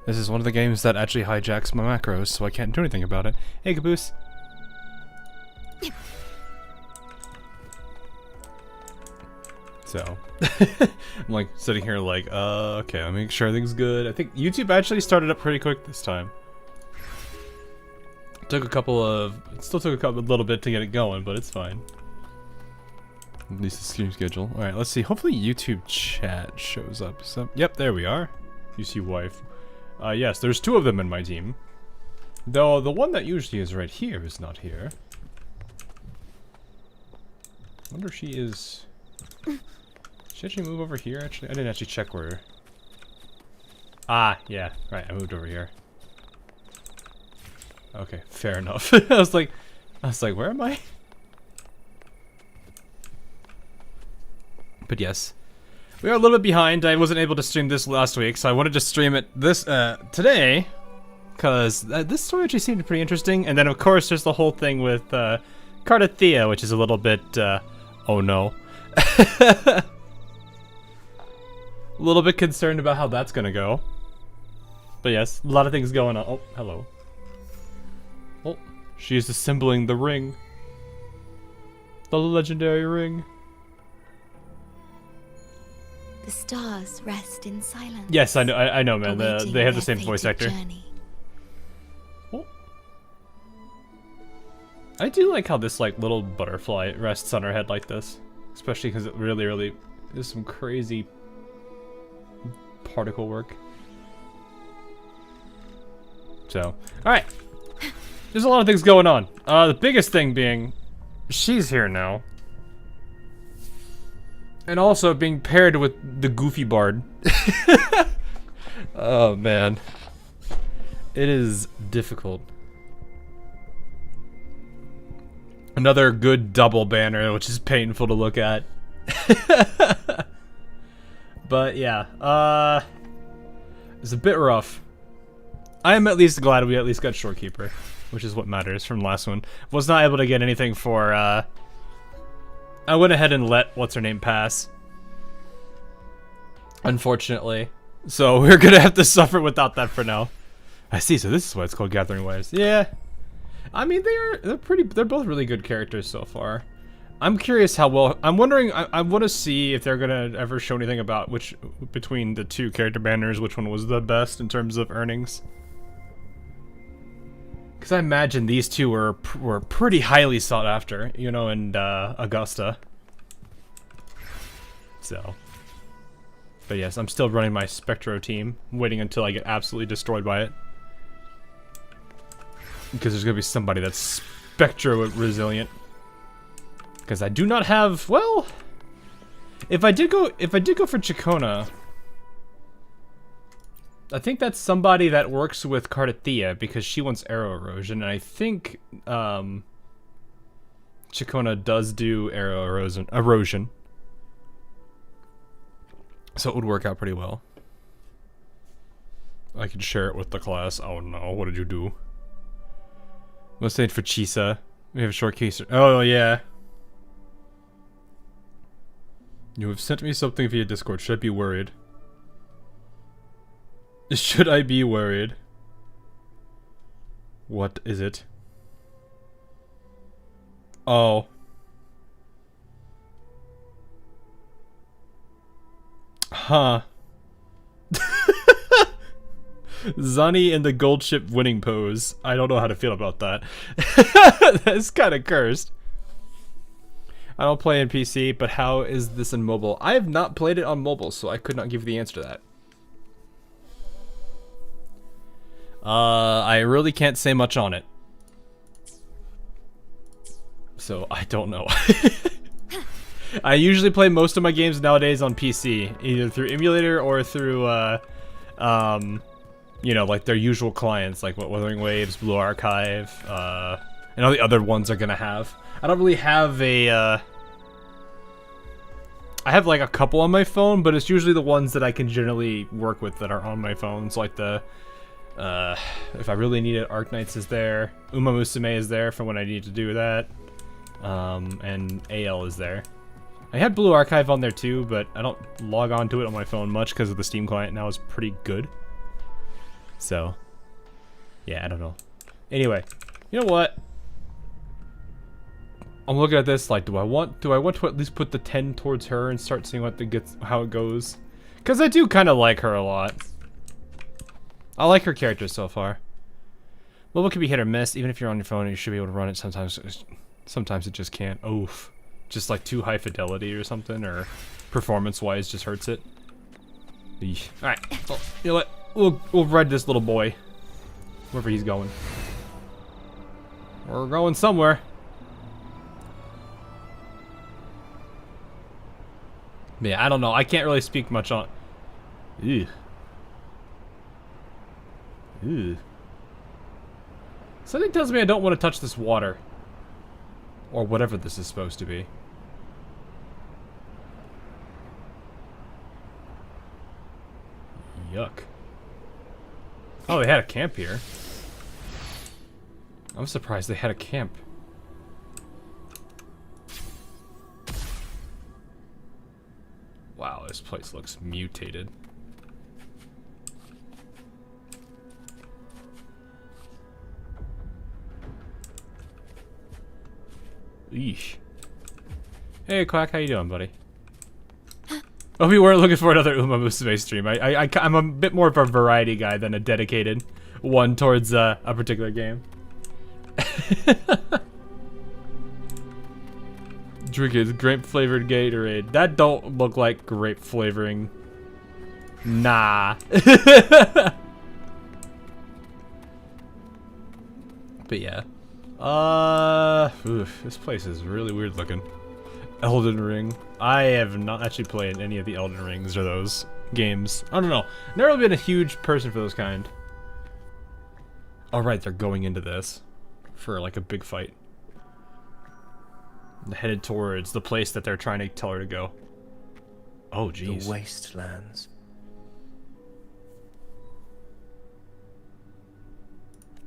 This is one of the games that actually hijacks my macros, so I can't do anything about it. Hey, Caboose. So, I'm like sitting here like, okay, I'll make sure everything's good. I think YouTube actually started up pretty quick this time. It still took a little bit to get it going, but it's fine. At least the stream schedule. Alright, let's see. Hopefully YouTube chat shows up. So, yep, there we are. You see wife. Yes, there's 2 of them in my team. Though the one that usually is right here is not here. I wonder if she is... Did she actually move over here, actually? I didn't actually check where... Ah, yeah. Right, I moved over here. Okay, fair enough. I was like, where am I? But yes. We are a little bit behind. I wasn't able to stream this last week, so I wanted to stream it this today, because this story actually seemed pretty interesting. And then, of course, there's the whole thing with Cardathea, which is a little bit, oh no. A little bit concerned about how that's gonna go. But yes, a lot of things going on. Oh, hello. Oh, she is assembling the ring. The legendary ring. The stars rest in silence. Yes, I know, man. They have the same voice actor. Oh. I do like how this like little butterfly rests on her head like this, especially because it really is some crazy particle work. So, all right. There's a lot of things going on. The biggest thing being, she's here now. And also being paired with the goofy bard. Oh man. It is difficult. Another good double banner, which is painful to look at. But yeah, it's a bit rough. I am at least glad we at least got Shorekeeper, which is what matters from the last one. Was not able to get anything for, I went ahead and let what's-her-name pass. Unfortunately. So we're gonna have to suffer without that for now. I see, so this is why it's called Gathering Waves. Yeah. I mean, they're both really good characters so far. I'm curious how well, I'm wondering, I want to see if they're gonna ever show anything about which, between the 2 character banners, which one was the best in terms of earnings. Because I imagine these 2 were pretty highly sought after, Yuno and Augusta. So. But yes, I'm still running my Spectro team, waiting until I get absolutely destroyed by it. Because there's gonna be somebody that's Spectro resilient. Because I do not have, well, if I did go for Chikona, I think that's somebody that works with Cardathea because she wants arrow erosion, and I think Chikona does do arrow erosion. So it would work out pretty well. I could share it with the class. Oh no, what did you do? Let's say for Chisa. We have a Shorekeeper. Oh yeah. You have sent me something via Discord. Should I be worried? Should I be worried? What is it? Oh. Huh. Zani in the gold ship winning pose. I don't know how to feel about that. That's kind of cursed. I don't play in PC, but how is this in mobile? I have not played it on mobile, so I could not give you the answer to that. I really can't say much on it. So, I don't know. I usually play most of my games nowadays on PC, either through emulator or through, you know, like their usual clients, like what Wuthering Waves, Blue Archive, and all the other ones are gonna have. I don't really have a, I have like a couple on my phone, but it's usually the ones that I can generally work with that are on my phone. So like the, if I really need it, Arknights is there, Uma Musume is there for when I need to do that, and AL is there. I had Blue Archive on there too, but I don't log on to it on my phone much because of the Steam client now is pretty good. So, yeah, I don't know. Anyway, you know what? I'm looking at this like, do I want to at least put the 10 towards her and start seeing how it goes? Because I do kind of like her a lot. I like her character so far. Mobile can be hit or miss. Even if you're on your phone, you should be able to run it. Sometimes it just can't. Oof. Just like too high fidelity or something, or performance-wise just hurts it. Eesh. All right. Well, you know what? We'll ride this little boy wherever he's going. We're going somewhere. Yeah, I don't know. I can't really speak much on. Ew. Ew. Something tells me I don't want to touch this water. Or whatever this is supposed to be. Yuck. Oh, they had a camp here. I'm surprised they had a camp. Wow, this place looks mutated. Eesh. Hey, Quack, how you doing, buddy? Oh, we weren't looking for another Uma Musume stream. I'm a bit more of a variety guy than a dedicated one towards a particular game. Drink it, grape-flavored Gatorade. That don't look like grape flavoring. Nah. But yeah. Oof, this place is really weird looking. Elden Ring. I have not actually played any of the Elden Rings or those games. I don't know. Never really been a huge person for those kind. Alright, they're going into this for like a big fight. Headed towards the place that they're trying to tell her to go. Oh, jeez. The Wastelands.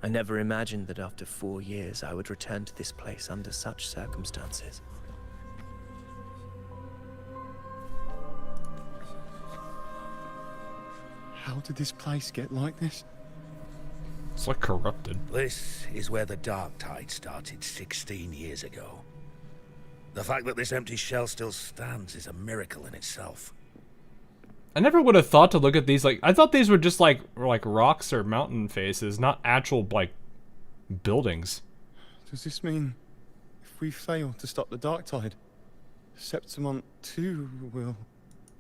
I never imagined that after 4 years I would return to this place under such circumstances. How did this place get like this? It's like corrupted. This is where the Dark Tide started 16 years ago. The fact that this empty shell still stands is a miracle in itself. I never would have thought to look at these like I thought these were just like rocks or mountain faces, not actual like buildings. Does this mean if we fail to stop the Dark Tide, Septimont too will...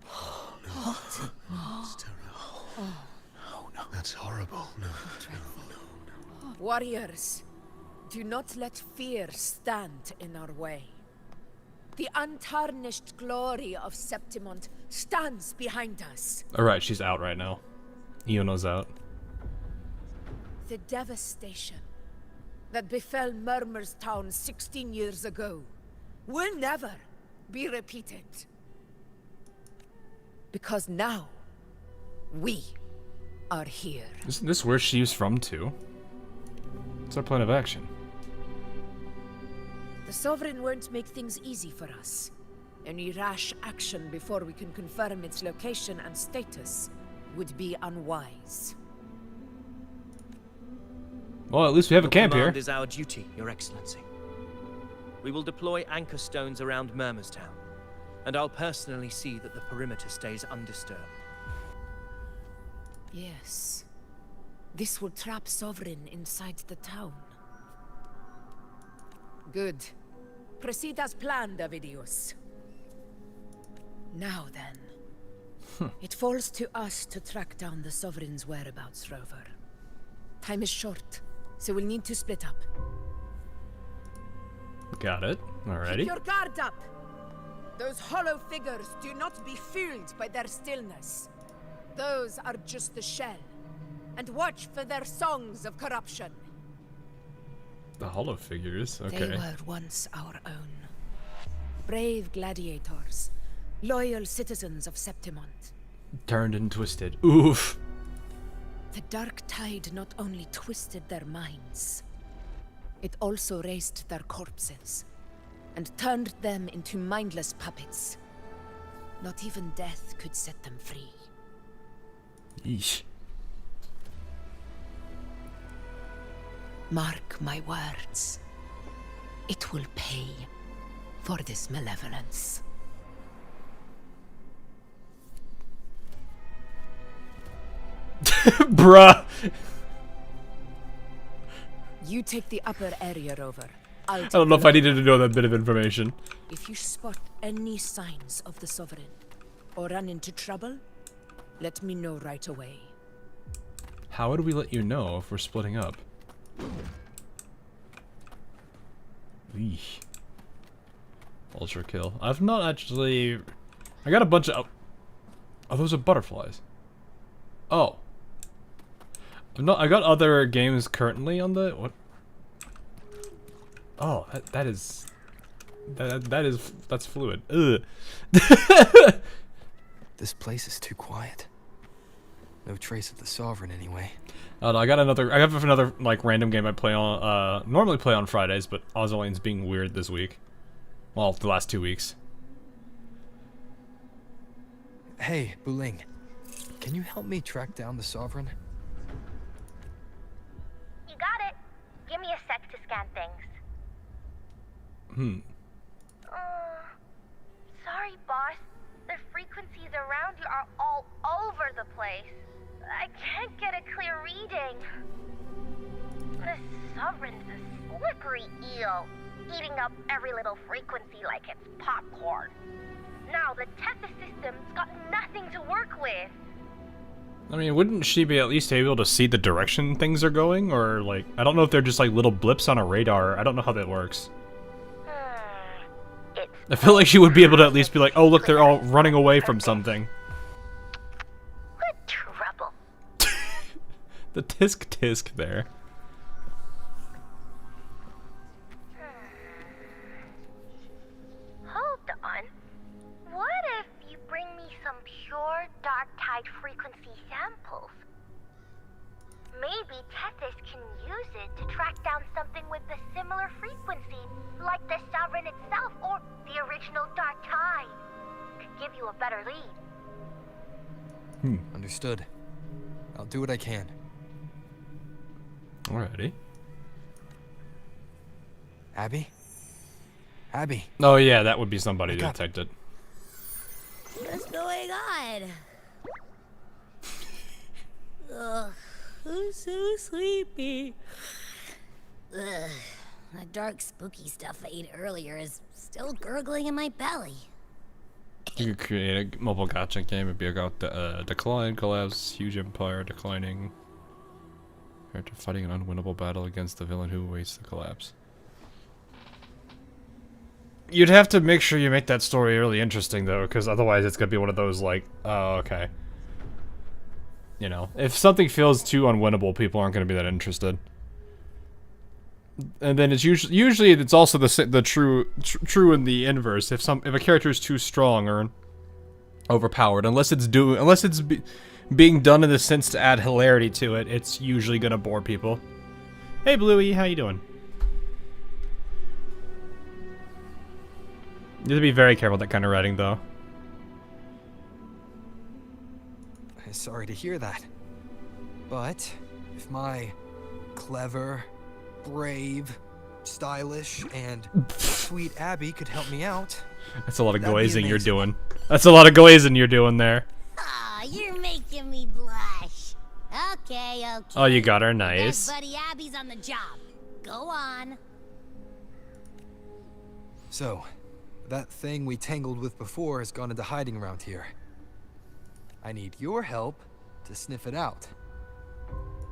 What? It's terrible. Oh no. That's horrible. No. Warriors, do not let fear stand in our way. The untarnished glory of Septimont stands behind us. Alright, she's out right now. Iuno's out. The devastation that befell Murmur's town 16 years ago will never be repeated. Because now, we are here. Isn't this where she's from too? What's our plan of action? The Sovereign won't make things easy for us. Any rash action before we can confirm its location and status would be unwise. Well, at least we have a camp here. Command is our duty, Your Excellency. We will deploy anchor stones around Murmur's town, and I'll personally see that the perimeter stays undisturbed. Yes. This will trap Sovereign inside the town. Good. Proceed as planned, Avidius. Now then. It falls to us to track down the Sovereign's whereabouts, Rover. Time is short, so we'll need to split up. Got it. Alrighty. Keep your guard up! Those hollow figures do not be fooled by their stillness. Those are just the shell. And watch for their songs of corruption. The hollow figures, okay. They were once our own. Brave gladiators. Loyal citizens of Septimont. Turned and twisted. Oof. The Dark Tide not only twisted their minds, it also raised their corpses and turned them into mindless puppets. Not even death could set them free. Yeesh. Mark my words. It will pay for this malevolence. Bruh. You take the upper area over. I don't know if I needed to know that bit of information. If you spot any signs of the Sovereign, or run into trouble, let me know right away. How would we let you know if we're splitting up? Eesh. Ultra kill. I've not actually... I got a bunch of... Oh, those are butterflies. Oh. I got other games currently on the... What? Oh, that's fluid. Ugh. This place is too quiet. No trace of the Sovereign anyway. Oh no, I have another like random game I play on normally play on Fridays, but Ozoline's being weird this week. Well, the last 2 weeks. Hey, Buling. Can you help me track down the Sovereign? You got it. Give me a sec to scan things. Sorry, boss. The frequencies around you are all over the place. I can't get a clear reading. The Sovereign's a slippery eel, eating up every little frequency like it's popcorn. Now the Tethys system's got nothing to work with. I mean, wouldn't she be at least able to see the direction things are going? Or, like, I don't know if they're just, like, little blips on a radar. I don't know how that works. I feel like she would be able to at least be like, oh, look, they're all running away from something. What trouble? The tisk there. Hold on. What if you bring me some pure dark tide frequency samples? Maybe Tethys can use it to track down something with a similar frequency, like the Sovereign itself or the original dark tide. Could give you a better lead. Understood. I'll do what I can. Alrighty. Abby? Abby. Oh yeah, that would be somebody to detect it. What's going on? Ugh, I'm so sleepy. Ugh, that dark, spooky stuff I ate earlier is still gurgling in my belly. You could create a mobile gacha game. It'd be about decline, collapse, huge empire, declining. Character fighting an unwinnable battle against the villain who awaits the collapse. You'd have to make sure you make that story really interesting, though, because otherwise it's gonna be one of those, like, oh, okay. You know, if something feels too unwinnable, people aren't gonna be that interested. And then it's usually it's also the true in the inverse. If a character is too strong or overpowered, unless it's being done in the sense to add hilarity to it, it's usually gonna bore people. Hey Bluey, how you doing? You have to be very careful with that kind of writing, though. Sorry to hear that. But if my clever, brave, stylish, and sweet Abby could help me out. That's a lot of glazing you're doing. That's a lot of glazing you're doing there. Aw, you're making me blush. Okay. Oh, you got her, nice. Buddy Abby's on the job. Go on. So, that thing we tangled with before has gone into hiding around here. I need your help to sniff it out.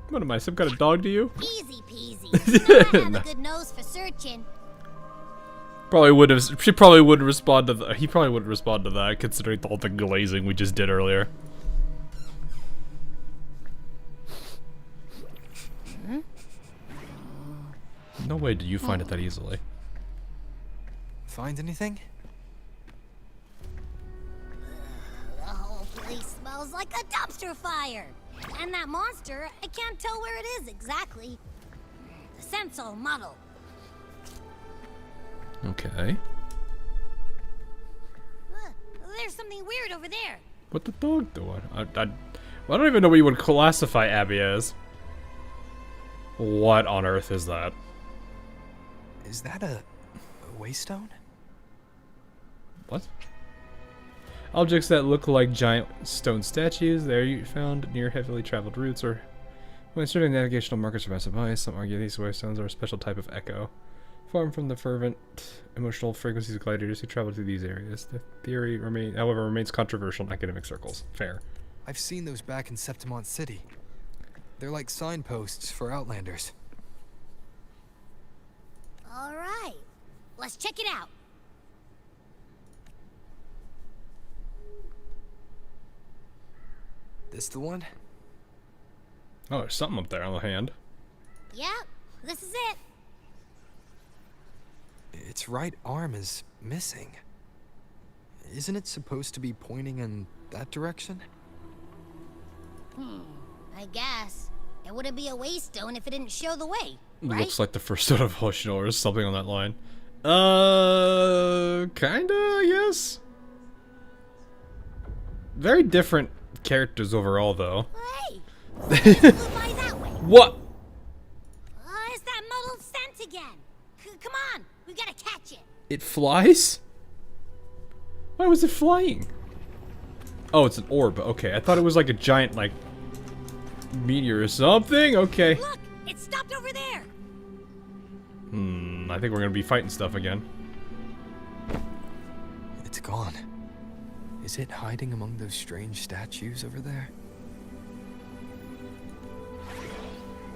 What am I, some kind of dog to you? Easy peasy. You know I have a good nose for searching. She probably wouldn't respond to that. He probably wouldn't respond to that, considering all the glazing we just did earlier. No way did you find it that easily. Find anything? The whole place smells like a dumpster fire. And that monster, I can't tell where it is exactly. The scent's all muddled. Okay. There's something weird over there. What the dog doing? I don't even know what you would classify Abby as. What on earth is that? Is that a waystone? What? Objects that look like giant stone statues. There you found near heavily traveled routes or when certain navigational markers are passed by. Some argue these waystones are a special type of echo, formed from the fervent emotional frequencies of gliders who travel through these areas. The theory however, remains controversial in academic circles. Fair. I've seen those back in Septimont City. They're like signposts for Outlanders. All right, let's check it out. This the one? Oh, there's something up there on the hand. Yep, this is it. Its right arm is missing. Isn't it supposed to be pointing in that direction? I guess. It wouldn't be a waystone if it didn't show the way, right? Looks like the first devotion or something on that line. Kinda, yes. Very different characters overall, though. Hey! It flew by that way. What? It's that muddled scent again. Come on, we gotta catch it. It flies? Why was it flying? Oh, it's an orb. Okay, I thought it was like a giant, like, meteor or something. Okay. Look, it stopped over there. I think we're gonna be fighting stuff again. It's gone. Is it hiding among those strange statues over there?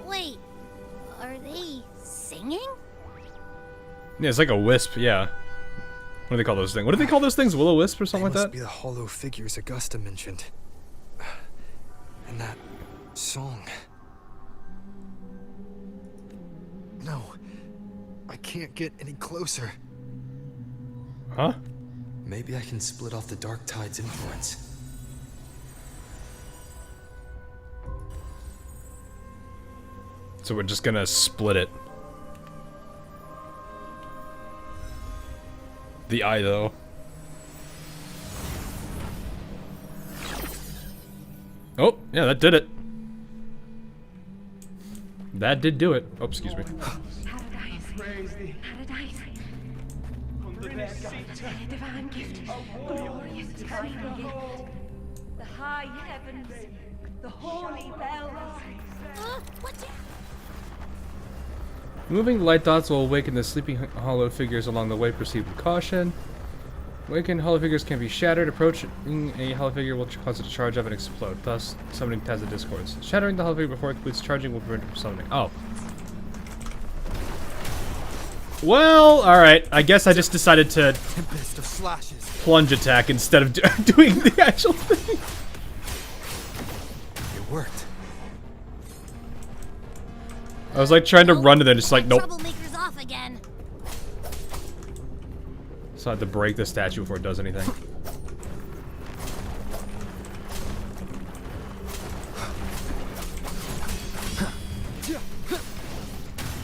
Wait, are they singing? Yeah, it's like a wisp. Yeah. What do they call those things? What do they call those things? Will-o-wisp or something like They that? must be the hollow figures Augusta mentioned. And that song. No, I can't get any closer. Huh? Maybe I can split off the Dark Tide's influence. So we're just gonna split it. The eye, though. Oh, yeah, that did it. That did do it. Oh, excuse me. Paradise. Paradise. A divine gift. Glorious divine gift. The high heavens. The holy bells. Watch out! Moving light dots will awaken the sleeping hollow figures along the way. Proceed with caution. Awakened hollow figures can be shattered. Approaching a hollow figure will cause it to charge up and explode, thus summoning Taz of Discords. Shattering the hollow figure before it completes charging will prevent it from summoning. Oh. Well, alright. I guess I just decided to Tempest of slashes. plunge attack instead of doing the actual thing. It worked. I was like trying to run and then just like, nope. Troublemaker's off again. So I had to break the statue before it does anything.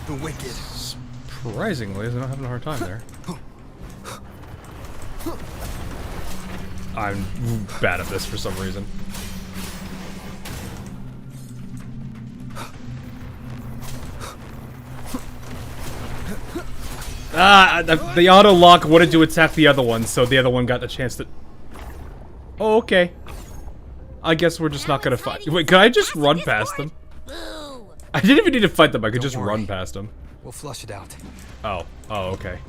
The wicked. Surprisingly, they're not having a hard time there. I'm bad at this for some reason. The auto lock wanted to attack the other one, so the other one got the chance to. Oh, okay. I guess we're just not gonna fight. Wait, could I just run past them? Boo! I didn't even need to fight them. I could just worry. run past them. We'll flush it out. Oh. Oh, okay.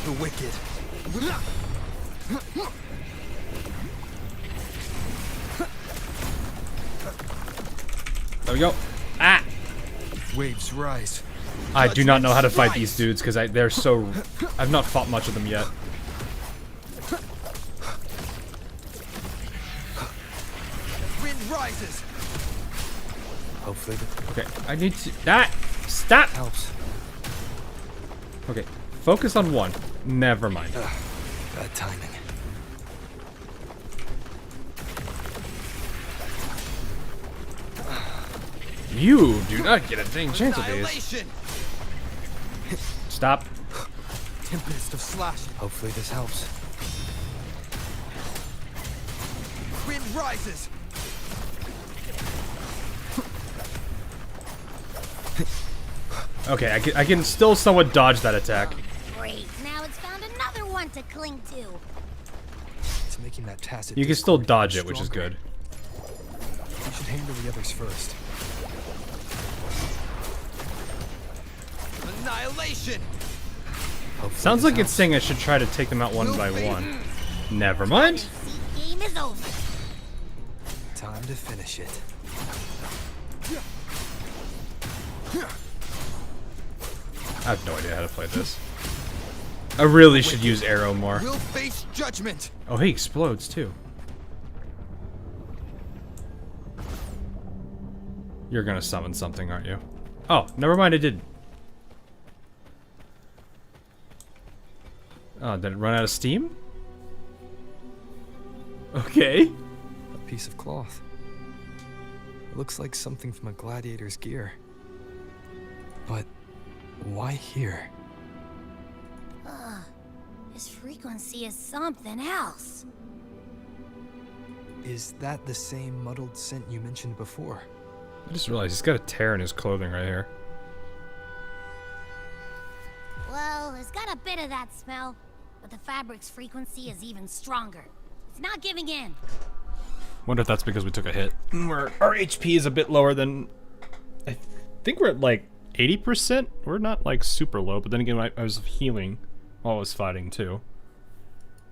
The wicked. There we go. Ah! Waves rise. I do not know how to fight these dudes because they're so. I've not fought much of them yet. Wind rises. Hopefully. Okay, I need to. That! Stop! Helps. Okay, focus on one. Never mind. Bad timing. You do not get a dang chance at these. Annihilation. Stop. Tempest of slash. Hopefully this helps. Wind rises. Okay, I can still somewhat dodge that attack. Great, now it's found another one to cling to. It's making that tacit. You can still discord dodge even it, which is stronger. good. We should handle the others first. Annihilation! Hopefully Sounds this like it's helps. saying I should try to take them out one by one. Never mind. See, game is over. Time to finish it. I have no idea how to play this. I really should use arrow more. We'll face judgment. Oh, he explodes too. You're gonna summon something, aren't you? Oh, never mind, I didn't. Oh, did it run out of steam? Okay. A piece of cloth. It looks like something from a gladiator's gear. But why here? This frequency is something else. Is that the same muddled scent you mentioned before? I just realized he's got a tear in his clothing right here. Well, it's got a bit of that smell, but the fabric's frequency is even stronger. It's not giving in. Wonder if that's because we took a hit. Our HP is a bit lower than... I think we're at like 80%? We're not like super low, but then again I was healing while I was fighting too.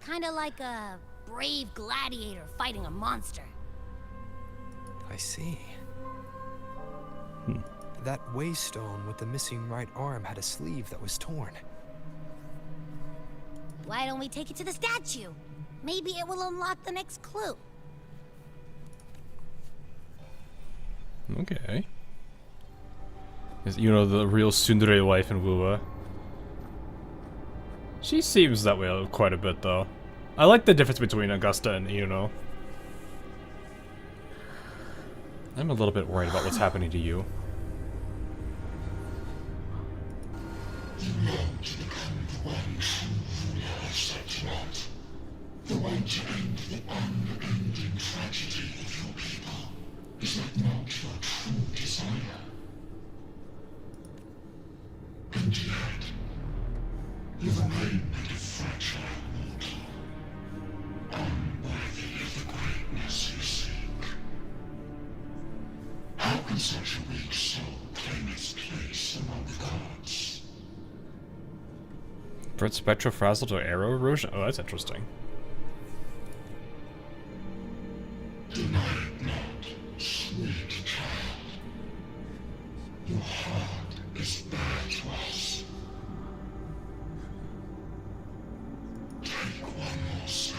Kinda like a brave gladiator fighting a monster. I see. That waystone with the missing right arm had a sleeve that was torn. Why don't we take it to the statue? Maybe it will unlock the next clue. Okay. Is Yuno the real tsundere wife in Wuwa? She seems that way quite a bit, though. I like the difference between Augusta and Iuno. I'm a little bit worried about what's happening to you. You long to become the one true ruler of such not. The one to end the unending tragedy of your people. Is that not your true desire? And yet, you remain but a fragile mortal, unworthy of the greatness you seek. How can such a weak soul claim its place among the gods? Brit spectrofrazzle to arrow erosion? Oh, that's interesting. Deny it not, sweet child. Your heart is bare to us. Take one more step.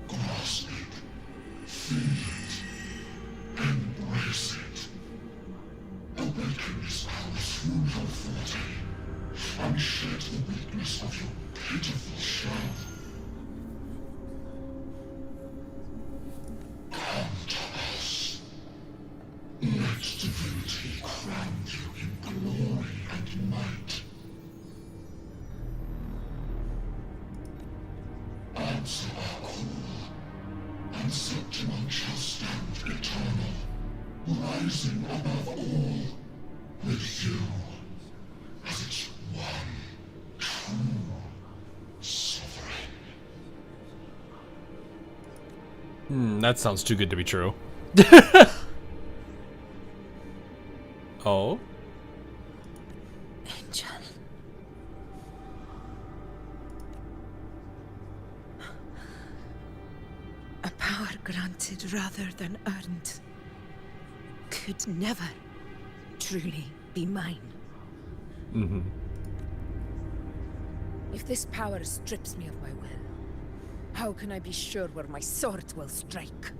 Grasp it. Feel it. Embrace it. Awaken this power through your forte, and shed the weakness of your pitiful shell. Come to us. Let divinity crown you in glory and might. Answer our call, and Septimon shall stand eternal, rising above all, with you as its one true sovereign. That sounds too good to be true. Oh? Angel. A power granted rather than earned could never truly be mine. Mm-hmm. If this power strips me of my will, how can I be sure where my sword will strike?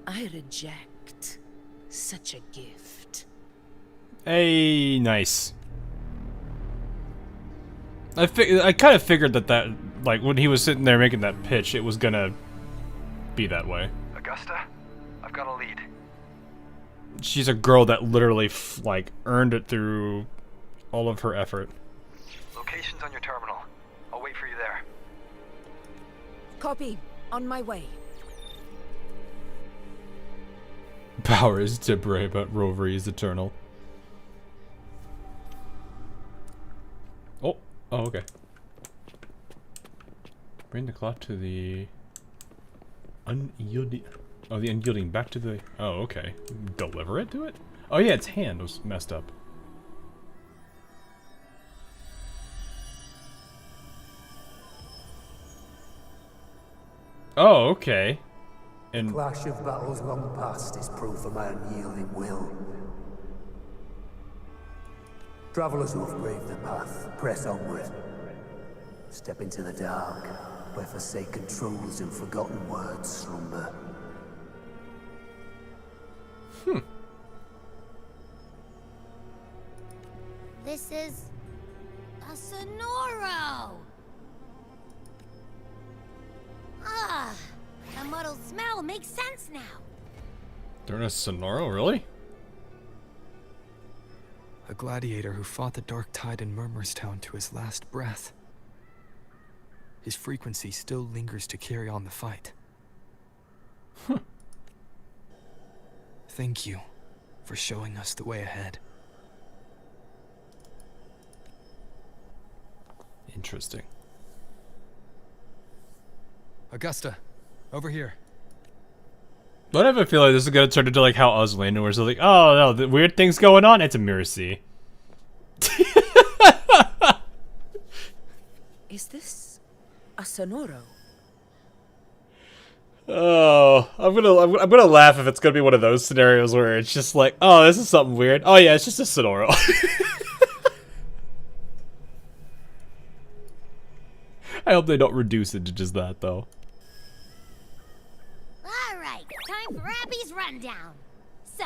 I reject such a gift. Hey, nice. I kind of figured that like when he was sitting there making that pitch, it was gonna be that way. Augusta, I've got a lead. She's a girl that literally like earned it through all of her effort. Location's on your terminal. I'll wait for you there. Copy. On my way. Power is temporary, but rovery is eternal. Oh, okay. Bring the cloth to the unyielding. Oh, the unyielding back to the. Oh, okay. Deliver it to it. Oh yeah, its hand was messed up. Oh, okay. And Clash of battles long past is proof of my unyielding will. Travelers who have braved the path, press onward. Step into the dark, where forsaken truths and forgotten words slumber. This is a Sonoro. Ah, the muddled smell makes sense now. they're in a Sonoro, really? A gladiator who fought the dark tide in Murmurstown to his last breath. His frequency still lingers to carry on the fight. Thank you for showing us the way ahead. Interesting. Augusta, over here. But I have a feeling this is gonna turn into like how Ausland, where it's like, oh no, the weird things going on. It's a mirror sea. Is this a Sonoro? Oh, I'm gonna laugh if it's gonna be one of those scenarios where it's just like, oh, this is something weird. Oh yeah, it's just a Sonoro. I hope they don't reduce it to just that though. Alright, time for Abby's rundown. So,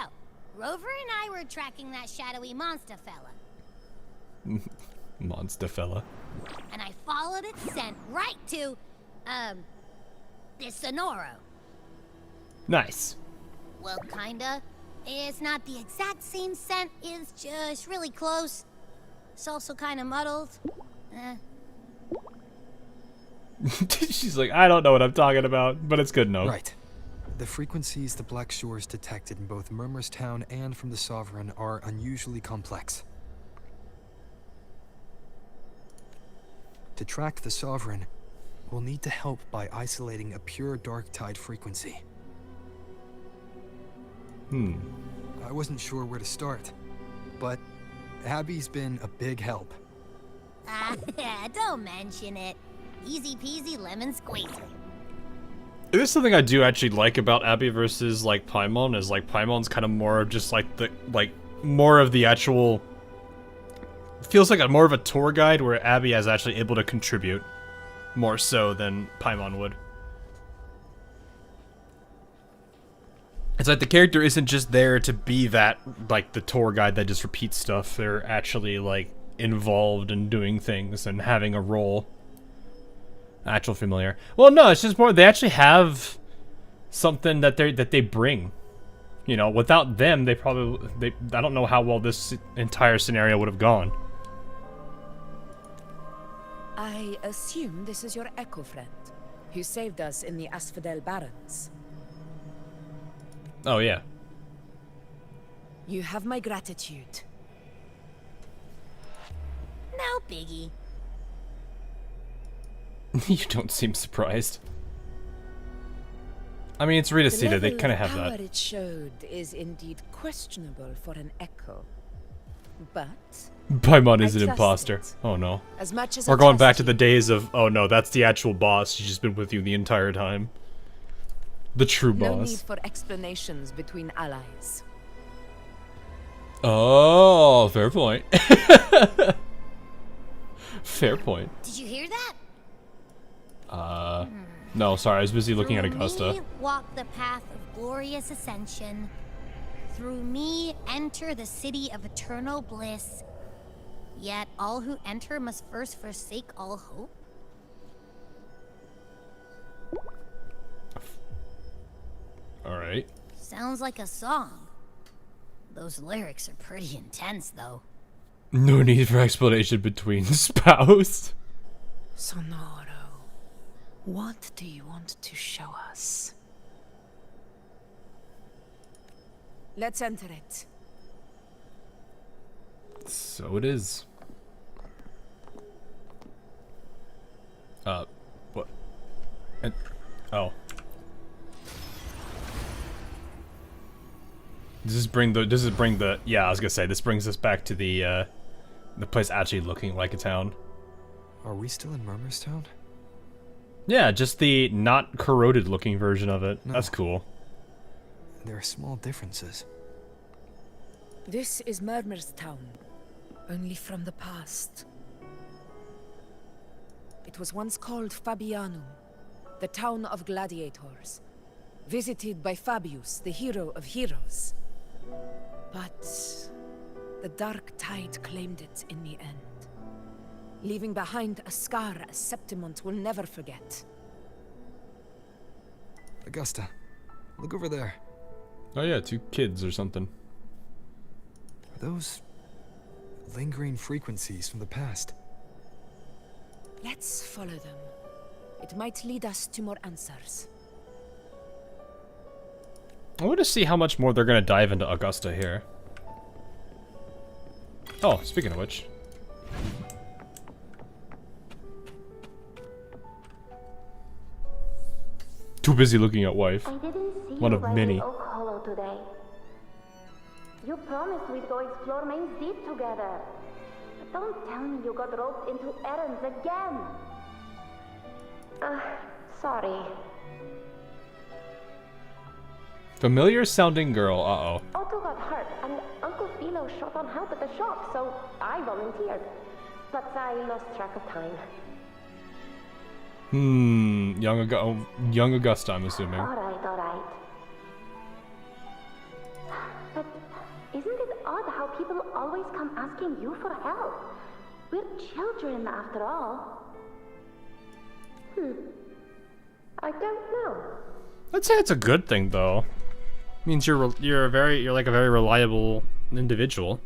Rover and I were tracking that shadowy monster fella. Monster fella. And I followed its scent right to, this Sonoro. Nice. Well, kinda. It's not the exact same scent, it's just really close. It's also kinda muddled. She's like, I don't know what I'm talking about, but it's good enough. Right. The frequencies the Black Shores detected in both Murmurstown and from the Sovereign are unusually complex. To track the Sovereign, we'll need to help by isolating a pure dark tide frequency. I wasn't sure where to start, but Abby's been a big help. Don't mention it. Easy peasy lemon squeezy. There's something I do actually like about Abby versus like Paimon is like Paimon's kind of more of just like the more of the actual feels like more of a tour guide where Abby is actually able to contribute more so than Paimon would. It's like the character isn't just there to be that like the tour guide that just repeats stuff. They're actually like involved in doing things and having a role. Actual familiar. Well, no, it's just more they actually have something that they bring. You know, without them, I don't know how well this entire scenario would have gone. I assume this is your Echo friend, who saved us in the Asphodel Barrens. Oh yeah. You have my gratitude. No biggie. You don't seem surprised. I mean, it's Rita. They kind of have power that. It showed is indeed questionable for an Echo, but Paimon is I an trust imposter. it. Oh no. As much as We're I going back trust to the days of, oh no, that's the actual boss. She's just been with you the entire time. The true no boss. need for explanations between allies. Oh, fair point. Fair point. Did you hear that? No, sorry, I was busy looking at Through Augusta. me walk the path of glorious ascension. Through me enter the city of eternal bliss. Yet all who enter must first forsake all hope. Alright. Sounds like a song. Those lyrics are pretty intense, though. No need for explanation between spouse. Sonoro, what do you want to show us? Let's enter it. So it is. What? Oh. Does this bring the, yeah, I was gonna say, this brings us back to the place actually looking like a town. Are we still in Murmur's Town? Yeah, just the not corroded looking version of it. No. That's cool. There are small differences. This is Murmur's Town, only from the past. It was once called Fabianum, the town of gladiators, visited by Fabius, the hero of heroes. But the dark tide claimed it in the end, leaving behind a scar Septimont will never forget. Augusta, look over there. Oh yeah, 2 kids or something. Are those lingering frequencies from the past? Let's follow them. It might lead us to more answers. I want to see how much more they're gonna dive into Augusta here. Oh, speaking of which. Too busy looking at wife. I didn't see One you of by many. the Oak Hollow today. You promised we'd go explore Main's Deep together. But don't tell me you got roped into errands again. Sorry. Familiar sounding girl, uh-oh. Otto got hurt, and Uncle Philo shot on help at the shop, so I volunteered. But I lost track of time. Young Augusta, I'm assuming. Alright. But isn't it odd how people always come asking you for help? We're children, after all. I don't know. I'd say it's a good thing, though. Means you're like a very reliable individual.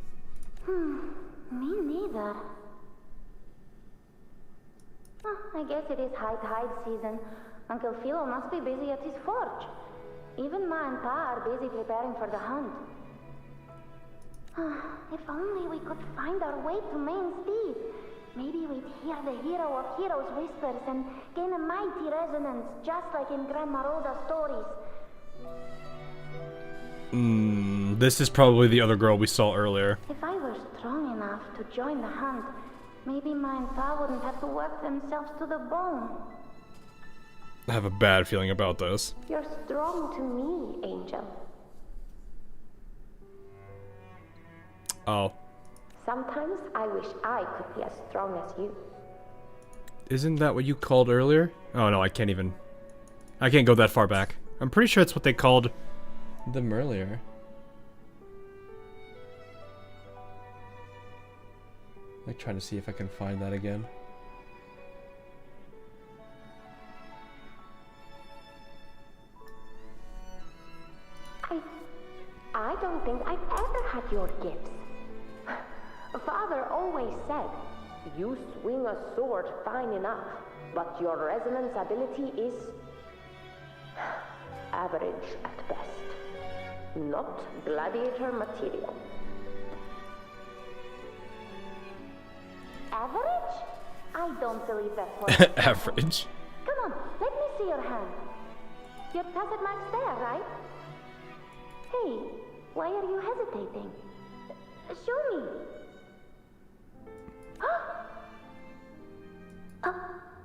Me neither. I guess it is high tide season. Uncle Philo must be busy at his forge. Even Ma and Pa are busy preparing for the hunt. If only we could find our way to Main's Deep. Maybe we'd hear the hero of heroes whispers and gain a mighty resonance, just like in Grandma Rosa's stories. This is probably the other girl we saw earlier. If I were strong enough to join the hunt, maybe Ma and Pa wouldn't have to work themselves to the bone. I have a bad feeling about this. You're strong to me, Angel. Oh. Sometimes I wish I could be as strong as you. Isn't that what you called earlier? Oh no, I can't go that far back. I'm pretty sure it's what they called them earlier. I'm trying to see if I can find that again. I don't think I've ever had your gifts. Father always said, you swing a sword fine enough, but your resonance ability is average at best. Not gladiator material. Average? I don't believe that one. Average. Come on, let me see your hand. Your tacit mark's there, right? Hey, why are you hesitating? Show me.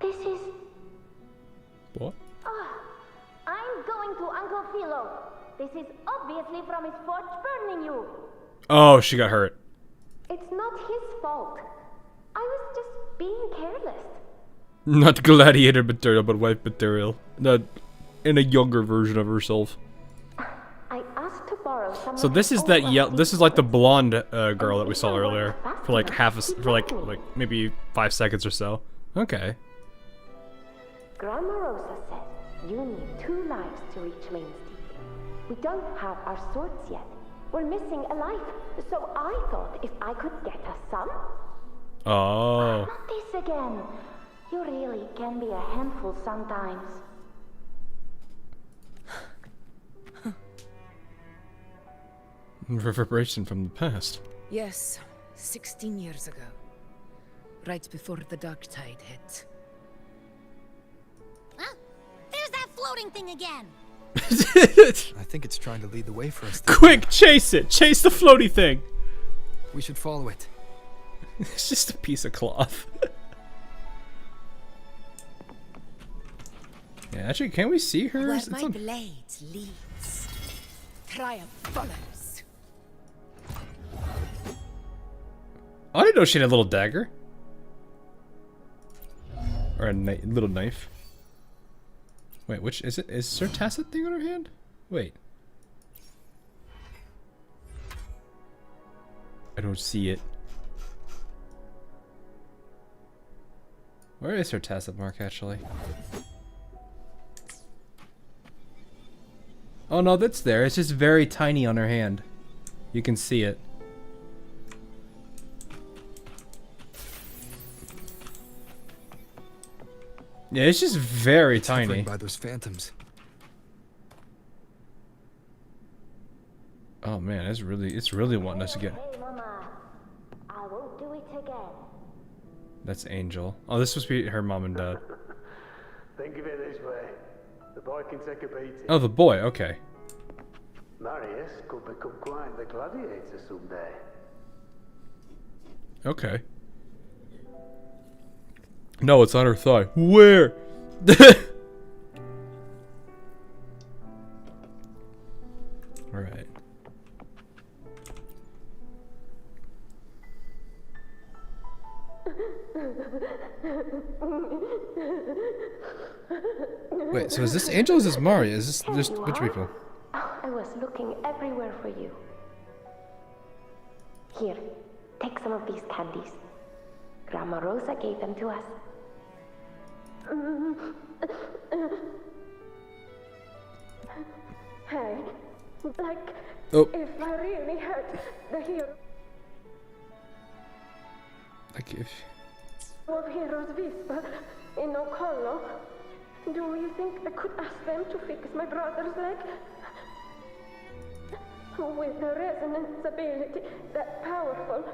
This is... What? I'm going to Uncle Philo. This is obviously from his forge burning you. Oh, she got hurt. It's not his fault. I was just being careless. Not gladiator material, but wife material. Not in a younger version of herself. I asked to borrow some. So this is this is like the blonde girl that we saw earlier for like like maybe 5 seconds or so. Okay. Grandma Rosa said you need 2 lives to reach Main's Deep. We don't have our swords yet. We're missing a life. So I thought if I could get us some. Oh. Not this again. You really can be a handful sometimes. Reverberation from the past. Yes, 16 years ago. Right before the dark tide hit. Huh? There's that floating thing again! I think it's trying to lead the way for us. Quick, chase it! Chase the floaty thing! We should follow it. It's just a piece of cloth. Yeah, actually, can we see her? Where It's my on- blade leads, triumph follows. I didn't know she had a little dagger. Or a little knife. Wait, which is it? Is Sir Tacit thing on her hand? Wait. I don't see it. Where is her Tacit mark, actually? Oh no, that's there. It's just very tiny on her hand. You can see it. Yeah, it's just very tiny. Suffering by those phantoms. Oh man, it's really wanting us to get. Hey, Mama. I won't do it again. That's Angel. Oh, this must be her mom and dad. Think of it this way. The boy can take a beating. Oh, the boy. Okay. Marius could become quite the gladiator someday. Okay. No, it's on her thigh. Where? Alright. Wait, so is this Angel or is this Mari? Is this Here just you which are. people? Oh, I was looking everywhere for you. Here, take some of these candies. Grandma Rosa gave them to us. Hey, like, Oh. if I really had the hero Like if of Heroes Whisper in Ocolo, do you think I could ask them to fix my brother's leg? With a resonance ability that powerful,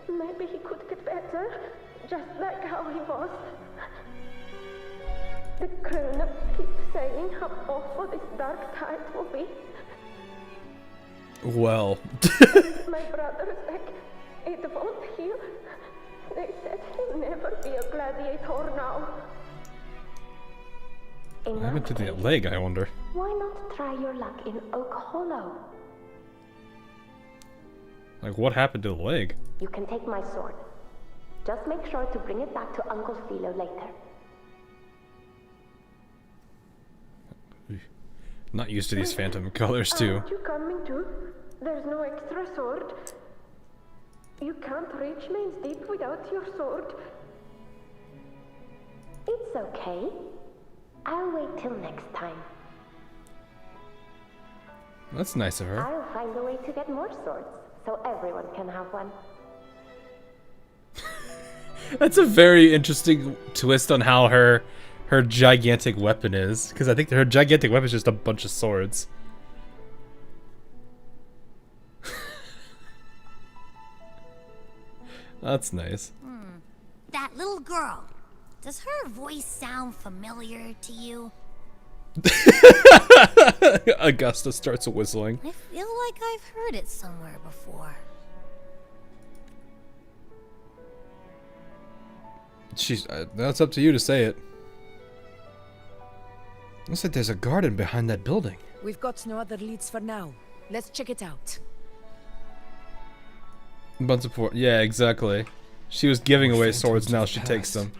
maybe he could get better, just like how he was. The grown-ups keep saying how awful this dark tide will be. well. My brother's leg, it won't heal. They said he'll never be a gladiator now. What happened to the leg, I wonder? Why not try your luck in Oak Hollow? Like what happened to the leg? You can take my sword. Just make sure to bring it back to Uncle Philo later. Not used to these phantom colors too. Aren't you coming too? There's no extra sword. You can't reach Main's Deep without your sword. It's okay. I'll wait till next time. That's nice of her. I'll find a way to get more swords, so everyone can have one. That's a very interesting twist on how her gigantic weapon is, because I think her gigantic weapon is just a bunch of swords. That's nice. That little girl. Does her voice sound familiar to you? Augusta starts whistling. I feel like I've heard it somewhere before. She's. That's up to you to say it. Looks like there's a garden behind that building. We've got no other leads for now. Let's check it out. Bunch of yeah, exactly. She was giving away swords, now she takes them.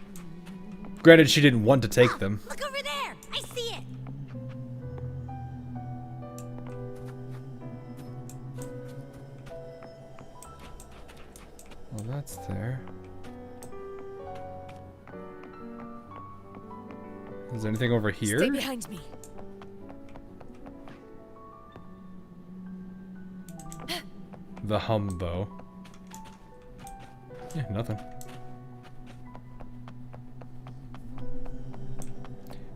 Granted, she didn't want to take them. Look over there! I see it! Well, that's there. Is there anything over here? Stay behind me. The humbo. Yeah, nothing.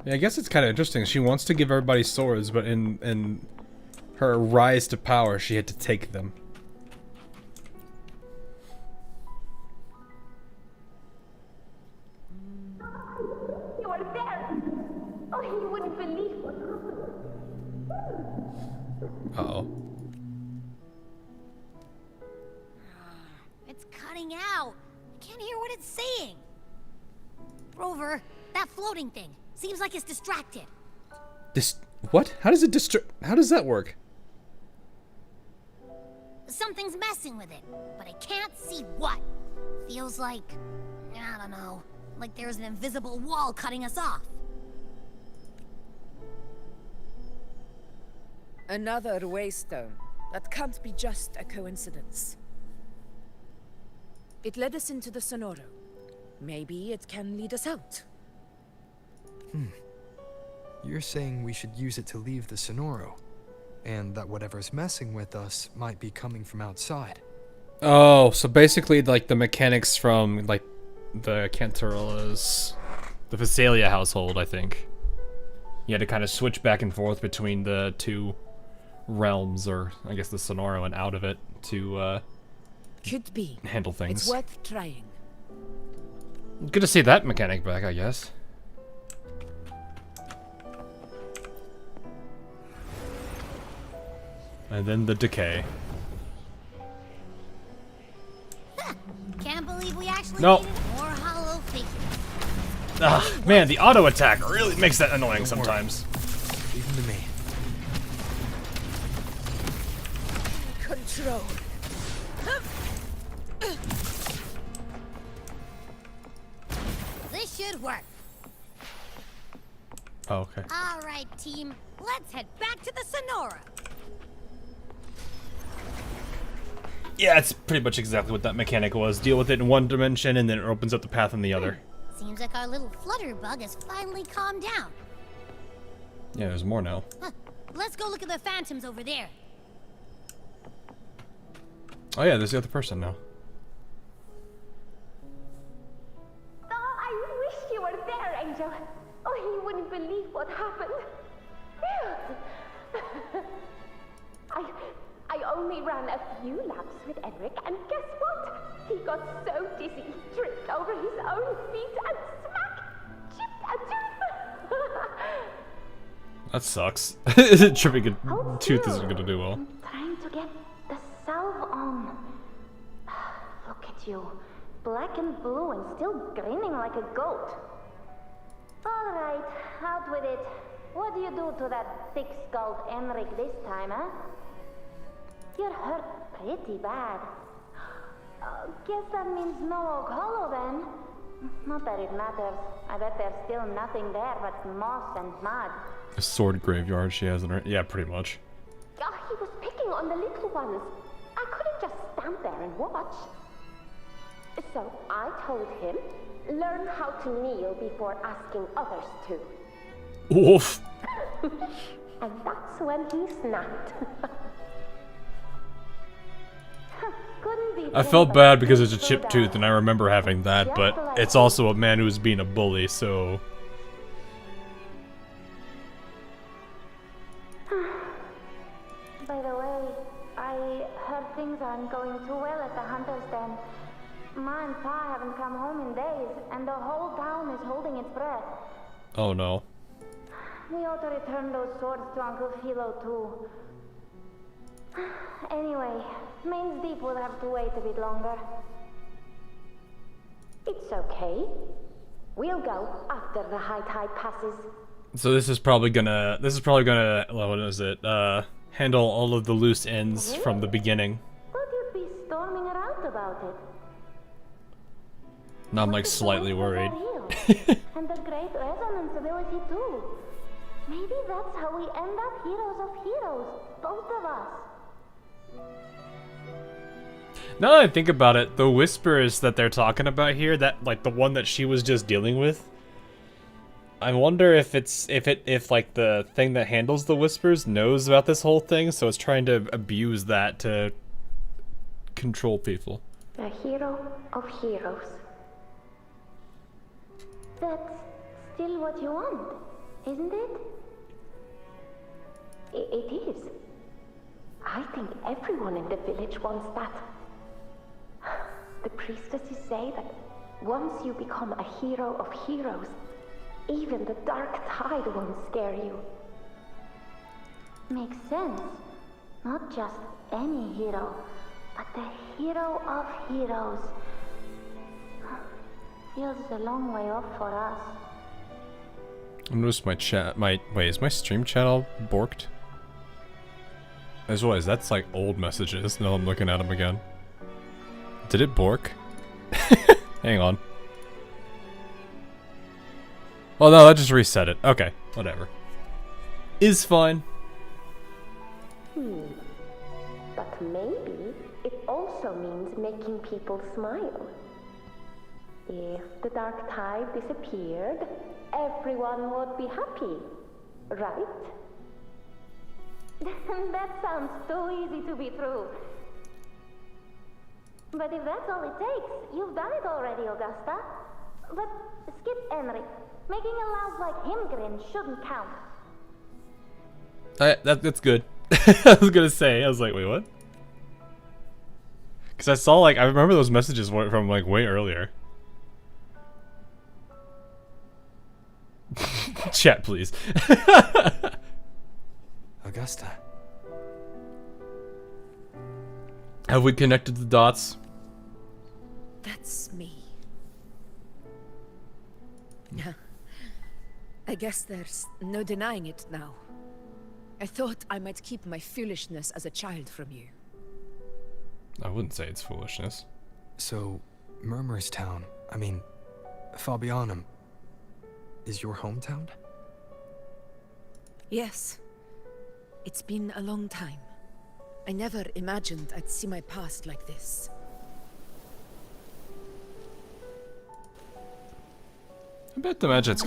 Yeah, I guess it's kind of interesting. She wants to give everybody swords, but in her rise to power, she had to take them. you wouldn't believe what happened. Uh-oh. It's cutting out. I can't hear what it's saying. Rover, that floating thing seems like it's distracted. What? How does it how does that work? Something's messing with it, but I can't see what. Feels like, I don't know, like there's an invisible wall cutting us off. Another waystone. That can't be just a coincidence. It led us into the Sonoro. Maybe it can lead us out. You're saying we should use it to leave the Sonoro, and that whatever's messing with us might be coming from outside. Oh, so basically like the mechanics from like the Cantarella's, the Phasalia household, I think. You had to kind of switch back and forth between the two realms, or I guess the Sonoro and out of it, to Could be. handle things. It's worth trying. Good to see that mechanic back, I guess. And then the decay. Can't believe we actually Nope. needed more hollow figures. Ah, man, the auto attack really makes that annoying sometimes. Leave him to me. Control. This should work. Oh, okay. All right, team. Let's head back to the Sonora. Yeah, it's pretty much exactly what that mechanic was. Deal with it in one dimension, and then it opens up the path in the other. Seems like our little flutterbug has finally calmed down. Yeah, there's more now. Huh. Let's go look at the phantoms over there. Oh yeah, there's the other person now. Oh, I wish you were there, Angel. Oh, you wouldn't believe what happened. I only ran a few laps with Enric, and guess what? He got so dizzy he tripped over his own feet and smack! Chipped a tooth! That sucks. Tripping a tooth isn't gonna do well. I'm trying to get the salve on. Look at you. Black and blue and still grinning like a goat. Alright, out with it. What do you do to that thick-skulled Enric this time, huh? You're hurt pretty bad. Guess that means no Oak Hollow then. Not that it matters. I bet there's still nothing there but moss and mud. A sword graveyard she has in her. Yeah, pretty much. Oh, he was picking on the little ones. I couldn't just stand there and watch. So I told him, learn how to kneel before asking others to. Oof. And that's when he snapped. I felt bad because it's a chipped tooth, and I remember having that, but it's also a man who's being a bully, so... By the way, I heard things aren't going too well at the Hunter's Den. Ma and Pa haven't come home in days, and the whole town is holding its breath. Oh no. We ought to return those swords to Uncle Philo, too. Anyway, Main's Deep will have to wait a bit longer. It's okay. We'll go after the high tide passes. So this is probably gonna, well, what is it, handle all of the loose ends from the beginning. Thought you'd be storming around about it. Now I'm like slightly worried. And the great resonance ability too. Maybe that's how we end up heroes of heroes, both of us. Now that I think about it, the whispers that they're talking about here, that like the one that she was just dealing with, I wonder if if like the thing that handles the whispers knows about this whole thing, so it's trying to abuse that to control people. A hero of heroes. That's still what you want, isn't it? It is. I think everyone in the village wants that. The priestesses say that once you become a hero of heroes, Even the dark tide won't scare you. Makes sense. Not just any hero, but the hero of heroes. Feels a long way off for us. I noticed my chat. Wait, is my stream chat all borked? As well as that's like old messages. Now I'm looking at them again. Did it bork? Hang on. Oh no, that just reset it. Okay, whatever. Is fine. But maybe it also means making people smile. If the dark tide disappeared, everyone would be happy, right? That sounds too easy to be true. But if that's all it takes, you've done it already, Augusta. But skip Enric. Making a loud like him grin shouldn't count. That's good. I was gonna say, I was like, wait, what? Because I saw, like, I remember those messages from, like, way earlier. Chat, please. Augusta. Have we connected the dots? That's me. I guess there's no denying it now. I thought I might keep my foolishness as a child from you. I wouldn't say it's foolishness. So, Murmur's town, I mean, Fabianum, is your hometown? Yes. It's been a long time. I never imagined I'd see my past like this. I bet to imagine it's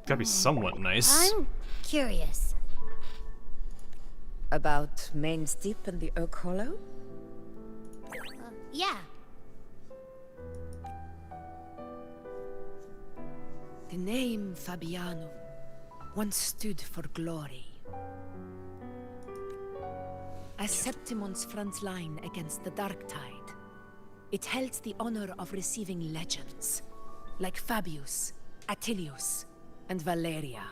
gotta be somewhat nice. I'm curious. About Main's Deep and the Oak Hollow? Yeah. The name Fabianum once stood for glory. As Septimon's front line against the Dark Tide, it held the honor of receiving legends, like Fabius, Attilius, and Valeria.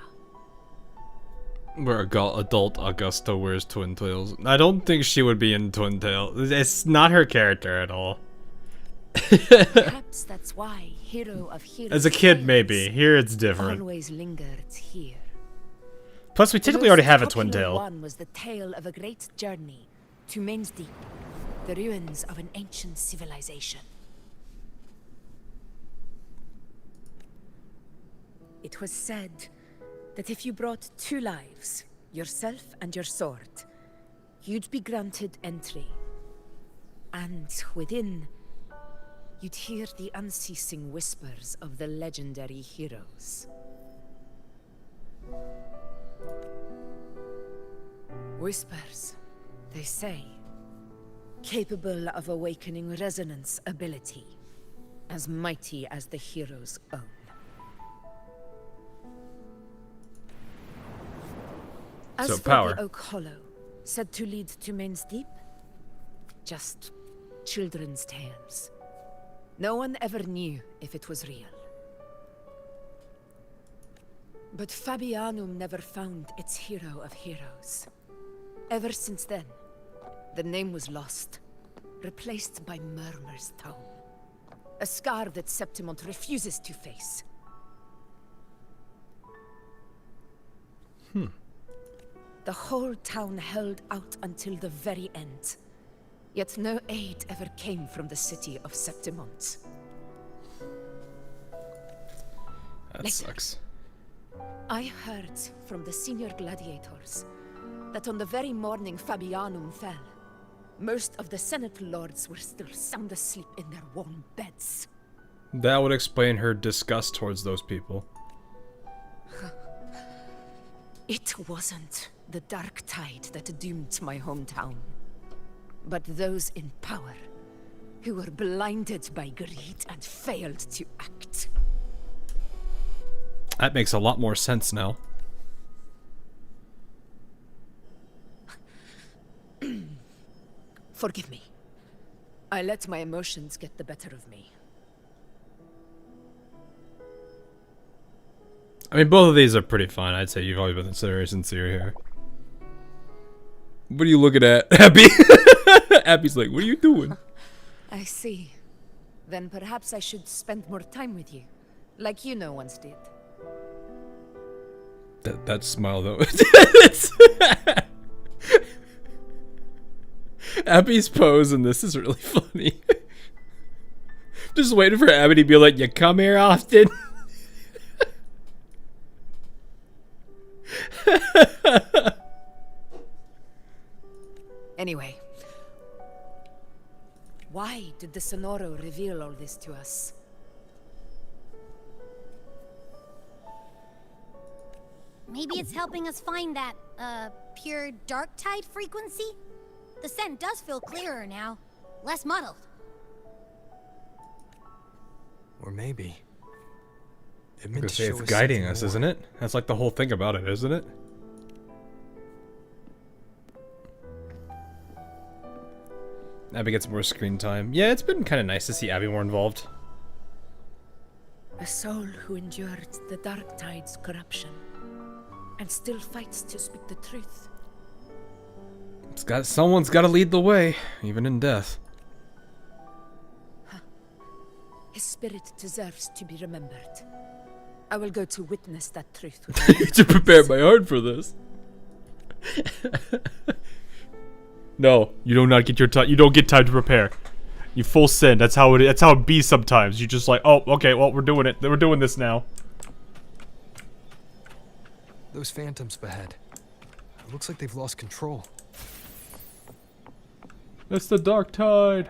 Where adult Augusta wears twin tails. I don't think she would be in twin tails. It's not her character at all. Perhaps that's why Hero of Heroes As a kid, maybe. Here it's different. always lingered here. Plus, we typically already have a twin tail. One was the tale of a great journey to Main's Deep, the ruins of an ancient civilization. It was said that if you brought 2 lives, yourself and your sword, you'd be granted entry. And within, you'd hear the unceasing whispers of the legendary heroes. Whispers, they say, capable of awakening resonance ability, as mighty as the hero's own. As So for power. the Oak Hollow, said to lead to Main's Deep, just children's tales. No one ever knew if it was real. But Fabianum never found its hero of heroes. Ever since then, the name was lost, replaced by Murmur's Town. A scar that Septimont refuses to face. The whole town held out until the very end. Yet no aid ever came from the city of Septimont. That Later, sucks. I heard from the senior gladiators that on the very morning Fabianum fell, most of the Senate lords were still sound asleep in their warm beds. That would explain her disgust towards those people. It wasn't the Dark Tide that doomed my hometown, but those in power who were blinded by greed and failed to act. That makes a lot more sense now. Forgive me. I let my emotions get the better of me. I mean, both of these are pretty fun. I'd say you've always been very sincere here. What are you looking at, Abby? Abby's like, what are you doing? I see. Then perhaps I should spend more time with you, like Yuno once did. That smile though. Abby's pose in this is really funny. Just waiting for Abby to be like, you come here often? Anyway, why did the Sonoro reveal all this to us? Maybe it's helping us find that, pure dark tide frequency? The scent does feel clearer now. Less muddled. Or maybe it meant I'm gonna to say show it's us guiding something us, more. isn't it? That's like the whole thing about it, isn't it? Abby gets more screen time. Yeah, it's been kind of nice to see Abby more involved. A soul who endured the dark tide's corruption and still fights to speak the truth. Someone's got to lead the way, even in death. His spirit deserves to be remembered. I will go to witness that truth. I need to prepare my heart for this. No, you do not get your time. You don't get time to prepare. You full sin. That's how it. That's how it be sometimes. You just like, oh, okay, well, we're doing it. We're doing this now. Those phantoms ahead. It looks like they've lost control. It's the dark tide.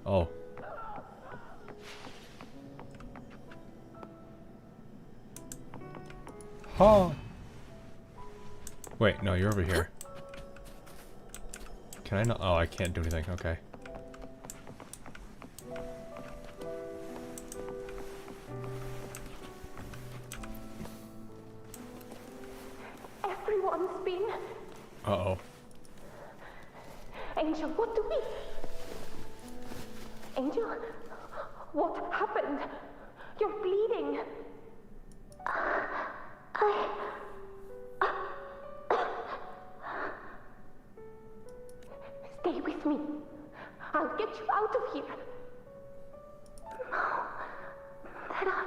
Oh. Ha. Wait, no, you're over here. Can I not? Oh, I can't do anything. Okay. Everyone's been... Uh-oh. Angel, what do we... Angel? What happened? You're bleeding. Stay with me. I'll get you out of here. No. There are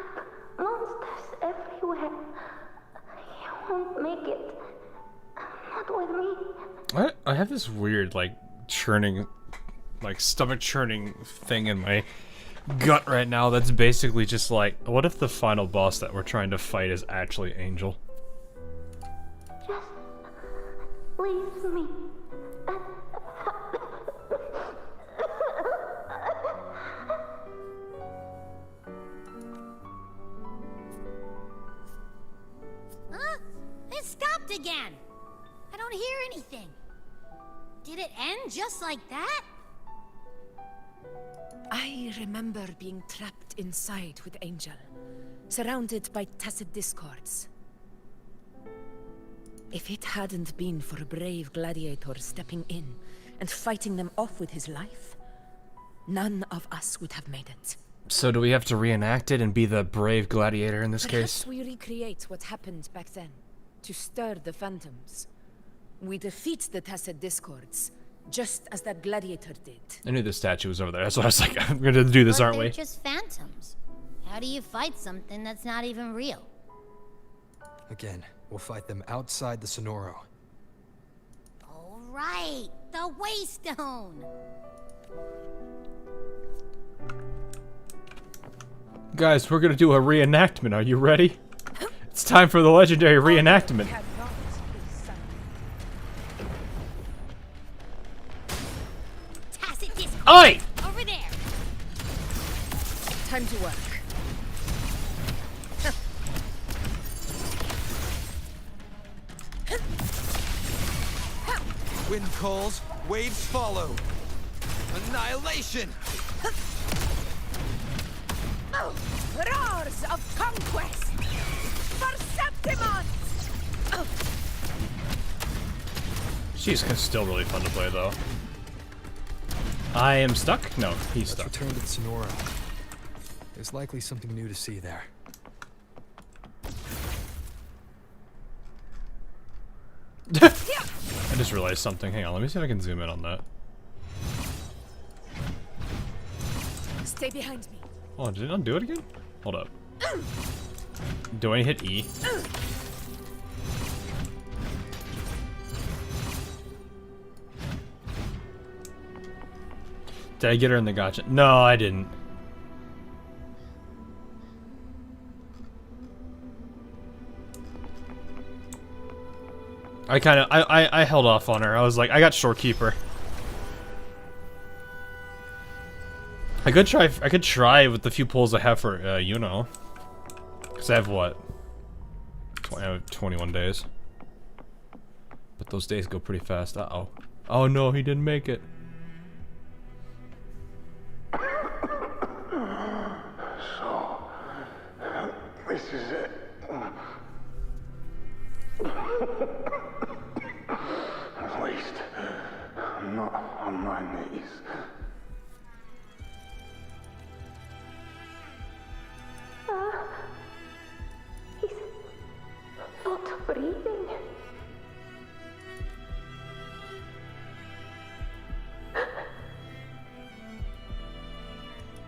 monsters everywhere. You won't make it. Not with me. I have this weird, like, churning, like, stomach churning thing in my gut right now that's basically just like, what if the final boss that we're trying to fight is actually Angel? Just leave me. Huh? It stopped again. I don't hear anything. Did it end just like that? I remember being trapped inside with Angel, surrounded by tacit discords. If it hadn't been for a brave gladiator stepping in and fighting them off with his life, none of us would have made it. So do we have to reenact it and be the brave gladiator in this Perhaps case? we recreate what happened back then, to stir the phantoms. We defeat the tacit discords, just as that gladiator did. I knew the statue was over there. That's why I was like, I'm gonna do this, But aren't they're we? just phantoms. How do you fight something that's not even real? Again, we'll fight them outside the Sonoro. All right, the Waystone. Guys, we're gonna do a reenactment. Are you ready? It's time for the legendary reenactment. Tacit discord. Oi! Over there. Time to work. Wind calls, waves follow. Annihilation! Roars of conquest! For Septimons! She's still really fun to play, though. I am stuck? No, he's Let's stuck. return to the Sonoro. There's likely something new to see there. I just realized something. Hang on, let me see if I can zoom in on that. Stay behind me. Oh, did it not do it again? Hold up. Do I hit E? Did I get her in the gotcha? No, I didn't. I held off on her. I was like, I got Shorekeeper. I could try with the few pulls I have for Yuno. Cause I have what? I have 21 days. But those days go pretty fast. Uh-oh. Oh no, he didn't make it. So, this is it. At least, I'm not on my knees. He's not breathing.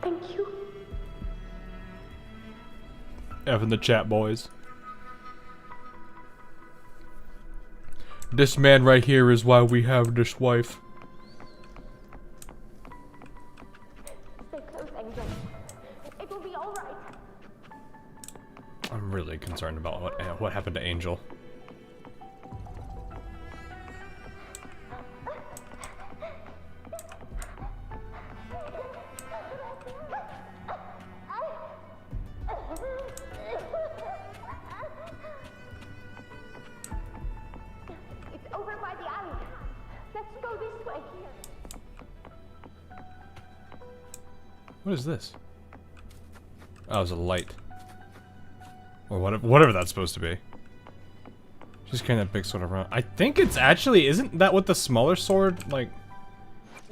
Thank you. F in the chat, boys. This man right here is why we have this wife. Stay close, Angel. It will be all right. I'm really concerned about what happened to Angel. It's over by the alley. Let's go this way. What is this? Oh, it's a light. Or whatever that's supposed to be. Just kind of big sort of round. I think it's actually, isn't that what the smaller sword, like...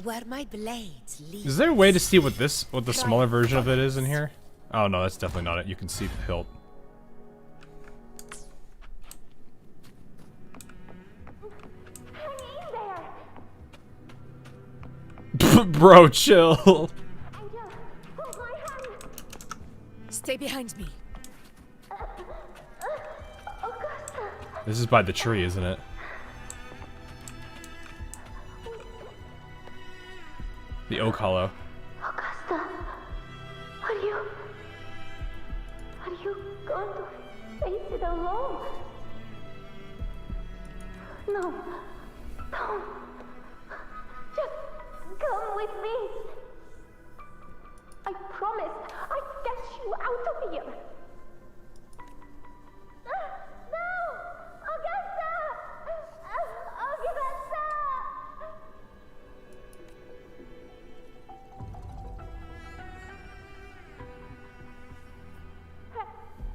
Where my blades lead. Is there a way to see what the smaller version of it is in here? Oh no, that's definitely not it. You can see the hilt. Bro, chill. Angel, hold my hand. Stay behind me. Augusta. This is by the tree, isn't it? The Oak Hollow. Augusta, are you going to face it alone? No, don't. Just come with me. I promised I'd get you out of here. No! Augusta! Augusta!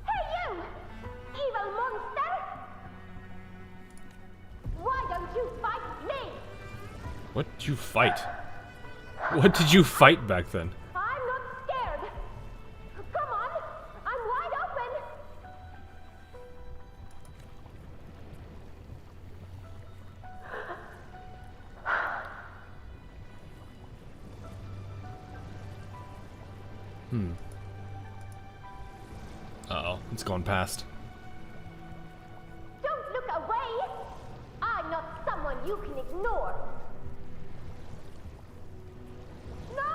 Hey you! Evil monster! Why don't you fight me? What did you fight? What did you fight back then? I'm not scared. Come on, I'm wide open. Uh-oh, it's going past. Don't look away. I'm not someone you can ignore. No,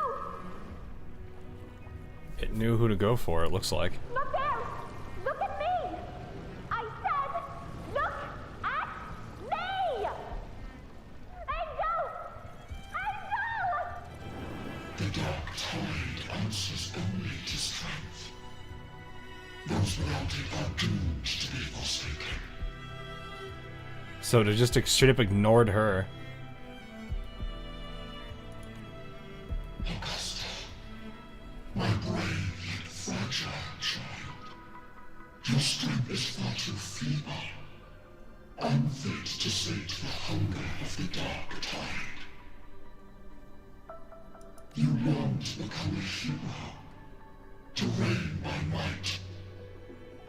It knew who to go for, it looks like. not there. Look at me. I said, look at me. Angel! Angel! The dark tide answers only to strength. Those without it are doomed to be forsaken. So they just straight up ignored her. Augusta, my brave yet fragile child, your strength is far too feeble, unfit to sate the hunger of the dark tide. You long to become a hero, to reign by might.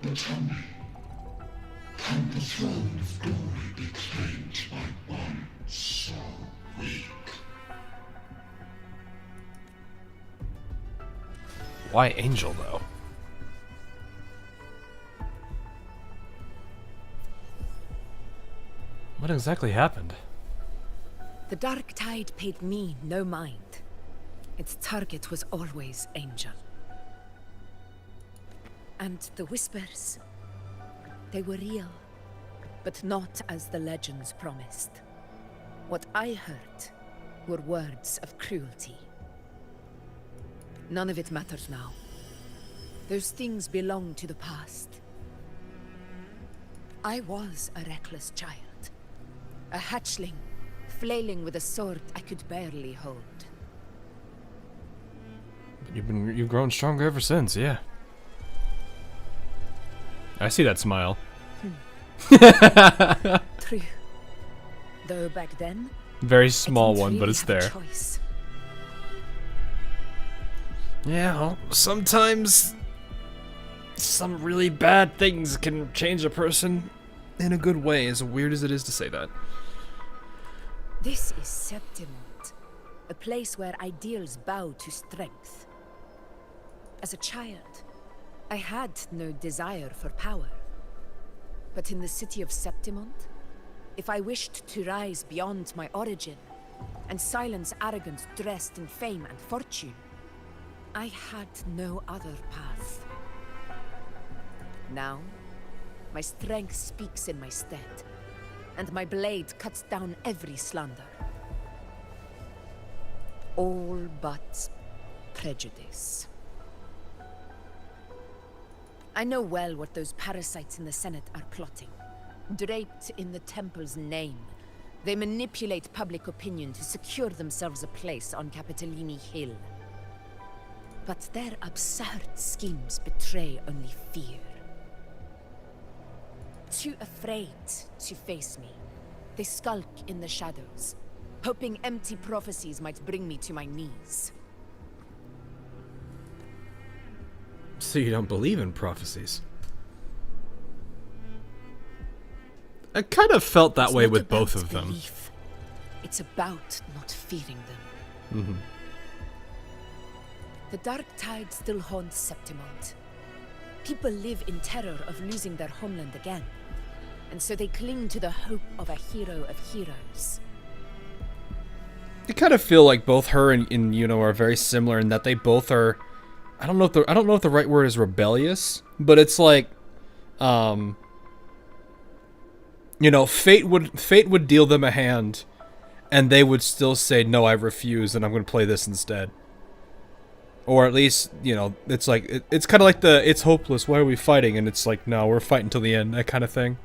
But tell me, can the throne of glory be claimed Why angel, though? What exactly happened? The Dark Tide paid me no mind. Its target was always Angel. And the whispers, they were real, but not as the legends promised. What I heard were words of cruelty. None of it matters now. Those things belong to the past. I was a reckless child. A hatchling, flailing with a sword I could barely hold. You've grown stronger ever since, yeah. I see that smile. True. Though back then, very small one, but it's there. Choice. Yeah, well, sometimes some really bad things can change a person in a good way, as weird as it is to say that. This is Septimont, a place where ideals bow to strength. As a child, I had no desire for power. But in the city of Septimont, if I wished to rise beyond my origin and silence arrogance dressed in fame and fortune, I had no other path. Now, my strength speaks in my stead, and my blade cuts down every slander. All but prejudice. I know well what those parasites in the Senate are plotting. Draped in the Temple's name, they manipulate public opinion to secure themselves a place on Capitolini Hill. But their absurd schemes betray only fear. Too afraid to face me, they skulk in the shadows, hoping empty prophecies might bring me to my knees. So you don't believe in prophecies? I kind of felt that way with both of them. It's about not fearing them. Mm-hmm. The Dark Tide still haunts Septimont. People live in terror of losing their homeland again, and so they cling to the hope of a hero of heroes. I kind of feel like both her and Yuno are very similar in that they both are. I don't know if the right word is rebellious, but it's like, you know, fate would deal them a hand, and they would still say, "No, I refuse, and I'm going to play this instead." Or at least, you know, it's like it's kind of like it's hopeless. Why are we fighting? And it's like, no, we're fighting till the end. That kind of thing.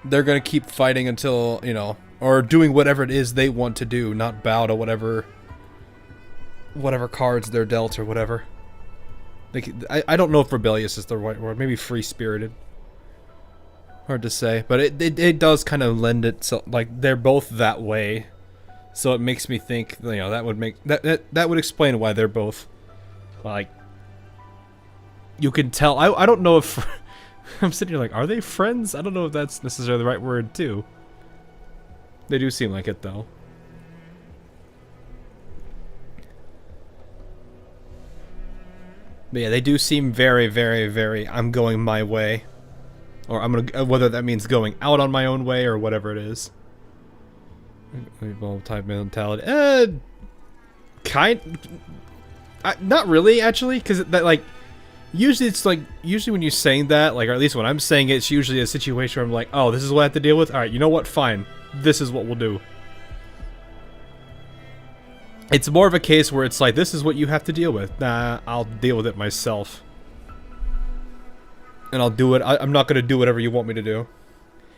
They're gonna keep fighting until, you know, or doing whatever it is they want to do, not bow to whatever cards they're dealt or whatever. I don't know if rebellious is the right word. Maybe free-spirited. Hard to say, but it does kind of lend itself, like they're both that way. So it makes me think, you know, that would explain why they're both, like, you can tell. I don't know if I'm sitting here like, are they friends? I don't know if that's necessarily the right word too. They do seem like it though. But yeah, they do seem very, very, very, I'm going my way. Or I'm gonna, whether that means going out on my own way or whatever it is. Evolved type mentality. Not really, actually, because that, like, usually it's like, when you're saying that, like, or at least when I'm saying it, it's usually a situation where I'm like, oh, this is what I have to deal with? Alright, you know what? Fine. This is what we'll do. It's more of a case where it's like, this is what you have to deal with. Nah, I'll deal with it myself. And I'll do it. I'm not going to do whatever you want me to do.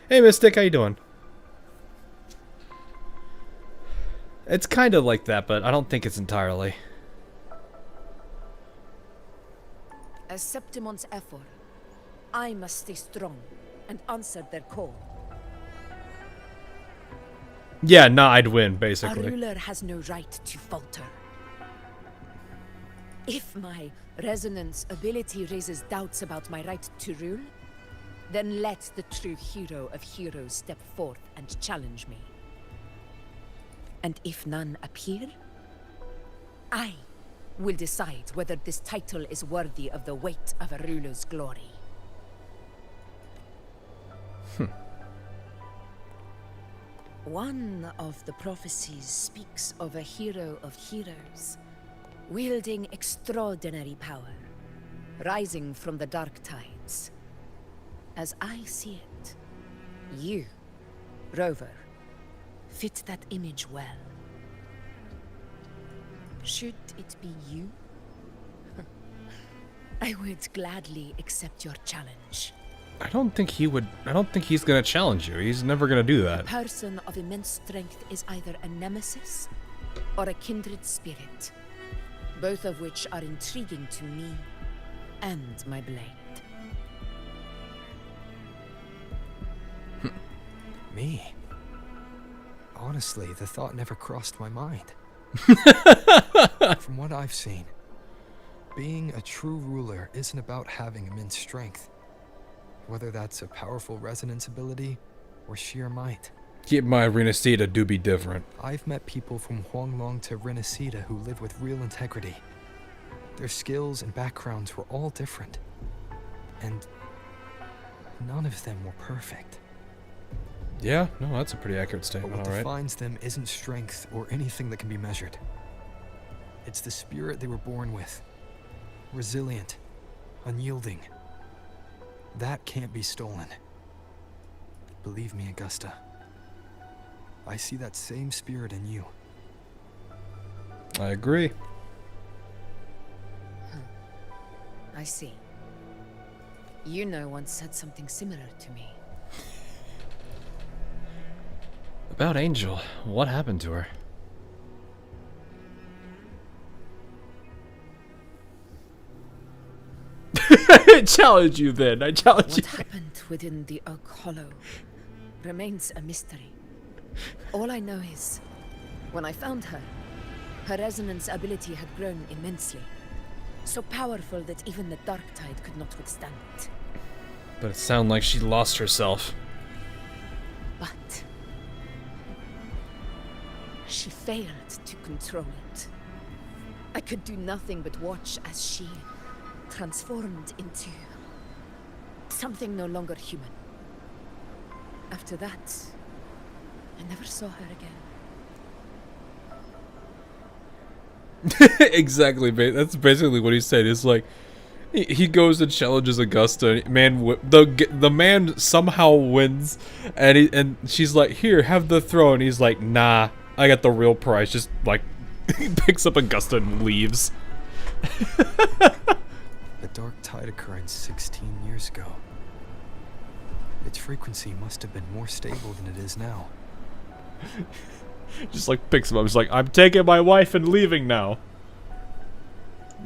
Hey, Mystic, how you doing? It's kind of like that, but I don't think it's entirely. As Septimont's effort, I must stay strong and answer their call. Yeah, nah, I'd win, basically. Our ruler has no right to falter. If my resonance ability raises doubts about my right to rule, then let the true hero of heroes step forth and challenge me. And if none appear, I will decide whether this title is worthy of the weight of a ruler's glory. One of the prophecies speaks of a hero of heroes, wielding extraordinary power, rising from the dark tides. As I see it, you, Rover, fit that image well. Should it be you? I would gladly accept your challenge. I don't think he's gonna challenge you. He's never gonna do that. A person of immense strength is either a nemesis or a kindred spirit, both of which are intriguing to me and my blade. Me? Honestly, the thought never crossed my mind. From what I've seen, being a true ruler isn't about having immense strength. Whether that's a powerful resonance ability or sheer might. Keep my Reenacting do be different. I've met people from Huanglong to Reenacting who live with real integrity. Their skills and backgrounds were all different. And none of them were perfect. Yeah, no, that's a pretty accurate statement, What alright. defines them isn't strength or anything that can be measured. It's the spirit they were born with. Resilient, unyielding. That can't be stolen. Believe me, Augusta. I see that same spirit in you. I agree. I see. Yuno once said something similar to me. About Angel, what happened to her? I challenge you then. I challenge you. What happened within the Oak Hollow remains a mystery. All I know is, when I found her, her resonance ability had grown immensely. So powerful that even the Dark Tide could not withstand it. But it sounded like she lost herself. But she failed to control it. I could do nothing but watch as she transformed into something no longer human. After that, I never saw her again. Exactly, that's basically what he said. It's like he goes and challenges Augusta. The man somehow wins, and she's like, "Here, have the throne." He's like, "Nah, I got the real prize." Just like he picks up Augusta and leaves. The Dark Tide occurred 16 years ago. Its frequency must have been more stable than it is now. Just like picks him up. He's like, "I'm taking my wife and leaving now.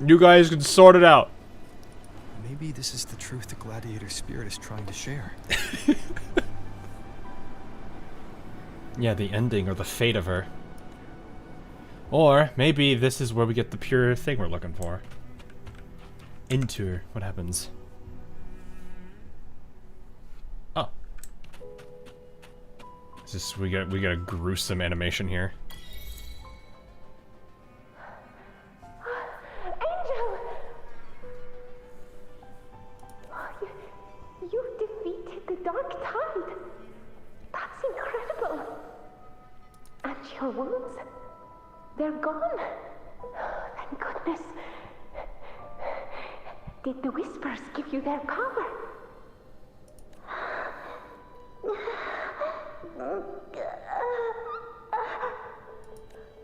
You guys can sort it out." Maybe this is the truth the gladiator spirit is trying to share. Yeah, the ending or the fate of her. Or maybe this is where we get the pure thing we're looking for. Into her. What happens? Oh. Is this, we got a gruesome animation here. Angel! You defeated the Dark Tide. That's incredible. And your wounds, they're gone. Thank goodness. Did the Whispers give you their power?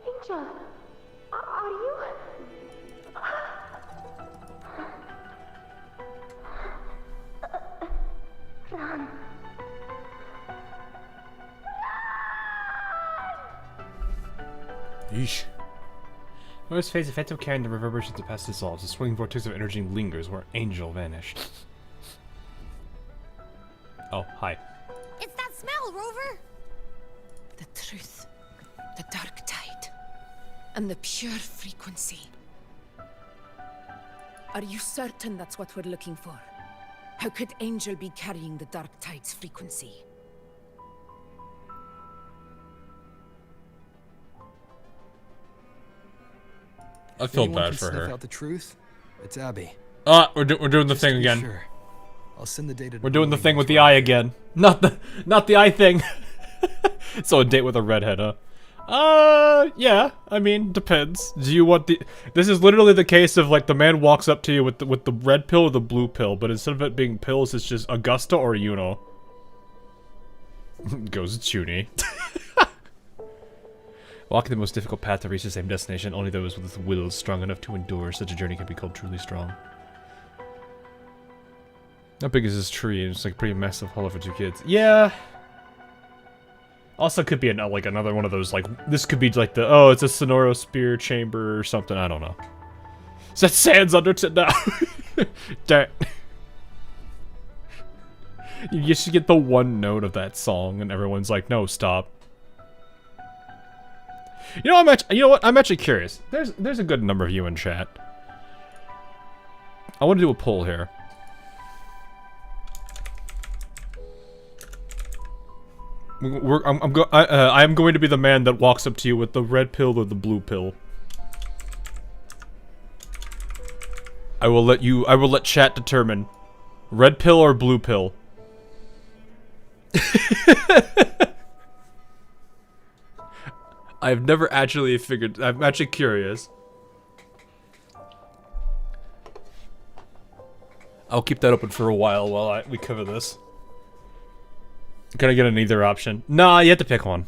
Angel, are you? Run. Yeesh. Notice phase effective carrying the reverberations of past dissolves. The swinging vortex of energy lingers where Angel vanished. Oh, hi. It's that smell, Rover! The truth, the Dark Tide, and the pure frequency. Are you certain that's what we're looking for? How could Angel be carrying the Dark Tide's frequency? I feel Anyone bad can for sniff her. out the truth, it's Abby. We're doing the Just thing to be again. sure, I'll send the data to We're doing the Brody thing with next the eye again. Not the eye thing. So a date with a redhead, huh? Yeah. I mean, depends. Do you want the? This is literally the case of like the man walks up to you with the red pill or the blue pill, but instead of it being pills, it's just Augusta or Yuno. Goes Chuni. Walking the most difficult path to reach the same destination, only those with wills strong enough to endure such a journey can be called truly strong. How big is this tree? It's like a pretty massive hollow for 2 kids. Yeah. Also could be like another one of those, like, this could be like the, oh, it's a Sonoro spear chamber or something, I don't know. Is that Sans Undertone? No. Darn. You should get the one note of that song and everyone's like, no, stop. You know, I'm actually curious. There's a good number of you in chat. I want to do a poll here. I am going to be the man that walks up to you with the red pill or the blue pill. I will let chat determine. Red pill or blue pill. I've never actually figured. I'm actually curious. I'll keep that open for a while we cover this. Can I get an either option? Nah, you have to pick one.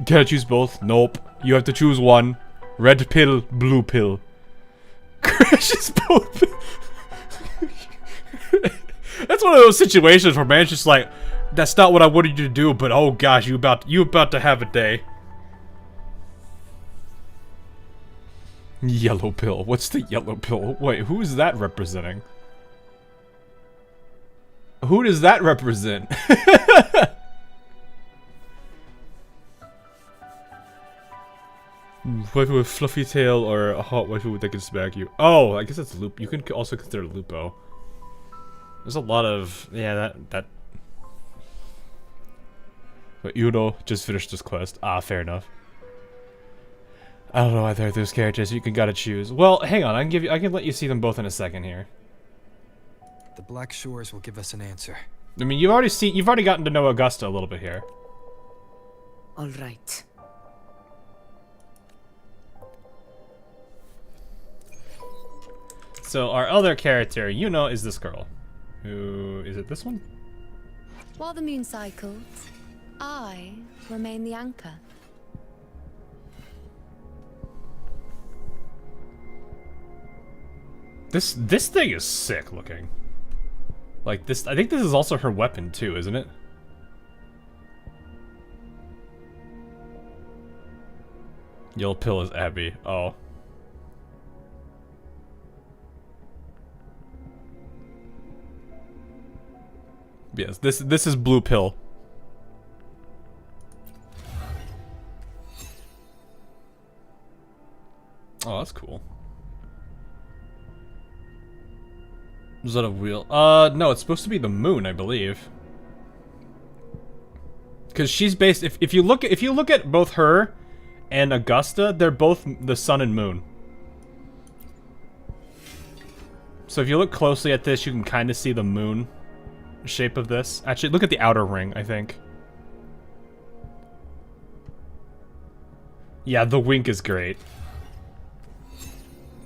Can I choose both? Nope. You have to choose one. Red pill, blue pill. Crashes both. That's one of those situations where man's just like, that's not what I wanted you to do, but oh gosh, you about to have a day. Yellow pill. What's the yellow pill? Wait, who is that representing? Who does that represent? Waifu with fluffy tail or a hot waifu that can smack you. Oh, I guess that's Lupo. You can also consider Lupo. There's a lot of... yeah, that... But Iuno just finished this quest. Ah, fair enough. I don't know either of those characters. You gotta choose. Well, hang on. I can let you see them both in a second here. The Black Shores will give us an answer. I mean, you've already gotten to know Augusta a little bit here. All right. So our other character, Yuno, is this girl. Who is it? This one? While the moon cycles, I remain the anchor. This thing is sick looking. Like this, I think this is also her weapon too, isn't it? Yellow pill is Abby. Oh. Yes, this is blue pill. Oh, that's cool. Is that a wheel? No, it's supposed to be the moon, I believe. Because she's based. If you look at both her and Augusta, they're both the sun and moon. So if you look closely at this, you can kind of see the moon shape of this. Actually, look at the outer ring, I think. Yeah, the wink is great.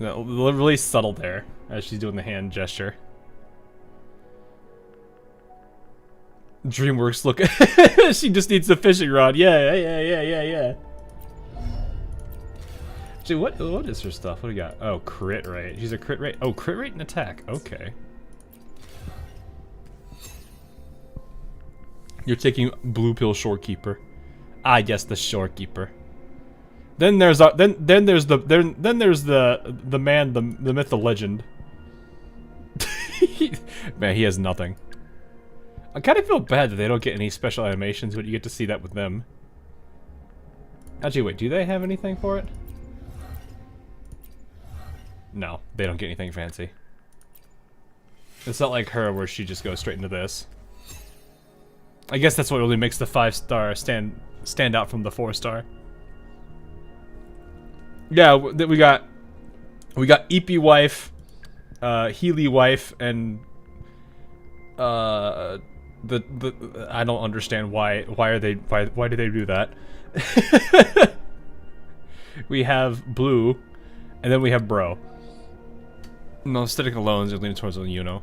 Really subtle there, as she's doing the hand gesture. DreamWorks, look. She just needs the fishing rod. Yeah. Actually, what is her stuff? What do we got? Oh, crit rate. She's a crit rate. Oh, crit rate and attack. Okay. You're taking blue pill Shorekeeper. Ah, yes, the Shorekeeper. Then there's the man, the myth, the legend. Man, he has nothing. I kind of feel bad that they don't get any special animations, but you get to see that with them. Actually, wait, do they have anything for it? No, they don't get anything fancy. It's not like her where she just goes straight into this. I guess that's what really makes the 5-star stand stand out from the 4-star. Yeah, we got Eepy wife, Healy wife, and I don't understand why do they do that? We have Blue, and then we have Bro. No, aesthetic alone is leaning towards Yuno.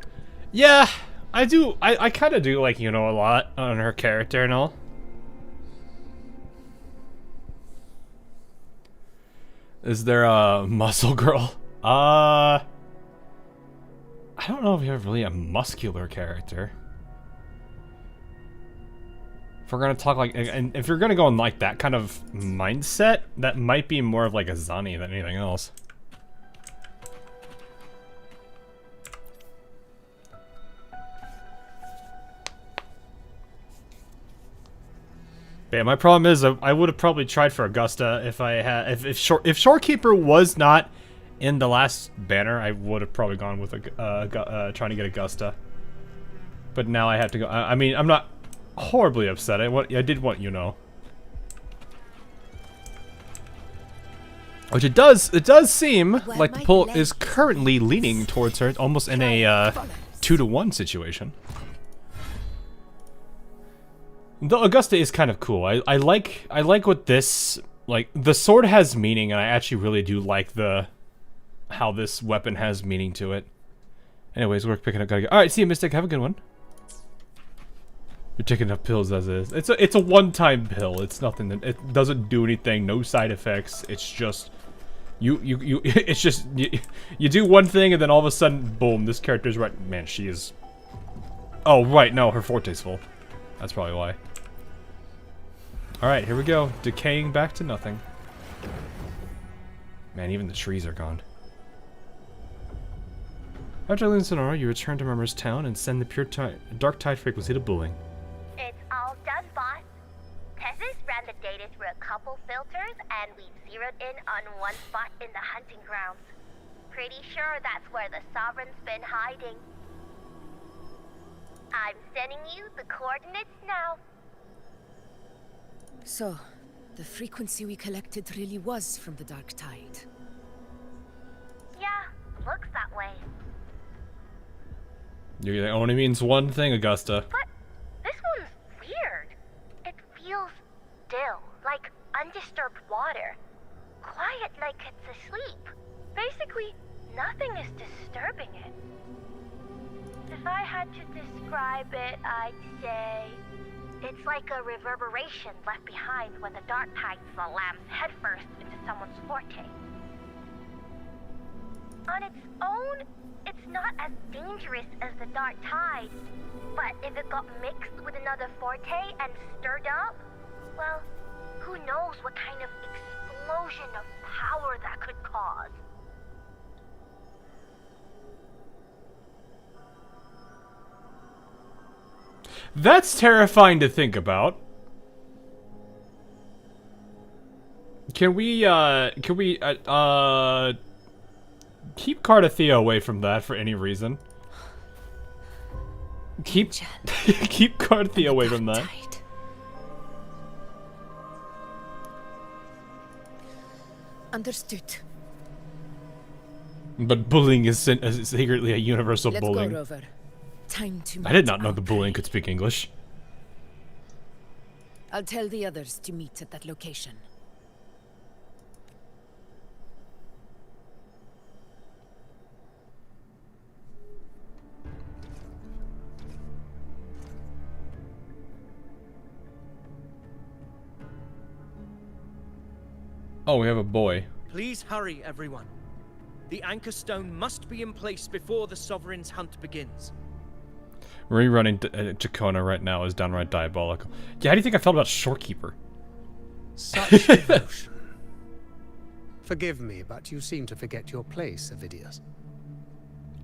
Yeah, I do. I kind of do like Yuno a lot on her character and all. Is there a muscle girl? I don't know if you have really a muscular character. If we're gonna talk like, and if you're gonna go in like that kind of mindset, that might be more of like a Zani than anything else. Yeah, my problem is I would have probably tried for Augusta if I had if Shorekeeper was not in the last banner. I would have probably gone with trying to get Augusta. But now I have to go. I mean, I'm not horribly upset. I did want Yuno. Which it does seem like the pull is currently leaning towards her, almost in a 2-to-1 situation. Though Augusta is kind of cool. I like what this, like, the sword has meaning, and I actually really do like how this weapon has meaning to it. Anyways, we're picking up. Alright, see you, Mystic. Have a good one. You're taking enough pills as is. It's a one-time pill. It's nothing that, it doesn't do anything, no side effects. It's just it's just you do one thing and then all of a sudden, boom, this character's right. Man, she is. Oh right, no, her forte's full. That's probably why. Alright, here we go. Decaying back to nothing. Man, even the trees are gone. After leaving Sonora, you return to Murmur's town and send the dark tide frequency to Bulling. It's all done, boss. Tessus ran the data through a couple filters, and we've zeroed in on one spot in the hunting grounds. Pretty sure that's where the Sovereign's been hiding. I'm sending you the coordinates now. So, the frequency we collected really was from the dark tide. Yeah, looks that way. It only means one thing, Augusta. But this one's weird. It feels still, like undisturbed water. Quiet like it's asleep. Basically, nothing is disturbing it. If I had to describe it, I'd say it's like a reverberation left behind when the dark tide slams headfirst into someone's forte. On its own, it's not as dangerous as the dark tide, but if it got mixed with another forte and stirred up, well, who knows what kind of explosion of power that could cause. That's terrifying to think about. Can we keep Cardathea away from that for any reason? Keep Cardathea away from that. Understood. But bullying is secretly a universal bullying. Let's go, Rover. Time to I did not know the bullying could speak English. I'll tell the others to meet at that location. Oh, we have a boy. Please hurry, everyone. The anchor stone must be in place before the Sovereign's hunt begins. Rerunning Chacona right now is downright diabolical. Yeah, how do you think I felt about Shorekeeper? Such devotion. Forgive me, but you seem to forget your place, Avidius.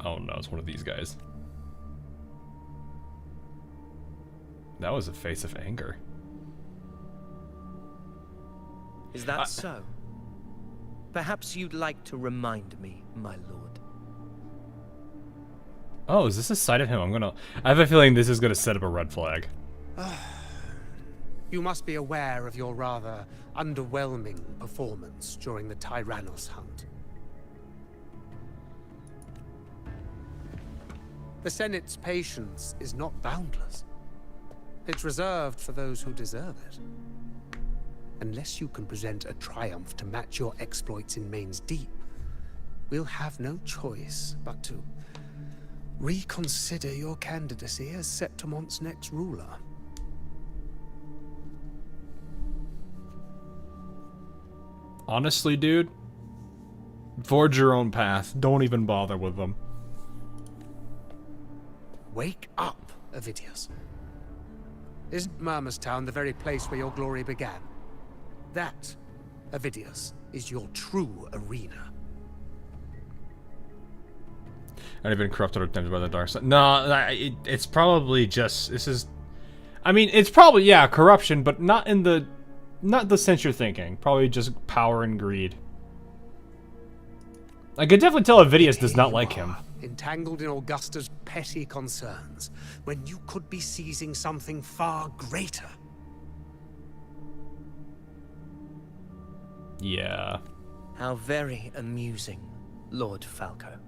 Oh no, it's one of these guys. That was a face of anger. Is that so? Perhaps you'd like to remind me, my lord. Oh, is this a side of him? I have a feeling this is gonna set up a red flag. You must be aware of your rather underwhelming performance during the Tyrannos hunt. The Senate's patience is not boundless. It's reserved for those who deserve it. Unless you can present a triumph to match your exploits in Main's Deep, we'll have no choice but to reconsider your candidacy as Septimon's next ruler. Honestly, dude, forge your own path. Don't even bother with them. Wake up, Avidius. Isn't Murmustown the very place where your glory began? That, Avidius, is your true arena. I've been corrupted or tempted by the dark side. No, it's probably just, this is, I mean, it's probably, yeah, corruption, but not in the, not the sense you're thinking. Probably just power and greed. I could definitely tell Avidius does not like him. Entangled in Augusta's petty concerns, when you could be seizing something far greater. Yeah. How very amusing, Lord Falco.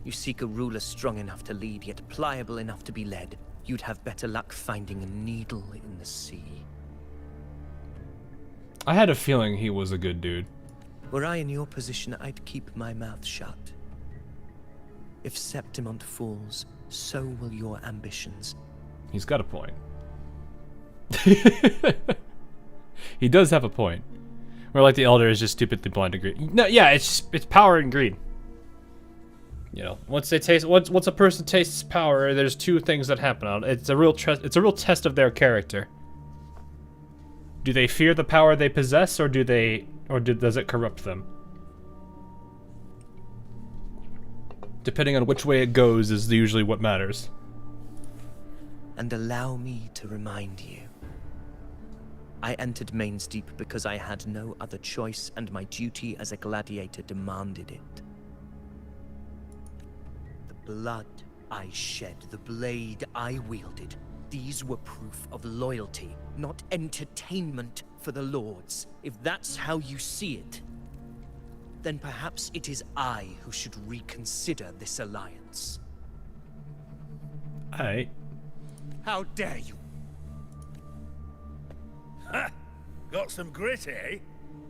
You seek a ruler strong enough to lead, yet pliable enough to be led. You'd have better luck finding a needle in the sea. I had a feeling he was a good dude. Were I in your position, I'd keep my mouth shut. If Septimont falls, so will your ambitions. He's got a point. He does have a point. Or like the Elder is just stupidly blind to greed. No, yeah, it's power and greed. You know, once a person tastes power, there's two things that happen. It's a real test of their character. Do they fear the power they possess, or does it corrupt them? Depending on which way it goes is usually what matters. And allow me to remind you. I entered Main's Deep because I had no other choice, and my duty as a gladiator demanded it. The blood I shed, the blade I wielded, these were proof of loyalty, not entertainment for the Lords. If that's how you see it, then perhaps it is I who should reconsider this alliance. Aye. How dare you? Ha! Got some grit, eh?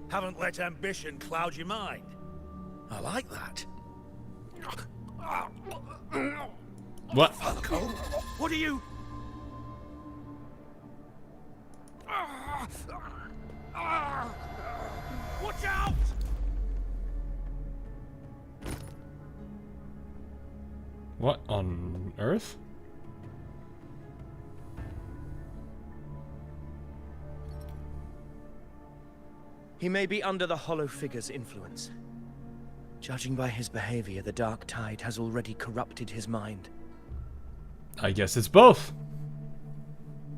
Haven't let ambition cloud your mind. I like that. What? Falco? What are you... Watch out! What on earth? He may be under the Hollow Figure's influence. Judging by his behavior, the Dark Tide has already corrupted his mind. I guess it's both.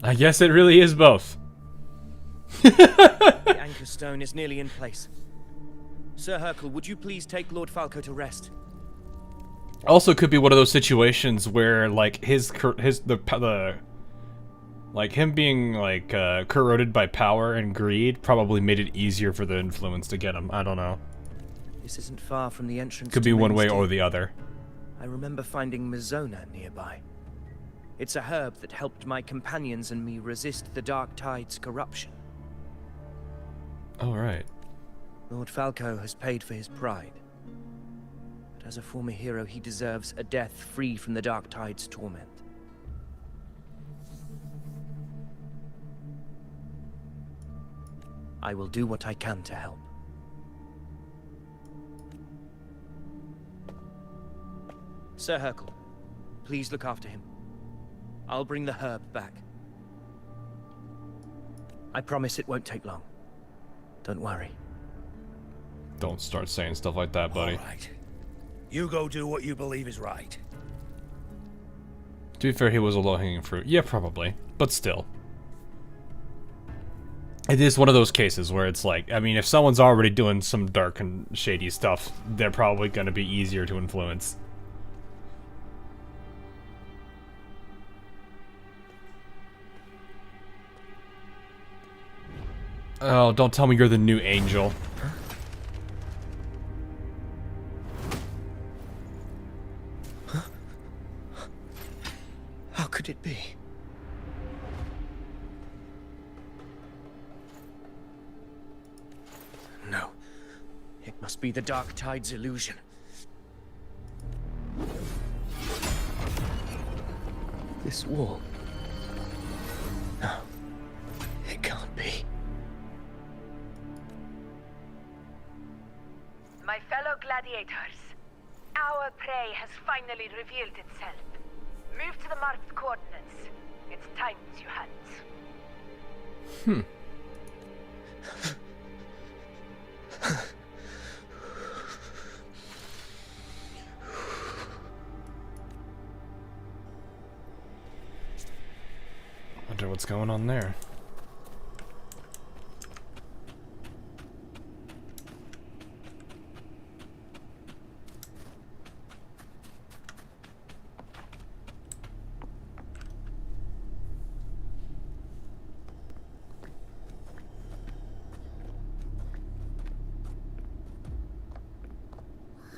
I guess it really is both. The Anchor Stone is nearly in place. Sir Hercule, would you please take Lord Falco to rest? Also, could be one of those situations where, like, like him being like corroded by power and greed probably made it easier for the influence to get him. I don't know. This isn't far from the entrance. Could be one way or the other. I remember finding Mizona nearby. It's a herb that helped my companions and me resist the Dark Tide's corruption. All right. Lord Falco has paid for his pride. But as a former hero, he deserves a death free from the Dark Tide's torment. I will do what I can to help. Sir Hercule, please look after him. I'll bring the herb back. I promise it won't take long. Don't worry. Don't start saying stuff like that, buddy. All right. You go do what you believe is right. To be fair, he was a low-hanging fruit. Yeah, probably. But still. It is one of those cases where it's like, I mean, if someone's already doing some dark and shady stuff, they're probably going to be easier to influence. Oh, don't tell me you're the new angel. How could it be? No. It must be the Dark Tide's illusion. This wall. No. It can't be. My fellow gladiators, our prey has finally revealed itself. Move to the marked coordinates. It's time to hunt. Wonder what's going on there.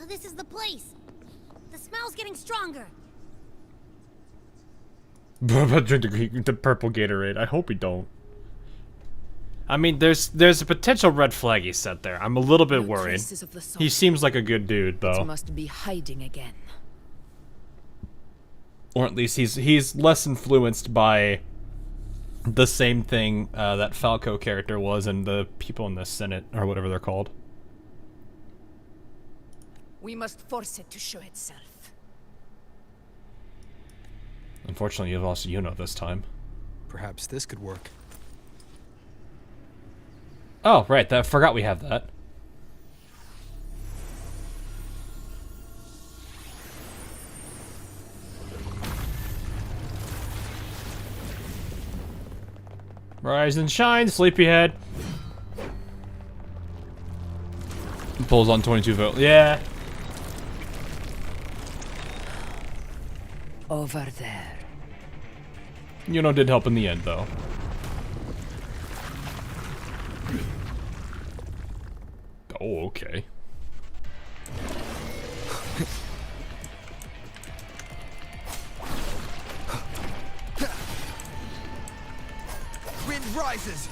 This is the place. The smell's getting stronger. I'm about to drink the purple Gatorade. I hope we don't. I mean, there's a potential red flag he set there. I'm a little bit worried. He seems like a good dude, though. It must be hiding again. Or at least he's less influenced by the same thing that Falco character was and the people in the Senate, or whatever they're called. We must force it to show itself. Unfortunately, you've lost Yuno this time. Perhaps this could work. Oh, right. I forgot we have that. Rise and shine, sleepyhead. Pulls on 22 volt. Yeah. Over there. Yuno did help in the end, though. Oh, okay. Wind rises.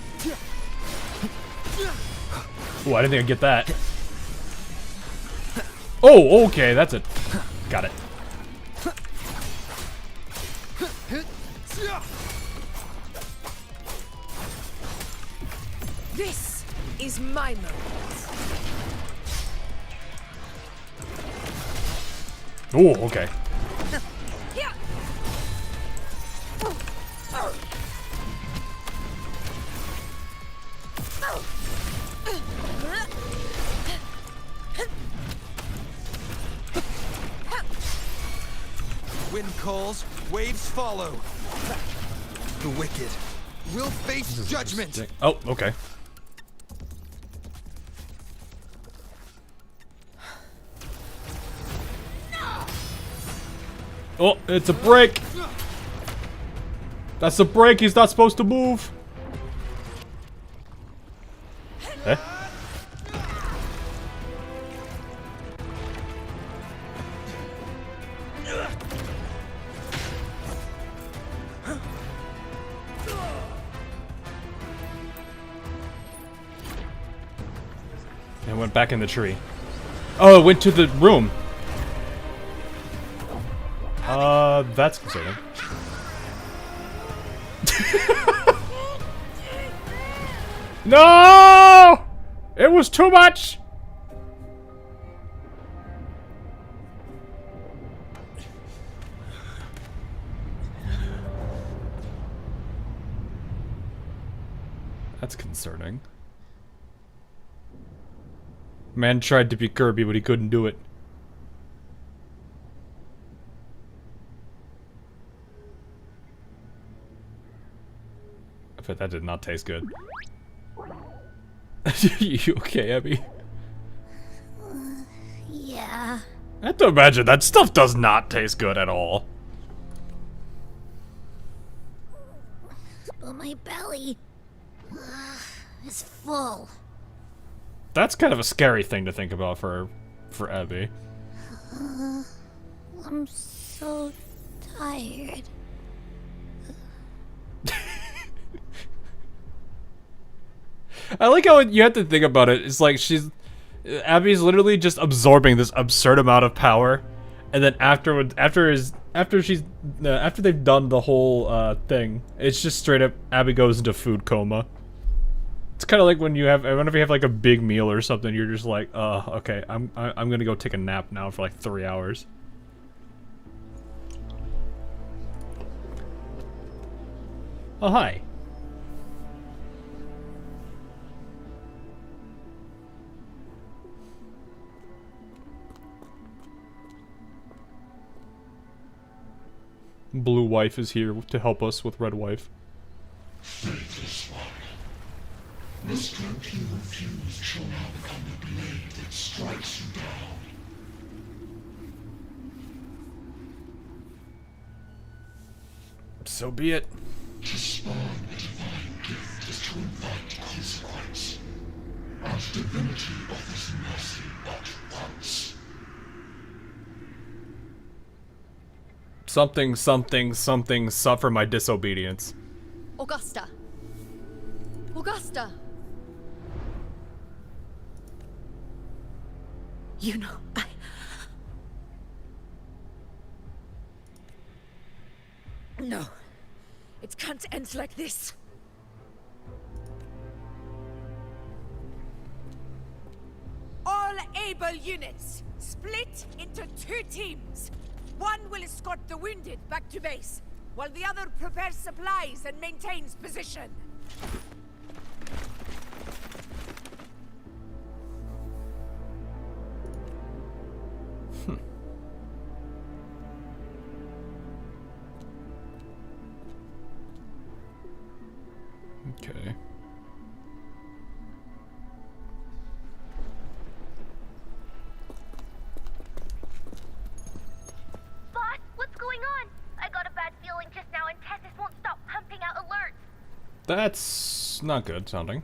Oh, I didn't think I'd get that. Oh, okay, that's it. Got it. This is my moment. Oh, okay. Wind calls, waves follow. The wicked will face judgment. Oh, okay. Oh, it's a break. That's a break. He's not supposed to move. Eh? It went back in the tree. Oh, it went to the room. That's concerning. No! It was too much! That's concerning. Man tried to be Kirby, but he couldn't do it. I bet that did not taste good. You okay, Abby? Yeah. I have to imagine that stuff does not taste good at all. But my belly... is full. That's kind of a scary thing to think about for Abby. I'm so tired. I like how you have to think about it. It's like Abby's literally just absorbing this absurd amount of power, and then after they've done the whole thing, it's just straight up Abby goes into food coma. It's kind of like when whenever you have like a big meal or something, you're just like, okay, I'm gonna go take a nap now for like 3 hours. Oh, hi. Blue wife is here to help us with red wife. Faithless one. The stroke you refuse shall now become the blade that strikes you down. So be it. To spawn a divine gift is to invite consequence. And divinity offers mercy but once. Something, something, something, suffer my disobedience. Augusta! Augusta! You know, No. It can't end like this. All able units, split into 2 teams. One will escort the wounded back to base, while the other prepares supplies and maintains position. Okay. Boss, what's going on? I got a bad feeling just now and Tessus won't stop pumping out alerts. That's not good sounding.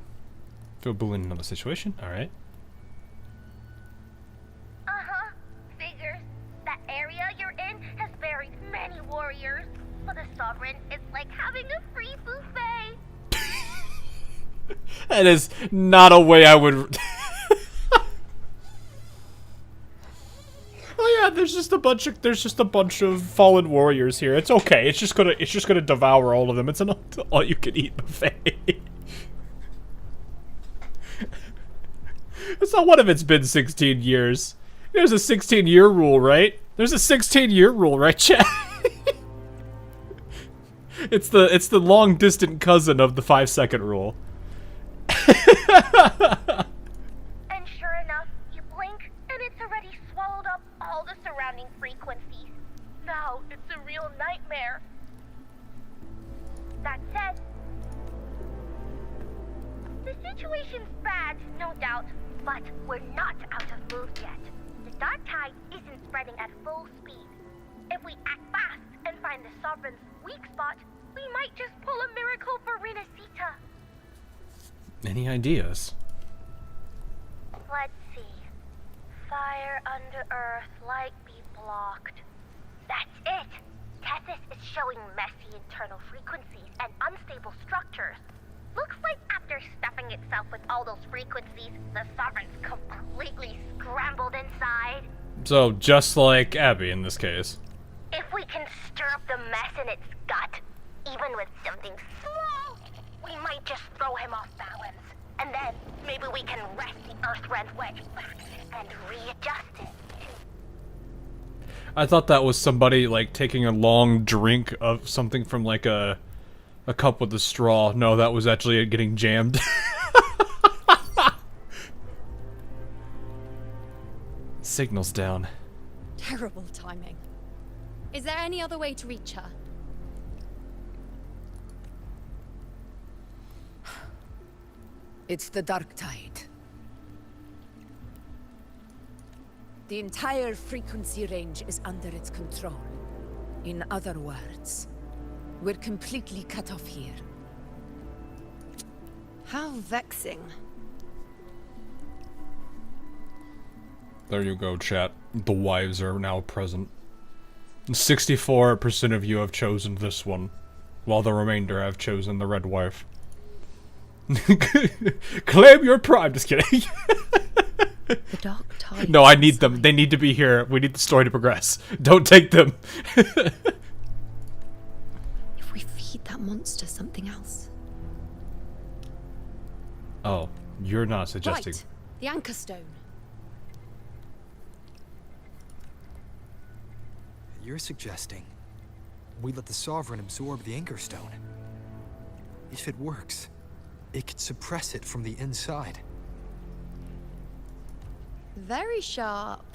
Feel bullied in another situation. Alright. Uh-huh. Figures. That area you're in has buried many warriors. For the Sovereign, it's like having a free buffet. That is not a way I would. Oh yeah, there's just a bunch of fallen warriors here. It's okay. It's just gonna devour all of them. It's an all-you-can-eat buffet. It's not one of it's been 16 years. There's a 16-year rule, right? There's a 16-year rule, right, chat? It's the long-distant cousin of the 5-second rule. And sure enough, you blink, and it's already swallowed up all the surrounding frequencies. Now it's a real nightmare. That said, the situation's bad, no doubt, but we're not out of moves yet. The dark tide isn't spreading at full speed. If we act fast and find the Sovereign's weak spot, we might just pull a miracle for Renacita. Any ideas? Let's see. Fire under earth, light be blocked. That's it! Tessus is showing messy internal frequencies and unstable structures. Looks like after stuffing itself with all those frequencies, the Sovereign's completely scrambled inside. So, just like Abby in this case. If we can stir up the mess in its gut, even with something small, we might just throw him off balance. And then, maybe we can wrest the Earth-rend wedge back and readjust it. I thought that was somebody, like, taking a long drink of something from, like, a cup with a straw. No, that was actually it getting jammed. Signal's down. Terrible timing. Is there any other way to reach her? It's the dark tide. The entire frequency range is under its control. In other words, we're completely cut off here. How vexing. There you go, chat. The wives are now present. 64% of you have chosen this one, while the remainder have chosen the red wife. Claim your pride. Just kidding. The dark tide. No, I need them. They need to be here. We need the story to progress. Don't take them. If we feed that monster something else. Oh, you're not suggesting. Right. The anchor stone. You're suggesting we let the Sovereign absorb the Anchor Stone. If it works, it could suppress it from the inside. Very sharp.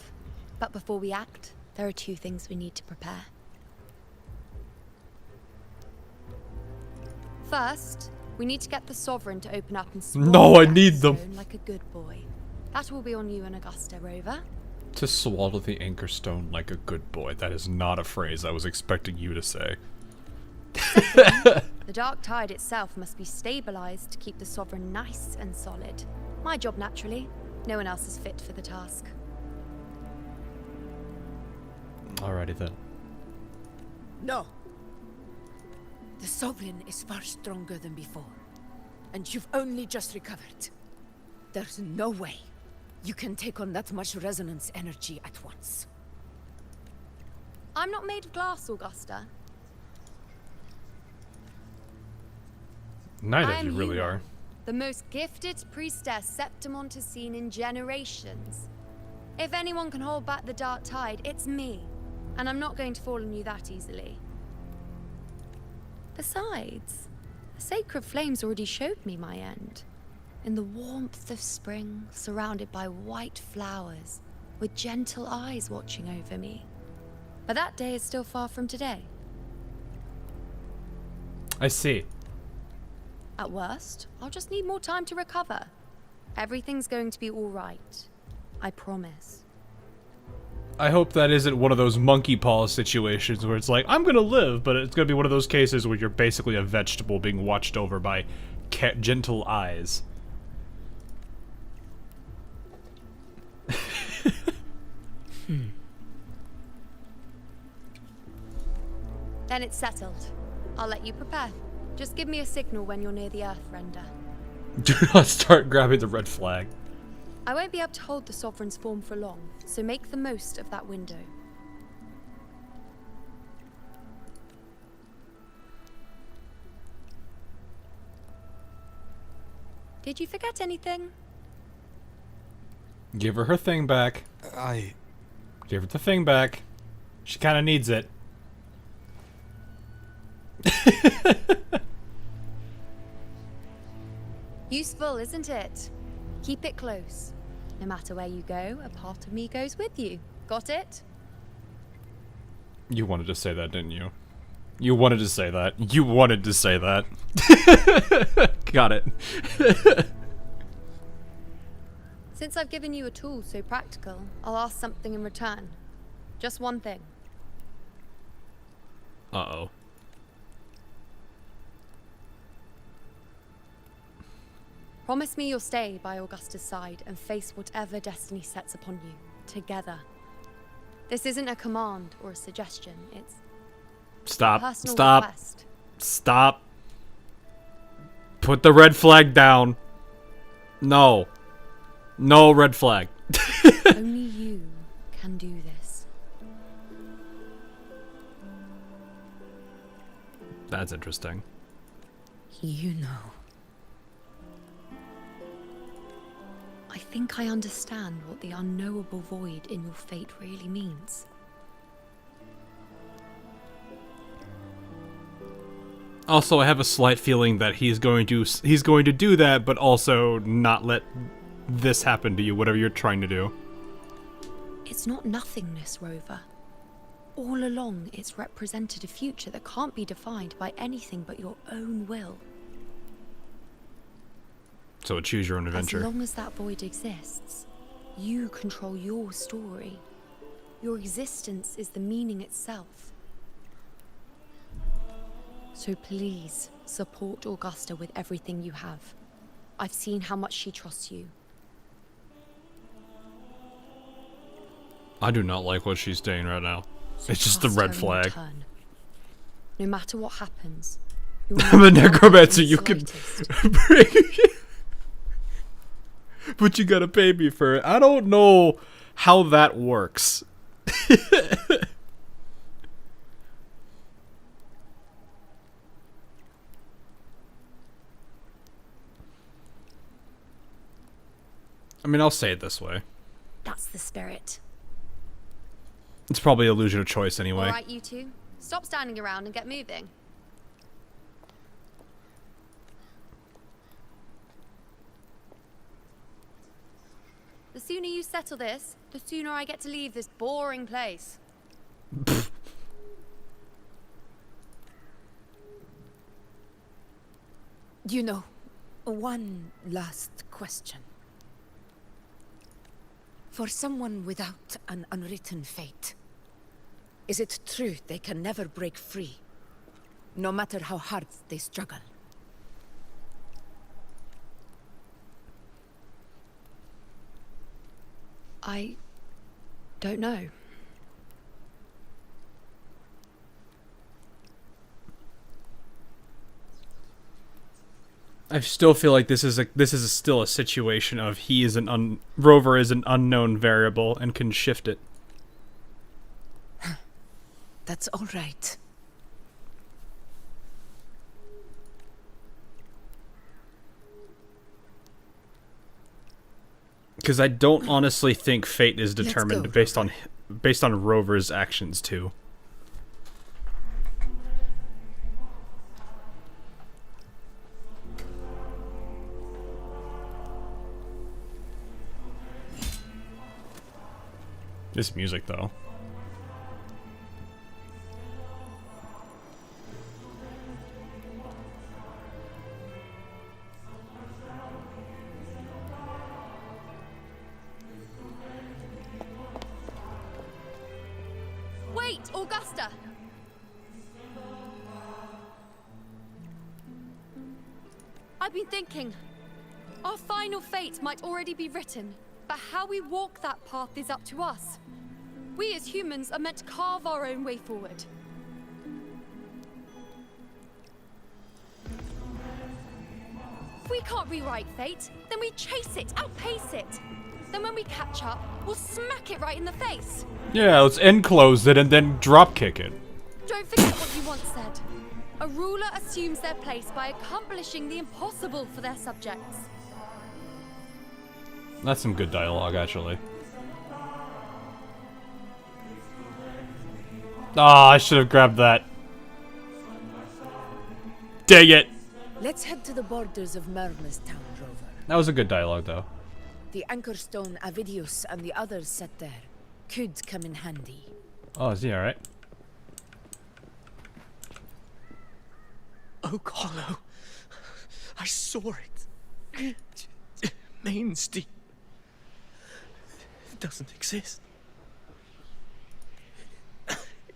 But before we act, there are 2 things we need to prepare. First, we need to get the Sovereign to open up and swallow No, I the need Anchor them. Stone like a good boy. That will be on you and Augusta, Rover. To swallow the anchor stone like a good boy. That is not a phrase I was expecting you to say. The dark tide itself must be stabilized to keep the Sovereign nice and solid. My job, naturally. No one else is fit for the task. Alrighty then. No. The Sovereign is far stronger than before. And you've only just recovered. There's no way you can take on that much resonance energy at once. I'm not made of glass, Augusta. Neither of you really Yuno, are. The most gifted priestess Septimont has seen in generations. If anyone can hold back the dark tide, it's me. And I'm not going to fall on you that easily. Besides, the sacred flames already showed me my end. In the warmth of spring, surrounded by white flowers, with gentle eyes watching over me. But that day is still far from today. I see. At worst, I'll just need more time to recover. Everything's going to be all right. I promise. I hope that isn't one of those monkey paw situations where it's like, I'm gonna live, but it's gonna be one of those cases where you're basically a vegetable being watched over by gentle eyes. Then it's settled. I'll let you prepare. Just give me a signal when you're near the Earth Render. Do not start grabbing the red flag. I won't be able to hold the Sovereign's form for long, so make the most of that window. Did you forget anything? Give her thing back. Give her the thing back. She kind of needs it. Useful, isn't it? Keep it close. No matter where you go, a part of me goes with you. Got it? You wanted to say that, didn't you? You wanted to say that. You wanted to say that. Got it. Since I've given you a tool so practical, I'll ask something in return. Just one thing. Uh-oh. Promise me you'll stay by Augusta's side and face whatever destiny sets upon you, together. This isn't a command or a suggestion, it's a personal request. Stop. Put the red flag down. No. No red flag. Only you can do this. That's interesting. You know. I think I understand what the unknowable void in your fate really means. Also, I have a slight feeling that he's going to do that, but also not let this happen to you, whatever you're trying to do. It's not nothingness, Rover. All along, it's represented a future that can't be defined by anything but your own will. So choose your own adventure. As long as that void exists, you control your story. Your existence is the meaning itself. So please, support Augusta with everything you have. I've seen how much she trusts you. I do not like what she's saying right now. So It's just a trust red her in flag. return. No matter what happens, I'm a necromancer, you can bring but you gotta pay me for it. I don't know how that works. I mean, I'll say it this way. That's the spirit. It's probably illusion of choice anyway. Alright, you two. Stop standing around and get moving. The sooner you settle this, the sooner I get to leave this boring place. Yuno, one last question. For someone without an unwritten fate, is it true they can never break free, no matter how hard they struggle? I don't know. I still feel like this is still a situation of Rover is an unknown variable and can shift it. That's all right. Because I don't honestly think fate is determined based on Rover's actions too. This music though. Wait, Augusta! I've been thinking. Our final fate might already be written, but how we walk that path is up to us. We as humans are meant to carve our own way forward. If we can't rewrite fate, then we chase it, outpace it. Then when we catch up, we'll smack it right in the face. Yeah, let's enclose it and then drop kick it. Don't forget what you once said. A ruler assumes their place by accomplishing the impossible for their subjects. That's some good dialogue, actually. Ah, I should have grabbed that. Dang it! Let's head to the borders of Merma's town, Rover. That was a good dialogue, though. The anchor stone Avidius and the others set there could come in handy. Oh, is he alright? Oak Hollow. I saw it. Main Deep. It doesn't exist.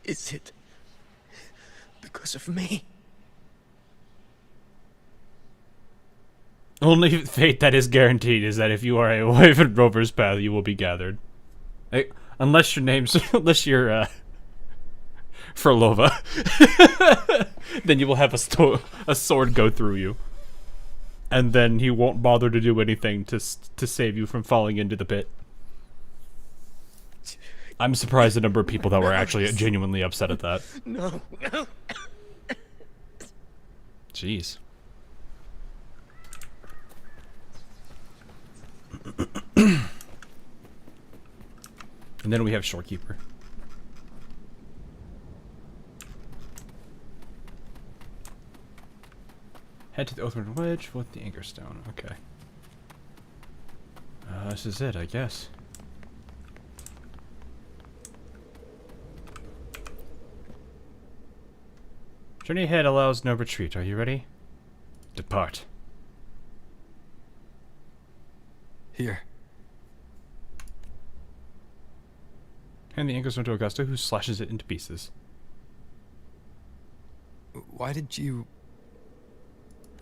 Is it because of me? Only fate that is guaranteed is that if you are a wife in Rover's path, you will be gathered. Unless your name's... unless you're, Frolova. Then you will have a sword go through you. And then he won't bother to do anything to save you from falling into the pit. I'm surprised the number of people that were actually genuinely upset at that. No. Jeez. And then we have Shorekeeper. Head to the Oathworn Wedge with the Anchor Stone. Okay. This is it, I guess. Journey ahead allows no retreat. Are you ready? Depart. Here. Hand the Anchor Stone to Augusta, who slashes it into pieces. Why did you...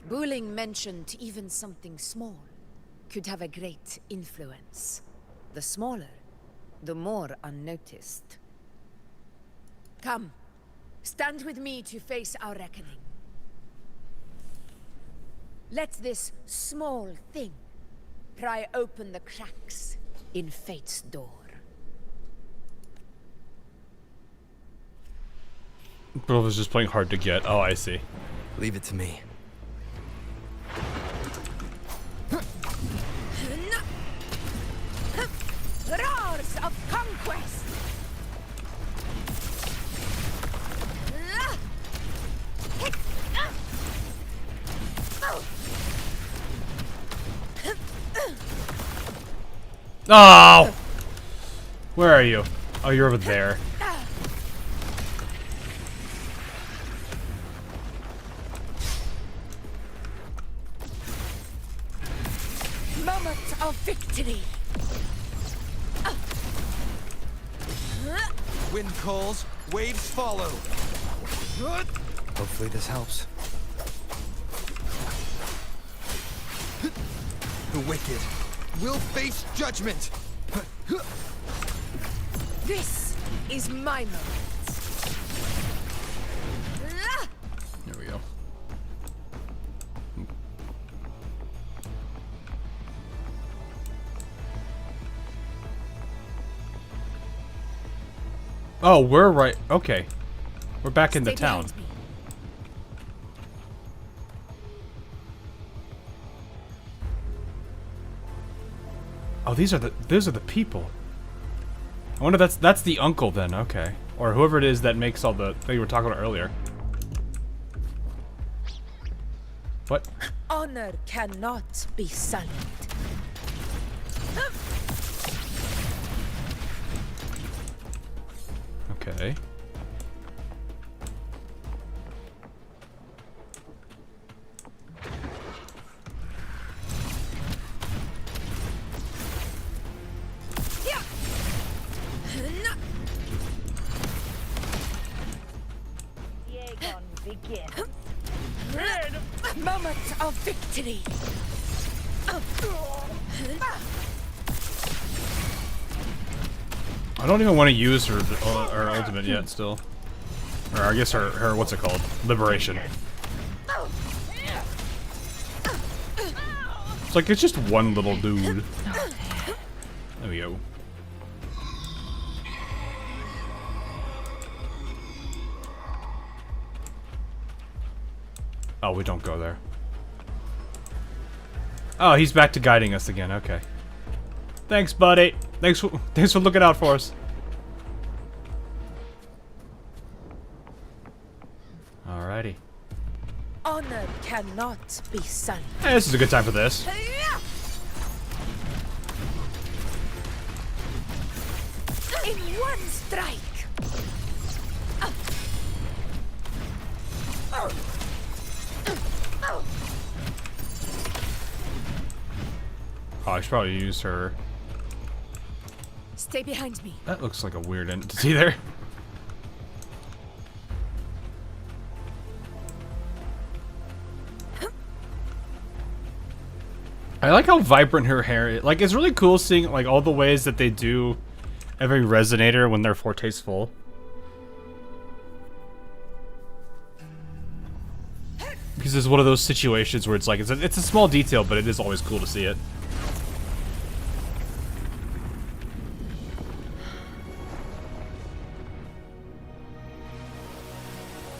Buling mentioned even something small could have a great influence. The smaller, the more unnoticed. Come, stand with me to face our reckoning. Let this small thing pry open the cracks in fate's door. Bro was just playing hard to get. Oh, I see. Leave it to me. Roars of conquest! Oh! Where are you? Oh, you're over there. Moment of victory! Wind calls, waves follow. Hopefully this helps. The wicked will face judgment. This is my moment. There we go. Oh, we're right. Okay. We're back in the town. Oh, those are the people. I wonder if that's the uncle then, okay. Or whoever it is that makes all the thing we were talking about earlier. What? Honor cannot be sullied. Okay. Moment of victory. I don't even want to use her ultimate yet still. Or I guess her what's it called? Liberation. It's like it's just one little dude. There we go. Oh, we don't go there. Oh, he's back to guiding us again. Okay. Thanks, buddy. Thanks for looking out for us. Alrighty. Honor cannot be sullied. Hey, this is a good time for this. In one strike. Oh, I should probably use her. Stay behind me. That looks like a weird entity there. I like how vibrant her hair is. Like, it's really cool seeing like all the ways that they do every resonator when their forte's full. Because it's one of those situations where it's like, it's a small detail, but it is always cool to see it.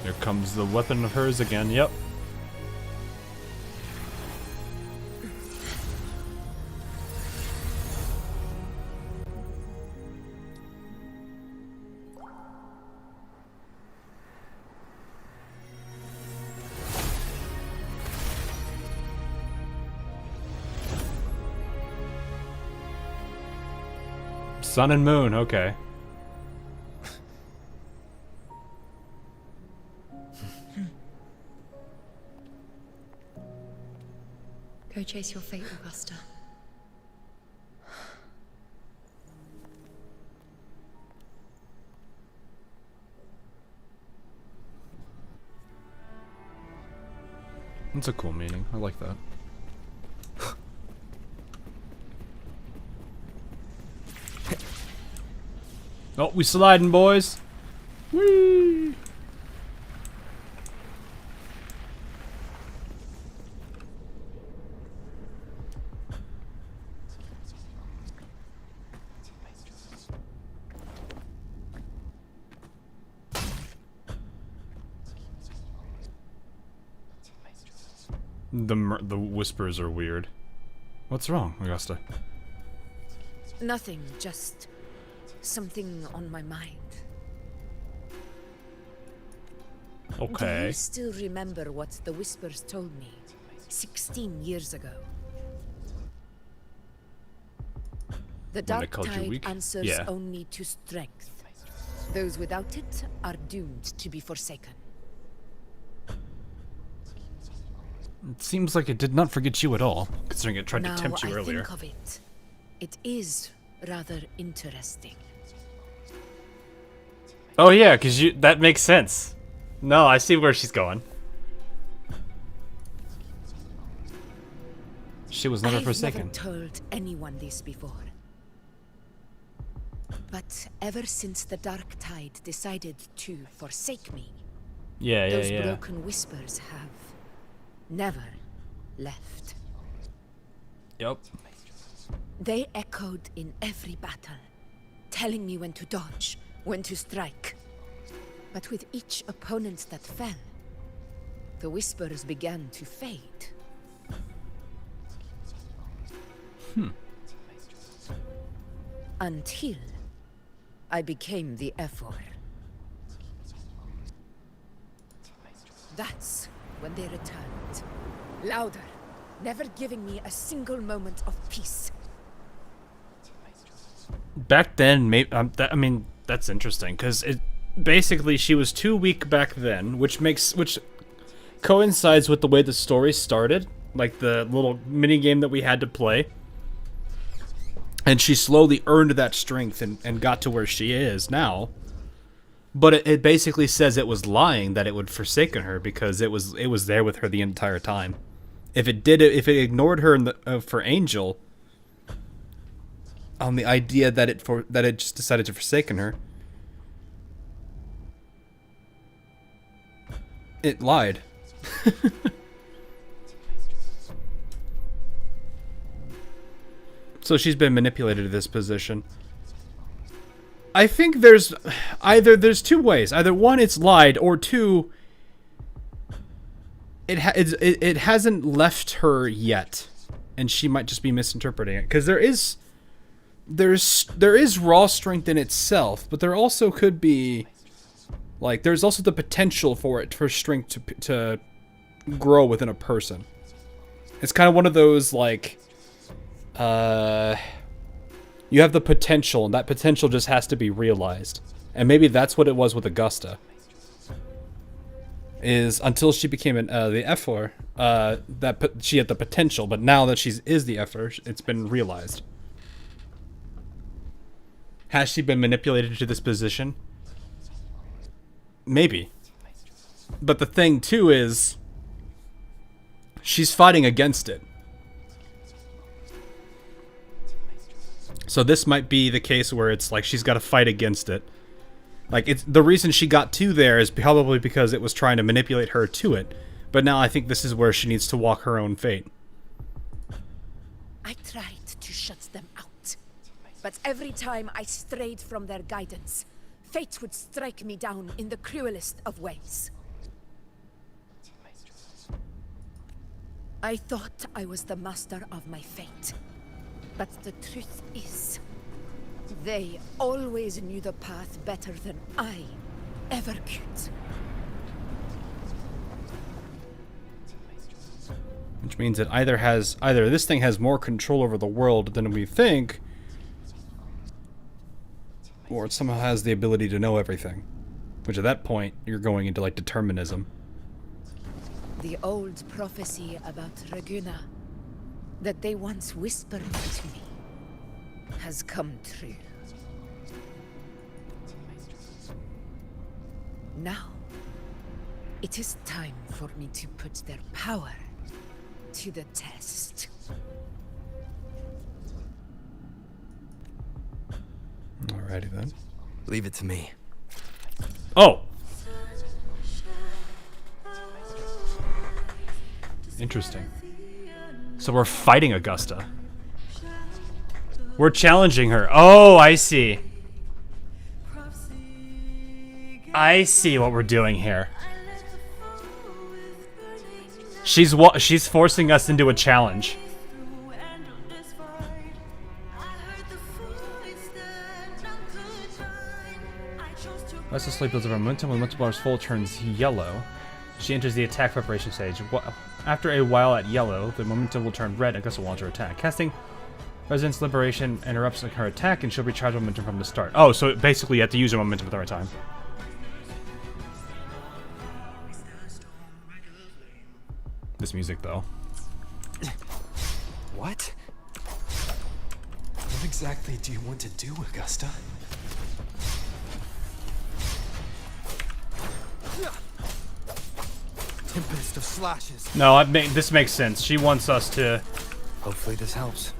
Here comes the weapon of hers again, yep. Sun and moon, okay. Go chase your fate, Augusta. That's a cool meaning. I like that. Oh, we sliding, boys. Whee! The whispers are weird. What's wrong, Augusta? Nothing, just something on my mind. Okay. Do you still remember what the whispers told me 16 years ago? The dark tide answers only to strength. Those without it are doomed to be forsaken. It seems like it did not forget you at all, considering it tried to tempt you earlier. Now I think of it, it is rather interesting. Oh yeah, because that makes sense. No, I see where she's going. She was never forsaken. I've never told anyone this before. But ever since the dark tide decided to forsake me, those broken whispers have never left. Yep. They echoed in every battle, telling me when to dodge, when to strike. But with each opponent that fell, the whispers began to fade. Until I became the Ephor. That's when they returned. Louder, never giving me a single moment of peace. Back then, I mean, that's interesting, because basically she was too weak back then, which coincides with the way the story started, like the little mini game that we had to play. And she slowly earned that strength and got to where she is now. But it basically says it was lying that it would forsaken her, because it was there with her the entire time. If it ignored her for Angel, on the idea that it just decided to forsaken her, it lied. So she's been manipulated to this position. I think there's two ways. Either one, it's lied, or two, it hasn't left her yet, and she might just be misinterpreting it. Because there is raw strength in itself, but there also could be, like, there's also the potential for strength to grow within a person. It's kind of one of those, like, you have the potential, and that potential just has to be realized. And maybe that's what it was with Augusta. Is until she became the Ephor, that she had the potential, but now that she is the Ephor, it's been realized. Has she been manipulated to this position? Maybe. But the thing, too, is she's fighting against it. So this might be the case where it's like she's got to fight against it. Like, it's the reason she got to there is probably because it was trying to manipulate her to it. But now I think this is where she needs to walk her own fate. I tried to shut them out. But every time I strayed from their guidance, fate would strike me down in the cruelest of ways. I thought I was the master of my fate. But the truth is, they always knew the path better than I ever could. Which means it either this thing has more control over the world than we think, or it somehow has the ability to know everything. Which at that point, you're going into, like, determinism. The old prophecy about Reguna, that they once whispered to me, has come true. Now, it is time for me to put their power to the test. Alrighty then. Leave it to me. Oh! Interesting. So we're fighting Augusta. We're challenging her. Oh, I see. I see what we're doing here. She's forcing us into a challenge. Let's just sleep builds over momentum. When momentum bar is full, it turns yellow. She enters the attack preparation stage. After a while at yellow, the momentum will turn red and Augusta will launch her attack. Casting Residence Liberation interrupts her attack and she'll recharge momentum from the start. Oh, so basically you have to use your momentum at the right time. This music, though. What? What exactly do you want to do, Augusta? Tempest of slashes. No, this makes sense. She wants us to... Hopefully this helps.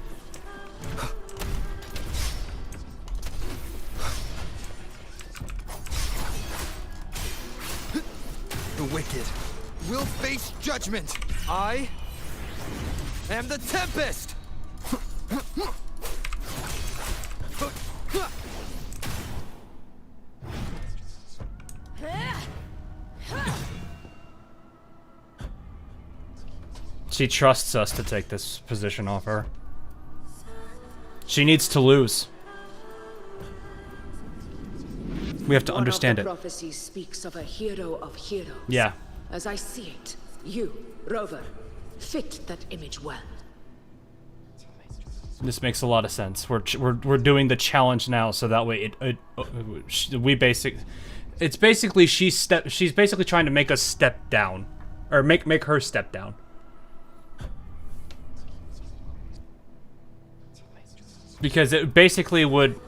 The wicked will face judgment. I am the Tempest! She trusts us to take this position off her. She needs to lose. We have to understand it. One of the prophecies speaks of a hero of heroes. Yeah. As I see it, you, Rover, fit that image well. This makes a lot of sense. We're doing the challenge now, so that way it's basically she's basically trying to make us step down, or make her step down. Because it basically would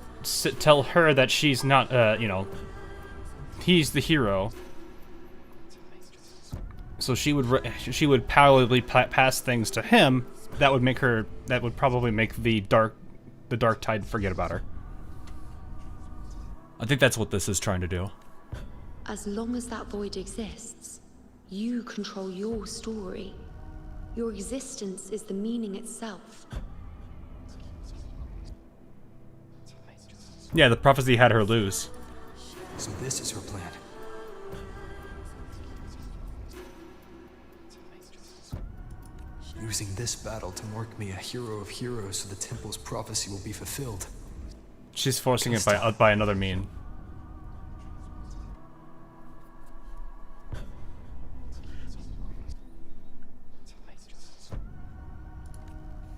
tell her that she's not, you know, he's the hero. So she would probably pass things to him that would make her, that would probably make the dark tide forget about her. I think that's what this is trying to do. As long as that void exists, you control your story. Your existence is the meaning itself. Yeah, the prophecy had her lose. So this is her plan. Using this battle to mark me a hero of heroes so the temple's prophecy will be fulfilled. She's forcing it by another mean.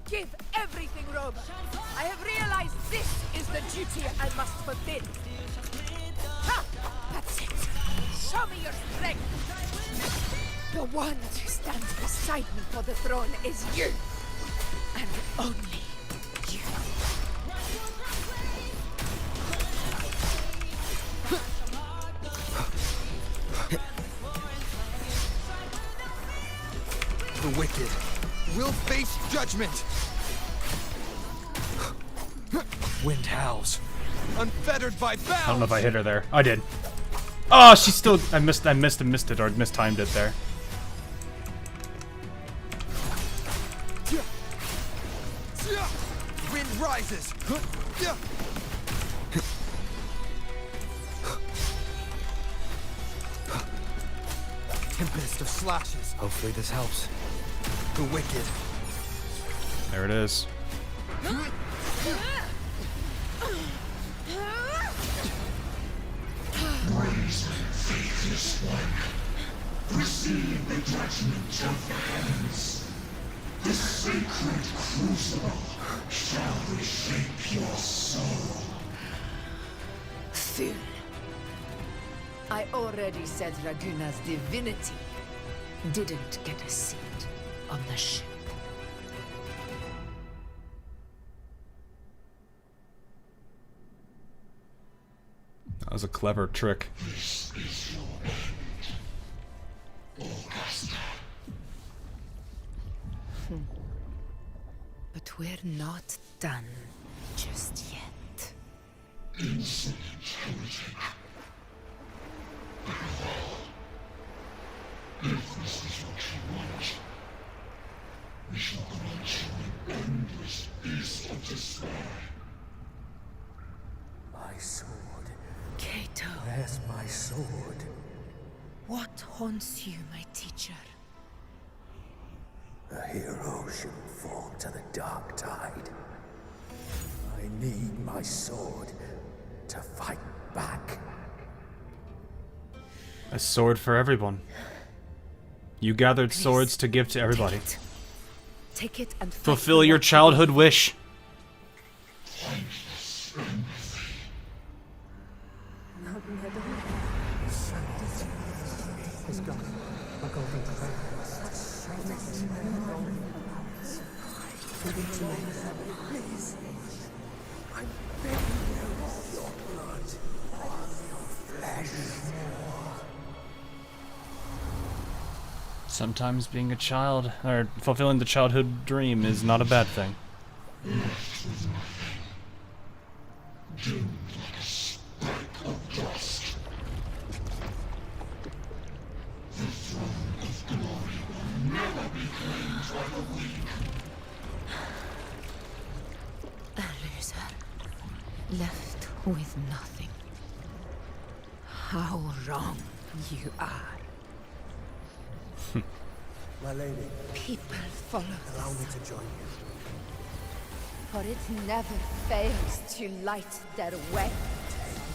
Give everything, Rover. I have realized this is the duty I must fulfill. Ha! That's it. Show me your strength. The one who stands beside me for the throne is you. And only you. The wicked will face judgment. Wind howls, unfettered by bounds. I don't know if I hit her there. I did. Oh, she's still. I missed it, or mistimed it there. Wind rises. Tempest of slashes. Hopefully this helps. The wicked. There it is. Praise, faithless one. Receive the judgment of the heavens. The sacred crucible shall reshape your soul. Fool. I already said Raguna's divinity didn't get a seat on the ship. That was a clever trick. This is your end, Augusta. But we're not done just yet. Insolent heretic. If this is what you want, we shall grant you an endless beast of despair. My sword. Cato. Where's my sword? What haunts you, my teacher? A hero shouldn't fall to the dark tide. I need my sword to fight back. A sword for everyone. You gathered swords to give to everybody. Take it and fulfill your childhood wish. Sometimes being a child, or fulfilling the childhood dream, is not a bad thing. A loser, left with nothing. How wrong you are. My lady. People follow Allow this. me to join you. For it never fails to light their way.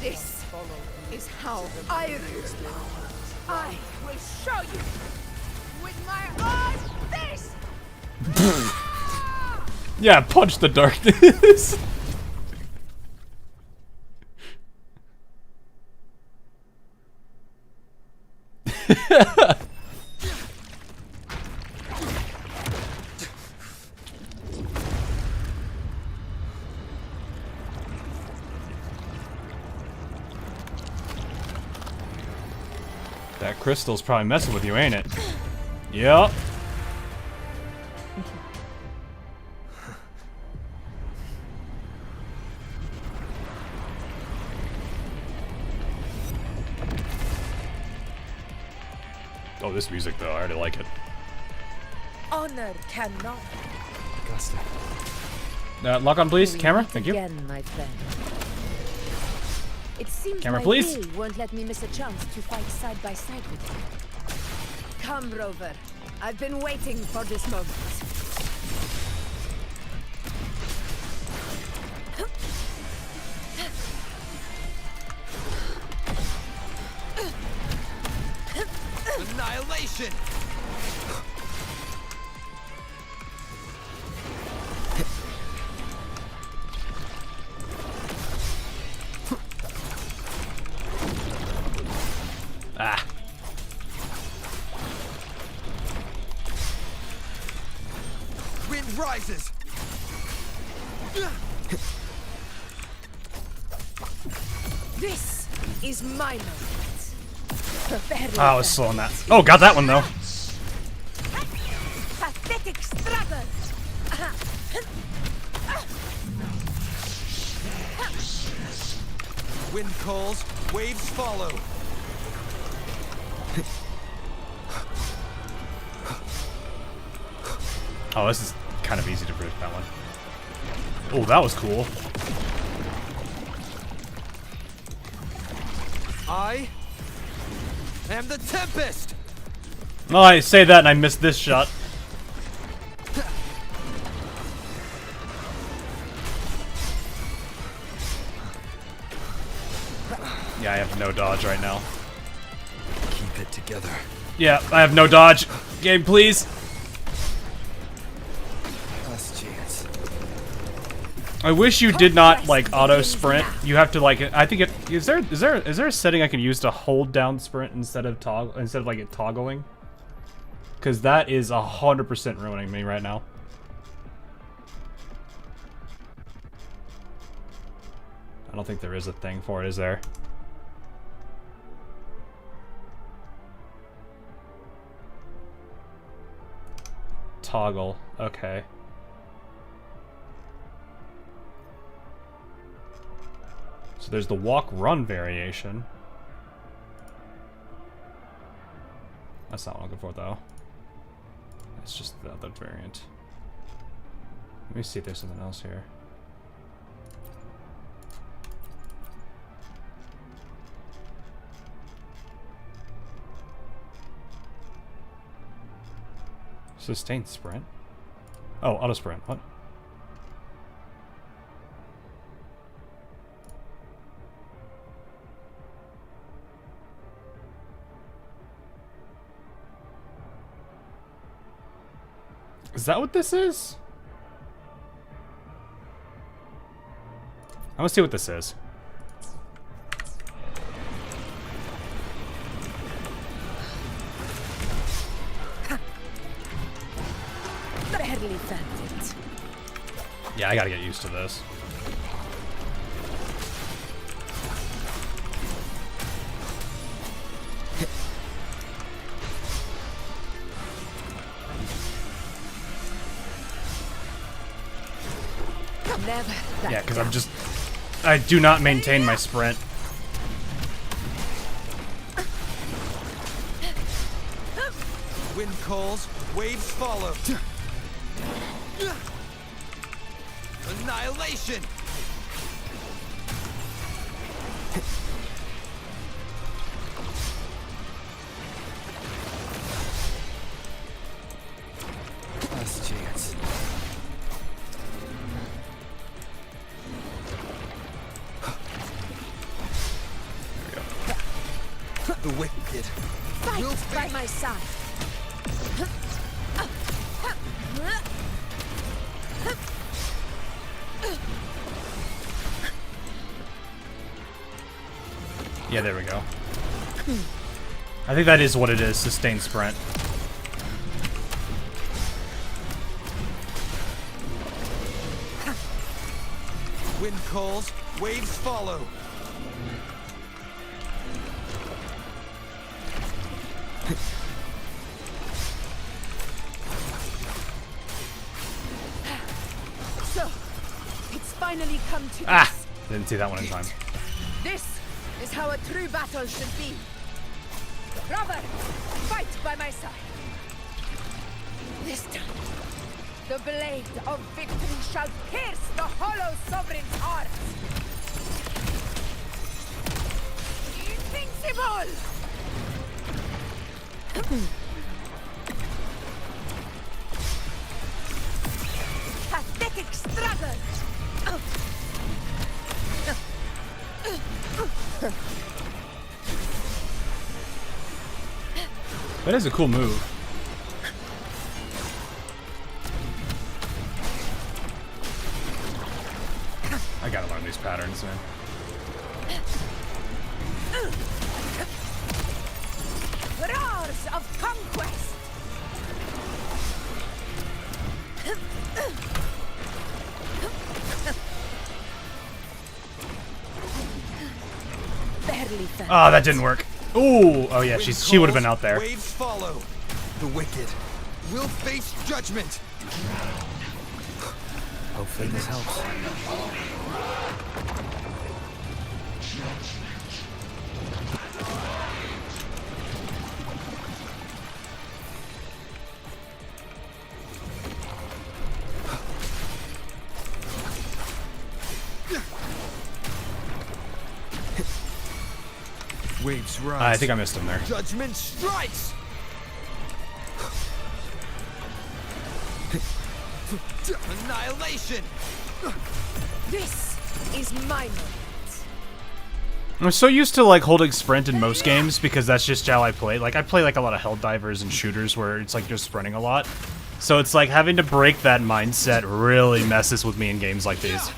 This is how I rule. I will show you with my own face. Yeah, punch the darkness. That crystal's probably messing with you, ain't it? Yep. Oh, this music though, I already like it. Honor cannot. Augusta. Lock on, please. We Camera, meet thank you. again, my friend. It seems Camera, my please. will won't let me miss a chance to fight side by side with you. Come, Rover. I've been waiting for this moment. Annihilation! Ah. Wind rises! This is my moment. Prepare Oh, I was slow on that. Oh, got that one though. Pathetic struggle. Wind calls, waves follow. Oh, this is kind of easy to predict that one. Oh, that was cool. I am the Tempest! Oh, I say that and I missed this shot. Yeah, I have no dodge right now. Keep it together. Yeah, I have no dodge. Game, please. Last chance. I wish you did not like auto sprint. You have to like. I think it is there a setting I can use to hold down sprint instead of like it toggling? Because that is 100% ruining me right now. I don't think there is a thing for it, is there? toggle. Okay. So there's the walk-run variation. That's not what I'm looking for, though. It's just the other variant. Let me see if there's something else here. Sustained sprint? Oh, auto sprint. What? Is that what this is? I want to see what this is. Barely felt it. Yeah, I gotta get used to this. Yeah, because I do not maintain my sprint. Wind calls, waves follow. Annihilation! Last chance. The wicked. Fight by my side. Yeah, there we go. I think that is what it is, sustained sprint. Wind calls, waves follow. So, it's finally come to Ah! this. Didn't see that one in time. This is how a true battle should be. Brother, fight by my side. This time, the blade of victory shall pierce the hollow sovereign's heart. Invincible! Pathetic struggle! That is a cool move. I gotta learn these patterns, man. Roars of conquest! Barely felt. Oh, that didn't work. Ooh, oh yeah, she would have been out there. Waves follow. The wicked will face judgment. Hopefully this helps. Waves rise. I think I missed him there. Judgment strikes. Annihilation. This is my moment. I'm so used to like holding sprint in most games because that's just how I play. Like I play like a lot of Helldivers and shooters where it's like just sprinting a lot. So it's like having to break that mindset really messes with me in games like these.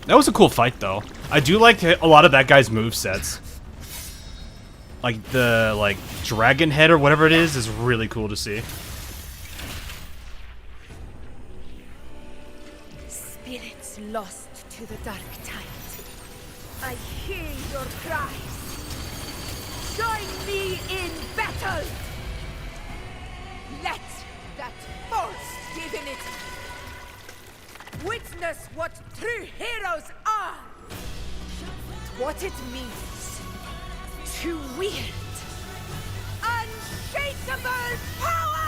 That was a cool fight though. I do like a lot of that guy's movesets. Like the dragon head or whatever it is really cool to see. Spirits lost to the dark tide. I hear your cries. Join me in battle! Let that false divinity witness what true heroes are! What it means to wield unshakable power!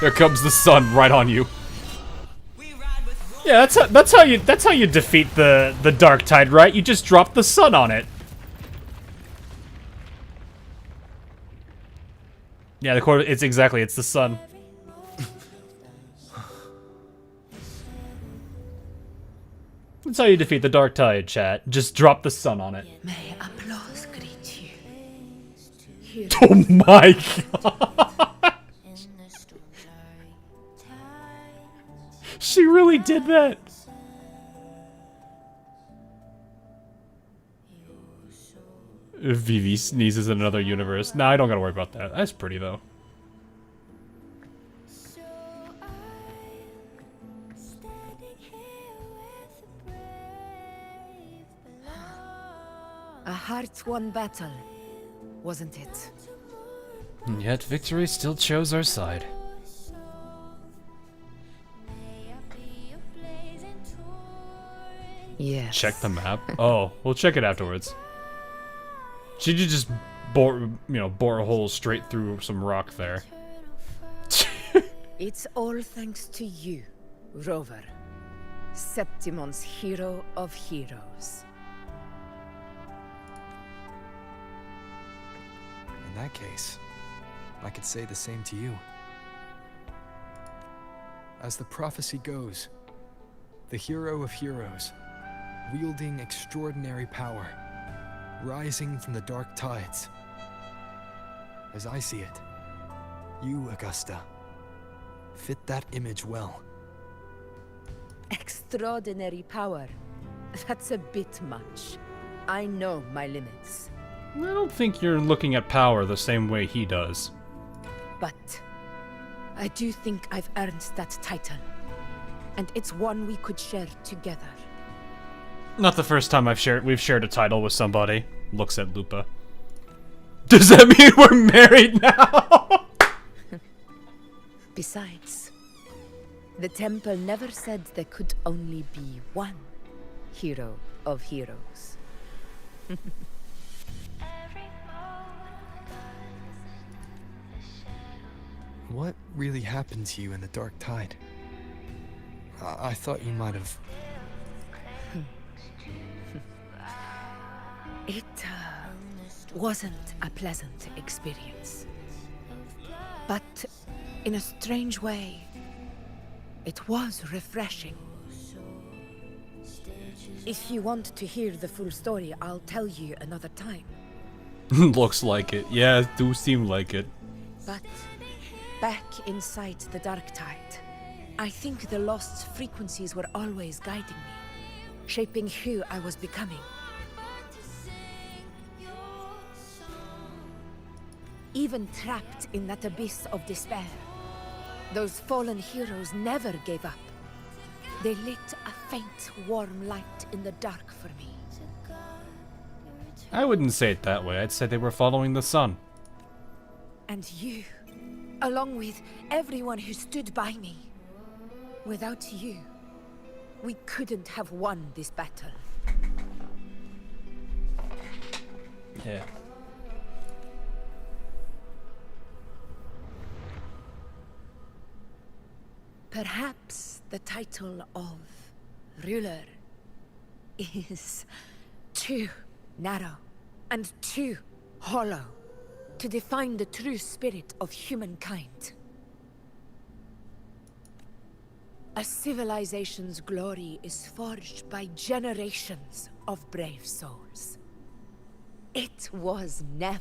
There comes the sun right on you. Yeah, that's how you defeat the dark tide, right? You just drop the sun on it. Yeah, the core, it's the sun. That's how you defeat the dark tide, chat. Just drop the sun on it. May applause greet you. Oh my god! She really did that! Vivi sneezes in another universe. Nah, I don't gotta worry about that. That's pretty, though. A hard-won battle, wasn't it? And yet, victory still chose our side. Yes. Check the map? Oh, we'll check it afterwards. She did just bore a hole straight through some rock there. It's all thanks to you, Rover. Septimon's hero of heroes. In that case, I could say the same to you. As the prophecy goes, the hero of heroes, wielding extraordinary power, rising from the dark tides. As I see it, you, Augusta, fit that image well. Extraordinary power. That's a bit much. I know my limits. I don't think you're looking at power the same way he does. But I do think I've earned that title. And it's one we could share together. Not the first time we've shared a title with somebody. Looks at Lupa. Does that mean we're married now? Besides, the temple never said there could only be one hero of heroes. What really happened to you in the dark tide? I thought you might have... It wasn't a pleasant experience. But in a strange way, it was refreshing. If you want to hear the full story, I'll tell you another time. Looks like it. Yeah, it do seem like it. But back inside the dark tide, I think the lost frequencies were always guiding me, shaping who I was becoming. Even trapped in that abyss of despair, those fallen heroes never gave up. They lit a faint, warm light in the dark for me. I wouldn't say it that way. I'd say they were following the sun. And you, along with everyone who stood by me. Without you, we couldn't have won this battle. Yeah. Perhaps the title of ruler is too narrow and too hollow to define the true spirit of humankind. A civilization's glory is forged by generations of brave souls. It was never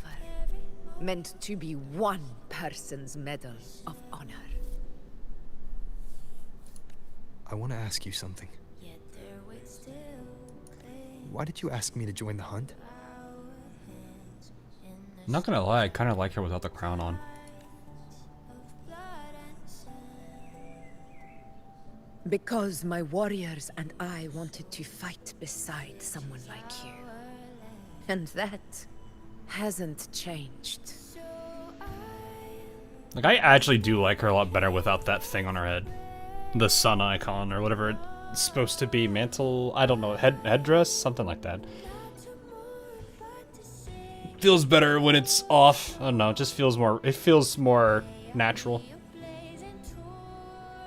meant to be one person's medal of honor. I want to ask you something. Why did you ask me to join the hunt? Not gonna lie, I kind of like her without the crown on. Because my warriors and I wanted to fight beside someone like you. And that hasn't changed. Like, I actually do like her a lot better without that thing on her head. The sun icon, or whatever it's supposed to be. Mantle, I don't know, headdress? Something like that. Feels better when it's off. I don't know, it just feels more natural.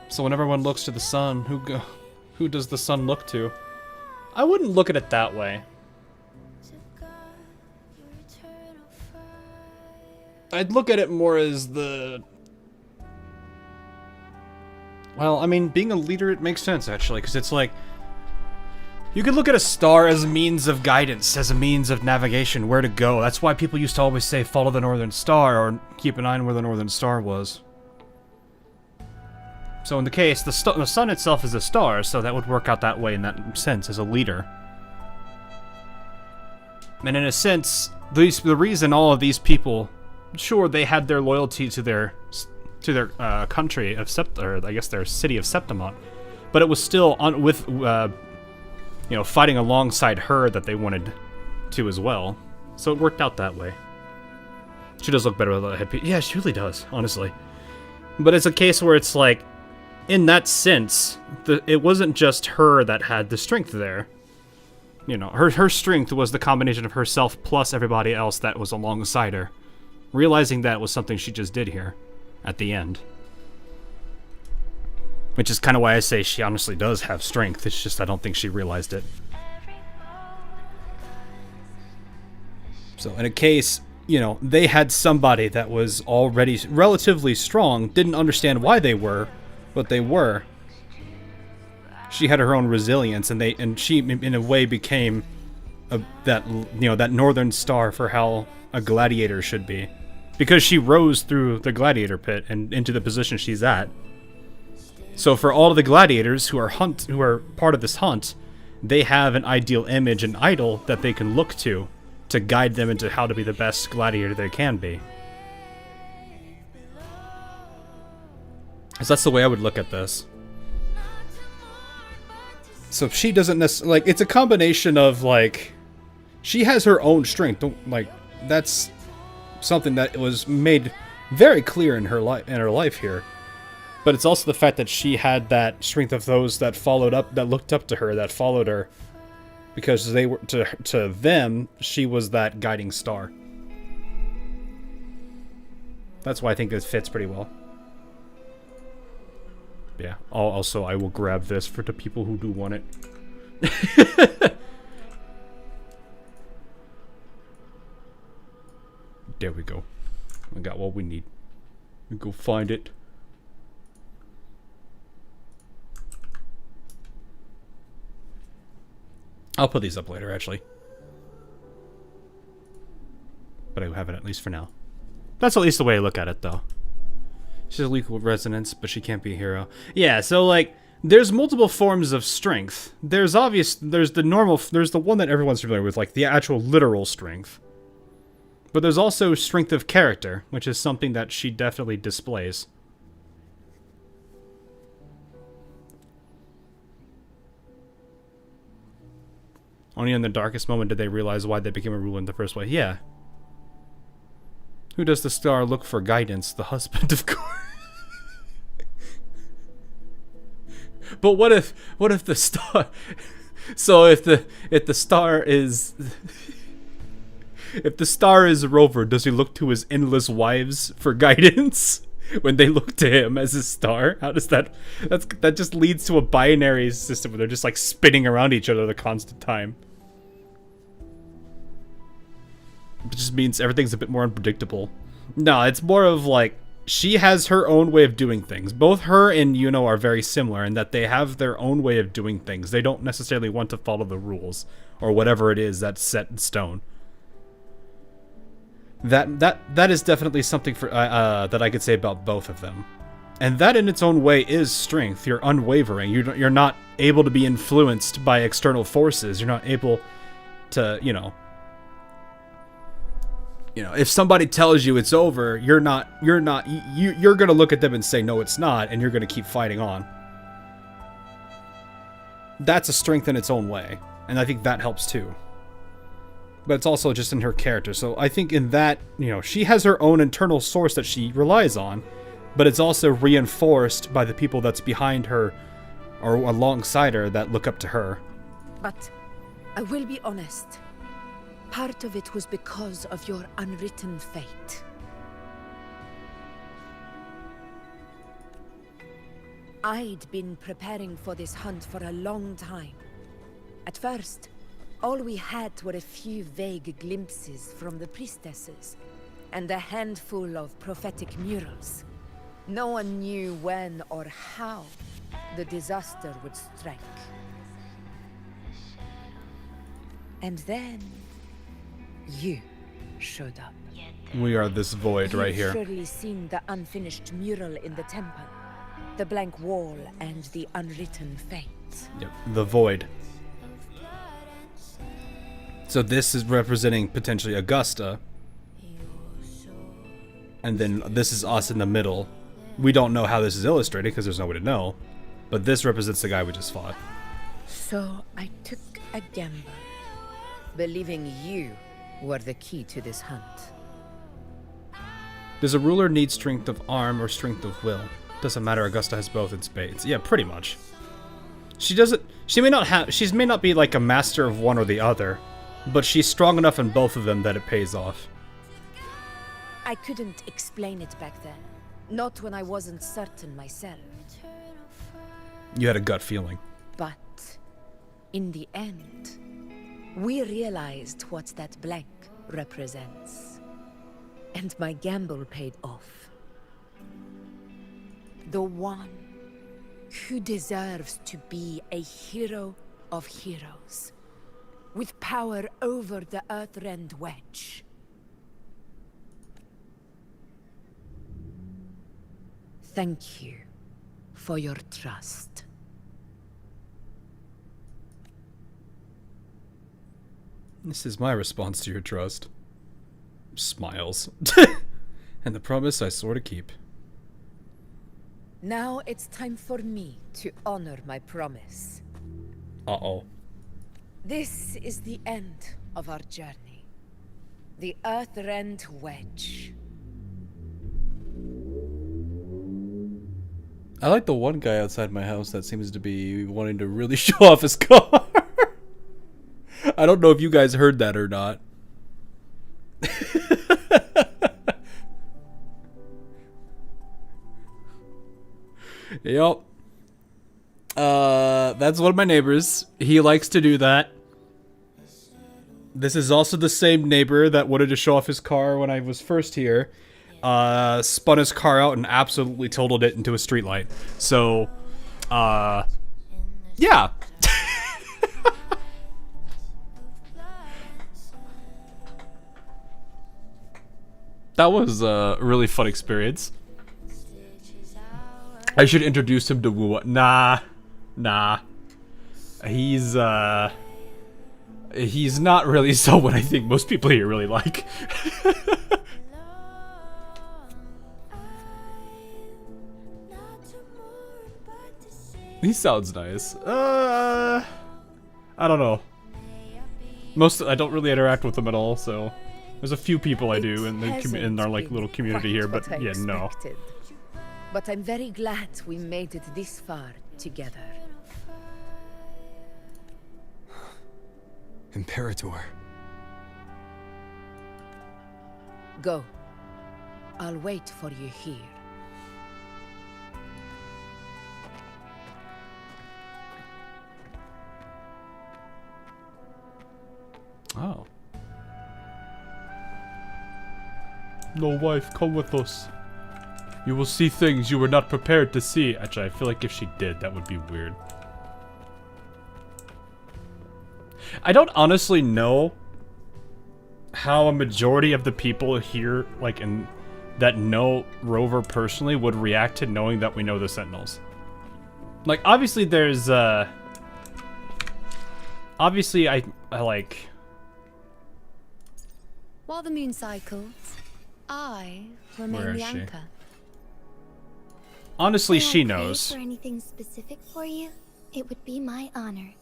So when everyone looks to the sun, who does the sun look to? I wouldn't look at it that way. I'd look at it more as the... Well, I mean, being a leader, it makes sense, actually, because it's like... You could look at a star as a means of guidance, as a means of navigation, where to go. That's why people used to always say, follow the Northern Star, or keep an eye on where the Northern Star was. So in the case, the sun itself is a star, so that would work out that way in that sense, as a leader. And in a sense, the reason all of these people... Sure, they had their loyalty to their country of or I guess their city of Septimont, but it was still fighting alongside her that they wanted to as well. So it worked out that way. She does look better with a headpiece. Yeah, she really does, honestly. But it's a case where it's like, in that sense, it wasn't just her that had the strength there. You know, her strength was the combination of herself plus everybody else that was alongside her. Realizing that was something she just did here, at the end. Which is kind of why I say she honestly does have strength, it's just I don't think she realized it. So in a case, you know, they had somebody that was already relatively strong, didn't understand why they were, but they were. She had her own resilience, and she, in a way, became that Northern Star for how a gladiator should be. Because she rose through the gladiator pit and into the position she's at. So for all of the gladiators who are part of this hunt, they have an ideal image, an idol that they can look to guide them into how to be the best gladiator they can be. So that's the way I would look at this. So she doesn't necessarily, like, it's a combination of, like, she has her own strength. That's something that was made very clear in her life here. But it's also the fact that she had that strength of those that looked up to her, that followed her, because they were to them she was that guiding star. That's why I think this fits pretty well. Yeah. Also, I will grab this for the people who do want it. There we go. We got what we need. We go find it. I'll put these up later, actually. But I have it at least for now. That's at least the way I look at it, though. She's a lethal resonance, but she can't be a hero. Yeah, so, like, there's multiple forms of strength. There's the one that everyone's familiar with, like, the actual literal strength. But there's also strength of character, which is something that she definitely displays. Only in the darkest moment did they realize why they became a ruler in the first place. Yeah. Who does the star look for guidance? The husband, of course. But what if the star... So if the star is... If the star is Rover, does he look to his endless wives for guidance when they look to him as a star? How does that just leads to a binary system where they're just like spinning around each other the constant time. It just means everything's a bit more unpredictable. No, it's more of like she has her own way of doing things. Both her and Yuno are very similar in that they have their own way of doing things. They don't necessarily want to follow the rules or whatever it is that's set in stone. That is definitely something for that I could say about both of them, and that in its own way is strength. You're unwavering. You're not able to be influenced by external forces. You're not able to, you know, if somebody tells you it's over, you're gonna look at them and say no, it's not, and you're gonna keep fighting on. that's a strength in its own way, and I think that helps too. But it's also just in her character, so I think in that, you know, she has her own internal source that she relies on, but it's also reinforced by the people that's behind her or alongside her that look up to her. But I will be honest. Part of it was because of your unwritten fate. I'd been preparing for this hunt for a long time. At first, all we had were a few vague glimpses from the priestesses, and a handful of prophetic murals. No one knew when or how the disaster would strike. And then, you showed up. We are this void right here. You've surely seen the unfinished mural in the temple, the blank wall and the unwritten fate. Yep, the void. So this is representing potentially Augusta, and then this is us in the middle. We don't know how this is illustrated because there's no way to know, but this represents the guy we just fought. So I took a gamble, believing you were the key to this hunt. Does a ruler need strength of arm or strength of will? Doesn't matter, Augusta has both in spades. Yeah, pretty much. She may not be like a master of one or the other, but she's strong enough in both of them that it pays off. I couldn't explain it back then. Not when I wasn't certain myself. You had a gut feeling. But in the end, we realized what that blank represents. And my gamble paid off. The one who deserves to be a hero of heroes, with power over the Earthrend Wedge. Thank you for your trust. This is my response to your trust. Smiles. And the promise I swore to keep. Now it's time for me to honor my promise. Uh-oh. This is the end of our journey. The Earthrend Wedge. I like the one guy outside my house that seems to be wanting to really show off his car. I don't know if you guys heard that or not. Yep. That's one of my neighbors. He likes to do that. This is also the same neighbor that wanted to show off his car when I was first here. Spun his car out and absolutely totaled it into a streetlight. So, yeah. That was a really fun experience. I should introduce him to Wuwa. Nah. He's not really someone I think most people here really like. He sounds nice. I don't know. I don't really interact with them at all, so there's a few people I do in our like little community here, but yeah, no. But I'm very glad we made it this far together. Imperator. Go. I'll wait for you here. Oh. No, wife, come with us. You will see things you were not prepared to see. Actually, I feel like if she did, that would be weird. I don't honestly know how a majority of the people here, like, that know Rover personally would react to knowing that we know the Sentinels. Like, obviously there's, obviously I like... While the moon cycles, I remain Where is the she? anchor. Honestly, Can I she pray knows. for anything specific for you? It would be my honor.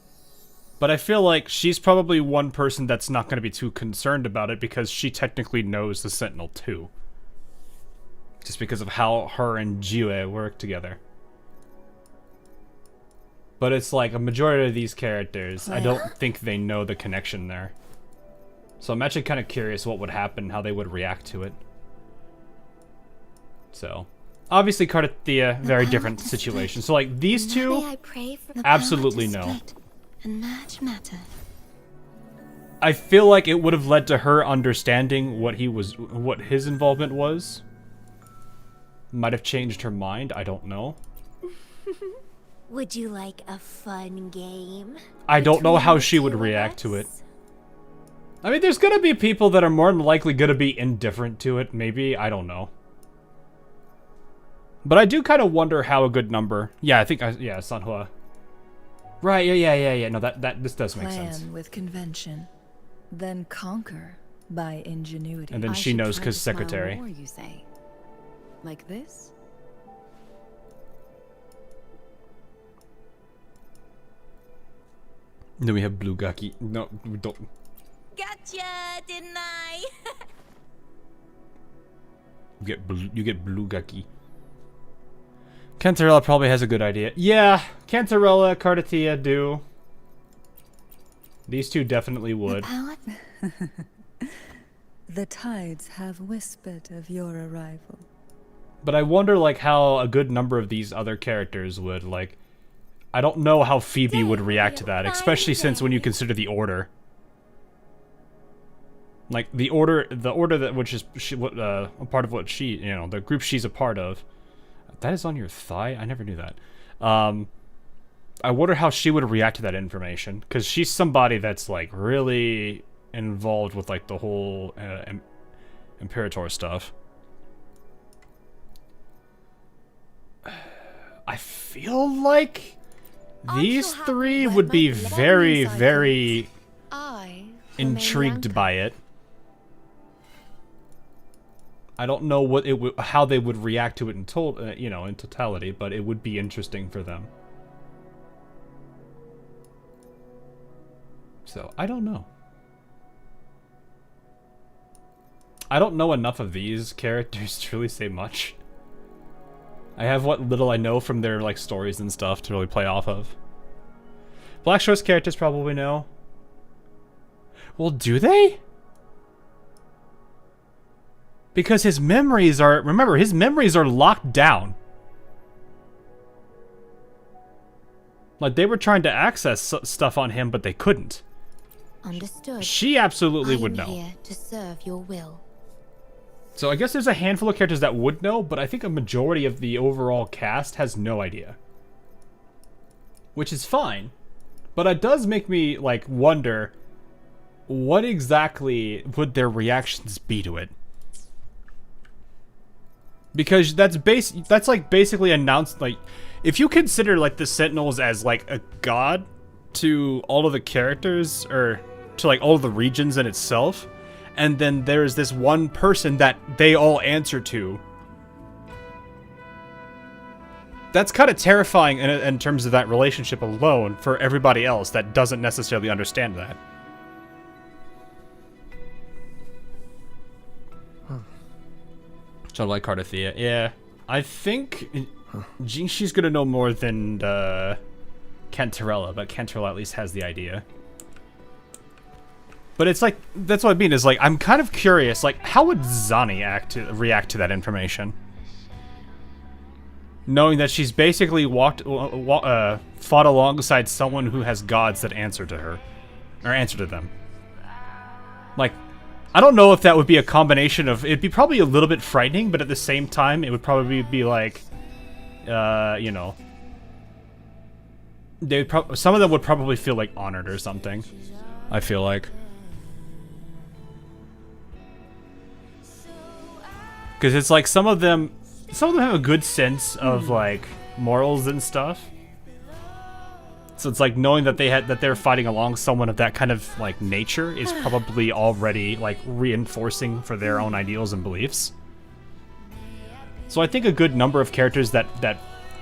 But I feel like she's probably one person that's not going to be too concerned about it because she technically knows the Sentinel too. Just because of how her and Jiue work together. But it's like a majority of these characters, I don't think they know the connection there. So I'm actually kind of curious what would happen, how they would react to it. So, obviously Cardathia, very different situation. So like these two, absolutely no. And match matter. I feel like it would have led to her understanding what his involvement was. Might have changed her mind, I don't know. Would you like a fun game? I don't know how she would react to it. I mean, there's gonna be people that are more than likely gonna be indifferent to it, maybe, I don't know. But I do kind of wonder how a good number... Yeah, I think, yeah, Sanhua. Right, yeah, no, this does make sense. Plan with convention, then conquer by ingenuity. And then she knows because secretary. More, you say? Like this? Then we have Blue Gaki. No, we don't. Gotcha, didn't I? You get Blue Gaki. Cantarella probably has a good idea. Yeah, Cantarella, Cardathia do. These two definitely would. The tides have whispered of your arrival. But I wonder, like, how a good number of these other characters would, like... I don't know how Phoebe would react to that, especially since when you consider the Order. Like, the Order that, which is a part of what she, you know, the group she's a part of. That is on your thigh? I never knew that. I wonder how she would react to that information, because she's somebody that's, like, really involved with, like, the whole Imperator stuff. I feel like these three would be very, very intrigued by it. I don't know what how they would react to it in totality, but it would be interesting for them. So I don't know. I don't know enough of these characters to really say much. I have what little I know from their, like, stories and stuff to really play off of. Blackshore's characters probably know. Well, do they? Because his memories are... Remember, his memories are locked down. Like, they were trying to access stuff on him, but they couldn't. Understood. She absolutely would know. I'm here to serve your will. So I guess there's a handful of characters that would know, but I think a majority of the overall cast has no idea. Which is fine. But it does make me, like, wonder what exactly would their reactions be to it. Because that's like basically announced, like, if you consider, like, the Sentinels as, like, a god to all of the characters, or to, like, all of the regions in itself, and then there's this one person that they all answer to. That's kind of terrifying in terms of that relationship alone for everybody else that doesn't necessarily understand that. So like Cardathia, yeah. I think she's gonna know more than Cantarella, but Cantarella at least has the idea. But it's like, that's what I mean, is like, I'm kind of curious, like, how would Zani react to that information? Knowing that she's basically fought alongside someone who has gods that answer to her. Or answer to them. Like, I don't know if that would be a combination of... It'd be probably a little bit frightening, but at the same time, it would probably be like... you know... some of them would probably feel, like, honored or something. I feel like. Because it's like some of them have a good sense of, like, morals and stuff. So it's like knowing that they're fighting along someone of that kind of, like, nature is probably already, like, reinforcing for their own ideals and beliefs. So I think a good number of characters that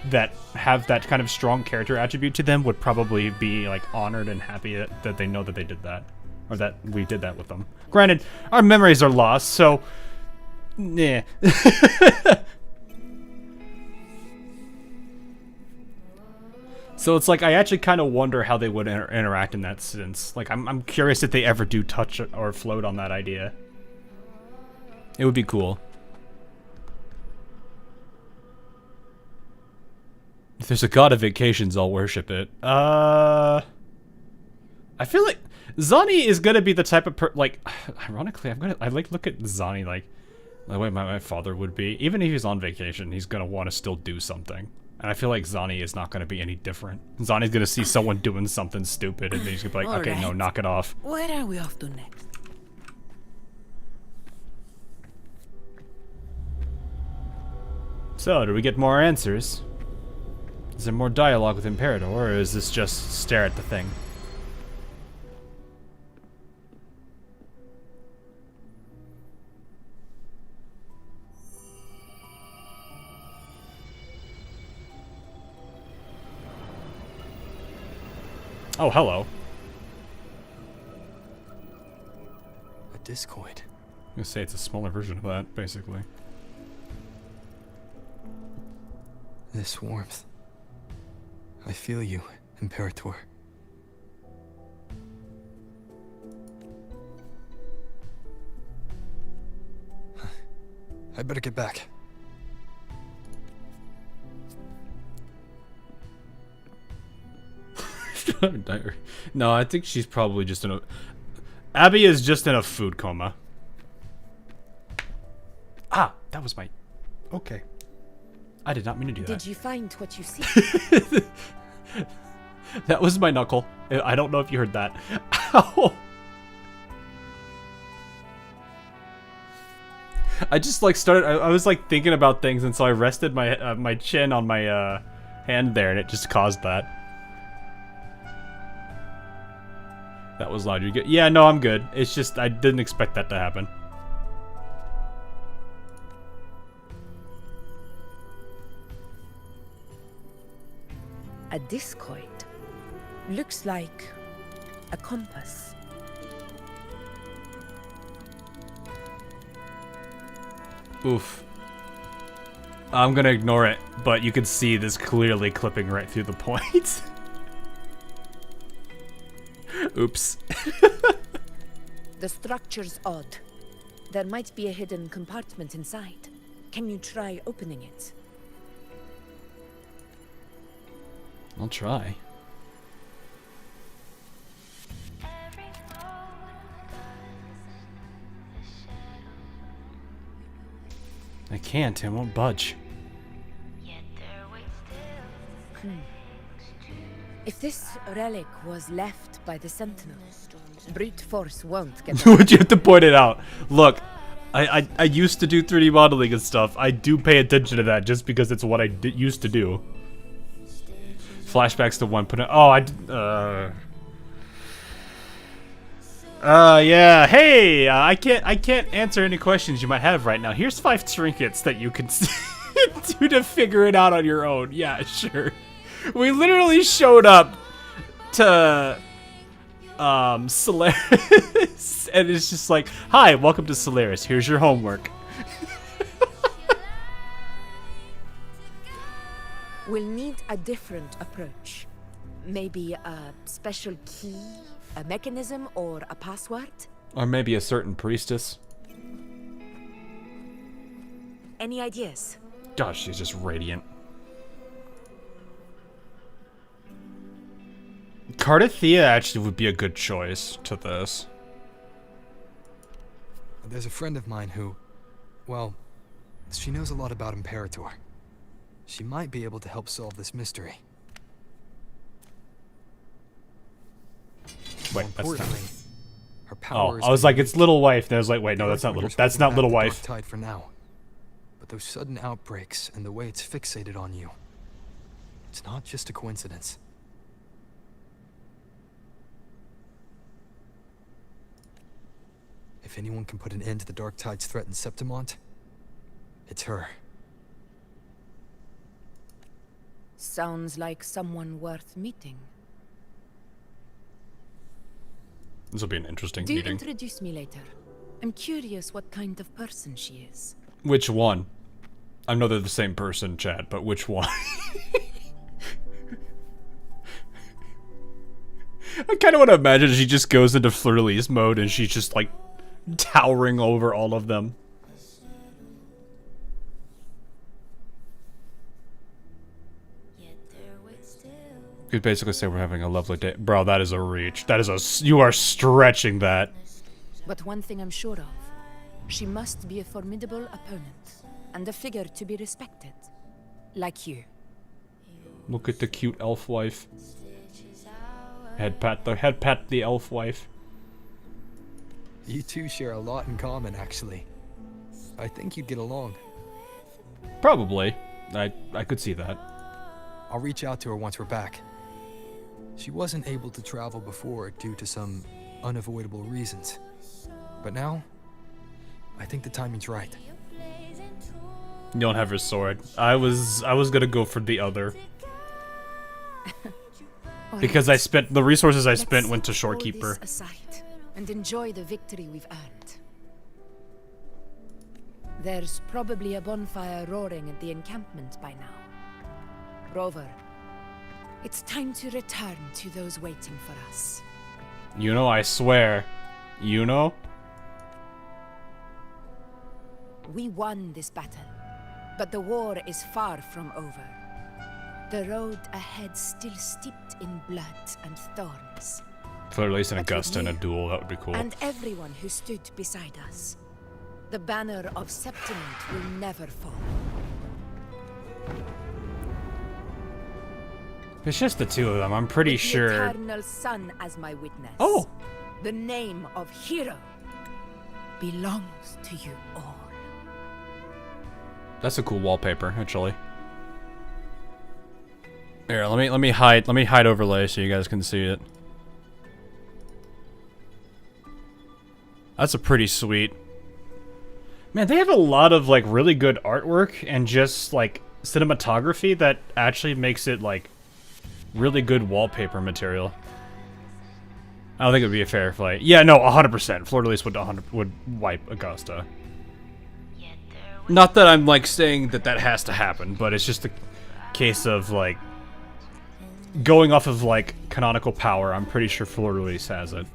that have that kind of strong character attribute to them would probably be like honored and happy that they know that they did that, or that we did that with them. Granted, our memories are lost, so yeah. So it's like I actually kind of wonder how they would interact in that sense. Like I'm curious if they ever do touch or float on that idea. It would be cool. If there's a god of vacations, I'll worship it. I feel like Zani is gonna be the type of like. Ironically, I like look at Zani like the way my father would be. Even if he's on vacation, he's gonna want to still do something. And I feel like Zani is not gonna be any different. Zani's gonna see someone doing something stupid, and then he's gonna be like, okay, no, knock it off. Where are we off to next? So, do we get more answers? Is there more dialogue with Imperator, or is this just stare at the thing? Oh, hello. A discoid. I'm gonna say it's a smaller version of that, basically. This warmth. I feel you, Imperator. I better get back. No, I think she's probably just in a... Abby is just in a food coma. Ah, that was my... Okay. I did not mean to do that. Did you find what you see? That was my knuckle. I don't know if you heard that. Ow! I just like started... I was like thinking about things, and so I rested my my chin on my hand there, and it just caused that. That was loud. You good? Yeah, no, I'm good. It's just I didn't expect that to happen. A discoid. Looks like a compass. Oof. I'm gonna ignore it, but you can see this clearly clipping right through the point. Oops. The structure's odd. There might be a hidden compartment inside. Can you try opening it? I'll try. I can't. It won't budge. If this relic was left by the Sentinel, brute force won't get... Would you have to point it out? Look, I used to do 3D modeling and stuff. I do pay attention to that just because it's what I used to do. Flashbacks to one. Yeah. Hey, I can't answer any questions you might have right now. Here's 5 trinkets that you can do to figure it out on your own. Yeah, sure. We literally showed up to Solaris, and it's just like, hi, welcome to Solaris. Here's your homework. We'll need a different approach. Maybe a special key, a mechanism, or a password? Or maybe a certain priestess. Any ideas? Gosh, she's just radiant. Cardathea actually would be a good choice to this. There's a friend of mine who, well, she knows a lot about Imperator. She might be able to help solve this mystery. Wait, that's not... Her power I was like, it's little wife. And I was like, wait, no, that's not little. That's not little wife. Tide for now. But those sudden outbreaks and the way it's fixated on you, it's not just a coincidence. If anyone can put an end to the Dark Tide's threat in Septimont, it's her. Sounds like someone worth meeting. This will be an interesting Do meeting. introduce me later. I'm curious what kind of person she is. Which one? I know they're the same person, Chad, but which one? I kind of want to imagine she just goes into fleur-de-lis mode and she's just like towering over all of them. You could basically say we're having a lovely day. Bro, that is a reach. That is a... You are stretching that. But one thing I'm sure of. She must be a formidable opponent. And a figure to be respected. Like you. Look at the cute elf wife. Head pat the elf wife. You two share a lot in common, actually. I think you'd get along. Probably. I could see that. I'll reach out to her once we're back. She wasn't able to travel before due to some unavoidable reasons. But now, I think the timing's right. You don't have her sword. I was gonna go for the other. Because I spent the resources I spent went to Shorekeeper. Aside and enjoy the victory we've earned. There's probably a bonfire roaring at the encampment by now. Rover, it's time to return to those waiting for us. Yuno, I swear. Yuno? We won this battle, but the war is far from over. The road ahead still steeped in blood and thorns. For at least an Augusta in a duel, that would be cool. And everyone who stood beside us. The banner of Septimate will never fall. It's just the two of them, I'm pretty With sure. The eternal sun as my witness. Oh! The name of hero belongs to you all. That's a cool wallpaper, actually. Here, let me hide overlay so you guys can see it. That's a pretty sweet. Man, they have a lot of like really good artwork and just like cinematography that actually makes it like really good wallpaper material. I don't think it would be a fair fight. Yeah, no, 100%. Fleur-de-lis would wipe Augusta. Not that I'm like saying that that has to happen, but it's just a case of like going off of like canonical power. I'm pretty sure Fleur-de-lis has it.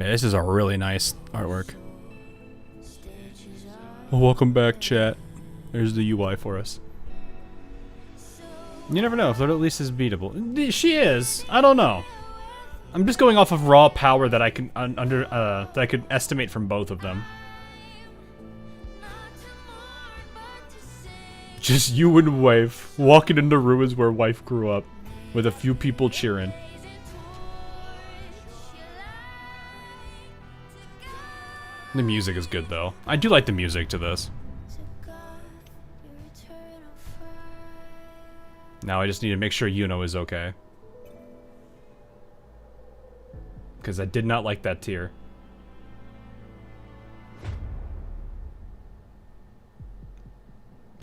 Yeah, this is a really nice artwork. Welcome back, chat. There's the UI for us. You never know. Fleur-de-lis is beatable. She is. I don't know. I'm just going off of raw power that I can that I could estimate from both of them. Just you and wife walking into ruins where wife grew up, with a few people cheering. The music is good though. I do like the music to this. Now I just need to make sure Yuno is okay. Because I did not like that tear.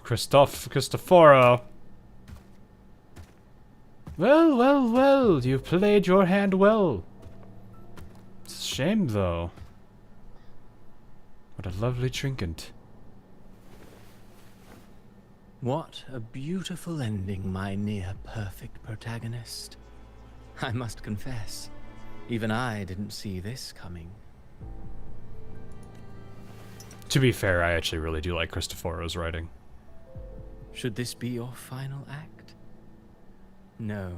Christophoro. Well, well, well, you've played your hand well. It's a shame though. What a lovely trinket. What a beautiful ending, my near-perfect protagonist. I must confess, even I didn't see this coming. To be fair, I actually really do like Christophoro's writing. Should this be your final act? No.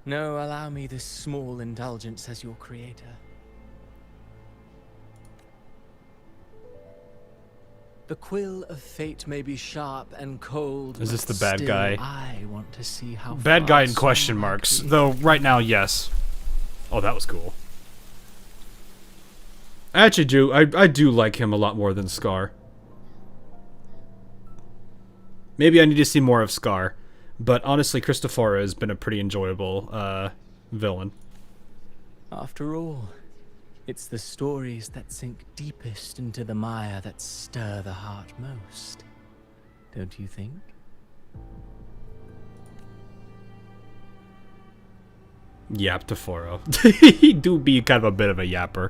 No, allow me this small indulgence as your creator. The quill of fate may be sharp and cold. Is this the but bad still guy? I want to see how Bad guy in far question someone marks. might be. Though, right now, yes. Oh, that was cool. I actually do. I do like him a lot more than Scar. Maybe I need to see more of Scar. But honestly, Christophoro has been a pretty enjoyable villain. After all, it's the stories that sink deepest into the mire that stir the heart most. Don't you think? Yaptaforo. He do be kind of a bit of a yapper.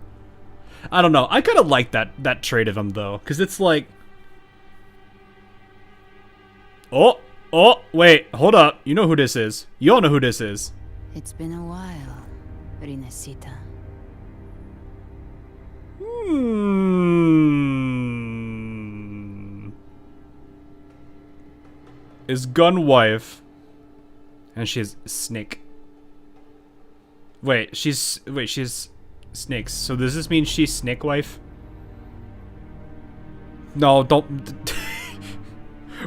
I don't know. I kind of like that trait of him though, because it's like, oh, wait, hold up. You know who this is. You all know who this is. It's been a while, Rinesita. Is gun wife, and she's snake. Wait, she's snakes. So does this mean she's snake wife? No, don't.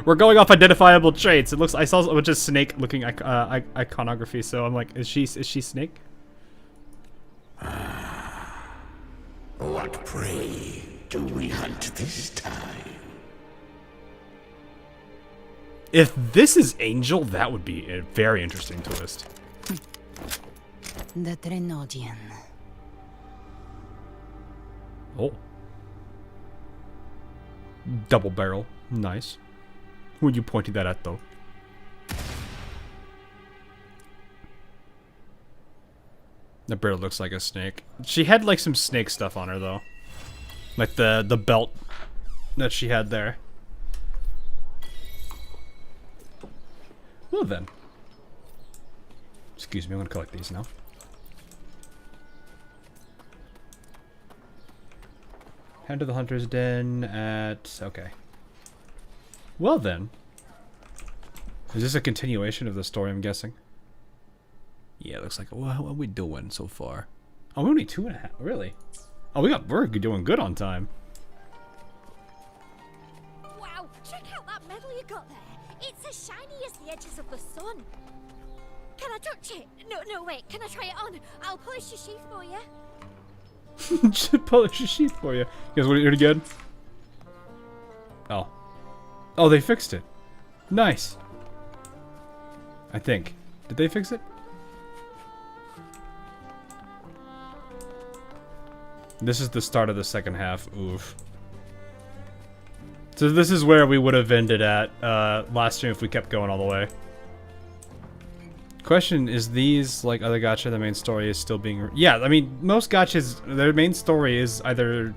We're going off identifiable traits. It looks. I saw a bunch of snake looking iconography, so I'm like, is she snake? What prey do we hunt this time? If this is Angel, that would be a very interesting twist. The Trinodian. Oh. Double barrel. Nice. Who are you pointing that at, though? The bird looks like a snake. She had, like, some snake stuff on her, though. Like the belt that she had there. Well, then. Excuse me, I'm gonna collect these now. Head to the hunter's den at... okay. Well then. Is this a continuation of the story, I'm guessing? Yeah, it looks like... what are we doing so far? Oh, we're only 2.5. Really? Oh, we're doing good on time. Wow, check out that medal you got there. It's as shiny as the edges of the sun. Can I touch it? No, wait. Can I try it on? I'll polish your sheath for you. Should polish your sheath for you. You guys want to hear it again? Oh. Oh, they fixed it. Nice. I think. Did they fix it? This is the start of the second half. Oof. So this is where we would have ended at last stream if we kept going all the way. Question, is these, like other gacha, the main story is still being... yeah, I mean, most gachas, their main story is either...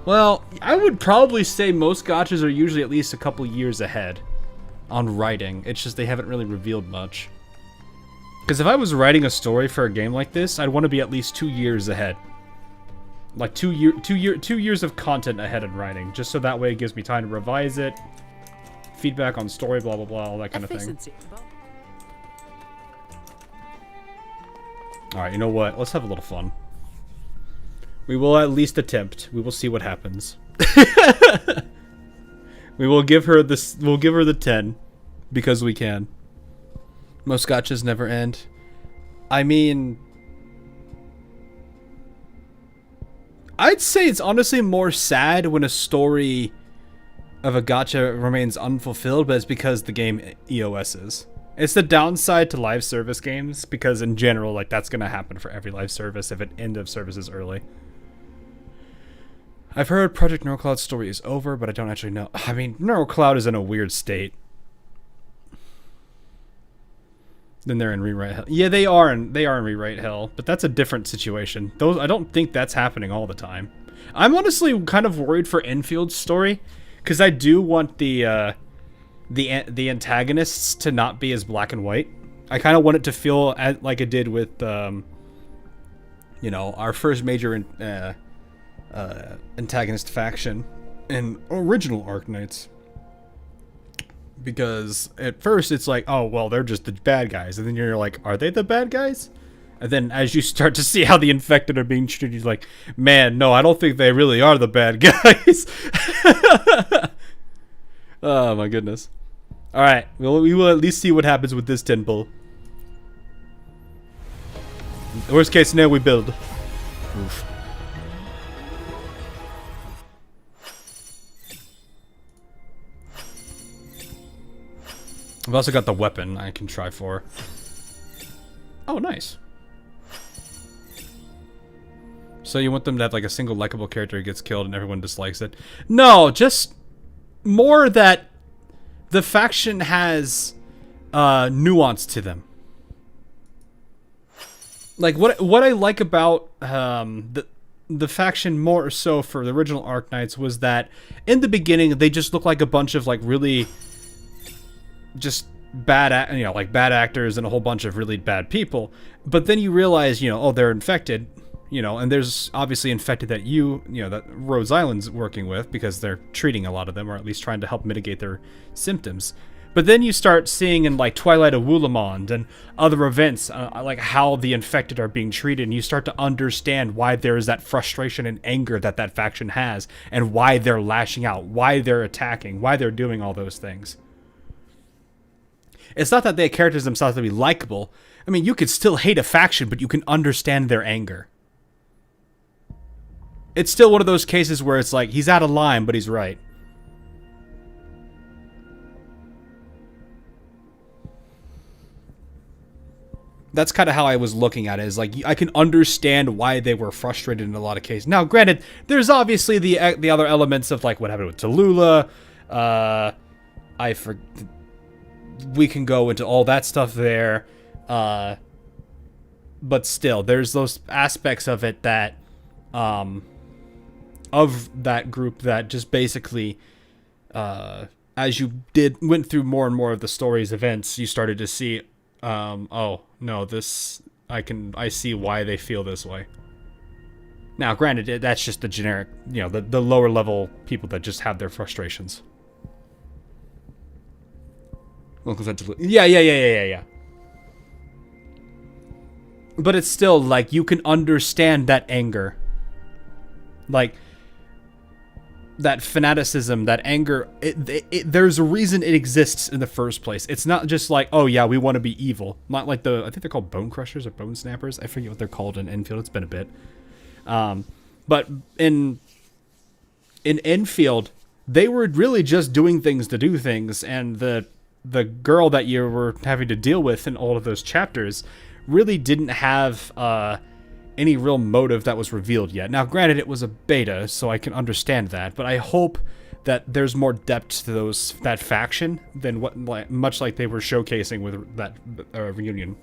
well, I would probably say most gachas are usually at least a couple years ahead on writing. It's just they haven't really revealed much. Because if I was writing a story for a game like this, I'd want to be at least 2 years ahead. Like 2 years of content ahead in writing, just so that way it gives me time to revise it, feedback on story, blah blah blah, all that kind of thing. Alright, you know what? Let's have a little fun. We will at least attempt. We will see what happens. We will give her this. We'll give her the 10 because we can. Most gachas never end. I mean, I'd say it's honestly more sad when a story of a gacha remains unfulfilled, but it's because the game EOS's. It's the downside to live service games, because in general, like, that's gonna happen for every live service if an end of service is early. I've heard Project Neurocloud's story is over, but I don't actually know. I mean, Neurocloud is in a weird state. Then they're in rewrite hell. Yeah, they are in rewrite hell, but that's a different situation. Those, I don't think that's happening all the time. I'm honestly kind of worried for Enfield's story, because I do want the antagonists to not be as black and white. I kind of want it to feel like it did with, you know, our first major antagonist faction in original Arknights. Because at first it's like, oh, well, they're just the bad guys. And then you're like, are they the bad guys? And then as you start to see how the infected are being treated, you're like, man, no, I don't think they really are the bad guys. Oh, my goodness. All right, we will at least see what happens with this temple. Worst case scenario, we build. Oof. I've also got the weapon I can try for. Oh, nice. So you want them to have like a single likable character who gets killed and everyone dislikes it? No, just more that the faction has nuance to them. Like what I like about the faction more so for the original Arknights was that in the beginning they just looked like a bunch of like really just bad actors and a whole bunch of really bad people. But then you realize, oh, they're infected, and there's obviously infected that that Rhodes Island's working with because they're treating a lot of them, or at least trying to help mitigate their symptoms. But then you start seeing in like Twilight of Wulamond and other events like how the infected are being treated, and you start to understand why there is that frustration and anger that faction has, and why they're lashing out, why they're attacking, why they're doing all those things. It's not that they characters themselves to be likable. I mean, you could still hate a faction, but you can understand their anger. It's still one of those cases where it's like, he's out of line, but he's right. That's kind of how I was looking at it, is like, I can understand why they were frustrated in a lot of cases. Now, granted, there's obviously the other elements of like what happened with Tallulah. We can go into all that stuff there. But still, there's those aspects of it that, of that group that just basically, as you went through more and more of the story's events, you started to see, oh no, I see why they feel this way. Now, granted, that's just the generic, the lower level people that just have their frustrations. Yeah. But it's still like you can understand that anger, like that fanaticism, that anger. There's a reason it exists in the first place. It's not just like, oh yeah, we want to be evil. Not like I think they're called bone crushers or bone snappers. I forget what they're called in Enfield. It's been a bit. But in Enfield, they were really just doing things to do things, and the girl that you were having to deal with in all of those chapters really didn't have any real motive that was revealed yet. Now, granted, it was a beta, so I can understand that, but I hope that there's more depth to that faction than much like they were showcasing with that reunion.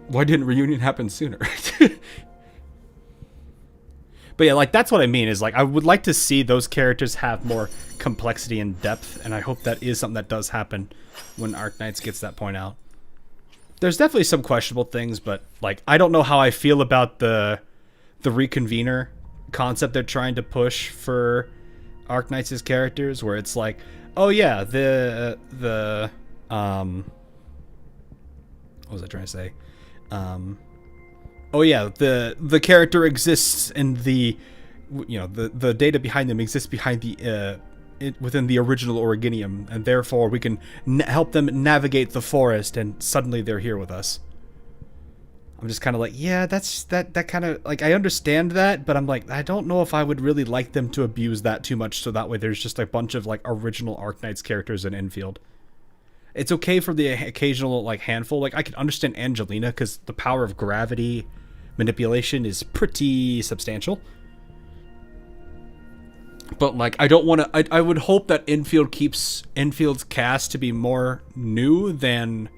Why didn't reunion happen sooner? But yeah, like, that's what I mean, is like, I would like to see those characters have more complexity and depth, and I hope that is something that does happen when Arknights gets that point out. There's definitely some questionable things, but like, I don't know how I feel about the reconvener concept they're trying to push for Arknights' characters, where it's like, oh yeah, what was I trying to say? Oh yeah, the character exists in the data behind them exists behind within the original Originium, and therefore we can help them navigate the forest, and suddenly they're here with us. I'm just kind of like, yeah, that kind of, like, I understand that, but I'm like, I don't know if I would really like them to abuse that too much, so that way there's just a bunch of like original Arknights characters in Enfield. It's okay for the occasional like handful. Like, I can understand Angelina because the power of gravity manipulation is pretty substantial. But like, I don't want to. I would hope that Enfield keeps Enfield's cast to be more new than,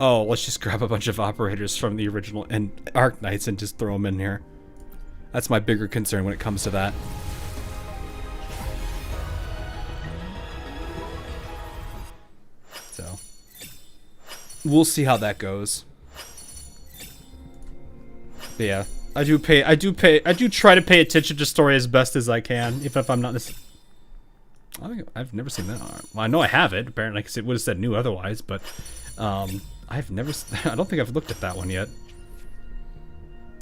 oh, let's just grab a bunch of operators from the original and Arknights and just throw them in here. That's my bigger concern when it comes to that. So we'll see how that goes. But yeah, I do try to pay attention to story as best as I can, even if I'm not I've never seen that. Well, I know I have it, apparently, because it would have said new otherwise, but I don't think I've looked at that one yet.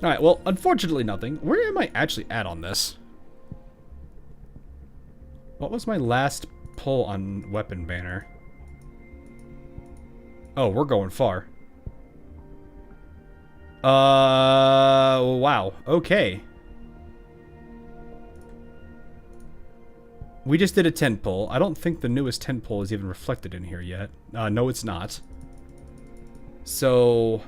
Alright, well, unfortunately nothing. Where am I actually at on this? What was my last pull on weapon banner? Oh, we're going far. Wow. Okay. We just did a 10 pull. I don't think the newest 10 pull is even reflected in here yet. No, it's not. So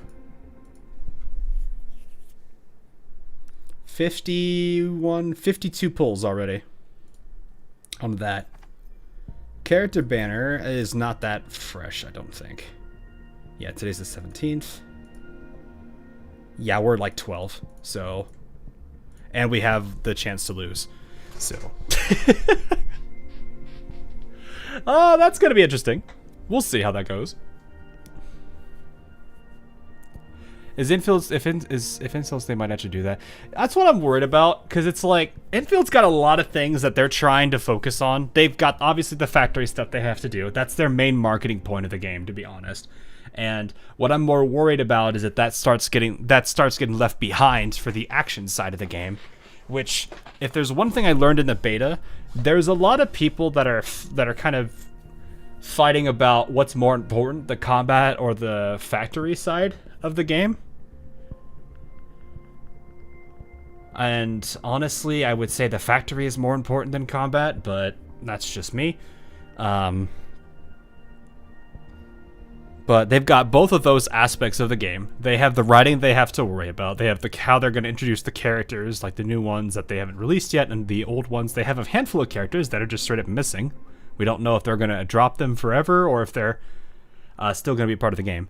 52 pulls already on that. Character banner is not that fresh, I don't think. Yeah, today's the 17th. Yeah, we're like 12, so... And we have the chance to lose, so... Oh, that's gonna be interesting. We'll see how that goes. Is Infield's if Infield's they might actually do that. That's what I'm worried about, because it's like Infield's got a lot of things that they're trying to focus on. They've got obviously the factory stuff they have to do. That's their main marketing point of the game, to be honest. And what I'm more worried about is that starts getting left behind for the action side of the game. Which, if there's one thing I learned in the beta, there's a lot of people that are kind of fighting about what's more important, the combat or the factory side of the game. And honestly, I would say the factory is more important than combat, but that's just me. But they've got both of those aspects of the game. They have the writing they have to worry about. They have how they're going to introduce the characters, like the new ones that they haven't released yet, and the old ones. They have a handful of characters that are just straight up missing. We don't know if they're going to drop them forever or if they're still going to be part of the game.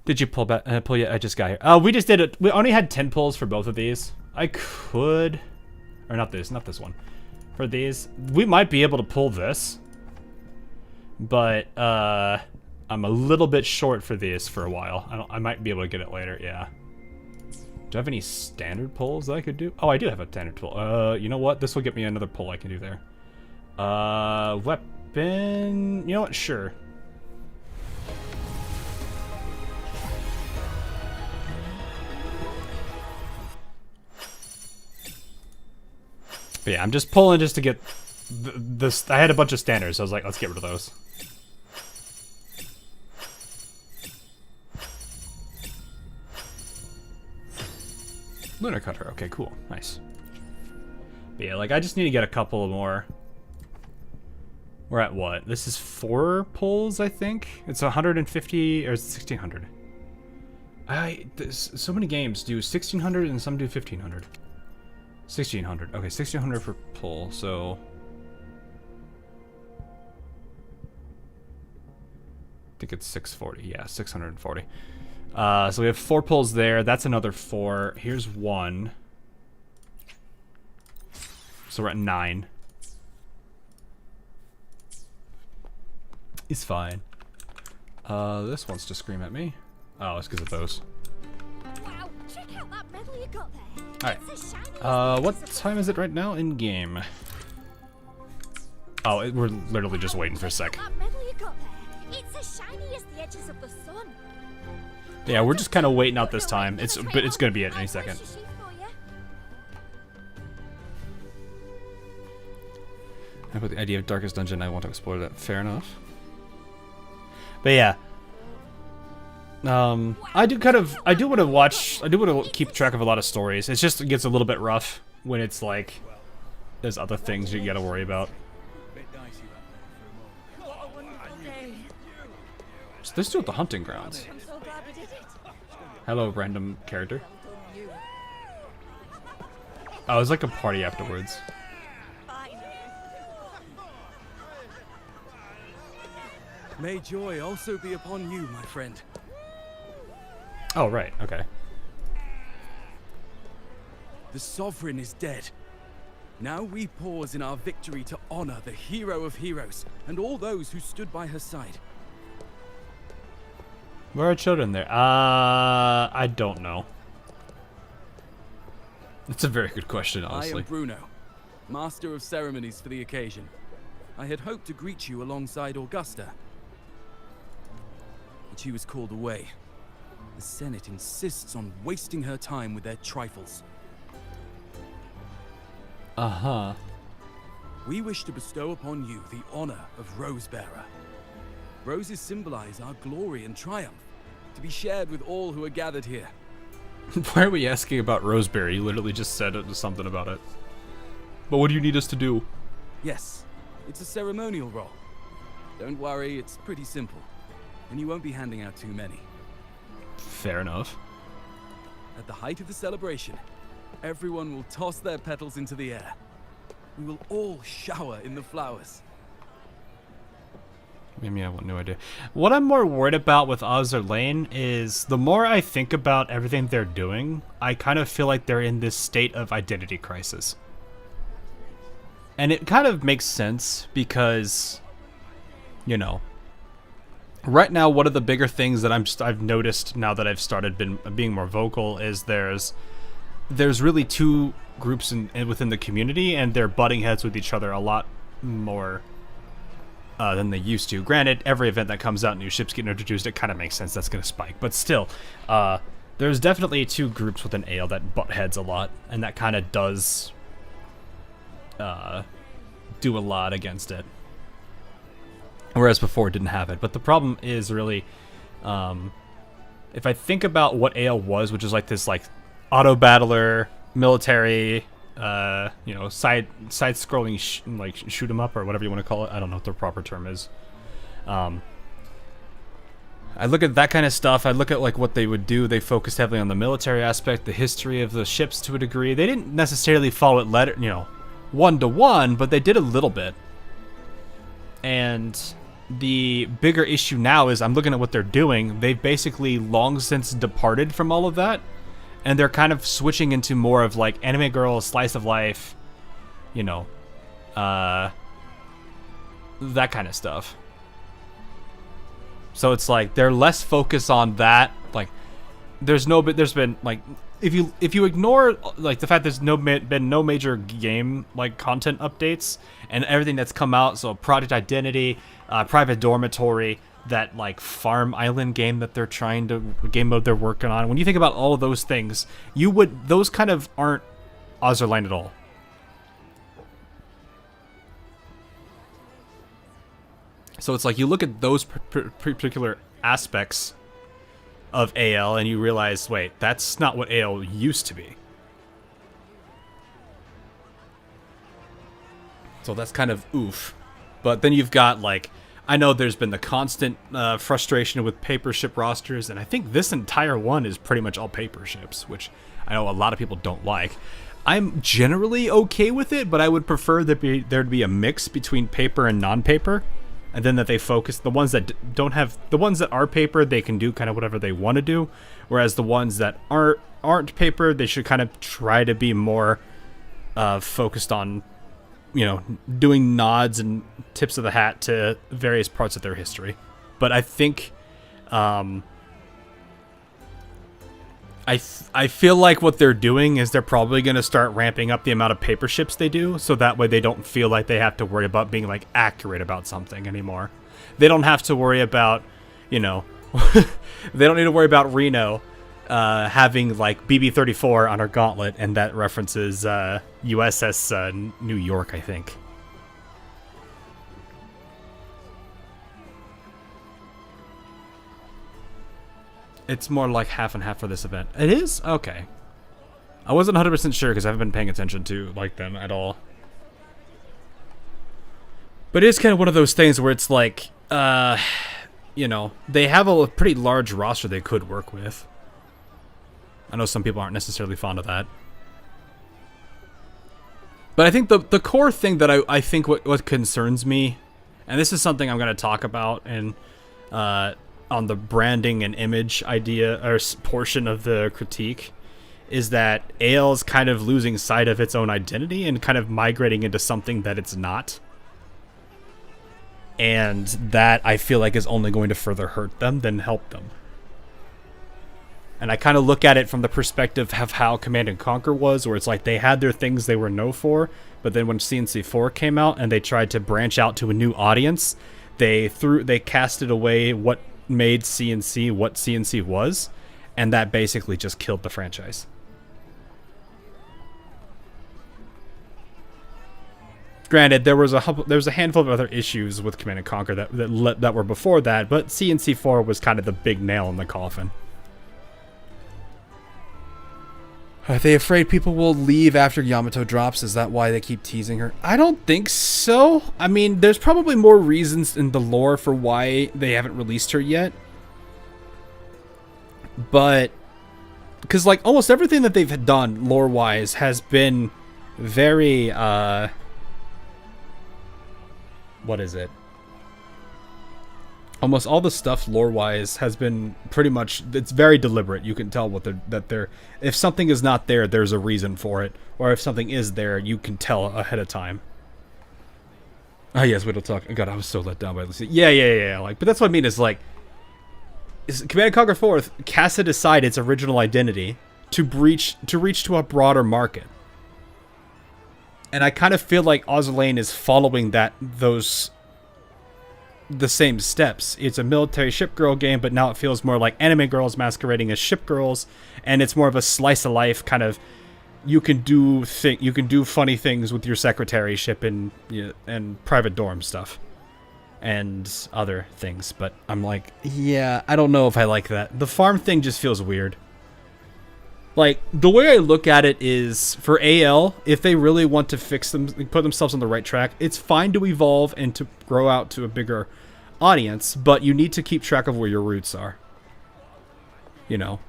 Did you pull back? Pull yet? I just got here. We just did it. We only had 10 pulls for both of these. I could, or not this one. For these, we might be able to pull this, but I'm a little bit short for these for a while. I might be able to get it later. Yeah. Do I have any standard pulls that I could do? Oh, I do have a standard pull. You know what? This will get me another pull I can do there. Weapon. You know what? Sure. But yeah, I'm just pulling just to get this. I had a bunch of standards, so I was like, let's get rid of those. Lunar Cutter. Okay, cool. Nice. But yeah, like, I just need to get a couple more. We're at what? This is 4 pulls, I think? It's 150, or is it 1,600? So many games do 1,600 and some do 1,500. 1,600. Okay, 1,600 per pull, so... I think it's 640. Yeah, 640. So we have 4 pulls there. That's another 4. Here's 1. So we're at 9. It's fine. This wants to scream at me. Oh, it's because of those. Wow, check out that medal you got there. Alright. What time is it right now in game? Oh, we're literally just waiting for a sec. That medal you got there. It's as shiny as the edges of the sun. Yeah, we're just kind of waiting out this time. But it's gonna be it any second. How about the idea of darkest dungeon? I want to explore that. Fair enough. But yeah. I do want to keep track of a lot of stories. It gets a little bit rough when it's like there's other things you gotta worry about. So let's do it at the hunting grounds. Hello, random character. Oh, it's like a party afterwards. May joy also be upon you, my friend. Oh, right. Okay. The Sovereign is dead. Now we pause in our victory to honor the hero of heroes and all those who stood by her side. Where are children there? I don't know. That's a very good question, honestly. I am Bruno, Master of Ceremonies for the occasion. I had hoped to greet you alongside Augusta, but she was called away. The Senate insists on wasting her time with their trifles. Uh-huh. We wish to bestow upon you the honor of Rosebearer. Roses symbolize our glory and triumph, to be shared with all who are gathered here. Why are we asking about Roseberry? You literally just said something about it. But what do you need us to do? Yes, it's a ceremonial role. Don't worry, it's pretty simple, and you won't be handing out too many. Fair enough. At the height of the celebration, Everyone will toss their petals into the air. We will all shower in the flowers. Maybe I have no idea. What I'm more worried about with Lane is the more I think about everything they're doing, I kind of feel like they're in this state of identity crisis. And it kind of makes sense because, you know, right now one of the bigger things that I've noticed now that I've started being more vocal is there's really two groups within the community, and they're butting heads with each other a lot more than they used to. Granted, every event that comes out, new ships get introduced, it kind of makes sense that's going to spike. But still, there's definitely two groups within AL that butt heads a lot, and that kind of does do a lot against it. Whereas before it didn't have it. But the problem is really, if I think about what AL was, which is like this like auto battler, military, you know, side scrolling like shoot 'em up or whatever you want to call it. I don't know what the proper term is. I look at that kind of stuff. I look at like what they would do. They focused heavily on the military aspect, the history of the ships to a degree. They didn't necessarily follow it one-to-one, but they did a little bit. And the bigger issue now is I'm looking at what they're doing. They've basically long since departed from all of that. And they're kind of switching into more of like anime girl, slice of life, you know, that kind of stuff. So it's like they're less focused on that. Like, there's been like, if you ignore like the fact there's been no major game like content updates and everything that's come out. So Project Identity, Private Dormitory, that like farm island game that they're game mode they're working on. When you think about all of those things, those kind of aren't Ozerline at all. So it's like you look at those particular aspects of AL and you realize, wait, that's not what AL used to be. So that's kind of oof. But then you've got like, I know there's been the constant frustration with paper ship rosters, and I think this entire one is pretty much all paper ships, which I know a lot of people don't like. I'm generally okay with it, but I would prefer there'd be a mix between paper and non-paper, and then that they focus the ones that the ones that are paper, they can do kind of whatever they want to do, whereas the ones that aren't paper, they should kind of try to be more focused on, you know, doing nods and tips of the hat to various parts of their history. But I think, I feel like what they're doing is they're probably going to start ramping up the amount of paper ships they do, so that way they don't feel like they have to worry about being like accurate about something anymore. They don't have to worry about, you know, they don't need to worry about Reno having like BB-34 on her gauntlet, and that references USS New York, I think. It's more like half and half for this event. It is? Okay. I wasn't 100% sure because I haven't been paying attention to like them at all. But it is kind of one of those things where it's like, you know, they have a pretty large roster they could work with. I know some people aren't necessarily fond of that. But I think the core thing that I think what concerns me, and this is something I'm going to talk about and on the branding and image idea or portion of the critique, is that AL is kind of losing sight of its own identity and kind of migrating into something that it's not. And that I feel like is only going to further hurt them than help them. And I kind of look at it from the perspective of how Command & Conquer was, where it's like they had their things they were known for, but then when CNC4 came out and they tried to branch out to a new audience, they casted away what made CNC what CNC was, and that basically just killed the franchise. Granted, there was a handful of other issues with Command & Conquer that were before that, but CNC4 was kind of the big nail in the coffin. Are they afraid people will leave after Yamato drops? Is that why they keep teasing her? I don't think so. I mean, there's probably more reasons in the lore for why they haven't released her yet. But because like almost everything that they've done lore-wise has been very what is it? Almost all the stuff lore-wise has been pretty much, it's very deliberate. You can tell that they're if something is not there, there's a reason for it, or if something is there, you can tell ahead of time. Oh yes, we'll talk. God, I was so let down by this. Yeah. Like, but that's what I mean is like, Command & Conquer 4th casted aside its original identity to reach to a broader market. And I kind of feel like Ozlane is following the same steps. It's a military ship girl game, but now it feels more like anime girls masquerading as ship girls, and it's more of a slice of life kind of. You can do funny things with your secretary ship and private dorm stuff. And other things, but I'm like, yeah, I don't know if I like that. The farm thing just feels weird. Like, the way I look at it is, for AL, if they really want to fix them, put themselves on the right track, it's fine to evolve and to grow out to a bigger audience, but you need to keep track of where your roots are. You know?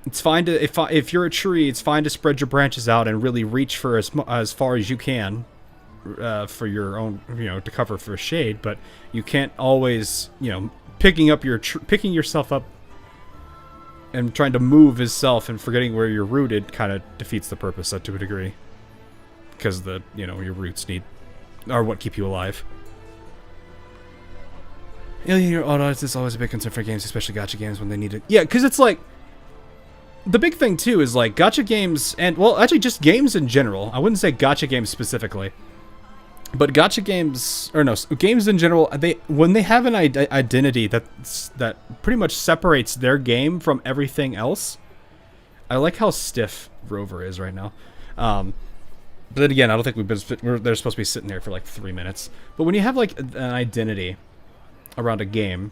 It's fine to, if you're a tree, it's fine to spread your branches out and really reach for as far as you can. For your own, to cover for shade, but you can't always, picking yourself up and trying to move yourself and forgetting where you're rooted kind of defeats the purpose to a degree, because your roots are what keep you alive. Your audience is always a big concern for games, especially gacha games when they need it. Yeah, because it's like the big thing too is like gacha games, and well, actually just games in general. I wouldn't say gacha games specifically. But gacha games, games in general, when they have an identity that pretty much separates their game from everything else. I like how stiff Rover is right now. But then again, I don't think they're supposed to be sitting there for like 3 minutes. But when you have like an identity around a game,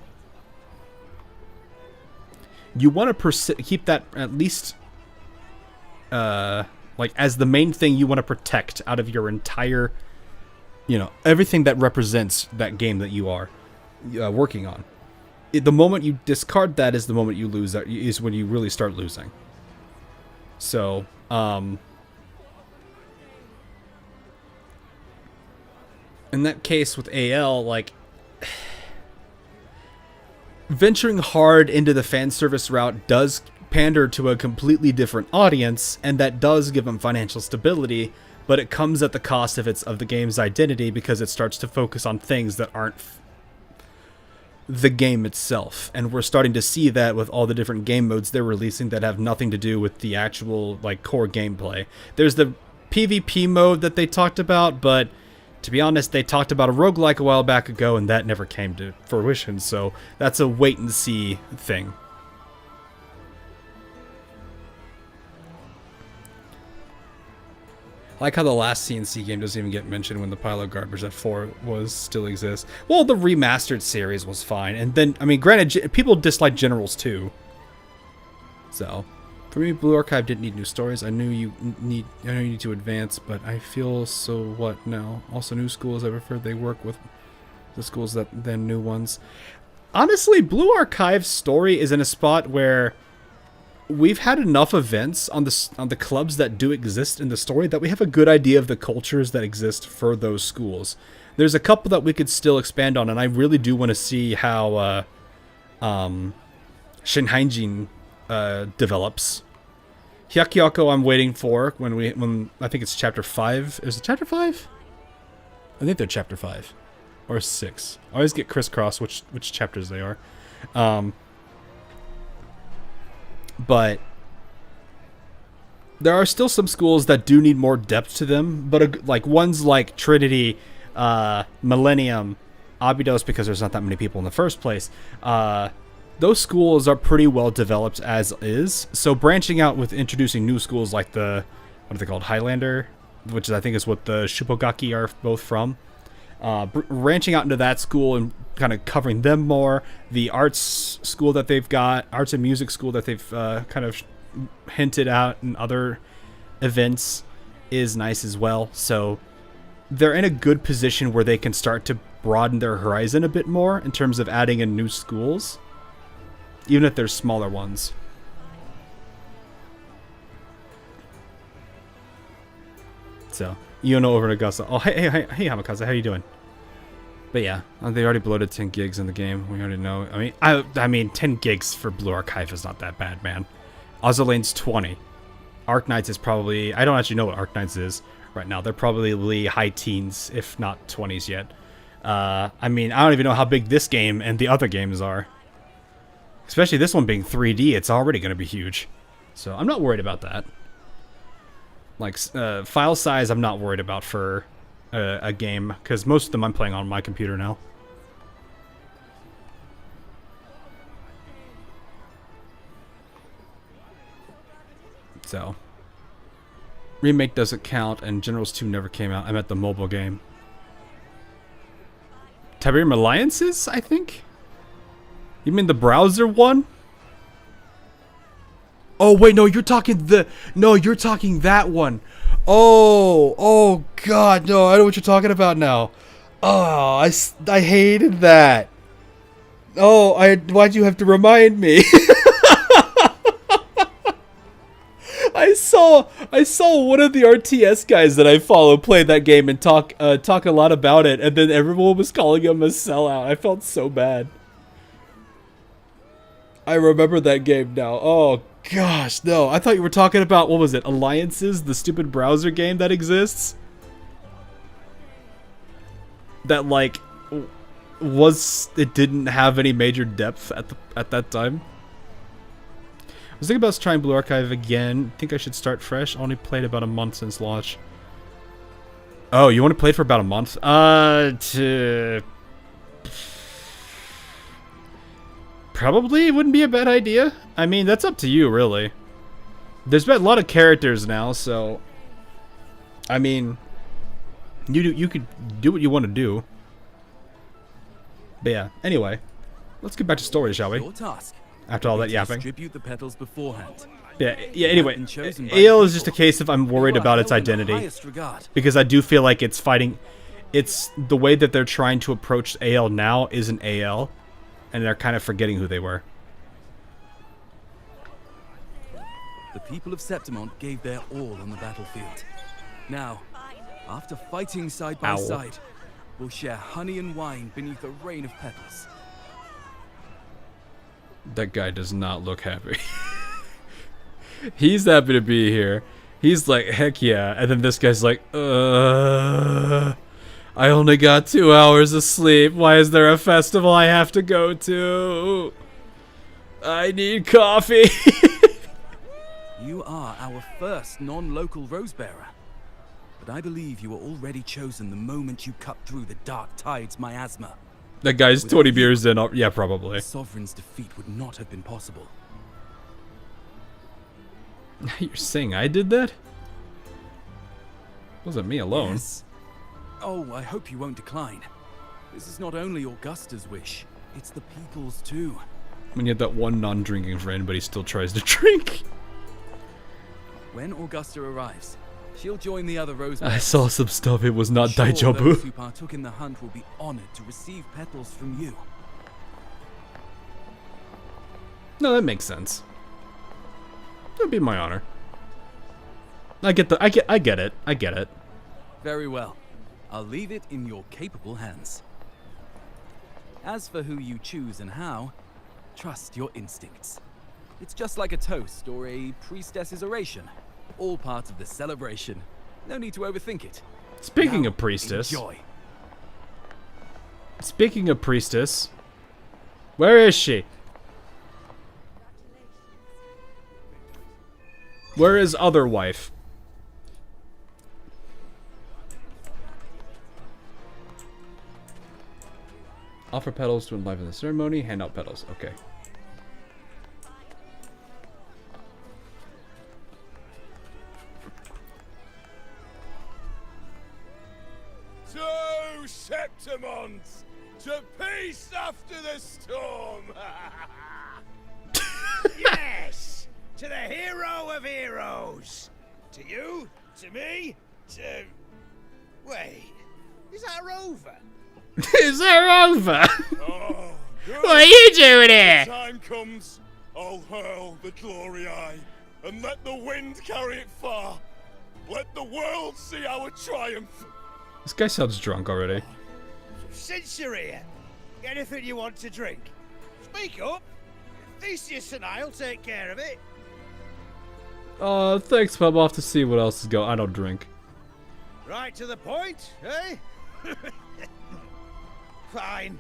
you want to keep that at least like as the main thing you want to protect out of your entire. Everything that represents that game that you are working on. The moment you discard that is the moment you lose. That is when you really start losing. So, in that case with AL, like, venturing hard into the fan service route does pander to a completely different audience, and that does give them financial stability. But it comes at the cost of the game's identity, because it starts to focus on things that aren't the game itself. And we're starting to see that with all the different game modes they're releasing that have nothing to do with the actual like core gameplay. There's the PvP mode that they talked about, but to be honest, they talked about a roguelike a while back ago, and that never came to fruition. So that's a wait and see thing. I like how the last CNC game doesn't even get mentioned when the pile of garbage that 4 still exists. Well, the remastered series was fine, and then granted, people dislike Generals too. So, for me, Blue Archive didn't need new stories. I know you need to advance, but I feel so what now? Also, new schools, I prefer they work with the schools than new ones. Honestly, Blue Archive's story is in a spot where we've had enough events on the clubs that do exist in the story that we have a good idea of the cultures that exist for those schools. There's a couple that we could still expand on, and I really do want to see how Shinhainjin develops. Hyakyoko I'm waiting for when I think it's chapter 5. Is it chapter 5? I think they're chapter 5 or 6. I always get crisscrossed which chapters they are. But there are still some schools that do need more depth to them, but like ones like Trinity, Millennium, Avidius, because there's not that many people in the first place. Those schools are pretty well developed as is. So branching out with introducing new schools like what are they called? Highlander, which I think is what the Shupogaki are both from. Branching out into that school and kind of covering them more. The arts school that they've got, arts and music school that they've kind of hinted out in other events is nice as well. So they're in a good position where they can start to broaden their horizon a bit more in terms of adding in new schools, even if they're smaller ones. So, Iuno over in Augusta. Oh, hey, Hamikaze, how you doing? But yeah, they already bloated 10 gigs in the game. We already know. I mean, 10 gigs for Blue Archive is not that bad, man. Ozerlane's 20. Arknights is probably... I don't actually know what Arknights is right now. They're probably high teens, if not 20s yet. I mean, I don't even know how big this game and the other games are. Especially this one being 3D, it's already going to be huge. So I'm not worried about that. Like, file size I'm not worried about for a game, because most of them I'm playing on my computer now. So, remake doesn't count, and Generals 2 never came out. I meant the mobile game. Tiberium Alliances, I think? You mean the browser one? Oh, wait, no, you're talking you're talking that one. Oh, God, no, I know what you're talking about now. Oh, I hated that. Oh, why'd you have to remind me? I saw one of the RTS guys that I follow play that game and talk a lot about it, and then everyone was calling him a sellout. I felt so bad. I remember that game now. Oh gosh, no. I thought you were talking about, what was it, Alliances, the stupid browser game that exists? That like it didn't have any major depth at that time. I was thinking about trying Blue Archive again. Think I should start fresh. I only played about a month since launch. Oh, you want to play it for about a month? Probably wouldn't be a bad idea. I mean, that's up to you, really. There's been a lot of characters now, so... I mean... You could do what you want to do. But yeah, anyway. Let's get back to story, shall we? Your task. After all that yapping. Distribute the petals beforehand. Yeah, anyway. AL is just a case of I'm worried about its identity. Because I do feel like it's fighting... It's the way that they're trying to approach AL now isn't AL. And they're kind of forgetting who they were. The people of Septimont gave their all on the battlefield. Now, after fighting side by side, we'll share honey and wine beneath a rain of petals. That guy does not look happy. He's happy to be here. He's like, heck yeah. And then this guy's like, I only got 2 hours of sleep. Why is there a festival I have to go to? I need coffee. You are our first non-local Rosebearer. But I believe you were already chosen the moment you cut through the Dark Tide's miasma. That guy's 20 beers in. Yeah, probably. The Sovereign's defeat would not have been possible. You're saying I did that? Wasn't me alone. Yes. Oh, I hope you won't decline. This is not only Augusta's wish, it's the people's too. When you have that one non-drinking friend, but he still tries to drink. When Augusta arrives, she'll join the other Rosebearers. I saw some stuff, it was not Sure, Daijobu. those who partook in the hunt will be honored to receive petals from you. No, that makes sense. That'd be my honor. I get it. Very well. I'll leave it in your capable hands. As for who you choose and how, trust your instincts. It's just like a toast or a priestess's oration. All part of the celebration. No need to overthink it. Speaking Now, of priestess. Enjoy. Speaking of priestess. Where is she? Where is other wife? Offer petals to enliven the ceremony. Hand out petals. Okay. To Septimont! To peace after the storm! Yes! To the hero of heroes! To you, to me, to... Wait, is that a rover? Is that over? Oh, good. What are you doing here? When the time comes, I'll hurl the glory eye and let the wind carry it far. Let the world see our triumph. This guy sounds drunk already. Since you're here, anything you want to drink? Speak up. Theseus and I'll take care of it. Thanks, but I'm off to see what else is going. I don't drink. Right to the point, eh? Fine.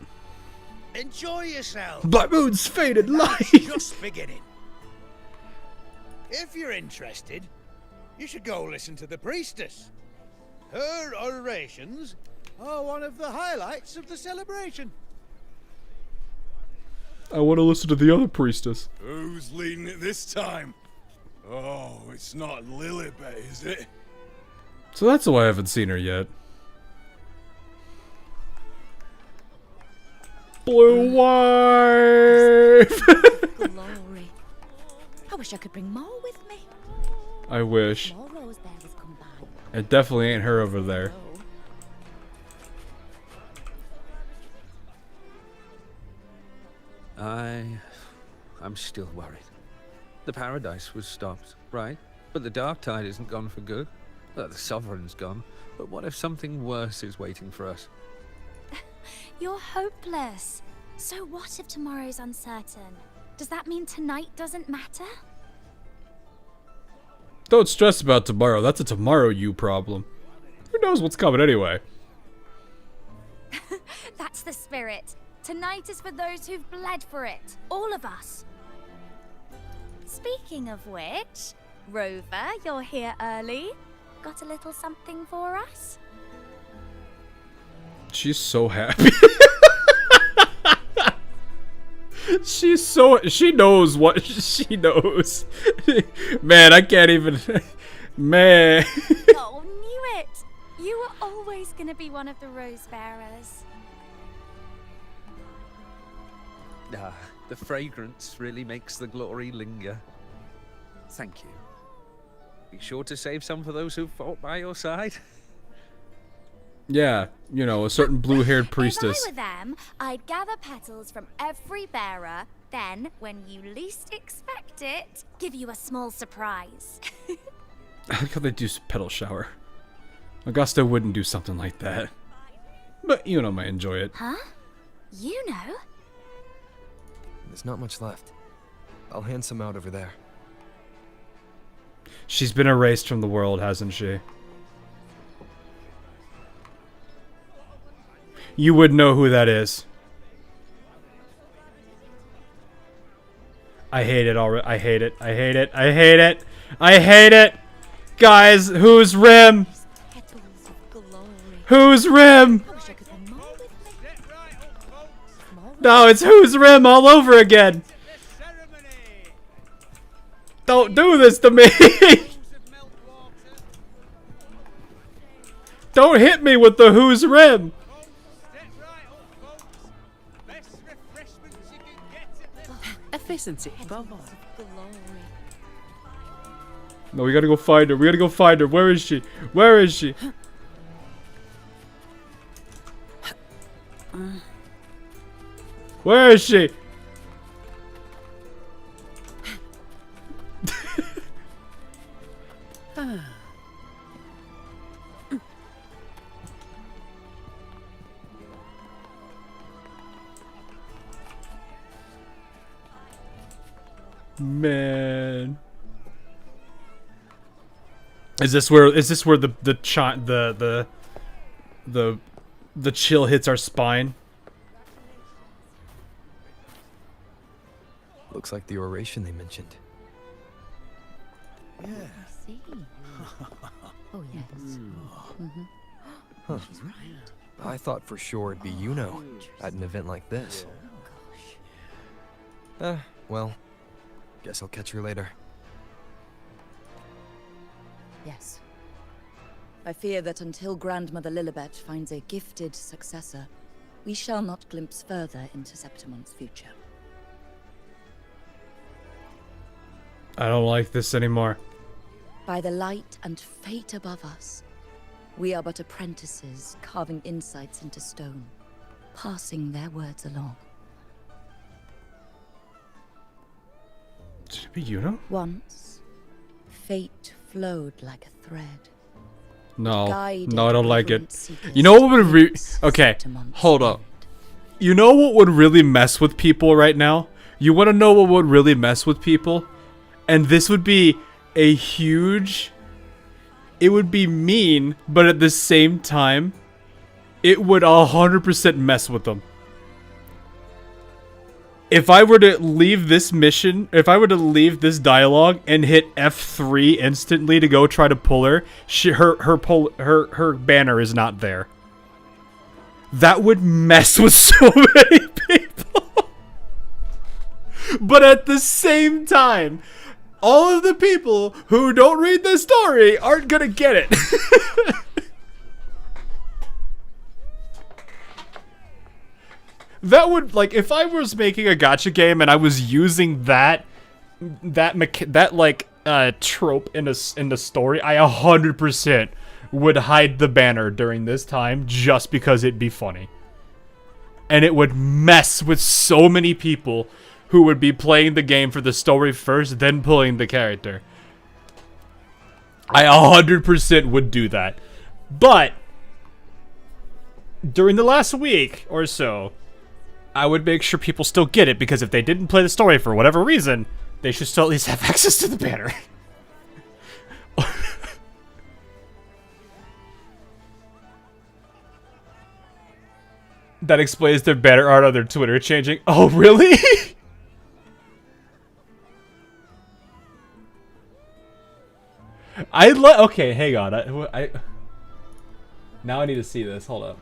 Enjoy yourself. Black Moon's faded light. Just beginning. If you're interested, you should go listen to the priestess. Her orations are one of the highlights of the celebration. I want to listen to the other priestess. Who's leading it this time? Oh, it's not Lilibet, is it? So that's why I haven't seen her yet. Blue wife! Glory. I wish I could bring more with me. I wish. More rose bearers come by. It definitely ain't her over there. I'm still worried. The paradise was stopped, right? But the dark tide isn't gone for good. The sovereign's gone. But what if something worse is waiting for us? You're hopeless. So what if tomorrow's uncertain? Does that mean tonight doesn't matter? Don't stress about tomorrow. That's a tomorrow you problem. Who knows what's coming anyway? That's the spirit. Tonight is for those who've bled for it. All of us. Speaking of which, Rover, you're here early. Got a little something for us? She's so happy. She knows what she knows. Man, I can't even. Man. Oh, knew it. You were always gonna be one of the rose bearers. The fragrance really makes the glory linger. Thank you. Be sure to save some for those who fought by your side. Yeah, you know, a certain blue-haired priestess. If I were them, I'd gather petals from every bearer, then, when you least expect it, give you a small surprise. I like how they do petal shower. Augusta wouldn't do something like that. But Yuno might enjoy it. Huh? Yuno? There's not much left. I'll hand some out over there. She's been erased from the world, hasn't she? You would know who that is. I hate it already. I hate it. I hate it. I hate it. I hate it. Guys, who's Rim? Who's Rim? No, it's who's Rim all over again. Don't do this to me. Don't hit me with the who's Rim. Efficiency, above all. No, we gotta go find her. We gotta go find her. Where is she? Where is she? Where is she? Man, is this where the chill hits our spine? Looks like the oration they mentioned. Yeah. I see. Oh yes. Huh. I thought for sure it'd be Yuno at an event like this. Well, guess I'll catch her later. Yes. I fear that until Grandmother Lilibet finds a gifted successor, we shall not glimpse further into Septimon's future. I don't like this anymore. By the light and fate above us, we are but apprentices carving insights into stone, passing their words along. Should it be Yuno? Once, fate flowed like a thread, No, Guided no, I don't like it. reverent seekers You know what would to okay, amongst hold up. You know what would really mess with people right now? You want to know what would really mess with people? And this would be a huge... It would be mean, but at the same time, it would 100% mess with them. If I were to leave this mission, if I were to leave this dialogue and hit F3 instantly to go try to pull her, her banner is not there. That would mess with so many people. But at the same time, all of the people who don't read the story aren't gonna get it. That would, like, if I was making a gacha game and I was using that trope in the story, I 100% would hide the banner during this time just because it'd be funny. And it would mess with so many people who would be playing the game for the story first, then pulling the character. I 100% would do that. But during the last week or so, I would make sure people still get it, because if they didn't play the story for whatever reason, they should still at least have access to the banner. That explains their banner art on their Twitter changing. Oh, really? Okay, hang on. I now I need to see this. Hold up.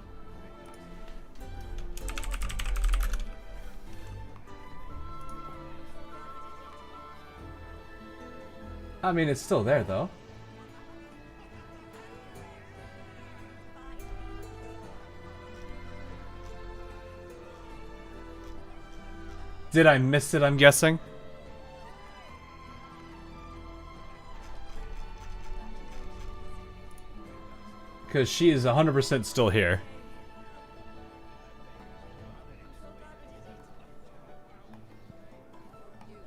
I mean, it's still there, though. Did I miss it, I'm guessing? Because she is 100% still here.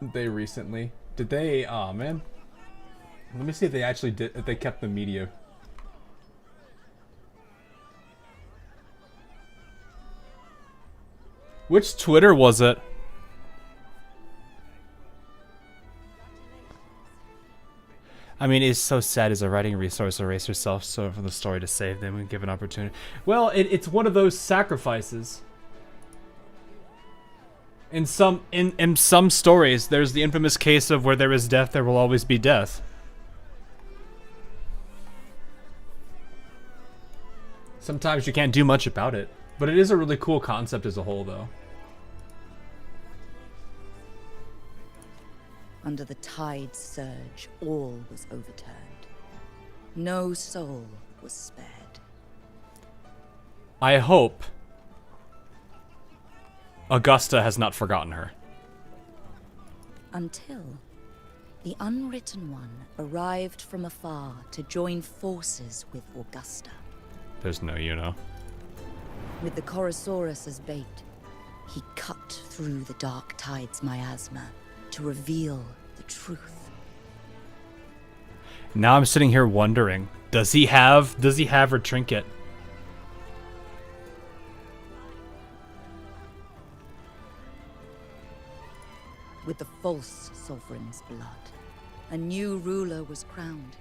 They recently... Did they... Aw, man. Let me see if they actually did... If they kept the media. Which Twitter was it? I mean, it's so sad as a writing resource erase herself so from the story to save them and give an opportunity. Well, it's one of those sacrifices. In some stories, there's the infamous case of where there is death, there will always be death. Sometimes you can't do much about it, but it is a really cool concept as a whole, though. Under the tide's surge, all was overturned. No soul was spared. I hope Augusta has not forgotten her. Until the Unwritten One arrived from afar to join forces with Augusta. There's no Yuno. With the Chorosaurus as bait, he cut through the dark tide's miasma to reveal the truth. Now I'm sitting here wondering, does he have her trinket? With the false sovereign's blood, a new ruler was crowned.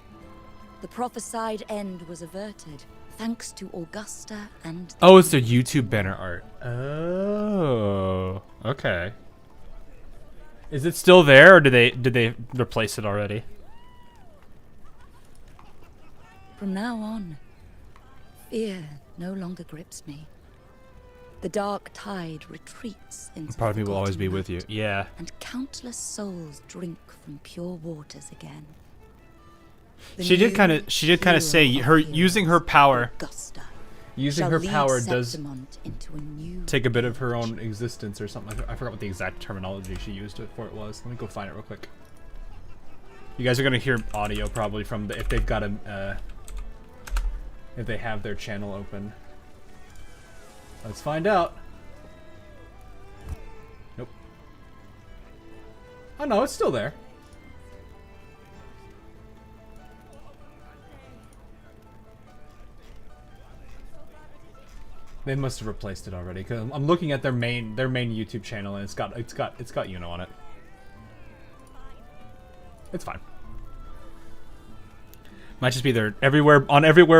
The prophesied end was averted, thanks to Augusta and... Oh, it's their YouTube banner art. Oh, okay. Is it still there, or did they replace it already? From now on, fear no longer grips me. The dark tide retreats into Part of me will always be forgotten with you. night, Yeah. and countless souls drink from pure waters again. The She did new kind of say hero her of heroes, using her power. Augusta, Using shall her lead power does Septimont into a new take a bit of her own existence or something. I forgot what the exact terminology she used for it was. Let me go find it real quick. You guys are gonna hear audio probably from the, if they've got a if they have their channel open. Let's find out. Nope. Oh no, it's still there. They must have replaced it already, because I'm looking at their main YouTube channel and it's got Yuno on it. It's fine. Might just be there everywhere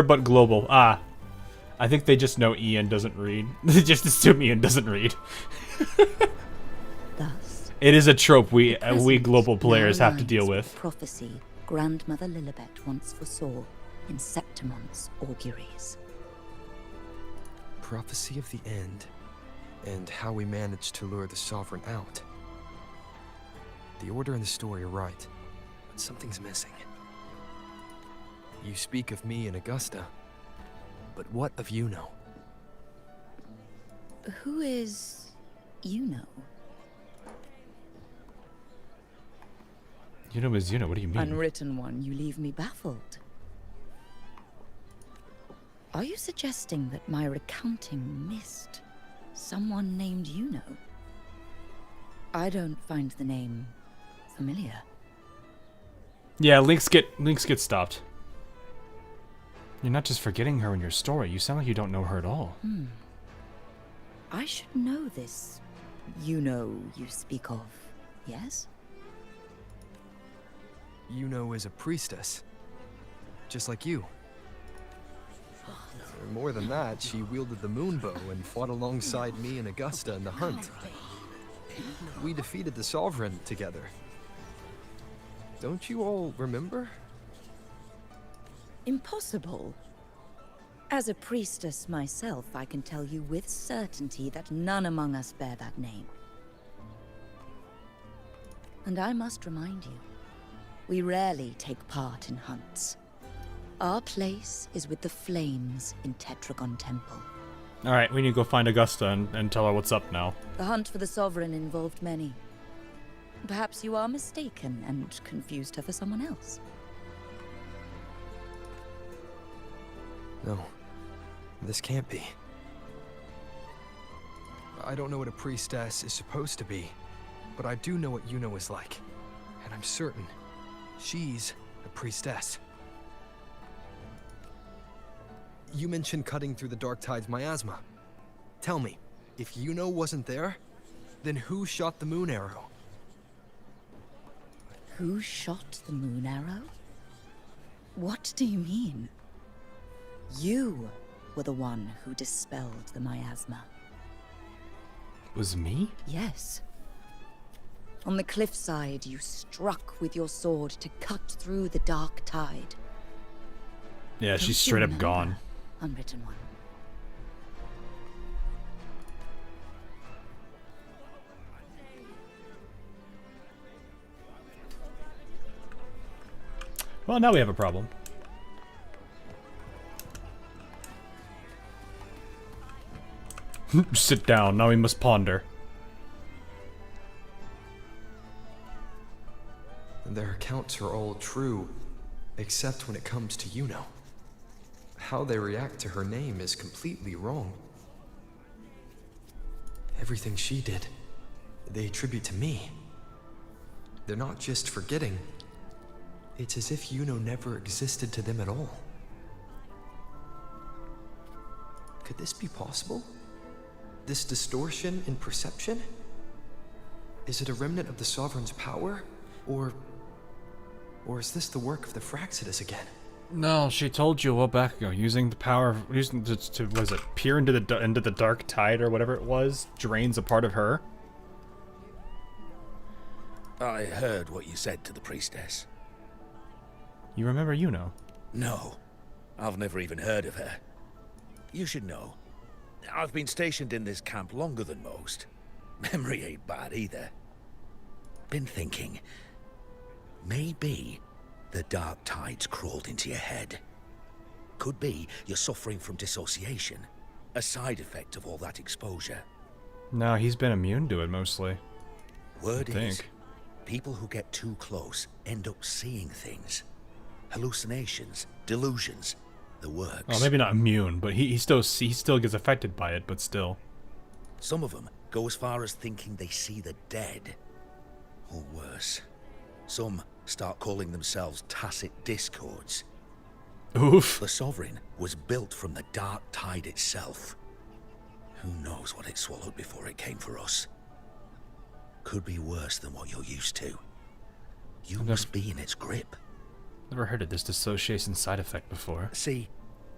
but global. Ah, I think they just know Ian doesn't read. They just assume Ian doesn't read. Thus, it is a trope we global players have to deal with. Prophecy Grandmother Lilibet once foresaw in Septimon's auguries. Prophecy of the end, and how we managed to lure the Sovereign out. The order and the story are right, but something's missing. You speak of me and Augusta, but what of Yuno? Who is Yuno? Yuno is Yuno, what do you mean? Unwritten one, you leave me baffled. Are you suggesting that my recounting missed someone named Yuno? I don't find the name familiar. Yeah, links get stopped. You're not just forgetting her in your story. You sound like you don't know her at all. I should know this Yuno you speak of, yes? Yuno is a priestess, just like you. More than that, she wielded the moonbow and fought alongside me and Augusta in the hunt. We defeated the Sovereign together. Don't you all remember? Impossible. As a priestess myself, I can tell you with certainty that none among us bear that name. And I must remind you, we rarely take part in hunts. Our place is with the flames in Tetragon Temple. Alright, we need to go find Augusta and tell her what's up now. The hunt for the Sovereign involved many. Perhaps you are mistaken and confused her for someone else. No, this can't be. I don't know what a priestess is supposed to be, but I do know what Yuno is like. And I'm certain she's a priestess. You mentioned cutting through the Dark Tide's miasma. Tell me, if Yuno wasn't there, then who shot the moon arrow? Who shot the moon arrow? What do you mean? You were the one who dispelled the miasma. Was me? Yes. On the cliffside, you struck with your sword to cut through the Dark Tide. Yeah, Don't she's you straight up remember, gone. Unwritten one. Well, now we have a problem. Sit down, now we must ponder. Their accounts are all true, except when it comes to Yuno. How they react to her name is completely wrong. Everything she did, they attribute to me. They're not just forgetting. It's as if Yuno never existed to them at all. Could this be possible? This distortion in perception? Is it a remnant of the Sovereign's power? Or is this the work of the Fraxidus again? No, she told you a while back ago, using the power, using to was it peer into the Dark Tide or whatever it was, drains a part of her. I heard what you said to the priestess. You remember Yuno? No, I've never even heard of her. You should know, I've been stationed in this camp longer than most. Memory ain't bad either. Been thinking, maybe the Dark Tide's crawled into your head. Could be you're suffering from dissociation, a side effect of all that exposure. No, he's been immune to it mostly. Word is, people who get too close end up seeing things. Hallucinations, delusions, the works. Well, maybe not immune, but he still gets affected by it, but still. Some of them go as far as thinking they see the dead. Or worse, some start calling themselves tacit discords. Oof. The Sovereign was built from the Dark Tide itself. Who knows what it swallowed before it came for us? Could be worse than what you're used to. You must be in its grip. Never heard of this dissociation side effect before. See,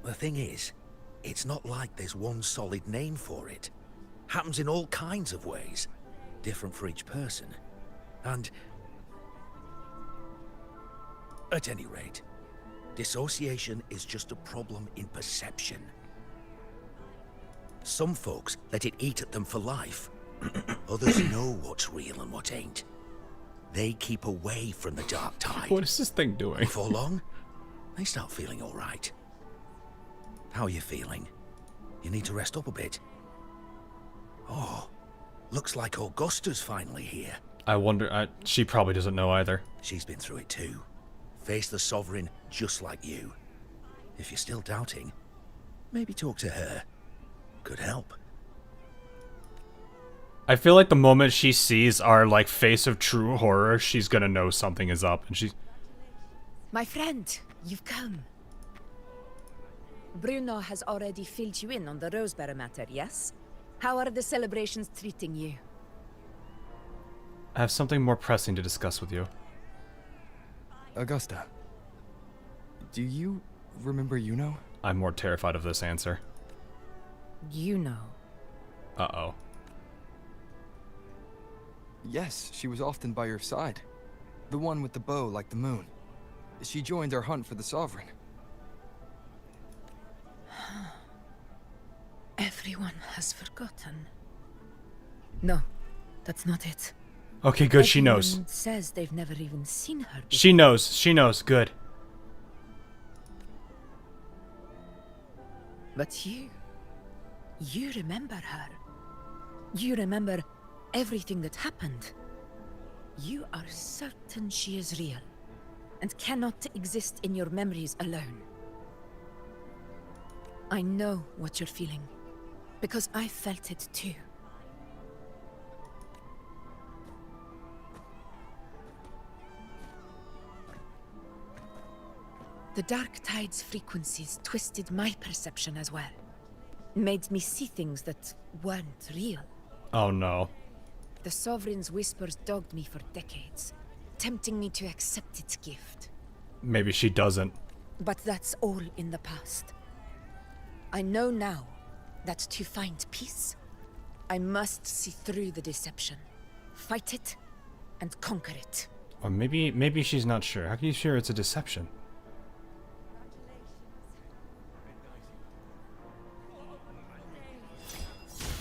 the thing is, it's not like there's one solid name for it. Happens in all kinds of ways, different for each person. And at any rate, dissociation is just a problem in perception. Some folks let it eat at them for life. Others know what's real and what ain't. They keep away from the dark tide. What is this thing doing? Before long, they start feeling all right. How are you feeling? You need to rest up a bit. Oh, looks like Augusta's finally here. I wonder, she probably doesn't know either. She's been through it too. Faced the Sovereign just like you. If you're still doubting, maybe talk to her. Could help. I feel like the moment she sees our, like, face of true horror, she's gonna know something is up, and she's... My friend, you've come. Bruno has already filled you in on the Rosebearer matter, yes? How are the celebrations treating you? I have something more pressing to discuss with you. Augusta, do you remember Yuno? I'm more terrified of this answer. Yuno. Uh-oh. Yes, she was often by your side. The one with the bow like the moon. She joined our hunt for the Sovereign. Everyone has forgotten. No, that's not it. Okay, good, she knows. Everyone says they've never even seen her before. She knows, good. But you remember her. You remember everything that happened. You are certain she is real, and cannot exist in your memories alone. I know what you're feeling, because I felt it too. The Dark Tide's frequencies twisted my perception as well. Made me see things that weren't real. Oh no. The Sovereign's whispers dogged me for decades, tempting me to accept its gift. Maybe she doesn't. But that's all in the past. I know now that to find peace, I must see through the deception, fight it, and conquer it. Or maybe she's not sure. How can you be sure it's a deception?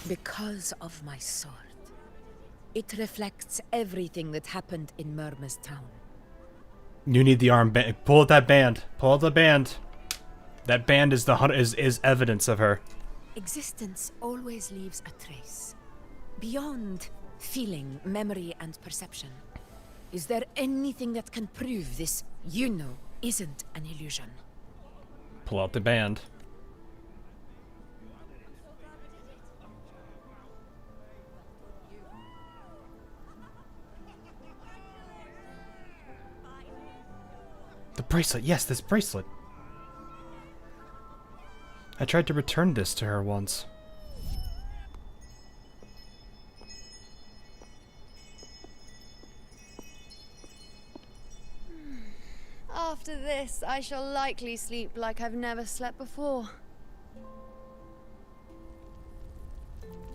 Because of my sword. It reflects everything that happened in Murma's town. You need the armband. Pull out that band. Pull out the band. That band is is evidence of her. Existence always leaves a trace. Beyond feeling, memory, and perception. Is there anything that can prove this Yuno isn't an illusion? Pull out the band. The bracelet, yes, this bracelet. I tried to return this to her once. After this, I shall likely sleep like I've never slept before.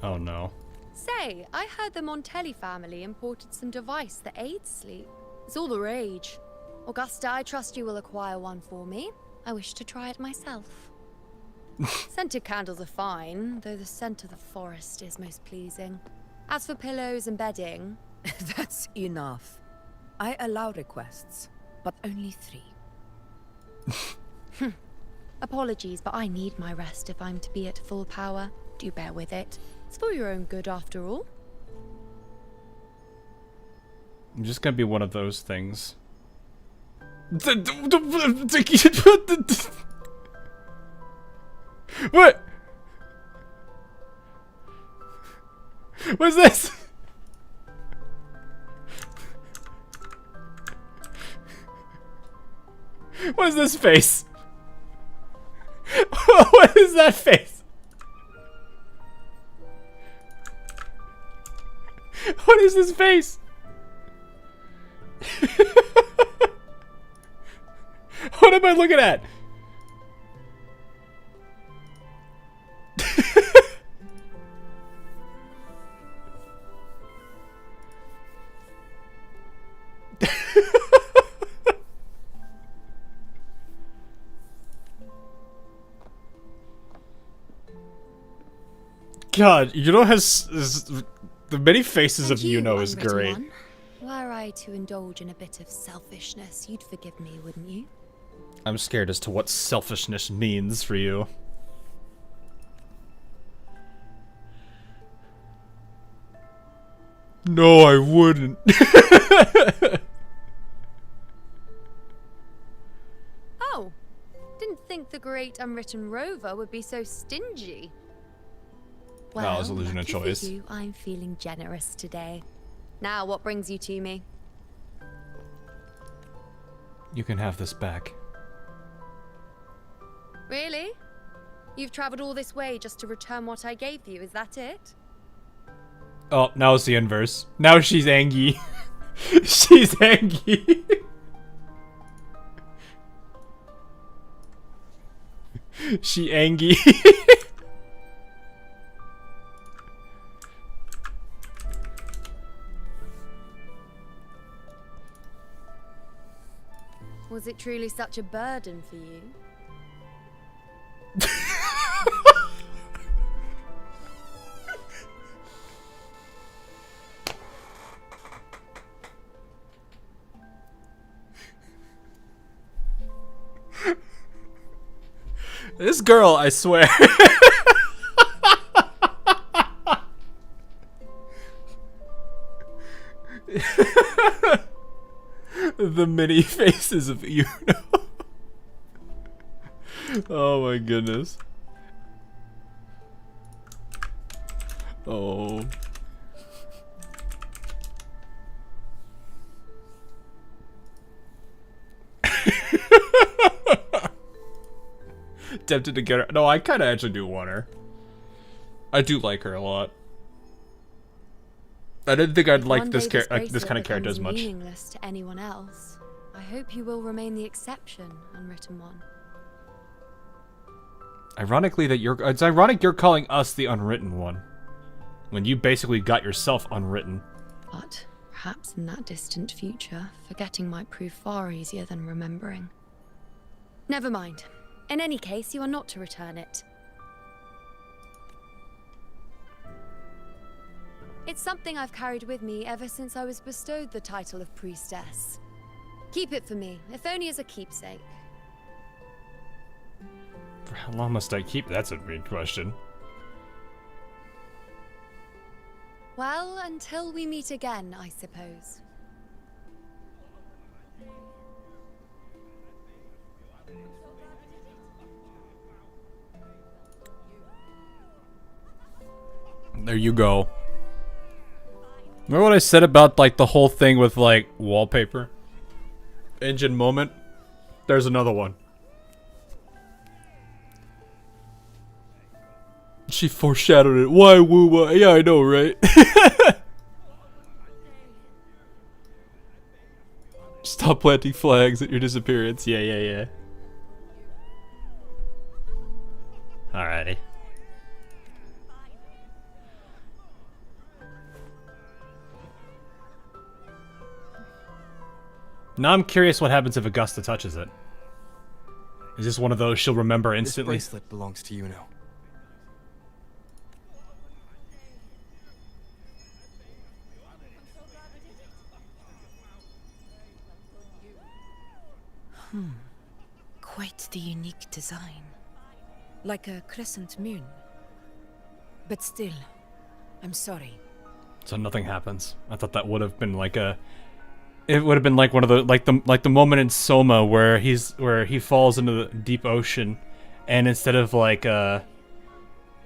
Oh no. Say, I heard the Montelli family imported some device that aids sleep. It's all the rage. Augusta, I trust you will acquire one for me. I wish to try it myself. Scented candles are fine, though the scent of the forest is most pleasing. As for pillows and bedding... That's enough. I allow requests, but only 3. Apologies, but I need my rest if I'm to be at full power. Do bear with it. It's for your own good, after all. I'm just gonna be one of those things. What? What's this? What is this face? What is that face? What is this face? What am I looking at? God, Yuno has the many faces of Yuno is Unwritten great. One. Were I to indulge in a bit of selfishness, you'd forgive me, wouldn't you? I'm scared as to what selfishness means for you. No, I wouldn't. Oh, didn't think the great unwritten rover would be so stingy. Well, it was illusion of lucky for choice. you, I'm feeling generous today. Now, what brings you to me? You can have this back. Really? You've traveled all this way just to return what I gave you, is that it? Oh, now it's the inverse. Now she's angry. She's angry. She angry. Was it truly such a burden for you? This girl, I swear. The many faces of Iuno. Oh my goodness. Oh. Tempted to get her. No, I kind of actually do want her. I do like her a lot. I didn't think I'd like this this kind of character as much. Meaningless to anyone else. I hope you will remain the exception, unwritten one. Ironically, it's ironic you're calling us the unwritten one, when you basically got yourself unwritten. But perhaps in that distant future, forgetting might prove far easier than remembering. Never mind. In any case, you are not to return it. It's something I've carried with me ever since I was bestowed the title of priestess. Keep it for me, if only as a keepsake. For how long must I keep? That's a weird question. Well, until we meet again, I suppose. There you go. Remember what I said about like the whole thing with like wallpaper? Engine moment? There's another one. She foreshadowed it. Why Wuwa? Yeah, I know, right? Stop planting flags at your disappearance. Yeah, yeah, yeah. Alrighty. Now I'm curious what happens if Augusta touches it. Is this one of those she'll remember instantly? This bracelet belongs to Yuno. Quite the unique design. Like a crescent moon. But still, I'm sorry. So nothing happens. I thought that would have been like a... It would have been like one of the like the moment in Soma where he falls into the deep ocean, and instead of like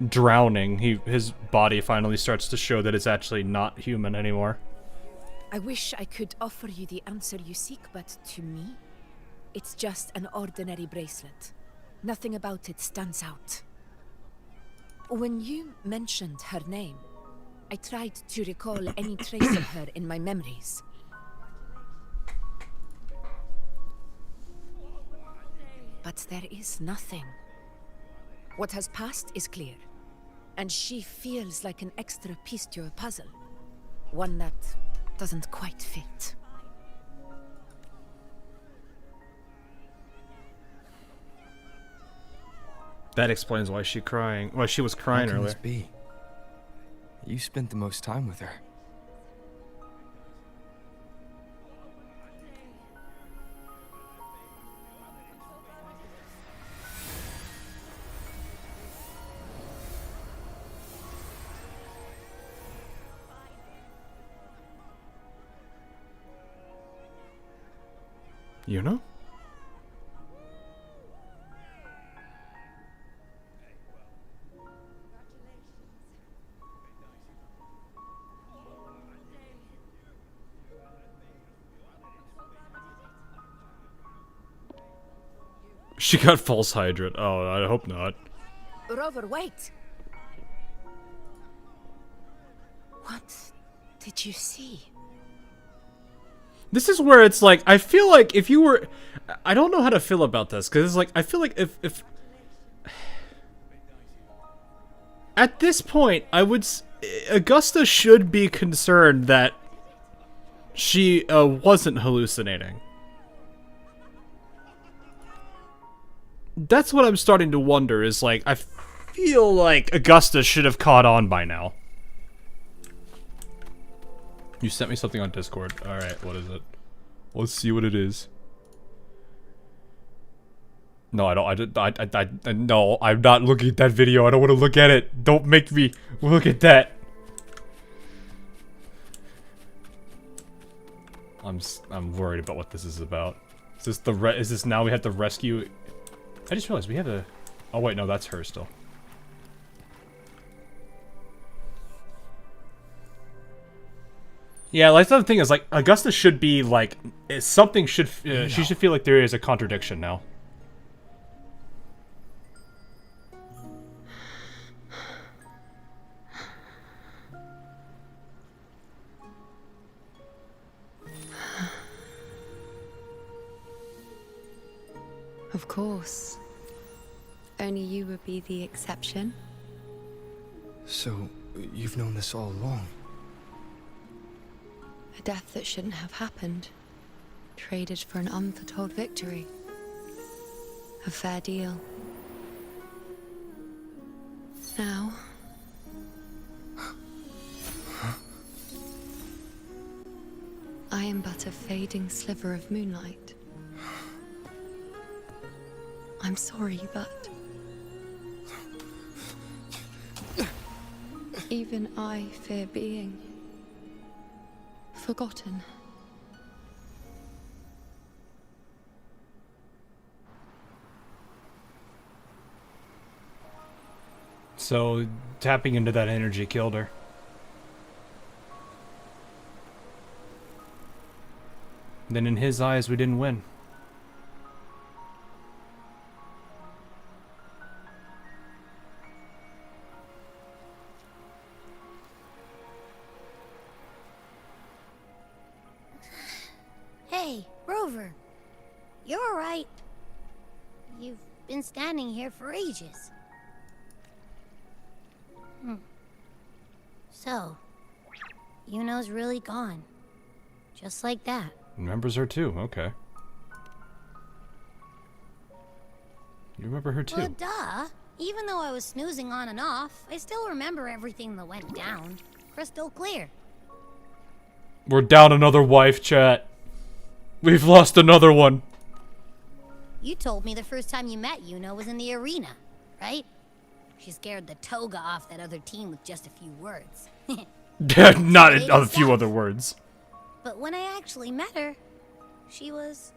drowning, his body finally starts to show that it's actually not human anymore. I wish I could offer you the answer you seek, but to me, it's just an ordinary bracelet. Nothing about it stands out. When you mentioned her name, I tried to recall any trace of her in my memories. But there is nothing. What has passed is clear, and she feels like an extra piece to a puzzle. One that doesn't quite fit. That explains why she crying. Why she was crying How can earlier. this be? You spent the most time with her. Yuno? She got false hydrate. Oh, I hope not. Rover, wait! What did you see? This is where it's like, I feel like if you were... I don't know how to feel about this, because it's like, I feel like if... At this point, I would... Augusta should be concerned that she wasn't hallucinating. That's what I'm starting to wonder, is like, I feel like Augusta should have caught on by now. You sent me something on Discord. Alright, what is it? Let's see what it is. No, I don't, no, I'm not looking at that video. I don't want to look at it. Don't make me look at that. I'm worried about what this is about. Is this is this now we have to rescue... I just realized we have a... Oh wait, no, that's her still. Yeah, like the other thing is, like, Augusta should be, like, something should, she should feel like there is a contradiction now. Of course. Only you would be the exception. So, you've known this all along? A death that shouldn't have happened. Traded for an unforetold victory. A fair deal. Now... I am but a fading sliver of moonlight. I'm sorry, but... even I fear being... forgotten. So, tapping into that energy killed her. Then in his eyes, we didn't win. Hey, Rover. You're alright. You've been standing here for ages. So, Yuno's really gone. Just like that. Remembers her too, okay. You remember her too? Well, duh. Even though I was snoozing on and off, I still remember everything that went down. Crystal clear. We're down another wife, chat. We've lost another one. You told me the first time you met Yuno was in the arena, right? She scared the toga off that other team with just a few words. Not a few other words. But when I actually met her, she was...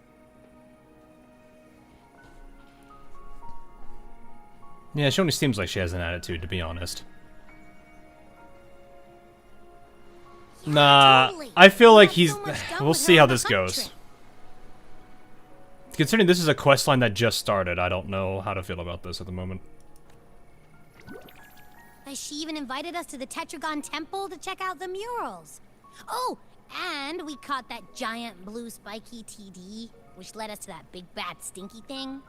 Yeah, she only seems like she has an attitude, to be honest. Nah, totally. I feel like he's... so much done we'll with see her how on the this hunt goes. trip. Considering this is a questline that just started, I don't know how to feel about this at the moment. I She even invited us to the Tetragon Temple to check out the murals. Oh, and we caught that giant blue spiky TD, which led us to that big bad stinky thing.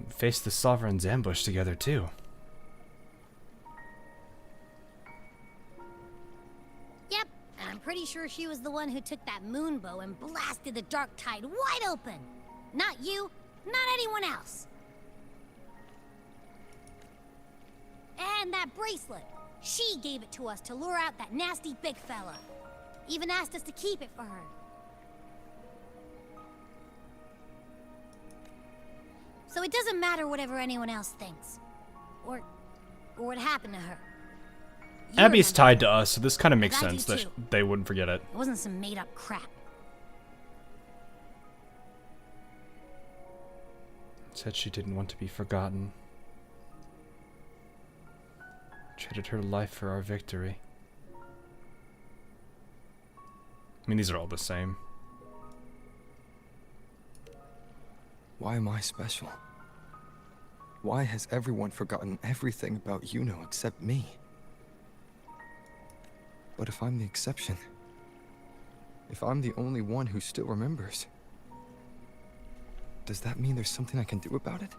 Faced the Sovereign's ambush together, too. Yep, and I'm pretty sure she was the one who took that moonbow and blasted the Dark Tide wide open. Not you, not anyone else. And that bracelet. She gave it to us to lure out that nasty big fella. Even asked us to keep it for her. So it doesn't matter whatever anyone else thinks. Or what happened to her. You Abby's remember tied her. to us, so this kind of makes And I do sense that too. they wouldn't forget it. It wasn't some made-up crap. Said she didn't want to be forgotten. Traded her life for our victory. I mean, these are all the same. Why am I special? Why has everyone forgotten everything about Yuno except me? But if I'm the exception, if I'm the only one who still remembers, does that mean there's something I can do about it?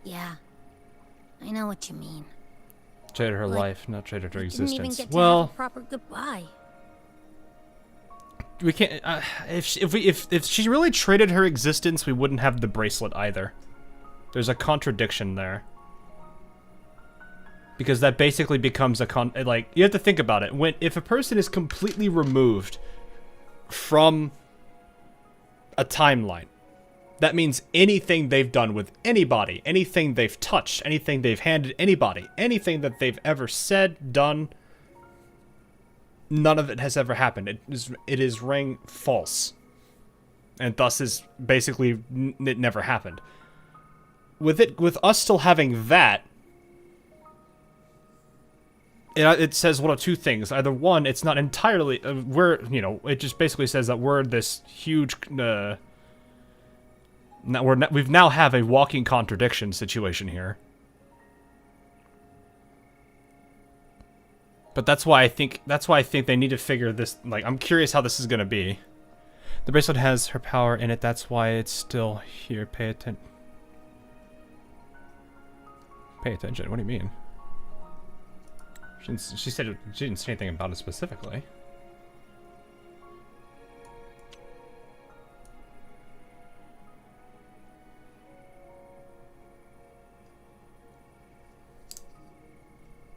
Yeah, I know what you mean. Traded her Like, life, not traded her We didn't even existence. get to have Well, a proper goodbye. we can't. If she really traded her existence, we wouldn't have the bracelet either. There's a contradiction there. Because that basically becomes a like, you have to think about it. If a person is completely removed from a timeline, that means anything they've done with anybody, anything they've touched, anything they've handed anybody, anything that they've ever said, done, none of it has ever happened. It is rang false. And thus is basically it never happened. With us still having that, it says one of two things. Either one, it's not entirely it just basically says that we're this huge we've now have a walking contradiction situation here. But that's why I think they need to figure this. Like, I'm curious how this is gonna be. The bracelet has her power in it. That's why it's still here. Pay attention. Pay attention. What do you mean? She said she didn't say anything about it specifically.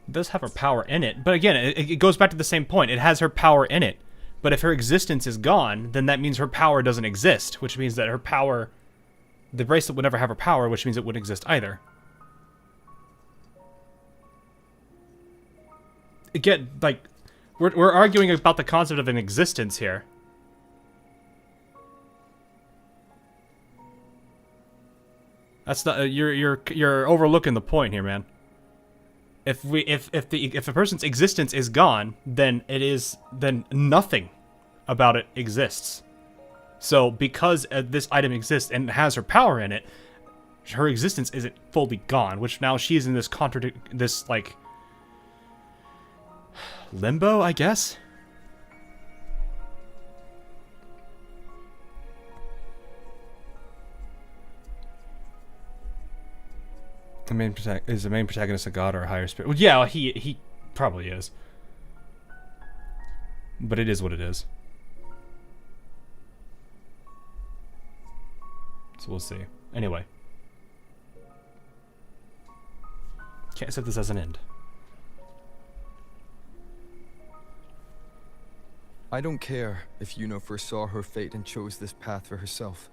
It does have her power in it, but again, it goes back to the same point. It has her power in it, but if her existence is gone, then that means her power doesn't exist, which means that her power, the bracelet would never have her power, which means it wouldn't exist either. Again, like, we're arguing about the concept of an existence here. That's not you're overlooking the point here, man. If a person's existence is gone, then nothing about it exists. So because this item exists and has her power in it, her existence isn't fully gone, which now she's in this like limbo, I guess. Is the main protagonist a god or a higher spirit? Well, yeah, he probably is. But it is what it is. So we'll see. Anyway. Can't set this as an end. I don't care if Yuno foresaw her fate and chose this path for herself.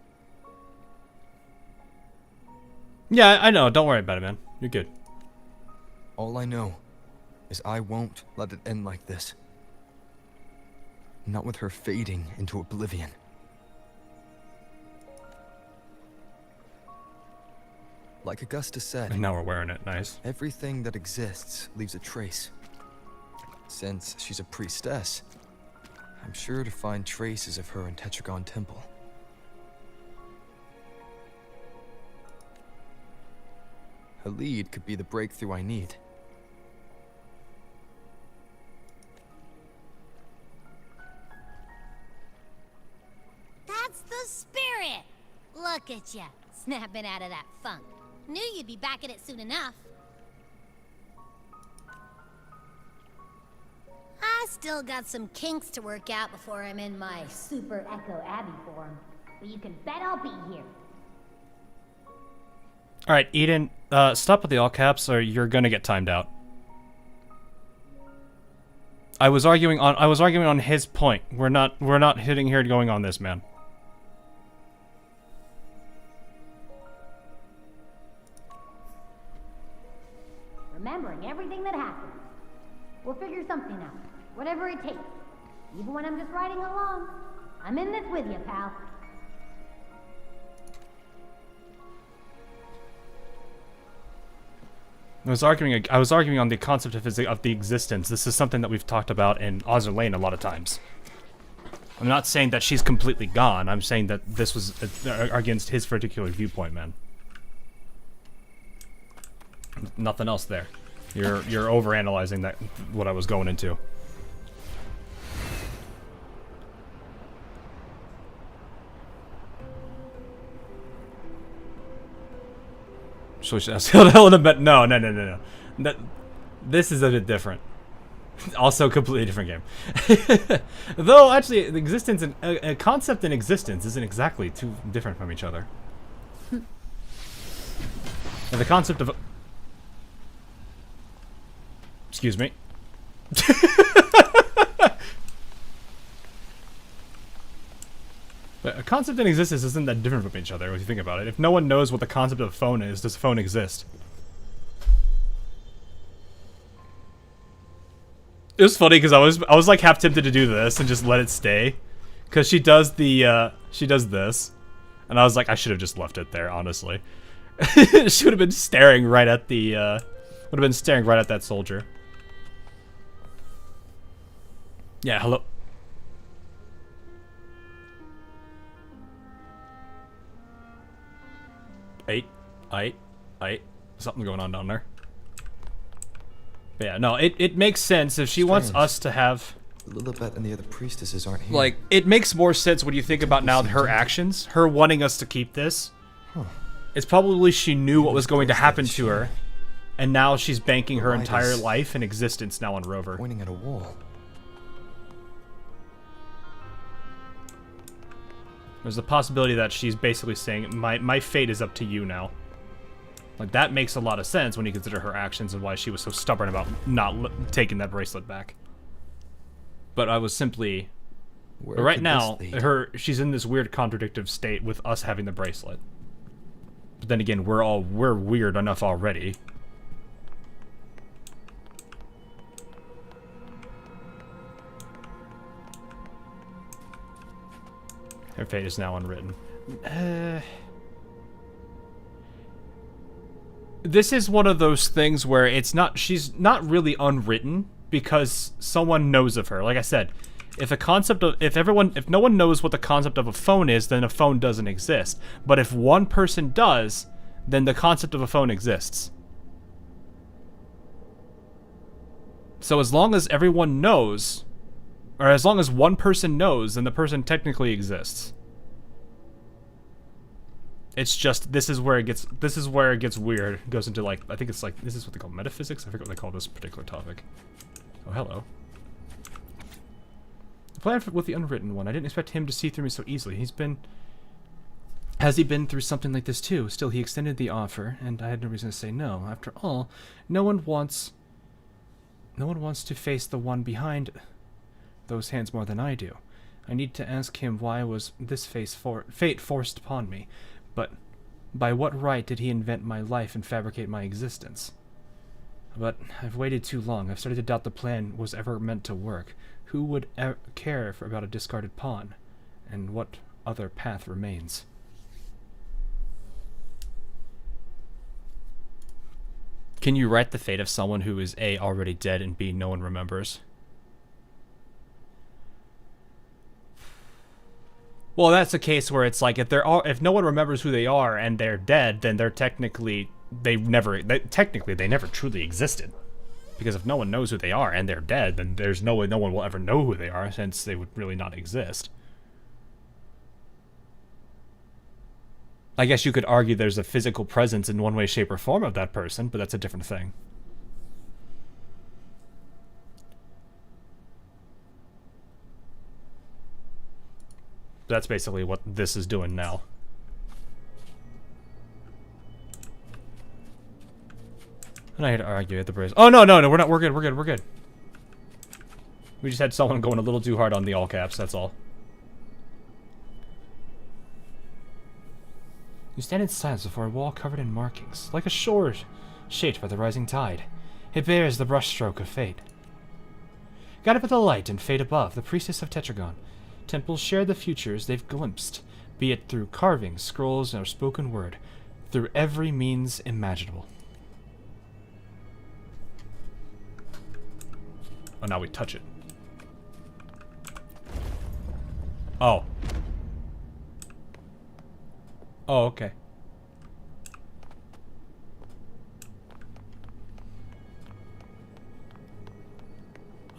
Yeah, I know. Don't worry about it, man. You're good. All I know is I won't let it end like this. Not with her fading into oblivion. Like Augusta said... And now we're wearing it. Nice. Everything that exists leaves a trace. Since she's a priestess, I'm sure to find traces of her in Tetragon Temple. A lead could be the breakthrough I need. That's the spirit! Look at ya, snapping out of that funk. Knew you'd be back at it soon enough. I still got some kinks to work out before I'm in my Super Echo Abbey form. But you can bet I'll be here. Alright, Eden, stop with the all caps or you're gonna get timed out. I was arguing on his point. We're not hitting here going on this, man. Remembering everything that happened. We'll figure something out. Whatever it takes. Even when I'm just riding along. I'm in this with you, pal. I was arguing on the concept of the existence. This is something that we've talked about in Ozzer Lane a lot of times. I'm not saying that she's completely gone. I'm saying that this was against his particular viewpoint, man. Nothing else there. You're overanalyzing that what I was going into. So no. This is a bit different. Also, completely different game. Though, actually, the existence and a concept and existence isn't exactly too different from each other. And the concept of excuse me. But a concept and existence isn't that different from each other if you think about it. If no one knows what the concept of a phone is, does a phone exist? It was funny because I was like half tempted to do this and just let it stay, because she does this, and I was like, I should have just left it there, honestly. She would have been staring right at that soldier. Yeah, hello. Eight. Something going on down there. But yeah, no, it makes sense if she wants us to have... Lilibet and the other priestesses aren't here. Like, it makes more sense when you think about now her actions, her wanting us to keep this. Huh. It's probably she knew what was going to happen to her, and now she's banking her entire life and existence now on Rover. Pointing at a wall. There's a possibility that she's basically saying, my fate is up to you now. Like, that makes a lot of sense when you consider her actions and why she was so stubborn about not taking that bracelet back. But I was simply... Where right could now, this lead? she's in this weird contradictive state with us having the bracelet. But then again, we're weird enough already. Her fate is now unwritten. This is one of those things where she's not really unwritten because someone knows of her. Like I said, if no one knows what the concept of a phone is, then a phone doesn't exist. But if one person does, then the concept of a phone exists. So as long as everyone knows, or as long as one person knows, then the person technically exists. It's just, this is where it gets weird. It goes into, like, I think it's like, this is what they call metaphysics? I forget what they call this particular topic. Oh, hello. The plan with the unwritten one. I didn't expect him to see through me so easily. Has he been through something like this too? Still, he extended the offer, and I had no reason to say no. After all, no one wants to face the one behind those hands more than I do. I need to ask him why was this fate forced upon me. But by what right did he invent my life and fabricate my existence? But I've waited too long. I've started to doubt the plan was ever meant to work. Who would care about a discarded pawn? And what other path remains? Can you write the fate of someone who is A, already dead, and B, no one remembers? Well, that's a case where it's like, if no one remembers who they are and they're dead, then they're technically technically they never truly existed. Because if no one knows who they are and they're dead, then there's no way no one will ever know who they are, since they would really not exist. I guess you could argue there's a physical presence in one way, shape, or form of that person, but that's a different thing. That's basically what this is doing now. And I had to argue at the brace. Oh, no, we're not. We're good. We just had someone going a little too hard on the all caps, that's all. You stand in silence before a wall covered in markings, like a shore shaped by the rising tide. It bears the brushstroke of fate. Guided by the light and fate above, the priestess of Tetragon, temples share the futures they've glimpsed, be it through carvings, scrolls, or spoken word, through every means imaginable. Oh, now we touch it. Oh. Oh, okay.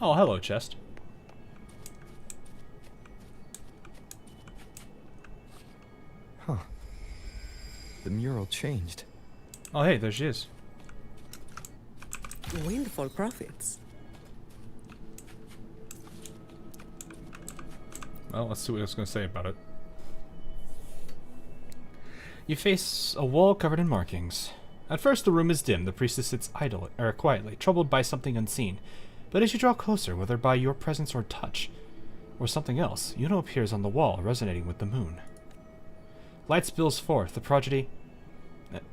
Oh, hello, chest. Huh. The mural changed. Oh, hey, there she is. Windfall profits. Well, let's see what it's going to say about it. You face a wall covered in markings. At first, the room is dim. The priestess sits quietly, troubled by something unseen. But as you draw closer, whether by your presence or touch, or something else, Yuno appears on the wall, resonating with the moon. Light spills forth. The prodigy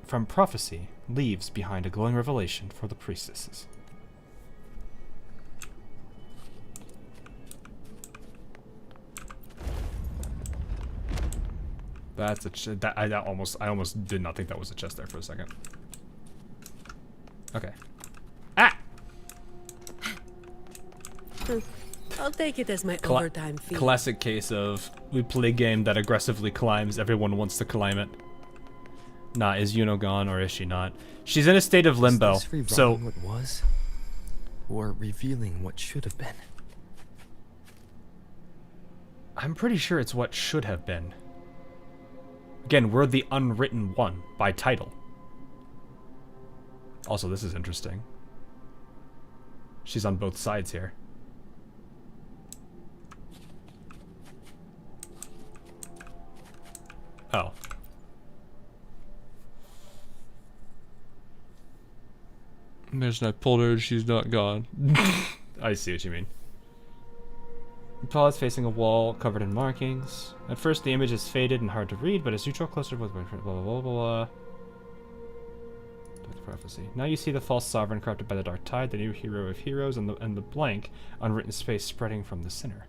from prophecy leaves behind a glowing revelation for the priestesses. That's a I almost did not think that was a chest there for a second. Okay. Ah! I'll take it as my overtime fee. Classic case of we play a game that aggressively climbs, everyone wants to climb it. Nah, is Yuno gone or is she not? She's in a state of limbo. Is this So what was, or revealing what should have been? I'm pretty sure it's what should have been. Again, we're the unwritten one by title. Also, this is interesting. She's on both sides here. Oh. Imagine I pulled her and she's not gone. I see what you mean. You pause facing a wall covered in markings. At first the image is faded and hard to read, but as you draw closer with blah blah blah blah the prophecy. Now you see the false sovereign corrupted by the dark tide, the new hero of heroes, and the blank, unwritten space spreading from the center.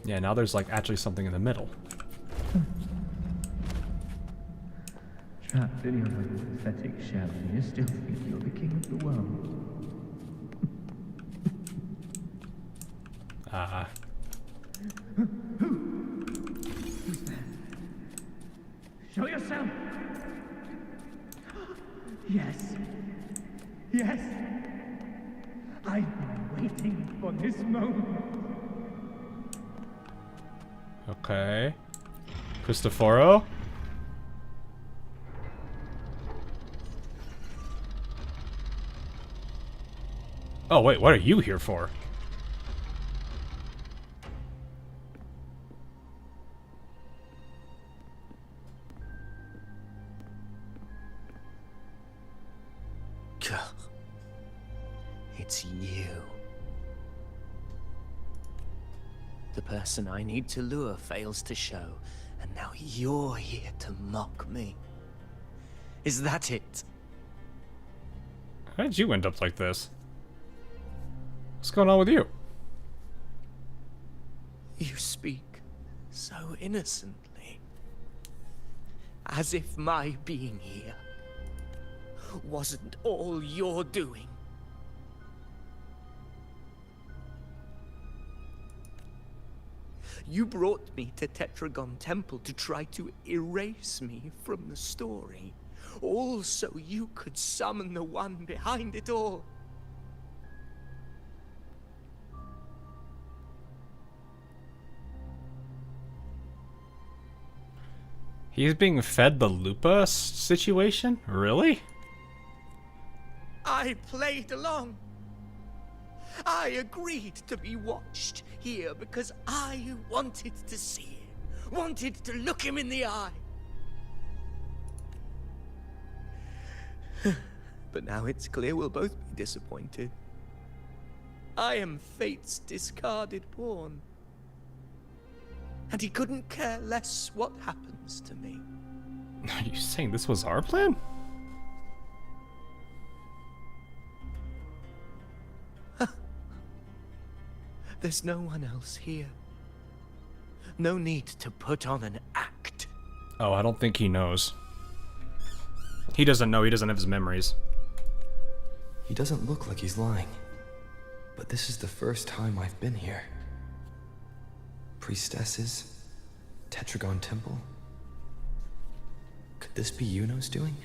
Yeah, now there's like actually something in the middle. Trapped in your little pathetic shell, and you still think you're the king of the world. Who's there? Show yourself! Yes. Yes! I've been waiting for this moment. Okay. Christophoro? Oh, wait, what are you here for? It's you. The person I need to lure fails to show, and now you're here to mock me. Is that it? How did you end up like this? What's going on with you? You speak so innocently. As if my being here wasn't all you're doing. You brought me to Tetragon Temple to try to erase me from the story. All so you could summon the one behind it all. He's being fed the Lupa situation? Really? I played along. I agreed to be watched here because I wanted to see him, wanted to look him in the eye. But now it's clear we'll both be disappointed. I am fate's discarded pawn. And he couldn't care less what happens to me. Are you saying this was our plan? There's no one else here. No need to put on an act. Oh, I don't think he knows. He doesn't know. He doesn't have his memories. He doesn't look like he's lying. But this is the first time I've been here. Priestesses? Tetragon Temple? Could this be Yuno's doing?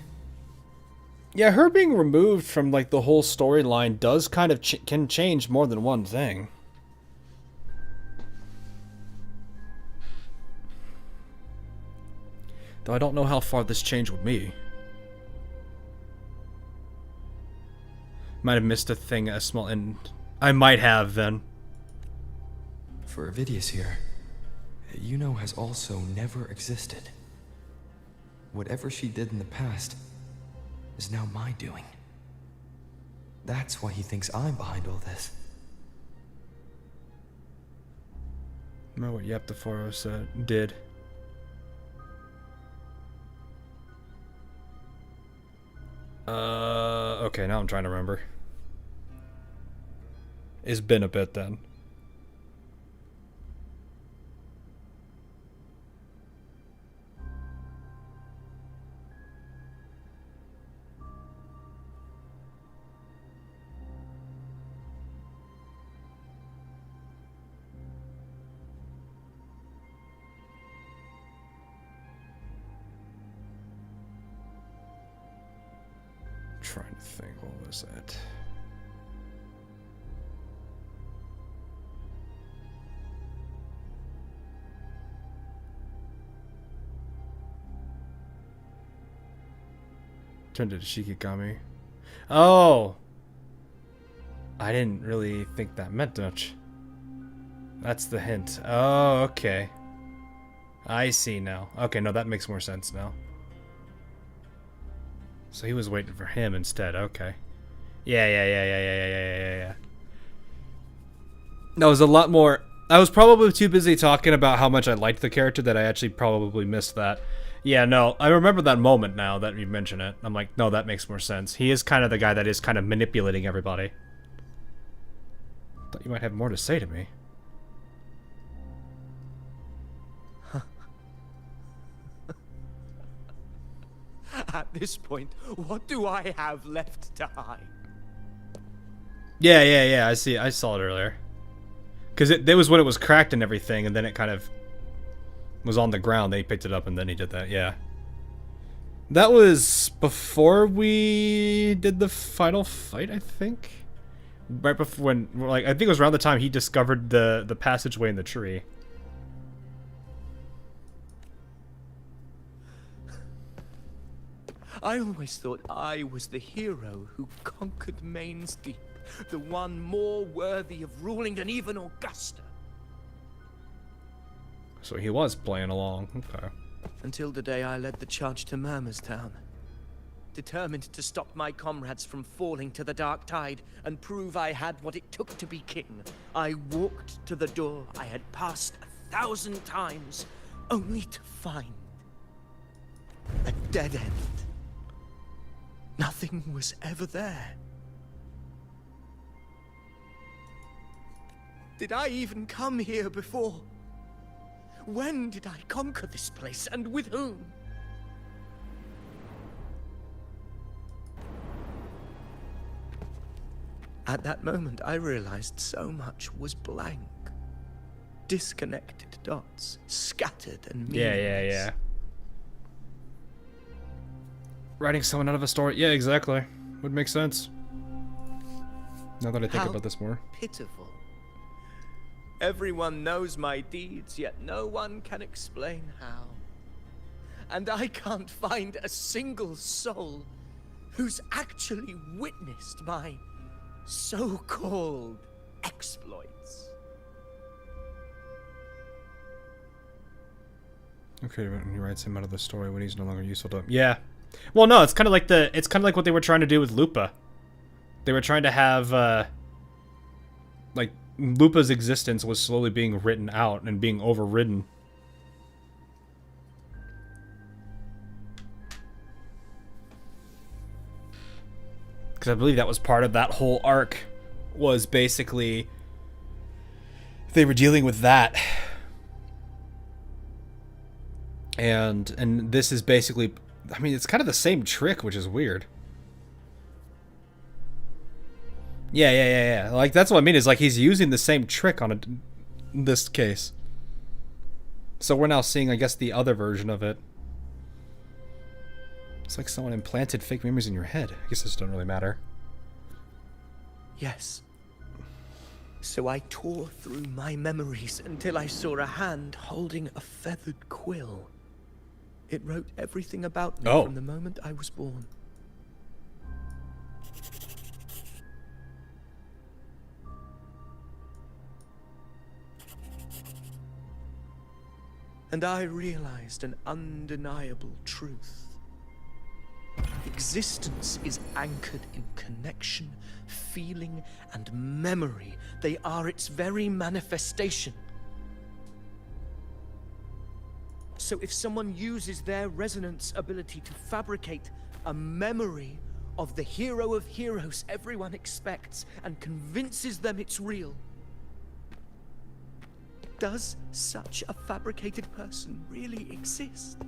Yeah, her being removed from like the whole storyline does kind of can change more than one thing. Though I don't know how far this change would be. Might have missed a thing, a small, and I might have then. For Avidius here, Yuno has also never existed. Whatever she did in the past is now my doing. That's why he thinks I'm behind all this. Remember what Yeptaforo said, did. Okay, now I'm trying to remember. It's been a bit then. Trying to think, what was it? Turned to Shikigami. Oh! I didn't really think that meant much. That's the hint. Oh, okay. I see now. Okay, no, that makes more sense now. So he was waiting for him instead. Okay. Yeah. That was a lot more. I was probably too busy talking about how much I liked the character that I actually probably missed that. Yeah, no, I remember that moment now that you mention it. I'm like, no, that makes more sense. He is kind of the guy that is kind of manipulating everybody. Thought you might have more to say to me. At this point, what do I have left to hide? Yeah. I see. I saw it earlier. Because it was when it was cracked and everything, and then it kind of was on the ground. They picked it up, and then he did that. Yeah. That was before we did the final fight, I think. Right before when, like, I think it was around the time he discovered the passageway in the tree. I always thought I was the hero who conquered Main's Deep, the one more worthy of ruling than even Augusta. So he was playing along. Okay. Until the day I led the charge to Murmur's Town. Determined to stop my comrades from falling to the dark tide and prove I had what it took to be king, I walked to the door I had passed 1,000 times, only to find a dead end. Nothing was ever there. Did I even come here before? When did I conquer this place, and with whom? At that moment, I realized so much was blank. disconnected dots, scattered and Yeah. Writing someone out of a story. Yeah, exactly. Would make sense. Now that I think about this more. Pitiful. Everyone knows my deeds, yet no one can explain how. And I can't find a single soul who's actually witnessed my so-called exploits. Okay, when he writes him out of the story when he's no longer useful to him. Yeah. Well, no, it's kind of like what they were trying to do with Lupa. They were trying to have like Lupa's existence was slowly being written out and being overridden. Because I believe that was part of that whole arc, was basically they were dealing with that. And this is basically, I mean, it's kind of the same trick, which is weird. Yeah. Like, that's what I mean, is like he's using the same trick on this case. So we're now seeing, I guess, the other version of it. It's like someone implanted fake memories in your head. I guess this doesn't really matter. Yes. So I tore through my memories until I saw a hand holding a feathered quill. It wrote everything about me from the moment I was born. And I realized an undeniable truth. Existence is anchored in connection, feeling, and memory. They are its very manifestation. So if someone uses their resonance ability to fabricate a memory of the hero of heroes everyone expects and convinces them it's real, does such a fabricated person really exist?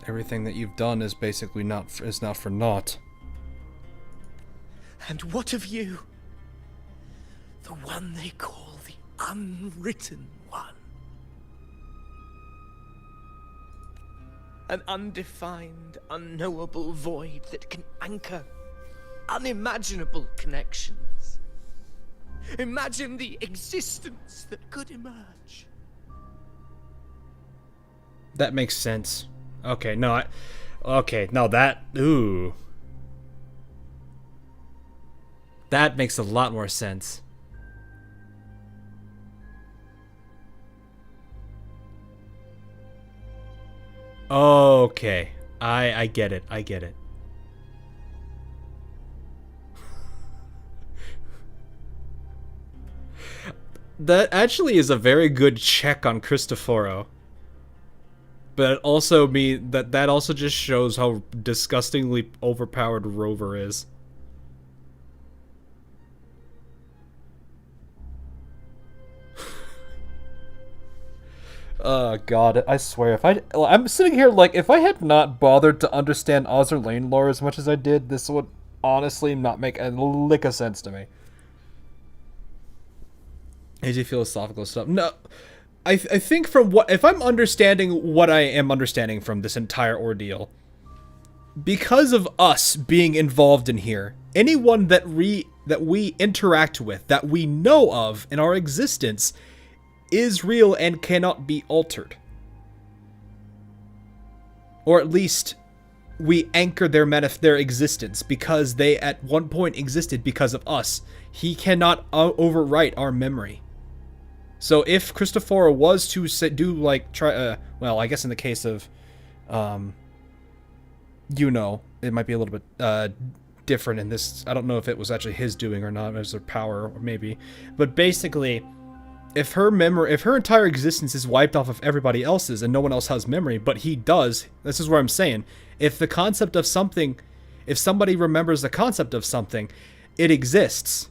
Everything that you've done is basically not for naught. And what of you? The one they call the Unwritten One. An undefined, unknowable void that can anchor unimaginable connections. Imagine the existence that could emerge. That makes sense. Okay, no, that, ooh. That makes a lot more sense. Okay, I get it, That actually is a very good check on Christophoro. But also that also just shows how disgustingly overpowered Rover is. Oh god, I swear, I'm sitting here like, if I had not bothered to understand Ozzer Lane lore as much as I did, this would honestly not make a lick of sense to me. Easy philosophical stuff. No, I think from if I'm understanding what I am understanding from this entire ordeal, because of us being involved in here, anyone that we interact with, that we know of in our existence, is real and cannot be altered. Or at least we anchor their existence because they at one point existed because of us. He cannot overwrite our memory. So if Christophoro was to well, I guess in the case of Yuno, it might be a little bit different in this. I don't know if it was actually his doing or not, as their power, or maybe. But basically, if her entire existence is wiped off of everybody else's and no one else has memory, but he does, this is where I'm saying, if the concept of something, if somebody remembers the concept of something, it exists.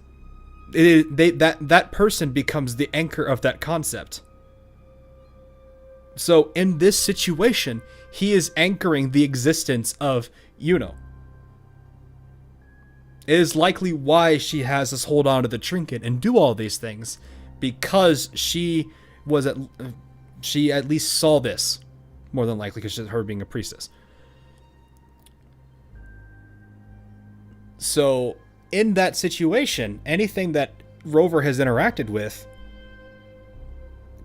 That person becomes the anchor of that concept. So in this situation, he is anchoring the existence of Yuno. It is likely why she has us hold on to the trinket and do all these things, because she at least saw this, more than likely, because her being a priestess. So, in that situation, anything that Rover has interacted with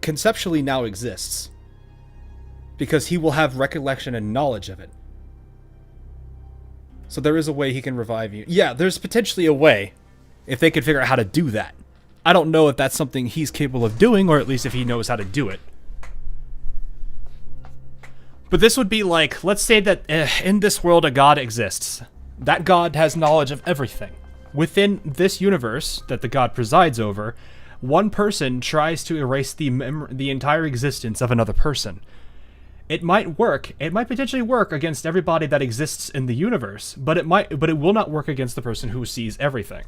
conceptually now exists. Because he will have recollection and knowledge of it. So there is a way he can revive you. Yeah, there's potentially a way, if they could figure out how to do that. I don't know if that's something he's capable of doing, or at least if he knows how to do it. But this would be like, let's say that in this world a god exists. That god has knowledge of everything. Within this universe that the god presides over, one person tries to erase the entire existence of another person. It might work. It might potentially work against everybody that exists in the universe, but it will not work against the person who sees everything.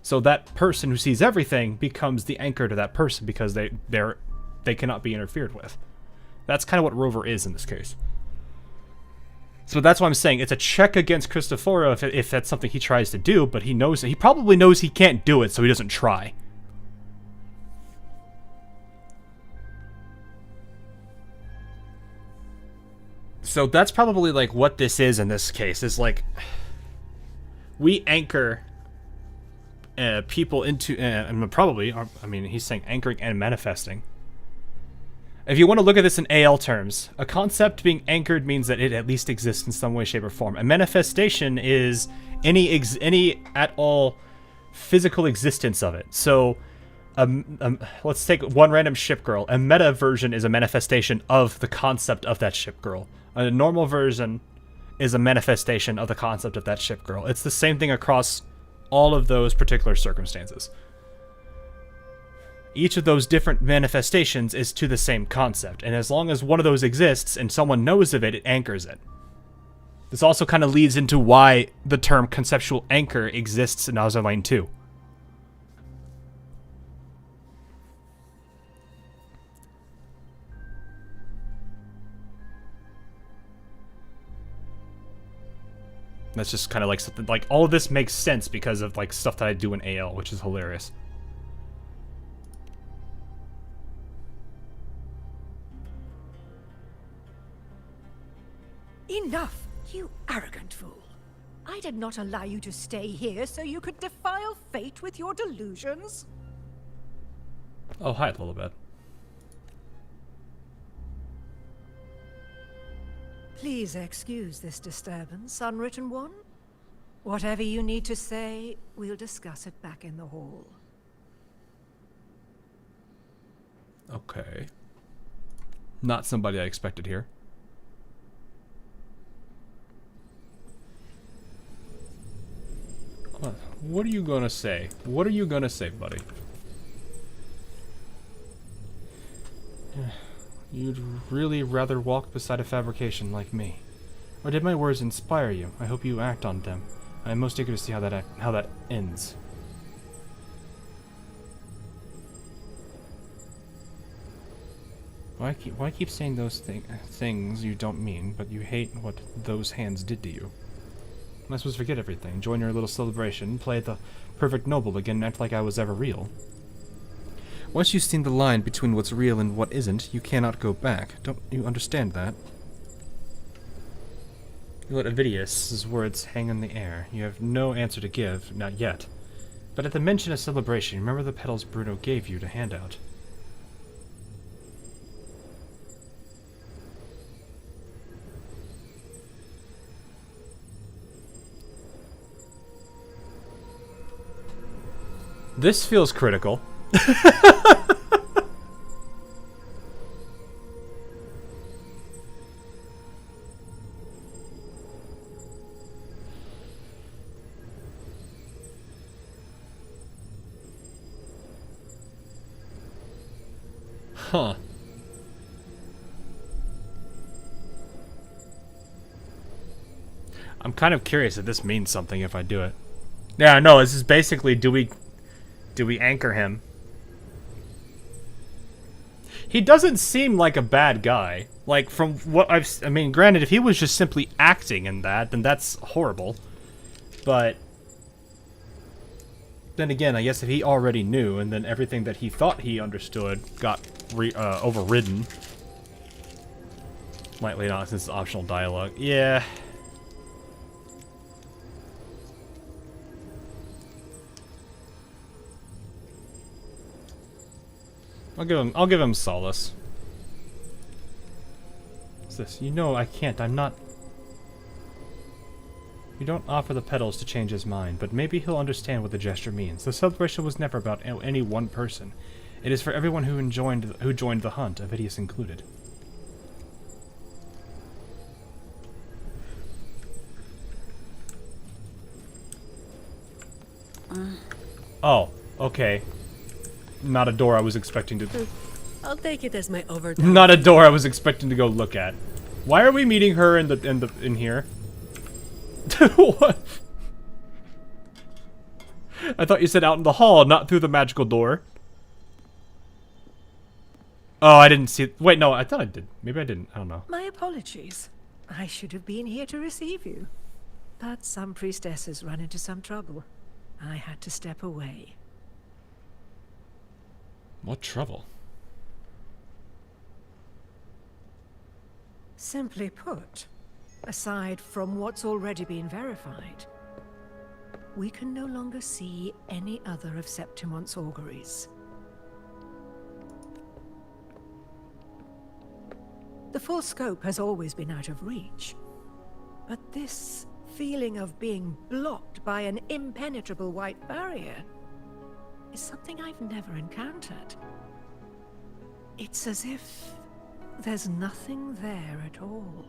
So that person who sees everything becomes the anchor to that person because they cannot be interfered with. That's kind of what Rover is in this case. So that's why I'm saying it's a check against Christophoro if that's something he tries to do, but he probably knows he can't do it, so he doesn't try. So that's probably like what this is in this case. Is like we anchor people into, and probably, I mean, he's saying anchoring and manifesting. If you want to look at this in AL terms, a concept being anchored means that it at least exists in some way, shape, or form. A manifestation is any at all physical existence of it. So, let's take one random ship girl. A meta version is a manifestation of the concept of that ship girl. A normal version is a manifestation of the concept of that ship girl. It's the same thing across all of those particular circumstances. Each of those different manifestations is to the same concept, and as long as one of those exists and someone knows of it, it anchors it. This also kind of leads into why the term conceptual anchor exists in Augusta 2. That's just kind of like something, like, all of this makes sense because of, like, stuff that I do in AL, which is hilarious. Enough, you arrogant fool. I did not allow you to stay here so you could defile fate with your delusions. Oh, hi, Lullabeth. Please excuse this disturbance, Unwritten One. Whatever you need to say, we'll discuss it back in the hall. Okay. Not somebody I expected here. What are you gonna say? What are you gonna say, buddy? You'd really rather walk beside a fabrication like me. Or did my words inspire you? I hope you act on them. I am most eager to see how that ends. Why keep saying those things you don't mean, but you hate what those hands did to you? Am I supposed to forget everything, join your little celebration, play the perfect noble again, and act like I was ever real? Once you've seen the line between what's real and what isn't, you cannot go back. Don't you understand that? You let Avidius' words hang in the air. You have no answer to give, not yet. But at the mention of celebration, remember the petals Bruno gave you to hand out. This feels critical. Huh. I'm kind of curious if this means something if I do it. Yeah, no, this is basically, do we anchor him? He doesn't seem like a bad guy. Like, from what I mean, granted, if he was just simply acting in that, then that's horrible. But then again, I guess if he already knew, and then everything that he thought he understood got overridden. Lightly not, since it's optional dialogue. Yeah. I'll give him solace. What's this? You know I can't, I'm not... You don't offer the petals to change his mind, but maybe he'll understand what the gesture means. The celebration was never about any one person. It is for everyone who joined the hunt, Avidius included. Oh, okay. Not a door I was expecting to... I'll take it as my overtime. Not a door I was expecting to go look at. Why are we meeting her in here? What? I thought you said out in the hall, not through the magical door. Oh, I didn't see it. Wait, no, I thought I did. Maybe I didn't. I don't know. My apologies. I should have been here to receive you. But some priestesses run into some trouble. I had to step away. What trouble? Simply put, aside from what's already been verified, we can no longer see any other of Septimon's auguries. The full scope has always been out of reach, but this feeling of being blocked by an impenetrable white barrier is something I've never encountered. It's as if there's nothing there at all.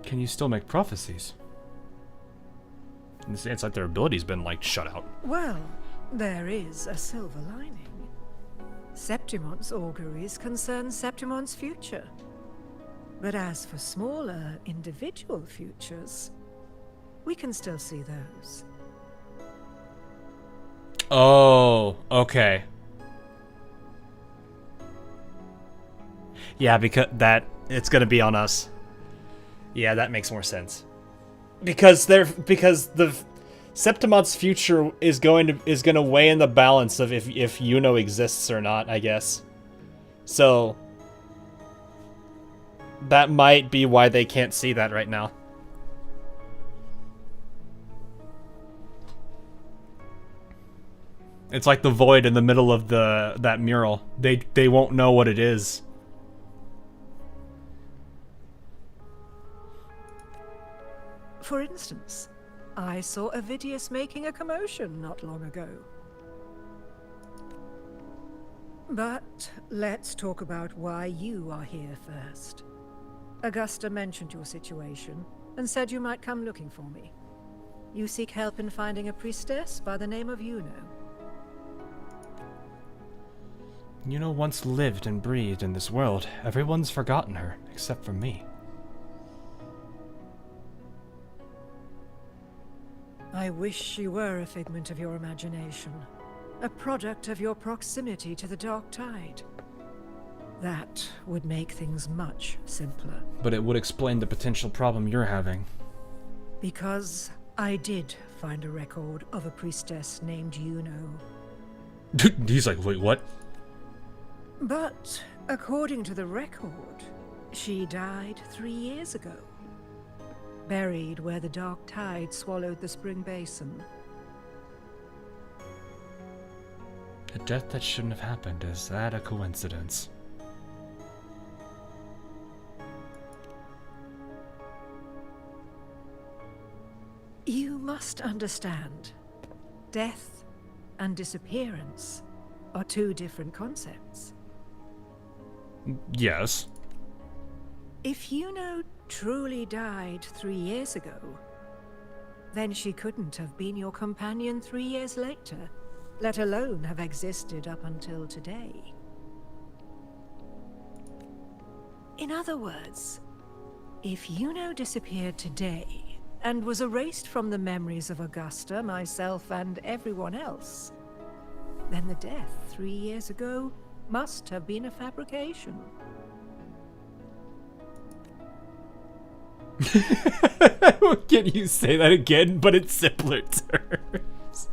Can you still make prophecies? It's like their ability's been, like, shut out. Well, there is a silver lining. Septimon's auguries concern Septimon's future. But as for smaller, individual futures, we can still see those. Oh, okay. Yeah, because it's gonna be on us. Yeah, that makes more sense. Because the Septimon's future is gonna weigh in the balance of if Yuno exists or not, I guess. So that might be why they can't see that right now. It's like the void in the middle of that mural. They won't know what it is. For instance, I saw Avidius making a commotion not long ago. But let's talk about why you are here first. Augusta mentioned your situation and said you might come looking for me. You seek help in finding a priestess by the name of Yuno. Yuno once lived and breathed in this world. Everyone's forgotten her, except for me. I wish she were a figment of your imagination, a product of your proximity to the Dark Tide. That would make things much simpler. But it would explain the potential problem you're having. Because I did find a record of a priestess named Yuno. He's like, wait, what? But according to the record, she died 3 years ago. Buried where the Dark Tide swallowed the spring basin. A death that shouldn't have happened. Is that a coincidence? You must understand, death and disappearance are two different concepts. Yes. If Yuno truly died 3 years ago, then she couldn't have been your companion 3 years later, let alone have existed up until today. In other words, if Yuno disappeared today and was erased from the memories of Augusta, myself, and everyone else, then the death 3 years ago must have been a fabrication. Can you say that again, but it's simpler, sir? times.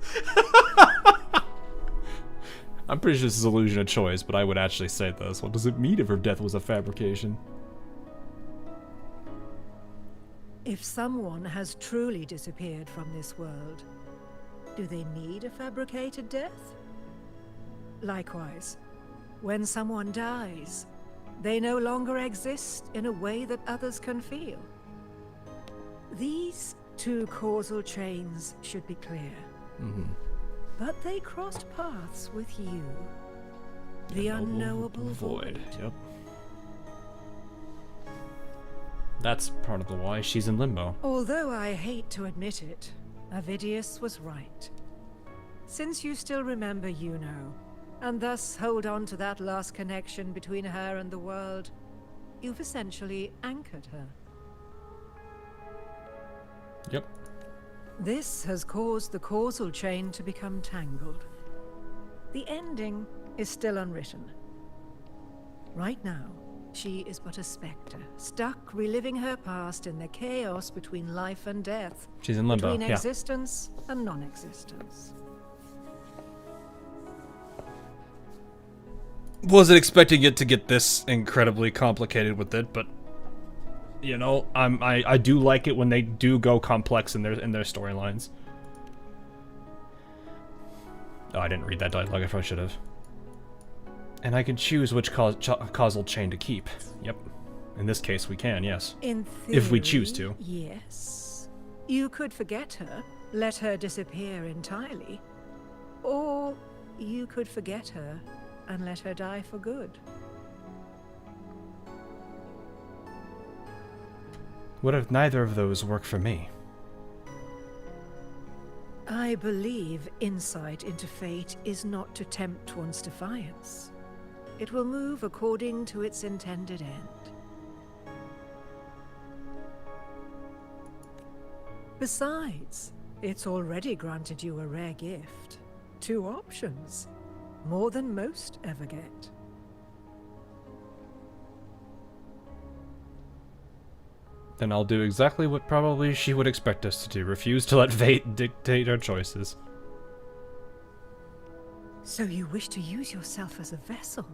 I'm pretty sure this is illusion of choice, but I would actually say this. What does it mean if her death was a fabrication? If someone has truly disappeared from this world, do they need a fabricated death? Likewise, when someone dies, they no longer exist in a way that others can feel. These two causal chains should be clear. But they crossed paths with you. The unknowable void. Yep. That's part of the why she's in limbo. Although I hate to admit it, Avidius was right. Since you still remember Yuno, and thus hold on to that last connection between her and the world, you've essentially anchored her. Yep. This has caused the causal chain to become tangled. The ending is still unwritten. Right now, she is but a spectre, stuck reliving her past in the chaos between life and death. She's in limbo, between yeah. existence and non-existence. Wasn't expecting it to get this incredibly complicated with it, but you know, I do like it when they do go complex in their storylines. Oh, I didn't read that dialogue. I probably should have. And I can choose which causal chain to keep. Yep. In this case, we can, yes. In theory, if we choose to. Yes. You could forget her, let her disappear entirely. Or you could forget her and let her die for good. What if neither of those work for me? I believe insight into fate is not to tempt one's defiance. It will move according to its intended end. Besides, it's already granted you a rare gift. 2 options. More than most ever get. Then I'll do exactly what probably she would expect us to do. Refuse to let fate dictate our choices. So you wish to use yourself as a vessel?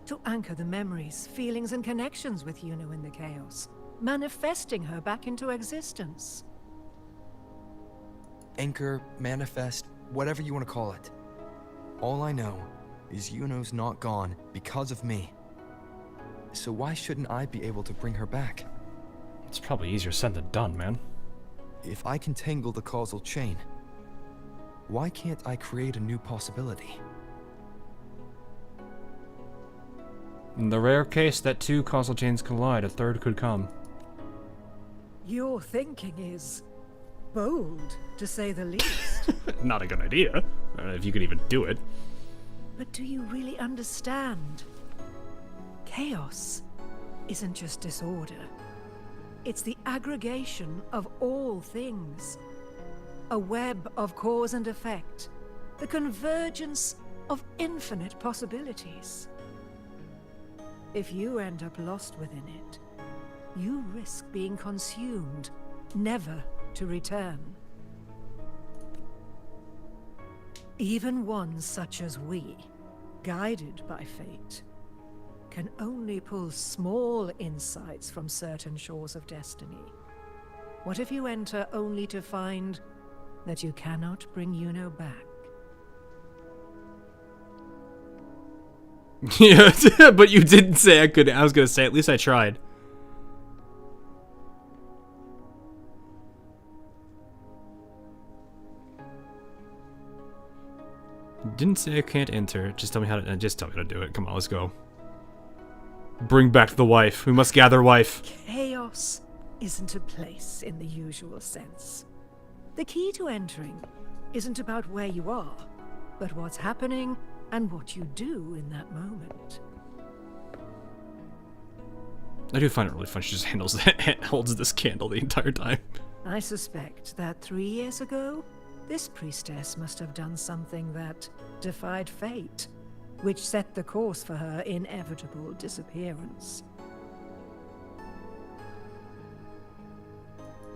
To anchor the memories, feelings, and connections with Yuno in the chaos, manifesting her back into existence. Anchor, manifest, whatever you want to call it. All I know is Yuno's not gone because of me. So why shouldn't I be able to bring her back? It's probably easier said than done, man. If I can tangle the causal chain, why can't I create a new possibility? In the rare case that 2 causal chains collide, a third could come. Your thinking is bold, to say the least. Not a good idea, if you could even do it. But do you really understand? Chaos isn't just disorder. It's the aggregation of all things. A web of cause and effect. The convergence of infinite possibilities. If you end up lost within it, you risk being consumed, never to return. Even ones such as we, guided by fate, can only pull small insights from certain shores of destiny. What if you enter only to find that you cannot bring Yuno back? Yeah, but you didn't say I could. I was gonna say, at least I tried. Didn't say I can't enter. Just tell me how to do it. Come on, let's go. Bring back the wife. We must gather wife. Chaos isn't a place in the usual sense. The key to entering isn't about where you are, but what's happening and what you do in that moment. I do find it really fun. She just holds this candle the entire time. I suspect that 3 years ago, this priestess must have done something that defied fate, which set the course for her inevitable disappearance.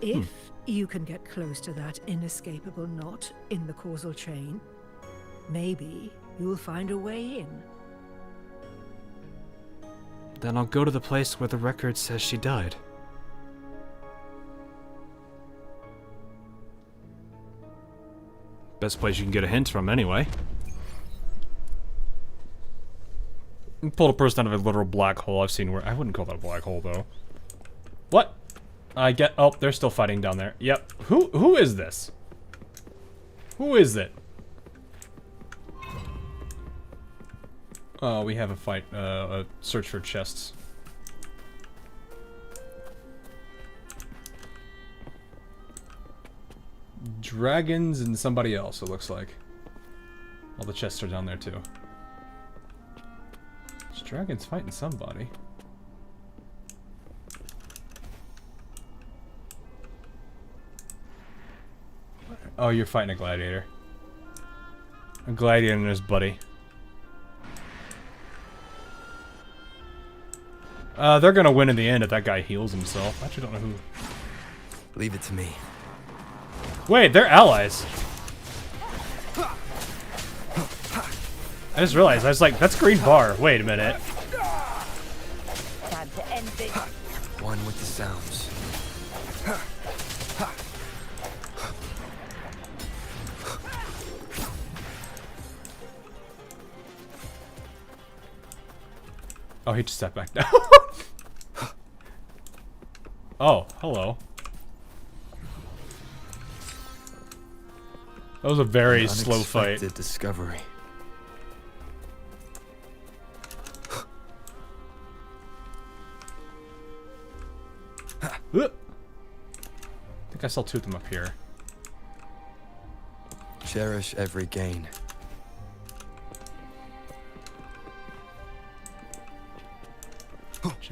If you can get close to that inescapable knot in the causal chain, maybe you'll find a way in. Then I'll go to the place where the record says she died. Best place you can get a hint from, anyway. Pulled a person out of a literal black hole. I've seen where... I wouldn't call that a black hole, though. What? I get... Oh, they're still fighting down there. Yep. Who is this? Who is it? Oh, we have a fight. A search for chests. Dragons and somebody else, it looks like. All the chests are down there, too. This dragon's fighting somebody. Oh, you're fighting a gladiator. A gladiator and his buddy. They're gonna win in the end if that guy heals himself. I actually don't know who. Leave it to me. Wait, they're allies. I just realized, I was like, that's green bar. Wait a minute. Time to end this. One with the sounds. Oh, he just sat back down. Oh, hello. That was a very slow fight. Unexpected discovery. I think I saw two of them up here. Cherish every gain.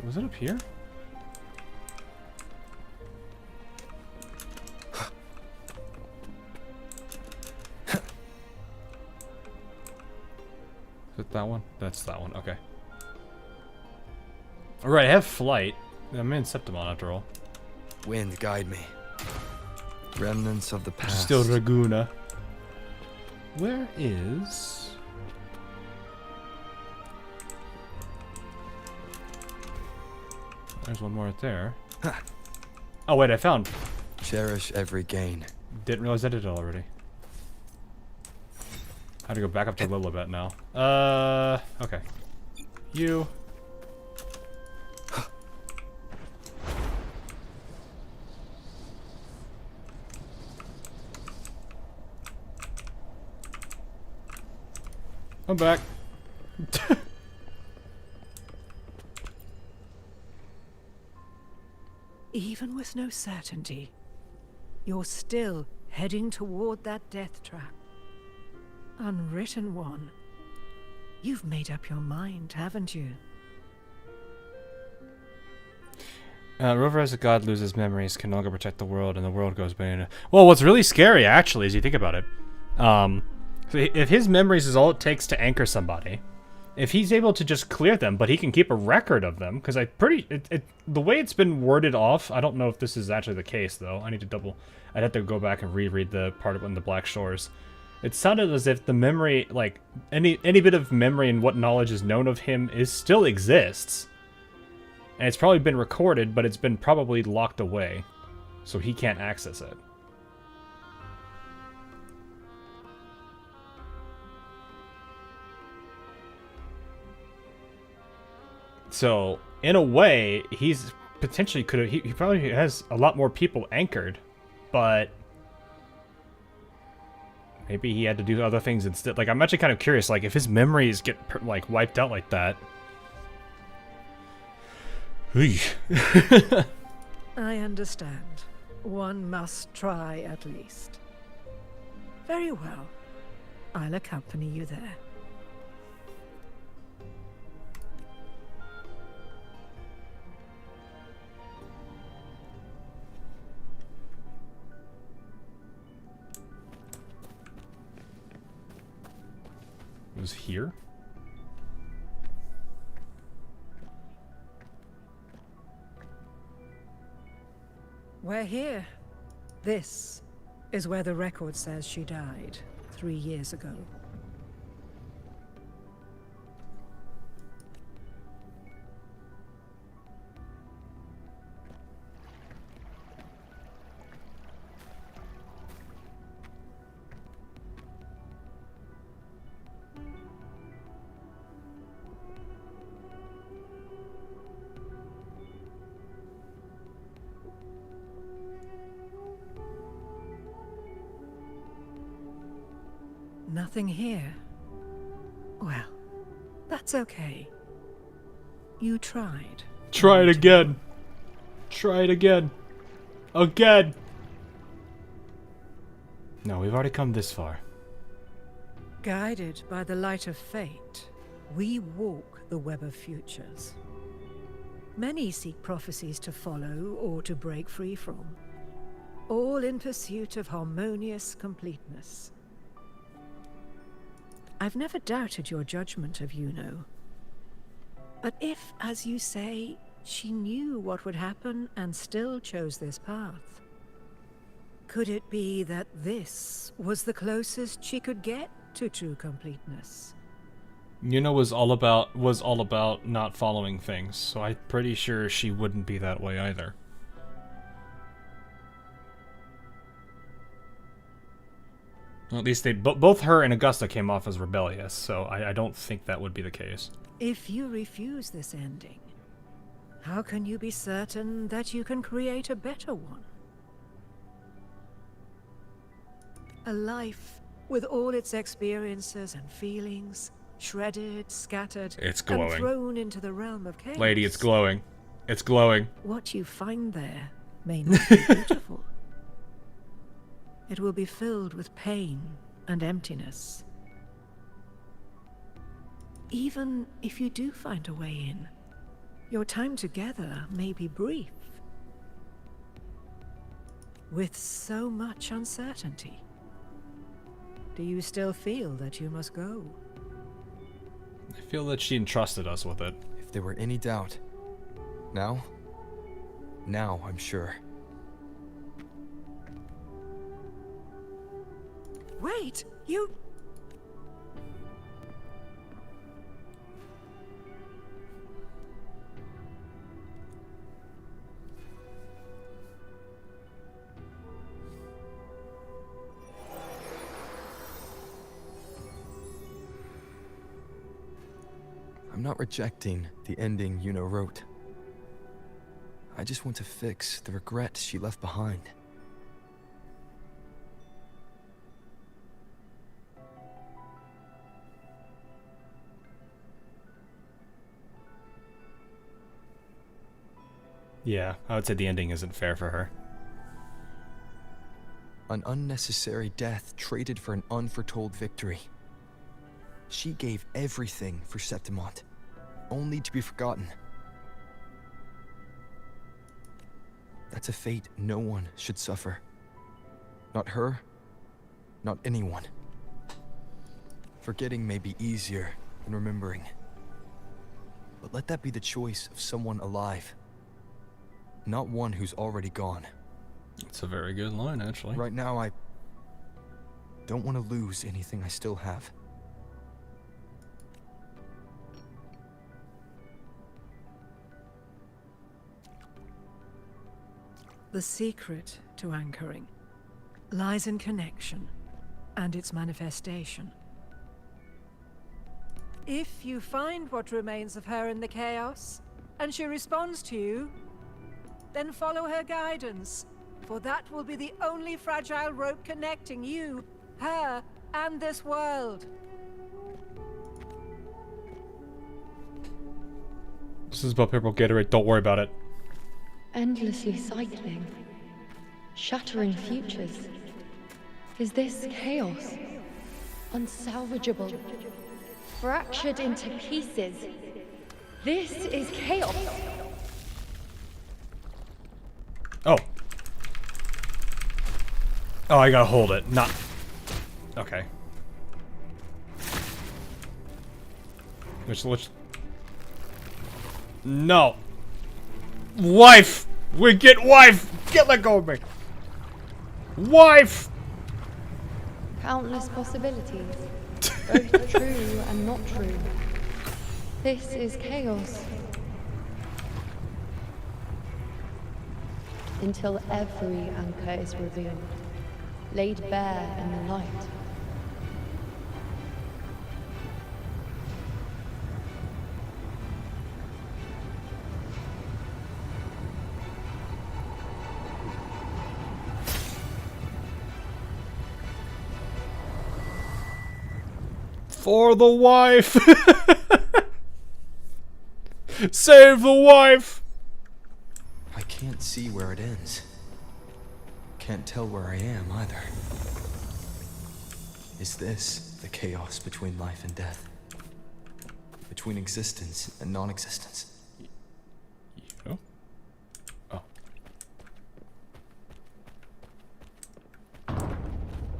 Was it up here? Is it that one? That's that one, okay. Alright, I have flight. I'm in Septimon after all. Wind, guide me. Remnants of the past. Still Raguna. Where is... There's one more right there. Oh wait, I found. Cherish every gain. Didn't realize I did it already. I have to go back up to Lilibet now. Okay. You. I'm back. Even with no certainty, you're still heading toward that death trap. Unwritten one. You've made up your mind, haven't you? Whoever as a god loses memories can no longer protect the world, and the world goes banana. Well, what's really scary, actually, as you think about it, so if his memories is all it takes to anchor somebody, if he's able to just clear them, but he can keep a record of them, because the way it's been worded off, I don't know if this is actually the case, though. I need to I'd have to go back and reread the part in the Black Shores. It sounded as if the memory, like, any bit of memory and what knowledge is known of him still exists. And it's probably been recorded, but it's been probably locked away, so he can't access it. So, in a way, he's potentially he probably has a lot more people anchored, but maybe he had to do other things instead. Like, I'm actually kind of curious, like, if his memories get, like, wiped out like that. I understand. One must try at least. Very well. I'll accompany you there. It was here? We're here. This is where the record says she died 3 years ago. Nothing here. Well, that's okay. You tried. Try it again. Try it again. Again. No, we've already come this far. Guided by the light of fate, we walk the web of futures. Many seek prophecies to follow or to break free from, all in pursuit of harmonious completeness. I've never doubted your judgment of Yuno. But if, as you say, she knew what would happen and still chose this path, could it be that this was the closest she could get to true completeness? Yuno was all about not following things, so I'm pretty sure she wouldn't be that way either. Well, at least both her and Augusta came off as rebellious, so I don't think that would be the case. If you refuse this ending, how can you be certain that you can create a better one? A life with all its experiences and feelings, shredded, scattered, It's glowing. and thrown into the realm of chaos. Lady, it's glowing. It's glowing. What you find there may not be beautiful. It will be filled with pain and emptiness. Even if you do find a way in, your time together may be brief. With so much uncertainty, do you still feel that you must go? I feel that she entrusted us with it. If there were any doubt, now I'm sure. Wait, you... I'm not rejecting the ending Yuno wrote. I just want to fix the regret she left behind. Yeah, I would say the ending isn't fair for her. An unnecessary death traded for an unforetold victory. She gave everything for Septimont, only to be forgotten. That's a fate no one should suffer. Not her, not anyone. Forgetting may be easier than remembering. But let that be the choice of someone alive, not one who's already gone. It's a very good line, actually. Right now, I don't want to lose anything I still have. The secret to anchoring lies in connection and its manifestation. If you find what remains of her in the chaos, and she responds to you, then follow her guidance, for that will be the only fragile rope connecting you, her, and this world. This is about Purple Gatorade, don't worry about it. Endlessly cycling, shattering futures. Is this chaos? Unsalvageable, fractured into pieces. This is chaos. Oh. Oh, I gotta hold it, not... Okay. Which... No! Wife! We get wife! can't let go of me. Wife! Countless possibilities, both true and not true. This is chaos. Until every anchor is revealed, laid bare in the light. For the wife! Save the wife! I can't see where it ends. Can't tell where I am either. Is this the chaos between life and death? Between existence and non-existence? Oh. Oh.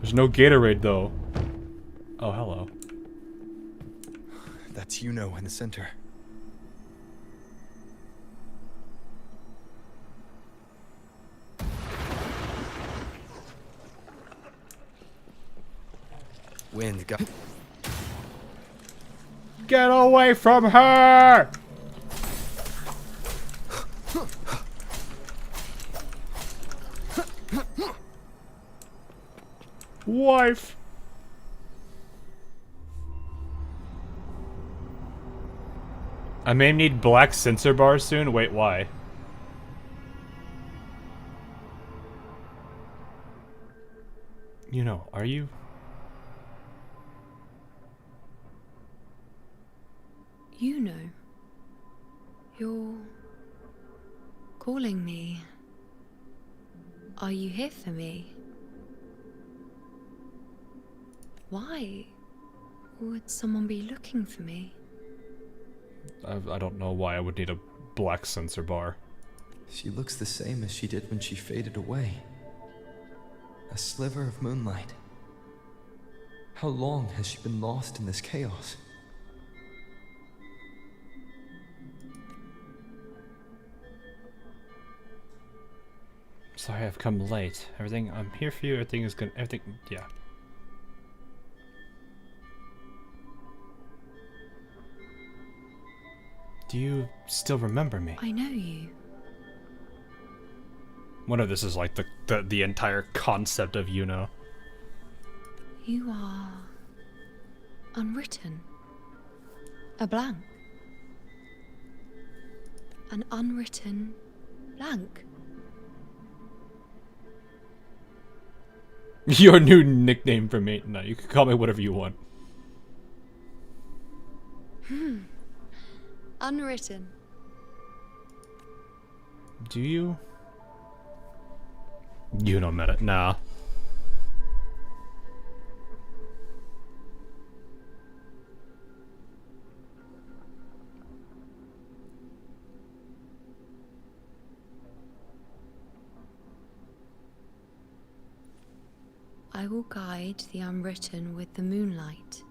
There's no Gatorade though. Oh, hello. That's Yuno in the center. Wind got... Get away from her! Wife! I may need black sensor bars soon. Wait, why? You know, are you? You know, you're calling me. Are you here for me? Why would someone be looking for me? I don't know why I would need a black sensor bar. She looks the same as she did when she faded away. A sliver of moonlight. How long has she been lost in this chaos? Sorry I've come late. Everything, I'm here for you. Everything is good. Everything, yeah. Do you still remember me? I know you. Wonder if this is like the entire concept of Yuno. You are unwritten. A blank. An unwritten blank. Your new nickname for me. No, you can call me whatever you want. Unwritten. Do you? You don't met it. Nah. I will guide the unwritten with the moonlight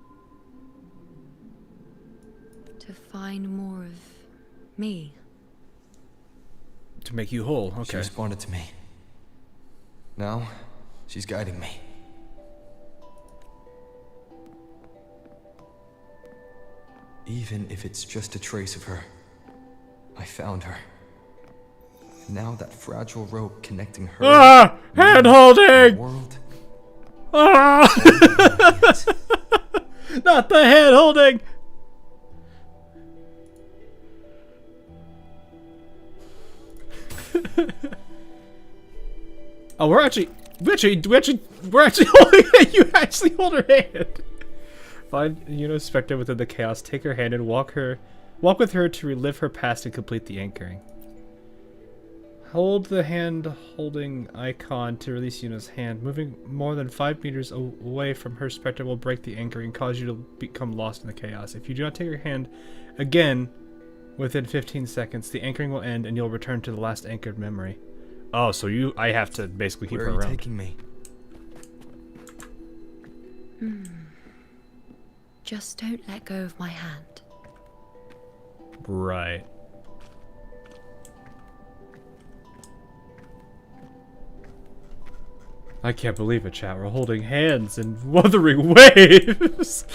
to find more of me. To make you whole, okay. She responded to me. Now, she's guiding me. Even if it's just a trace of her, I found her. Now that fragile rope connecting her... Ah! Hand holding! World. Ah! Not the hand holding! Oh, we're actually holding it. You actually hold her hand. Find Yuno's specter within the chaos. Take her hand and walk with her to relive her past and complete the anchoring. Hold the hand holding icon to release Yuno's hand. Moving more than 5 meters away from her specter will break the anchoring and cause you to become lost in the chaos. If you do not take her hand again within 15 seconds, the anchoring will end and you'll return to the last anchored memory. Oh, so I have to basically keep her around. Where are you taking me? Just don't let go of my hand. Right. I can't believe it, chat. We're holding hands in Wuthering waves.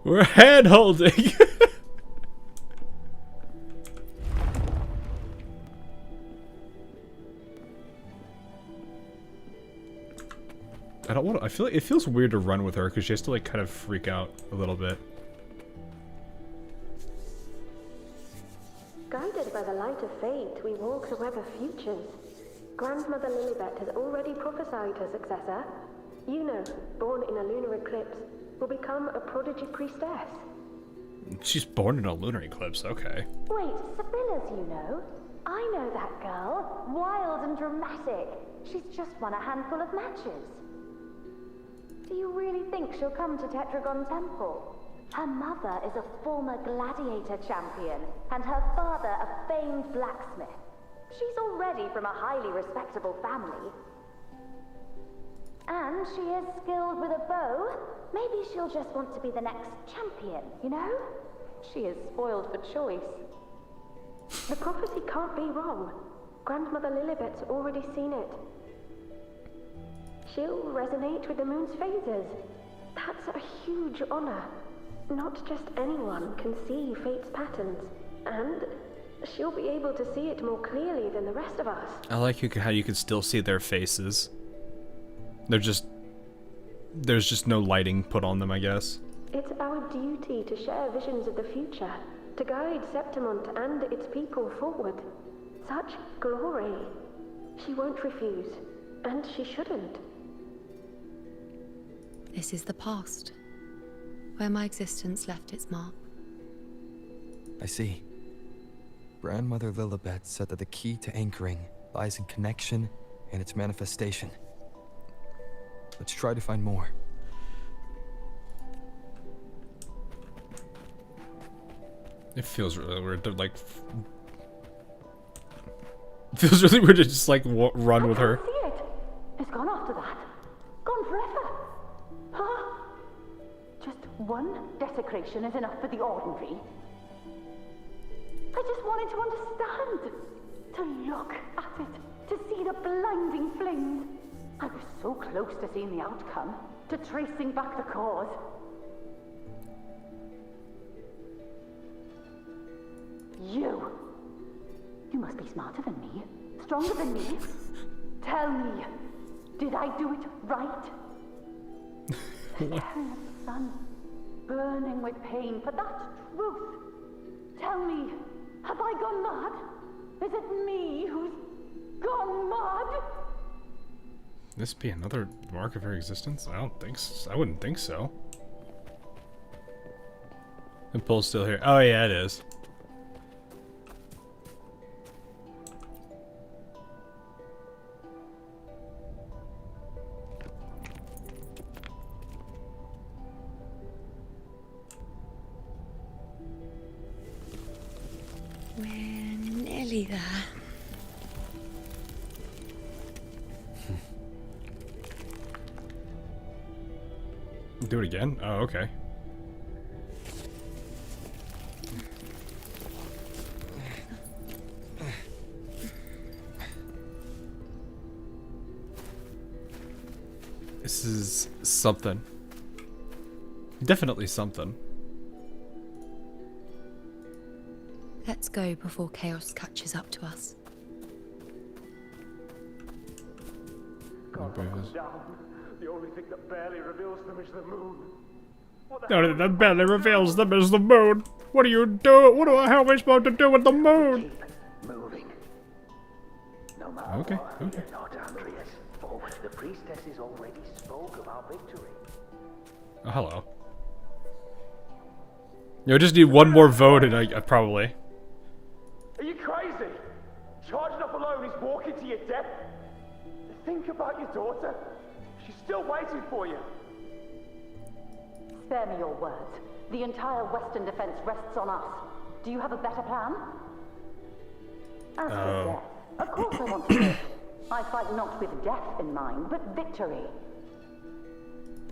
We're hand holding. I don't want to. I feel like it feels weird to run with her because she has to like kind of freak out a little bit. Guided by the light of fate, we walk the web of futures. Grandmother Lilibet has already prophesied her successor. Yuno, born in a lunar eclipse, will become a prodigy priestess. She's born in a lunar eclipse, okay. Wait, Sibylla's Yuno? I know that girl. Wild and dramatic. She's just won a handful of matches. Do you really think she'll come to Tetragon Temple? Her mother is a former gladiator champion, and her father a famed blacksmith. She's already from a highly respectable family. And she is skilled with a bow. Maybe she'll just want to be the next champion, you know? She is spoiled for choice. The prophecy can't be wrong. Grandmother Lilibet's already seen it. She'll resonate with the moon's phases. That's a huge honor. Not just anyone can see fate's patterns, and she'll be able to see it more clearly than the rest of us. I like how you can still see their faces. There's just no lighting put on them, I guess. It's our duty to share visions of the future, to guide Septimont and its people forward. Such glory. She won't refuse, and she shouldn't. This is the past, where my existence left its mark. I see. Grandmother Lilibet said that the key to anchoring lies in connection and its manifestation. Let's try to find more. It feels really weird to like. It feels really weird to just like run with her. I see it. It's gone after that. Gone forever. Huh? Just one desecration is enough for the ordinary. I just wanted to understand. To look at it. To see the blinding flames. I was so close to seeing the outcome. To tracing back the cause. You must be smarter than me. Stronger than me. Tell me. Did I do it right? Staring at the sun, burning with pain for that truth. Tell me, have I gone mad? Is it me who's gone mad? This be another mark of her existence? I don't think so. I wouldn't think so. The pole's still here. Oh yeah, it is. We're nearly there. Do it again? Oh, okay. This is something. Definitely something. Let's go before chaos catches up to us. The only thing that barely reveals them is the moon. The only thing that barely reveals them is the moon. What do you do? What the hell am I supposed to do with the moon? Keep moving. No matter Okay, what, okay. not Andreas. For the priestesses already spoke of our victory. Oh, hello. You just need one more vote and I probably. Are you crazy? Charging up alone is walking to your death. Think about your daughter. She's still waiting for you. Spare me your words. The entire Western defense rests on us. Do you have a better plan? As for death, of course I want to live. I fight not with death in mind, but victory.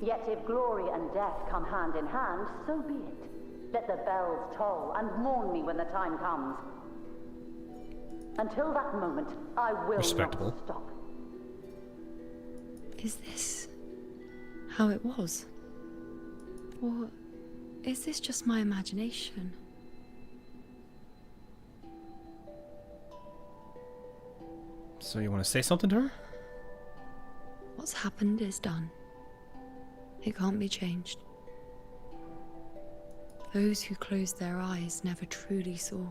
Yet if glory and death come hand in hand, so be it. Let the bells toll and mourn me when the time comes. Until that moment, I will Respectable. not stop. Is this how it was? Or is this just my imagination? So you want to say something to her? What's happened is done. It can't be changed. Those who closed their eyes never truly saw.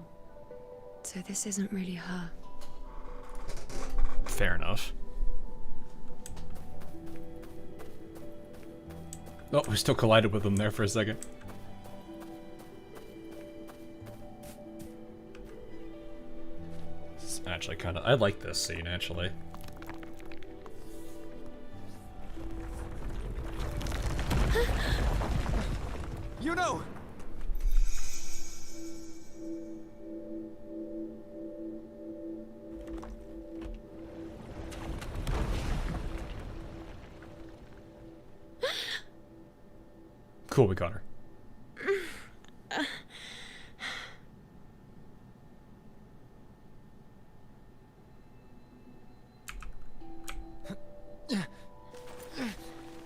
So this isn't really her. Fair enough. Oh, we still collided with them there for a second. This is actually kind of... I like this scene, actually. Yuno! Cool, we got her.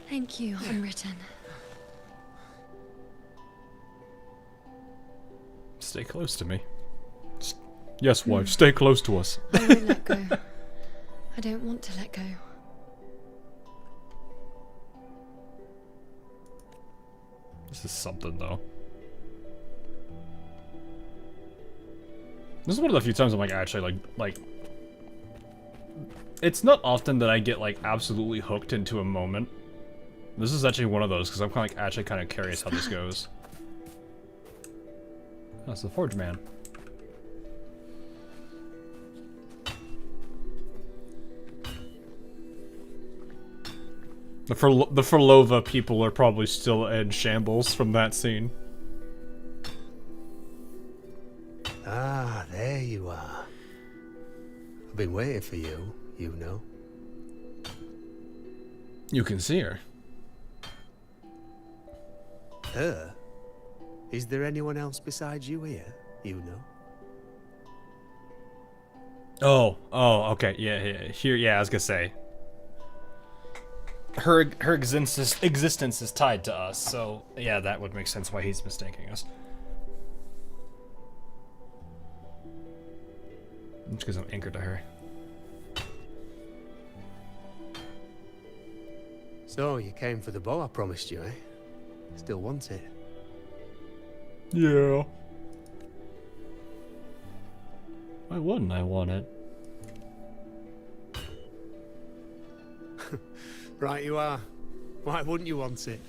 Thank you, Unwritten. Stay close to me. Yes, wife, stay close to us. I won't let go. I don't want to let go. This is something, though. This is one of the few times I'm like, actually, like... It's not often that I get, like, absolutely hooked into a moment. This is actually one of those, because I'm kind of, like, actually kind of curious how this goes. That's the Forge Man. The Furlova people are probably still in shambles from that scene. Ah, there you are. I've been waiting for you, Yuno. You can see her. Her? Is there anyone else besides you here, Yuno? Oh, okay, yeah, here, yeah, I was gonna say. Her existence is tied to us, so yeah, that would make sense why he's mistaking us. Just because I'm anchored to her. So, you came for the bow I promised you, eh? Still want it? Yeah. Why wouldn't I want it? Right you are. Why wouldn't you want it?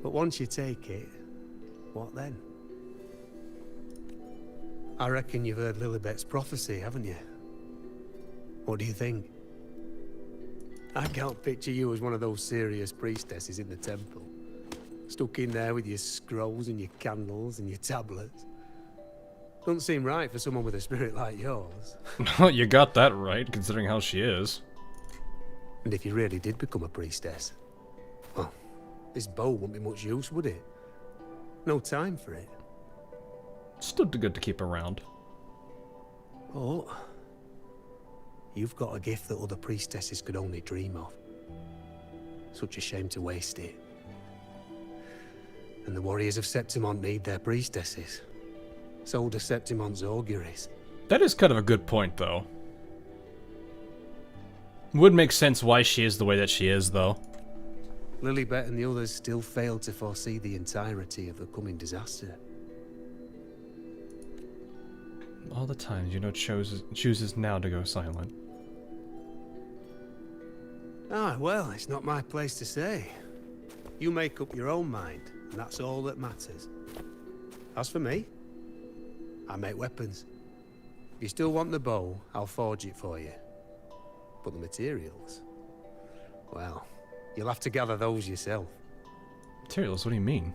But once you take it, what then? I reckon you've heard Lilibet's prophecy, haven't you? What do you think? I can't picture you as one of those serious priestesses in the temple. Stuck in there with your scrolls and your candles and your tablets. Doesn't seem right for someone with a spirit like yours. You got that right, considering how she is. And if you really did become a priestess, well, this bow wouldn't be much use, would it? No time for it. Still good to keep around. Oh, you've got a gift that other priestesses could only dream of. Such a shame to waste it. And the warriors of Septimont need their priestesses. So do Septimont's auguries. That is kind of a good point, though. Would make sense why she is the way that she is, though. Lilibet and the others still failed to foresee the entirety of the coming disaster. All the times, Yuno chooses now to go silent. Ah, well, it's not my place to say. You make up your own mind, and that's all that matters. As for me, I make weapons. If you still want the bow, I'll forge it for you. But the materials, well, you'll have to gather those yourself. Materials? What do you mean?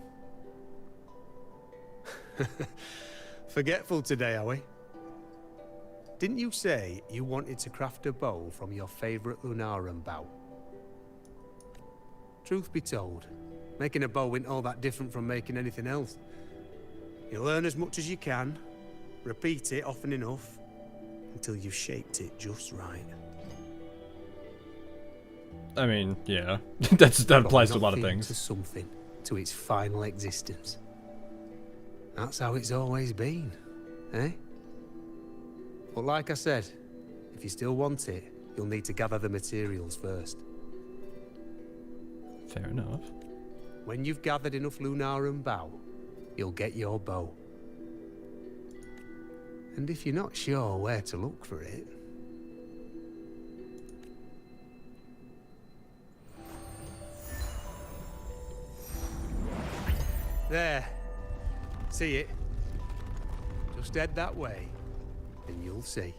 Forgetful today, are we? Didn't you say you wanted to craft a bow from your favorite Lunaran bow? Truth be told, making a bow isn't all that different from making anything else. You learn as much as you can, repeat it often enough, until you've shaped it just right. I mean, yeah. that applies to a lot of things. To something, to its final existence. That's how it's always been, eh? But like I said, if you still want it, you'll need to gather the materials first. Fair enough. When you've gathered enough lunar and bow, you'll get your bow. And if you're not sure where to look for it... There. See it? Just head that way, and you'll see.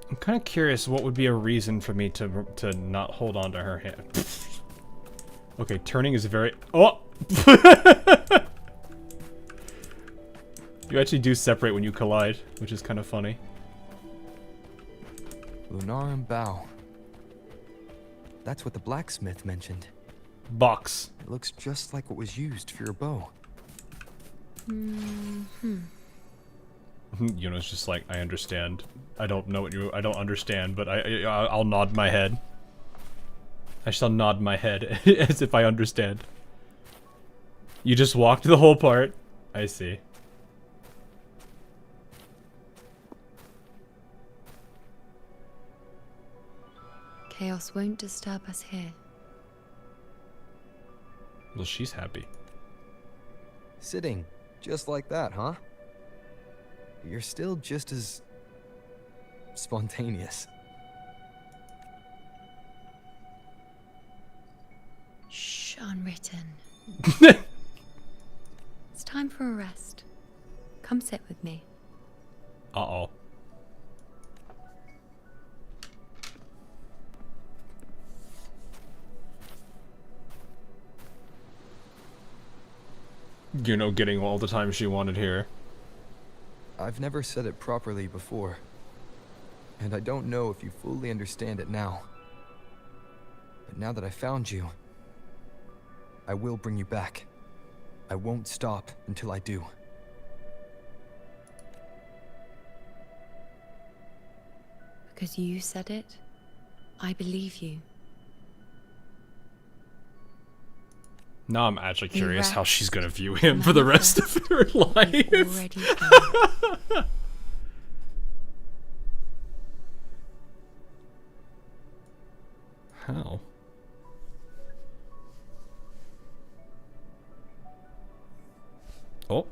I'm kind of curious what would be a reason for me to not hold on to her hand. Okay, turning is very... Oh! You actually do separate when you collide, which is kind of funny. Lunar and bow. That's what the blacksmith mentioned. Box. It looks just like what was used for your bow. Yuno's just like, I understand. I don't know what I don't understand, but I'll nod my head. I shall nod my head as if I understand. You just walked the whole part. I see. Chaos won't disturb us here. Well, she's happy. Sitting, just like that, huh? You're still just as... spontaneous. Shh, unwritten. It's time for a rest. Come sit with me. Uh-oh. Yuno getting all the time she wanted here. I've never said it properly before, and I don't know if you fully understand it now. But now that I found you, I will bring you back. I won't stop until I do. Because you said it, I believe you. Now I'm actually curious how she's gonna view him for the rest of her life. How? Oh.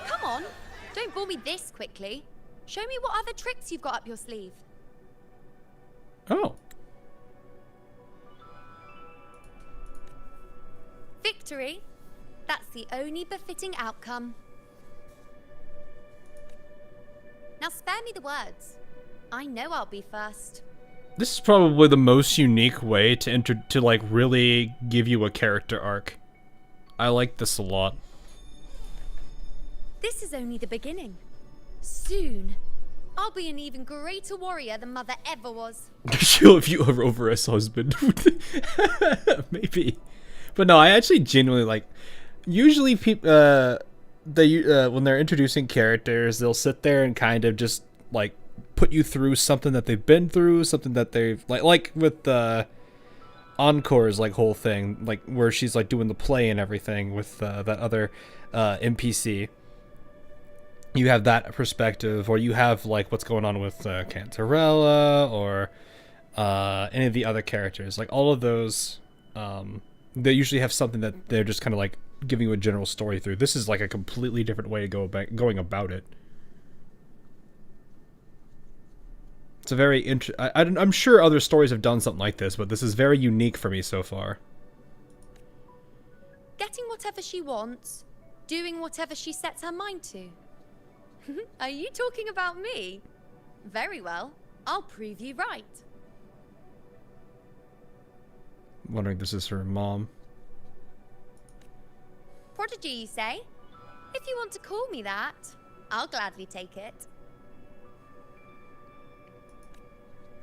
Come on, don't bore me this quickly. Show me what other tricks you've got up your sleeve. Oh. Victory? That's the only befitting outcome. Now spare me the words. I know I'll be first. This is probably the most unique way to like really give you a character arc. I like this a lot. This is only the beginning. Soon, I'll be an even greater warrior than Mother ever was. She'll view her over as husband. Maybe. But no, I actually genuinely like... Usually people, when they're introducing characters, they'll sit there and kind of just, like, put you through something that they've been through, something that they've... Like with Encore's, like, whole thing, like, where she's, like, doing the play and everything with that other NPC. You have that perspective, or you have, like, what's going on with Cantarella, or any of the other characters. Like, all of those... they usually have something that they're just kind of like giving you a general story through. This is like a completely different way to going about it. It's a very I'm sure other stories have done something like this, but this is very unique for me so far. Getting whatever she wants, doing whatever she sets her mind to. Are you talking about me? Very well. I'll prove you right. Wondering if this is her mom. Prodigy, you say? If you want to call me that, I'll gladly take it.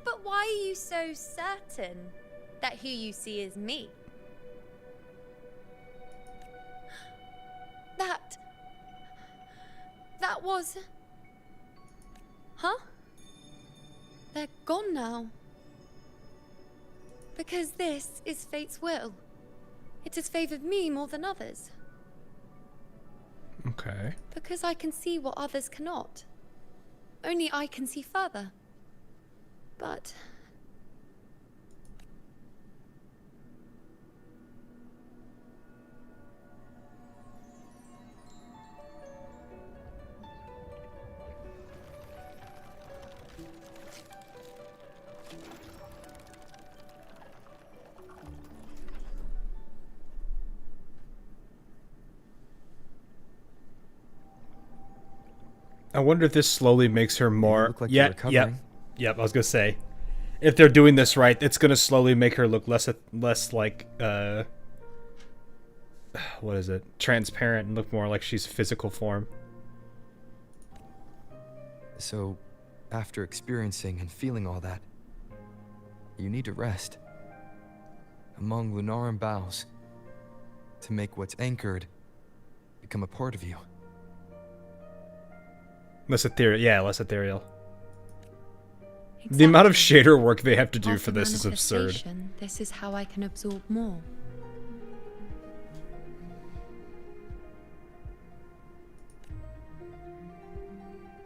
But why are you so certain that who you see is me? That that was... Huh? They're gone now. Because this is fate's will. It has favored me more than others. Okay. Because I can see what others cannot. Only I can see further. But... I wonder if this slowly makes her more... look like you're recovering. Yep, I was gonna say. If they're doing this right, it's gonna slowly make her look less like, what is it? Transparent and look more like she's physical form. So, after experiencing and feeling all that, you need to rest. Among Lunaran boughs, to make what's anchored become a part of you. Less ethereal. Yeah, less ethereal. Exactly. The amount of shader work they have to do for this is absurd. This is how I can absorb more.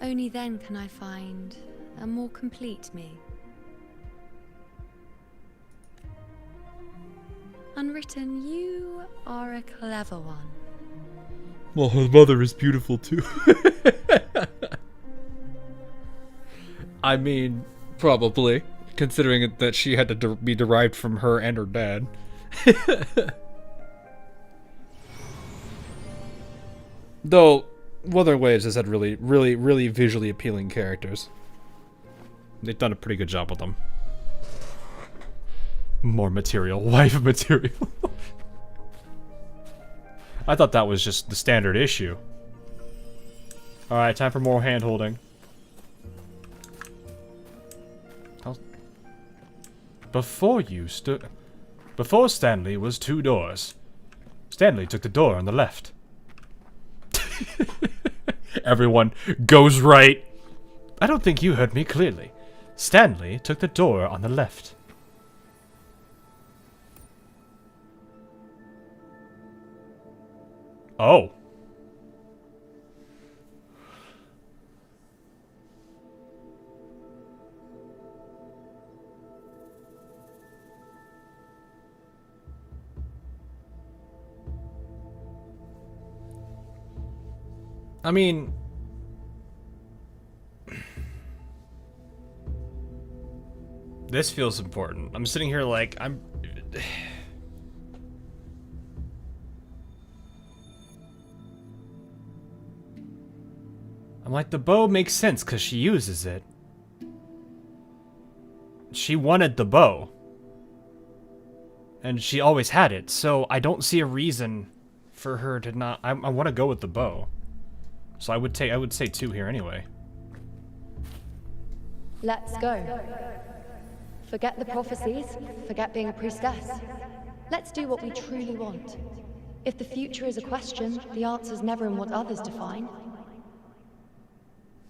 Only then can I find a more complete me. Unwritten, you are a clever one. Well, her mother is beautiful too. I mean, probably, considering that she had to be derived from her and her dad. Though, Wuthering Waves has had really visually appealing characters. They've done a pretty good job with them. More material. Wife material. I thought that was just the standard issue. Alright, time for more hand-holding. Before Stanley was 2 doors. Stanley took the door on the left. Everyone goes right. I don't think you heard me clearly. Stanley took the door on the left. Oh. I mean, this feels important. I'm sitting here like, I'm like, the bow makes sense because she uses it. She wanted the bow. And she always had it, so I don't see a reason for her to not... I want to go with the bow. So I would say 2 here anyway. Let's go. Forget the prophecies, forget being a priestess. Let's do what we truly want. If the future is a question, the answer's never in what others define.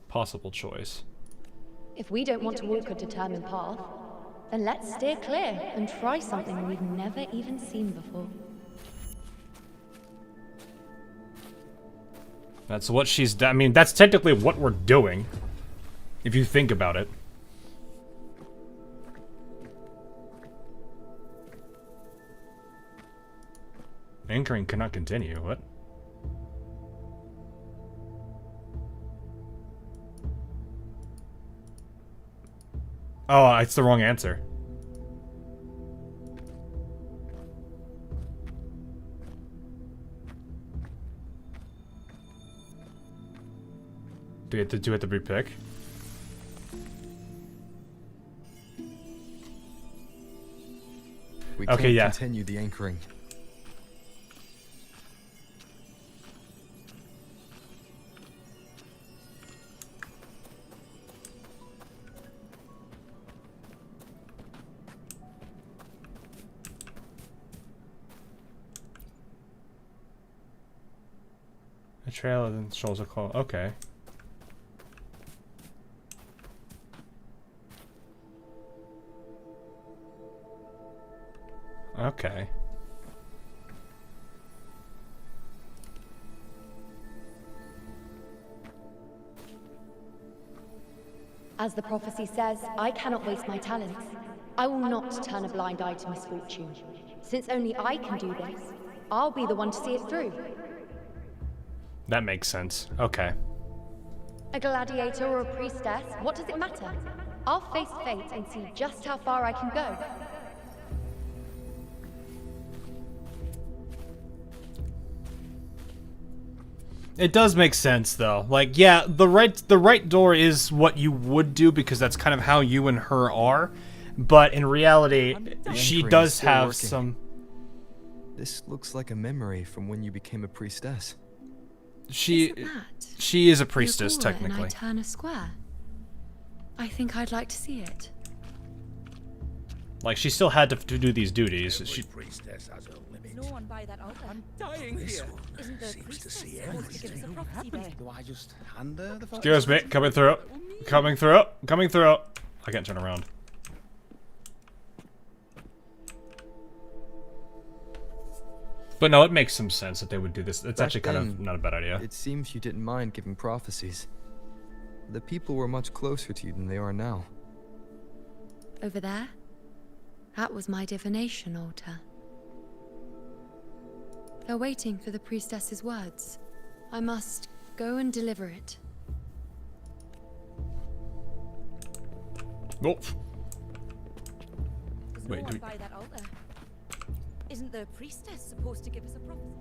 Possible choice. If we don't want to walk a determined path, then let's steer clear and try something we've never even seen before. That's what she's... I mean, that's technically what we're doing. If you think about it. Anchoring cannot continue. What? Oh, it's the wrong answer. Do you have to repick? We can't continue the anchoring. A trail and shoals a call. Okay. Okay. As the prophecy says, I cannot waste my talents. I will not turn a blind eye to misfortune. Since only I can do this, I'll be the one to see it through. That makes sense. Okay. A gladiator or a priestess, what does it matter? I'll face fate and see just how far I can go. It does make sense though. Like, yeah, the right door is what you would do because that's kind of how you and her are. But in reality, she does have working. some. This looks like a memory from when you became a priestess. She is a priestess technically. And I turn a square. I think I'd like to see it. Like, she still had to do these duties. She. Priestess has a limit. No one by that altar. I'm dying This here. one Isn't the seems to see priestess supposed to give us a everything. prophecy there? Do I just hand her the phone? Excuse me, coming through. Coming through. Coming through. I can't turn around. But no, it makes some sense that they would do this. It's Back actually kind of then, not a bad idea. It seems you didn't mind giving prophecies. The people were much closer to you than they are now. Over there? That was my divination altar. They're waiting for the priestess's words. I must go and deliver it. Oh. There's Wait, no do one by that altar. Isn't the priestess supposed to give us a prophecy?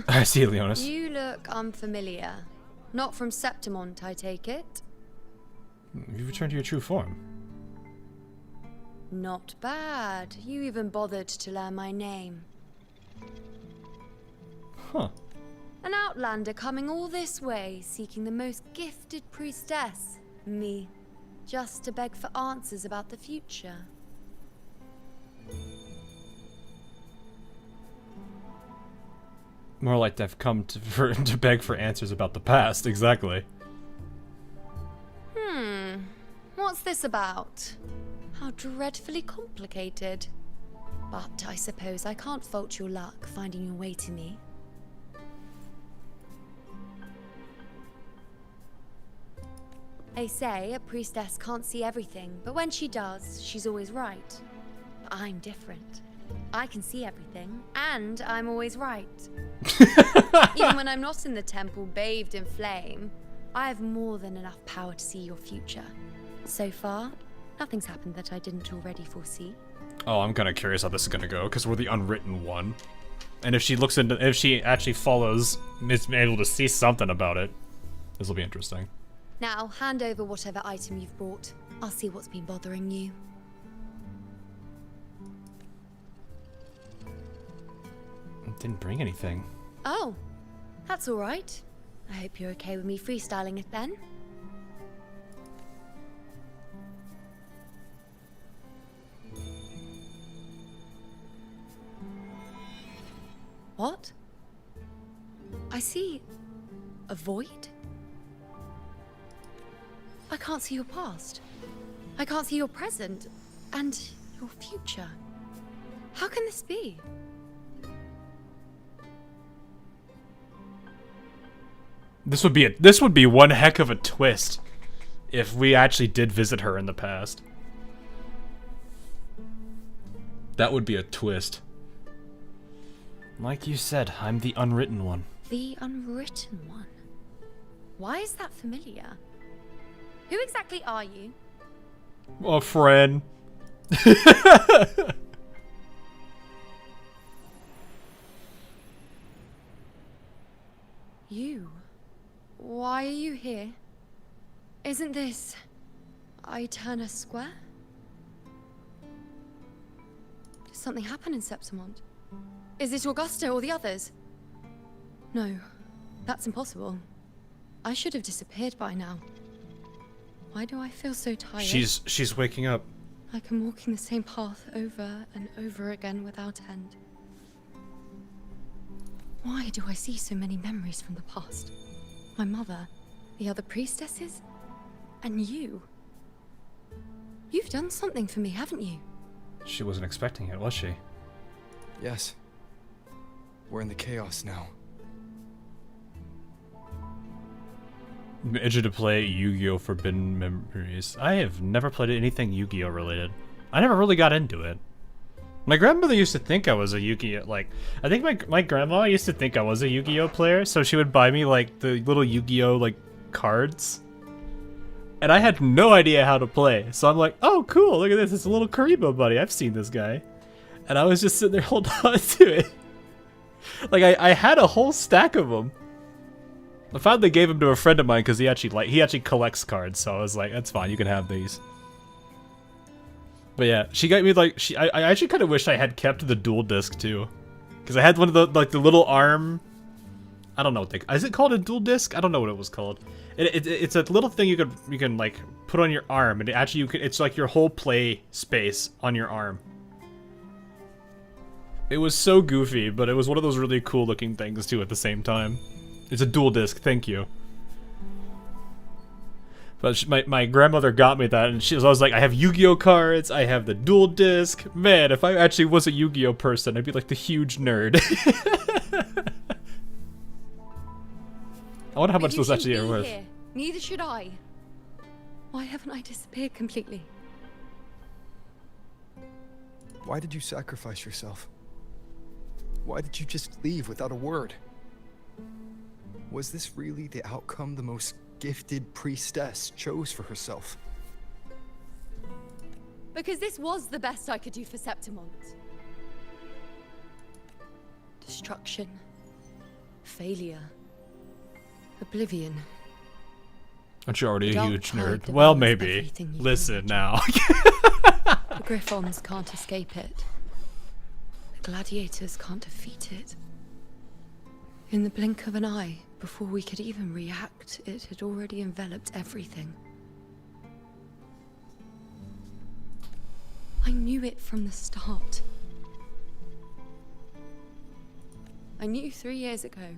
I see, Leonis. You look unfamiliar. Not from Septimont, I take it. You've returned to your true form. Not bad. You even bothered to learn my name. Huh. An outlander coming all this way, seeking the most gifted priestess. Me. Just to beg for answers about the future. More like they've come to beg for answers about the past, exactly. What's this about? How dreadfully complicated. But I suppose I can't fault your luck finding your way to me. They say a priestess can't see everything, but when she does, she's always right. But I'm different. I can see everything, and I'm always right. Even when I'm not in the temple bathed in flame, I have more than enough power to see your future. So far, nothing's happened that I didn't already foresee. Oh, I'm kind of curious how this is gonna go, because we're the unwritten one. And if she looks into, if she actually follows, is able to see something about it, this will be interesting. Now, hand over whatever item you've brought. I'll see what's been bothering you. Didn't bring anything. Oh, that's all right. I hope you're okay with me freestyling it then. What? I see a void? I can't see your past. I can't see your present and your future. How can this be? This would be one heck of a twist if we actually did visit her in the past. That would be a twist. Like you said, I'm the unwritten one. The unwritten one? Why is that familiar? Who exactly are you? A friend. You? Why are you here? Isn't this Iuno Square? Did something happen in Septimont? Is it Augusta or the others? No, that's impossible. I should have disappeared by now. Why do I feel so tired? She's waking up. Like I'm walking the same path over and over again without end. Why do I see so many memories from the past? My mother, the other priestesses, and you. You've done something for me, haven't you? She wasn't expecting it, was she? Yes. We're in the chaos now. I'm itchy to play Yu-Gi-Oh! Forbidden Memories. I have never played anything Yu-Gi-Oh! Related. I never really got into it. My grandmother used to think I was a Yu-Gi-Oh! Like, I think my grandma used to think I was a Yu-Gi-Oh! Player, so she would buy me, like, the little Yu-Gi-Oh! Like, cards. And I had no idea how to play. So I'm like, oh, cool, look at this. It's a little Karibo buddy. I've seen this guy. And I was just sitting there holding on to it. Like, I had a whole stack of them. I finally gave him to a friend of mine because he actually collects cards. So I was like, that's fine, you can have these. But yeah, she got me like I actually kind of wish I had kept the dual disc too, because I had one of the like the little arm. I don't know what is it called, a dual disc? I don't know what it was called. It's a little thing you can like put on your arm, and it's like your whole play space on your arm. It was so goofy, but it was one of those really cool looking things too at the same time. It's a dual disc, thank you. But my grandmother got me that, and I was like, I have Yu-Gi-Oh! Cards, I have the dual disc. Man, if I actually was a Yu-Gi-Oh! Person, I'd be like the huge nerd. I wonder how much those actually are worth. Here. Neither should I. Why haven't I disappeared completely? Why did you sacrifice yourself? Why did you just leave without a word? Was this really the outcome the most gifted priestess chose for herself? Because this was the best I could do for Septimont. Destruction. Failure. Oblivion. Aren't you already a huge nerd? Tide Well, devours maybe. everything you Listen now. The Griffons can't escape it. The gladiators can't defeat it. In the blink of an eye, before we could even react, it had already enveloped everything. I knew it from the start. I knew 3 years ago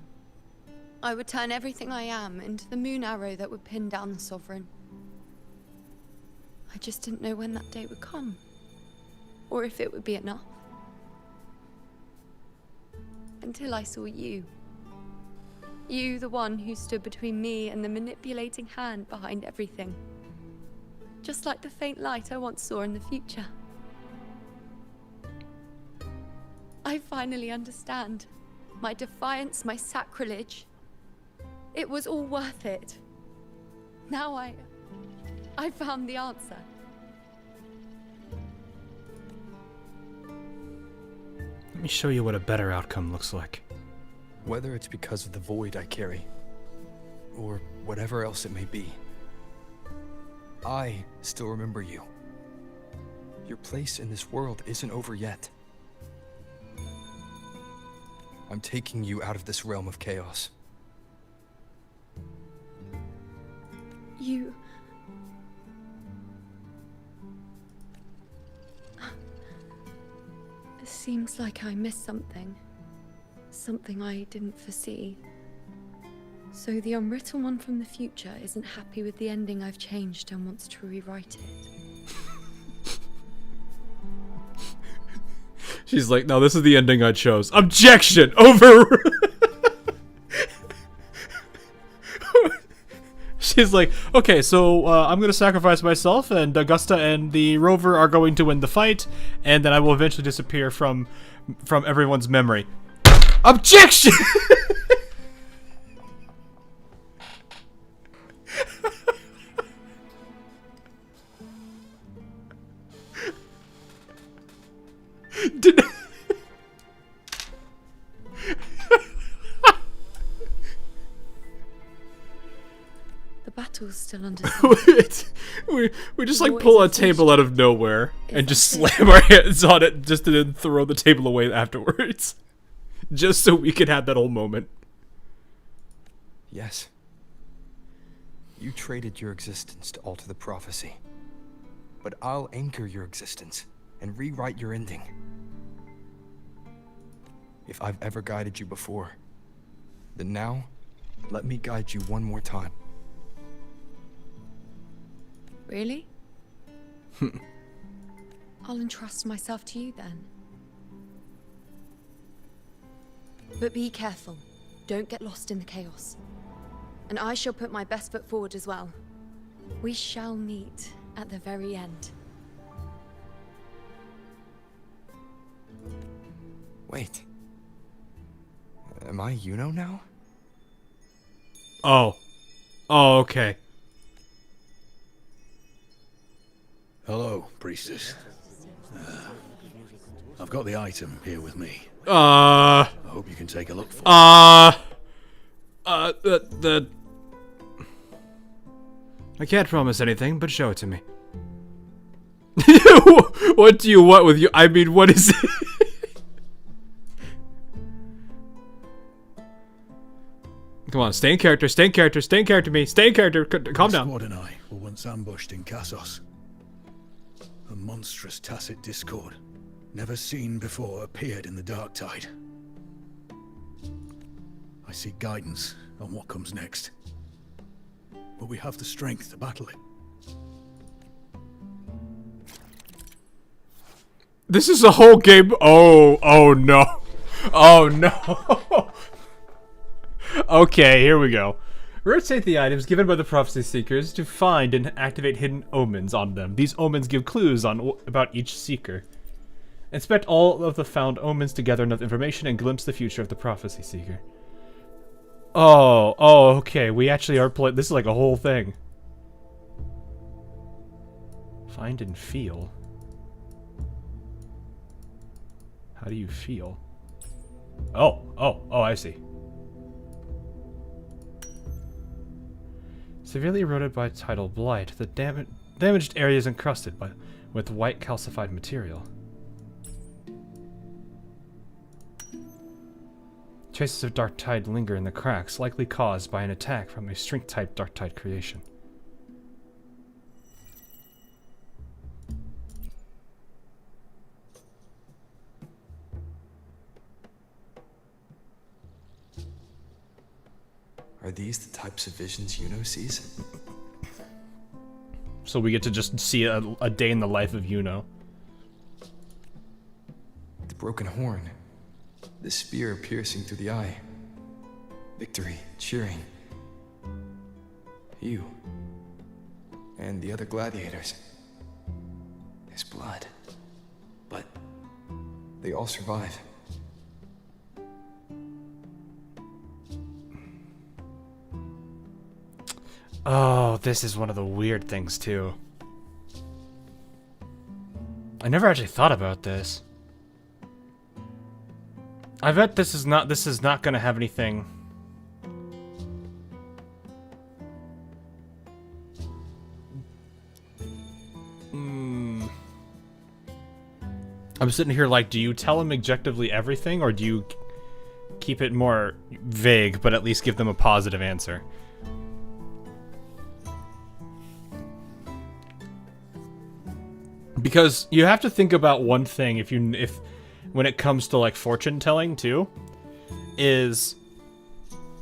I would turn everything I am into the moon arrow that would pin down the Sovereign. I just didn't know when that day would come, or if it would be enough. Until I saw you. You, the one who stood between me and the manipulating hand behind everything. Just like the faint light I once saw in the future. I finally understand. My defiance, my sacrilege. It was all worth it. Now I found the answer. Let me show you what a better outcome looks like. Whether it's because of the void I carry, or whatever else it may be, I still remember you. Your place in this world isn't over yet. I'm taking you out of this realm of chaos. You... It seems like I missed something. Something I didn't foresee. So the unwritten one from the future isn't happy with the ending I've changed and wants to rewrite it. She's like, no, this is the ending I chose. Objection! Over! She's like, okay, so I'm going to sacrifice myself, and Augusta and the rover are going to win the fight, and then I will eventually disappear from everyone's memory. Objection! The battle's still under. we just like pull a table out of nowhere and just slam our hands on it just to then throw the table away afterwards. Just so we could have that whole moment. Yes. You traded your existence to alter the prophecy. But I'll anchor your existence and rewrite your ending. If I've ever guided you before, then now, let me guide you one more time. Really? I'll entrust myself to you then. But be careful. Don't get lost in the chaos. And I shall put my best foot forward as well. We shall meet at the very end. Wait. Am I Yuno now? Oh. Oh, okay. Hello, priestess. I've got the item here with me. I hope you can take a look for it. I can't promise anything, but show it to me. What do you want with you? I mean, what is it? Come on, stay in character, stay in character, stay in character, me, stay in character, calm down. The squad and I were once ambushed in Cassos. A monstrous tacit discord, never seen before, appeared in the dark tide. I seek guidance on what comes next. But we have the strength to battle it. This is a whole game. Oh no. Oh no. Okay, here we go. Rotate the items given by the prophecy seekers to find and activate hidden omens on them. These omens give clues about each seeker. Inspect all of the found omens to gather enough information and glimpse the future of the prophecy seeker. Oh, okay. We actually are playing. This is like a whole thing. Find and feel. How do you feel? Oh, I see. Severely eroded by tidal blight, the damaged area is encrusted with white calcified material. Traces of dark tide linger in the cracks, likely caused by an attack from a strength-type dark tide creation. Are these the types of visions Yuno sees? So we get to just see a day in the life of Yuno. The broken horn. The spear piercing through the eye. Victory, cheering. You. And the other gladiators. There's blood. But they all survive. Oh, this is one of the weird things too. I never actually thought about this. I bet this is not gonna have anything. I'm sitting here like, do you tell them objectively everything, or do you keep it more vague, but at least give them a positive answer? Because you have to think about one thing if when it comes to like fortune telling too, is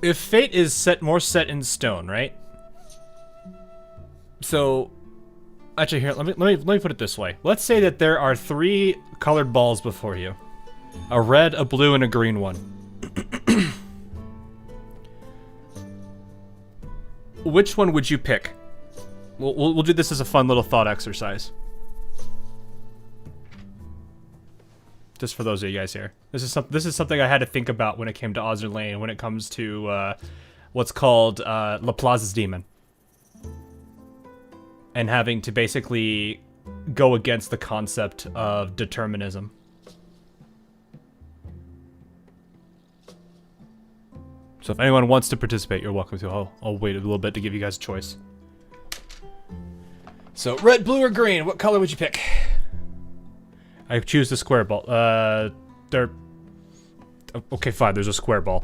if fate is more set in stone, right? So actually here, let me put it this way. Let's say that there are 3 colored balls before you. A red, a blue, and a green one. Which one would you pick? We'll do this as a fun little thought exercise. Just for those of you guys here. This is something I had to think about when it came to Ozzer Lane, when it comes to what's called Laplace's Demon. And having to basically go against the concept of determinism. So if anyone wants to participate, you're welcome to. I'll wait a little bit to give you guys a choice. So, red, blue, or green, what color would you pick? I choose the square ball. Okay, fine, there's a square ball.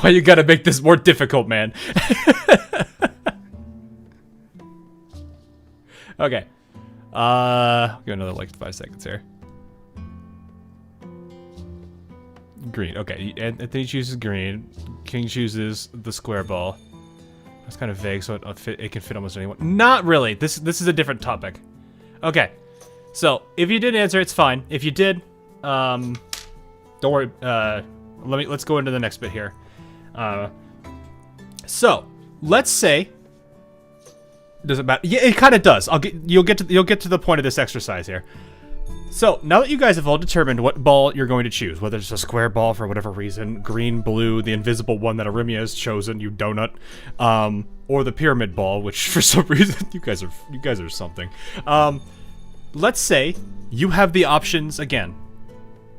Why you gotta make this more difficult, man? Okay. Give another like 5 seconds here. Green. Okay, Anthony chooses green. King chooses the square ball. That's kind of vague, so it can fit almost anyone. Not really. This is a different topic. Okay, so if you didn't answer, it's fine. If you did, don't worry. Let's go into the next bit here. So let's say. Does it matter? Yeah, it kind of does. You'll get to the point of this exercise here. So now that you guys have all determined what ball you're going to choose, whether it's a square ball for whatever reason, green, blue, the invisible one that Arimia has chosen, you donut, or the pyramid ball, which for some reason you guys are something. Let's say you have the options again.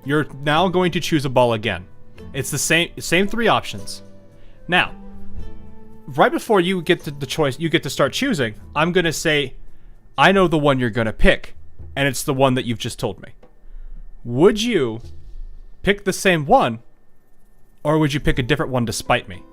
You're now going to choose a ball again. It's the same 3 options. Now, right before you get to the choice, you get to start choosing, I'm going to say, I know the one you're going to pick, and it's the one that you've just told me. Would you pick the same one, or would you pick a different one to spite me?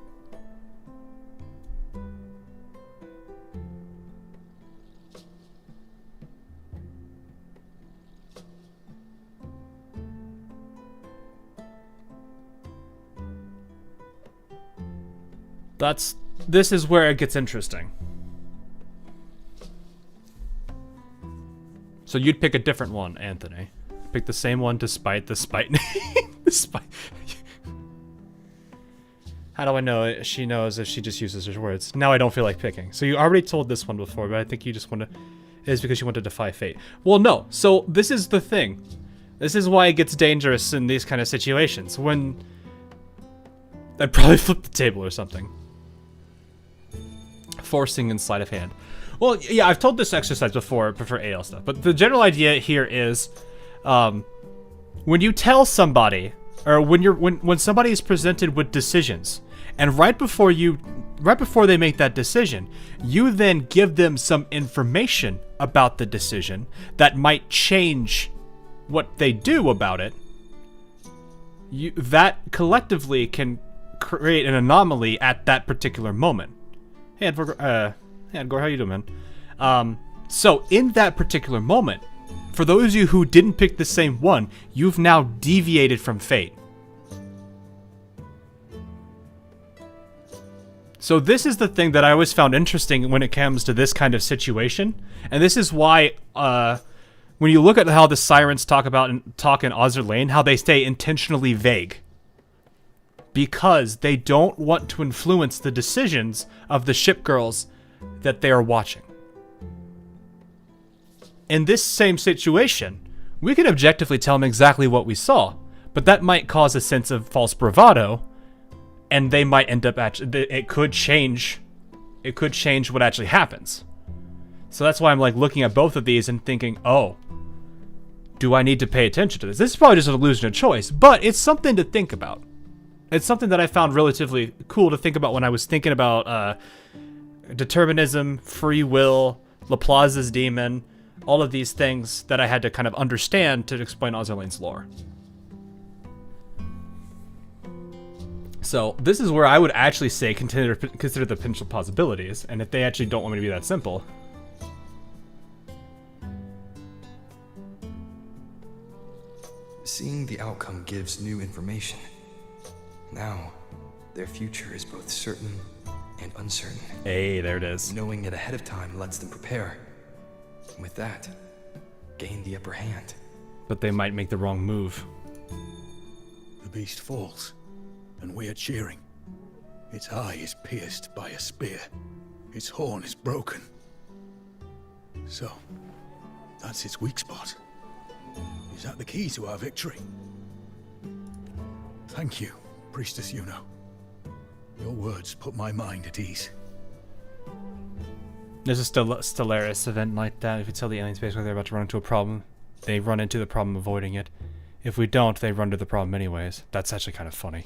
This is where it gets interesting. So you'd pick a different one, Anthony. Pick the same one despite the spite. How do I know she knows if she just uses her words? Now I don't feel like picking. So you already told this one before, but I think you just want to... It's because you want to defy fate. Well, no. So this is the thing. This is why it gets dangerous in these kind of situations. When... I'd probably flip the table or something. Forcing in sleight of hand. Well, yeah, I've told this exercise before for AL stuff, but the general idea here is, when you tell somebody, or when somebody is presented with decisions, and right before they make that decision, you then give them some information about the decision that might change what they do about it. That collectively can create an anomaly at that particular moment. Hey, Edgar, how you doing, man? So in that particular moment, for those of you who didn't pick the same one, you've now deviated from fate. So this is the thing that I always found interesting when it comes to this kind of situation, and this is why, when you look at how the sirens talk in Ozzer Lane, how they stay intentionally vague. Because they don't want to influence the decisions of the ship girls that they are watching. In this same situation, we can objectively tell them exactly what we saw, but that might cause a sense of false bravado, and they might end up it could change what actually happens. So that's why I'm like looking at both of these and thinking, oh, do I need to pay attention to this? This is probably just an illusion of choice, but it's something to think about. It's something that I found relatively cool to think about when I was thinking about determinism, free will, Laplace's demon, all of these things that I had to kind of understand to explain Ozzer Lane's lore. So this is where I would actually say consider the potential possibilities, and if they actually don't want me to be that simple. Seeing the outcome gives new information. Now, their future is both certain and uncertain. Hey, there it is. Knowing it ahead of time lets them prepare. With that, gain the upper hand. But they might make the wrong move. The beast falls, and we are cheering. Its eye is pierced by a spear. Its horn is broken. So, that's its weak spot. Is that the key to our victory? Thank you, Priestess Yuno. Your words put my mind at ease. There's a Stellaris event like that. If you tell the aliens basically they're about to run into a problem, they run into the problem avoiding it. If we don't, they run to the problem anyways. That's actually kind of funny.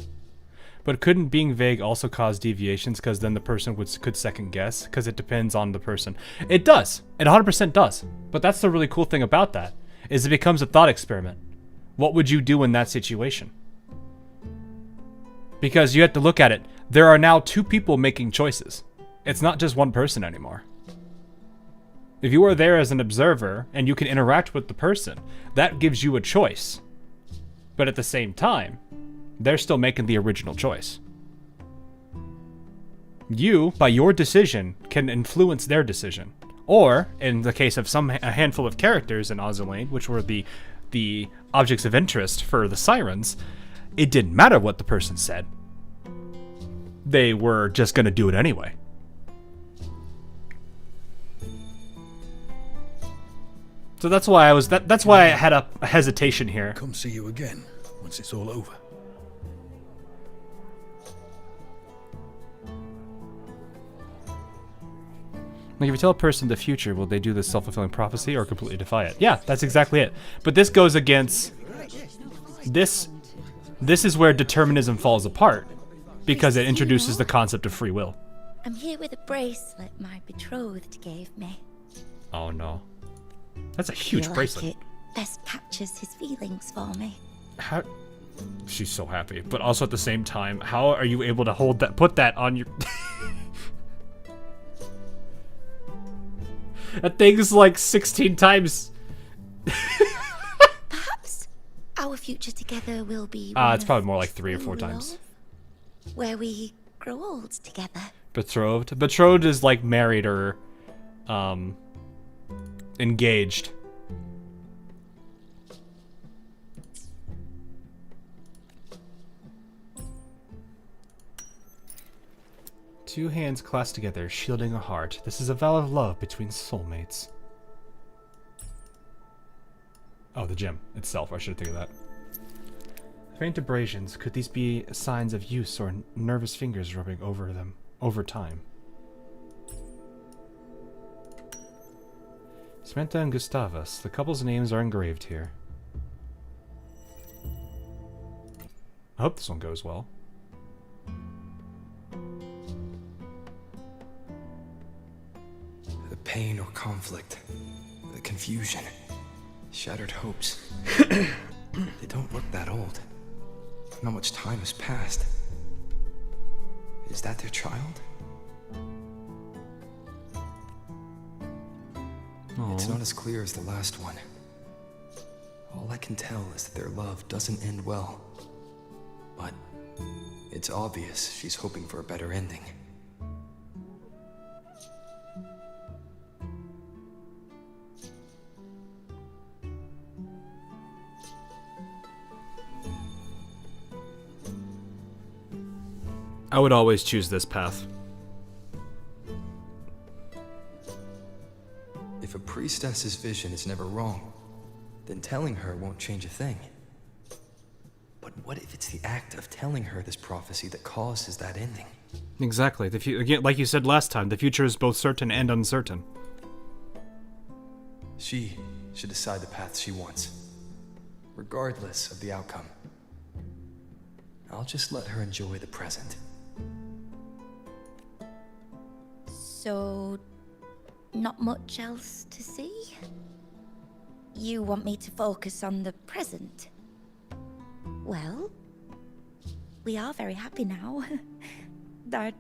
But couldn't being vague also cause deviations, because then the person could second guess? Because it depends on the person. It does. It 100% does. But that's the really cool thing about that, is it becomes a thought experiment. What would you do in that situation? Because you have to look at it. There are now 2 people making choices. It's not just one person anymore. If you are there as an observer and you can interact with the person, that gives you a choice. But at the same time, They're still making the original choice. You, by your decision, can influence their decision. Or, in the case of a handful of characters in Ozerlane, which were the objects of interest for the sirens, it didn't matter what the person said. They were just going to do it anyway. So that's why that's why I had a hesitation here. Come see you again once it's all over. Like, if you tell a person the future, will they do this self-fulfilling prophecy or completely defy it? Yeah, that's exactly it. But this goes against... This is where determinism falls apart, because it introduces the concept of free will. I'm here with a bracelet my betrothed gave me. Oh no. That's a huge Feel bracelet. Like it best captures his feelings for me. How... She's so happy. But also at the same time, how are you able to hold that, put that on your... That thing's like 16 times. Perhaps our future together will be It's probably more like 3 or 4 times. Where we grow old together. Betrothed. Betrothed is like married or engaged. Two hands clasped together, shielding a heart. This is a vow of love between soulmates. Oh, the gem itself. I should have taken that. Faint abrasions. Could these be signs of use or nervous fingers rubbing over them over time? Samantha and Gustavus. The couple's names are engraved here. I hope this one goes well. The pain or conflict, the confusion, shattered hopes. They don't look that old. Not much time has passed. Is that their child? It's not as clear as the last one. All I can tell is that their love doesn't end well. But it's obvious she's hoping for a better ending. I would always choose this path. If a priestess's vision is never wrong, then telling her won't change a thing. But what if it's the act of telling her this prophecy that causes that ending? Exactly. Again, like you said last time, the future is both certain and uncertain. She should decide the path she wants, regardless of the outcome. I'll just let her enjoy the present. So, not much else to see? You want me to focus on the present? Well, we are very happy now. I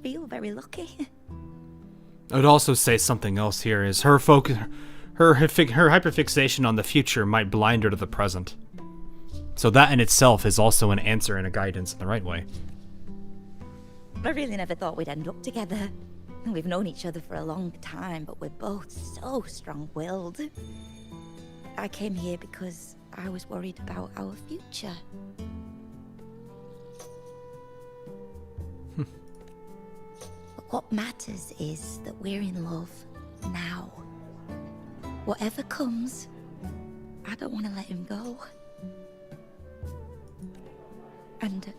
feel very lucky. I would also say something else here is her focus, her hyperfixation on the future might blind her to the present. So that in itself is also an answer and a guidance in the right way. I really never thought we'd end up together. We've known each other for a long time, but we're both so strong-willed. I came here because I was worried about our future. But what matters is that we're in love now. Whatever comes, I don't want to let him go. And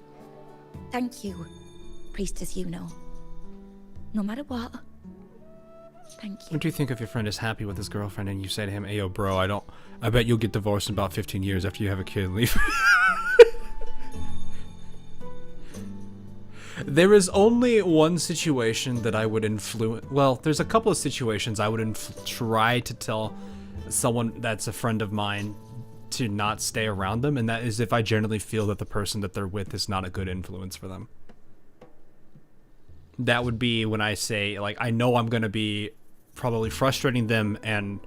thank you, Priestess Yuno. No matter what, thank you. What do you think if your friend is happy with his girlfriend and you say to him, "Ayo, bro, I bet you'll get divorced in about 15 years after you have a kid and leave." There is only one situation that I would influence. Well, there's a couple of situations I would try to tell someone that's a friend of mine to not stay around them, and that is if I generally feel that the person that they're with is not a good influence for them. That would be when I say, like, I know I'm going to be probably frustrating them and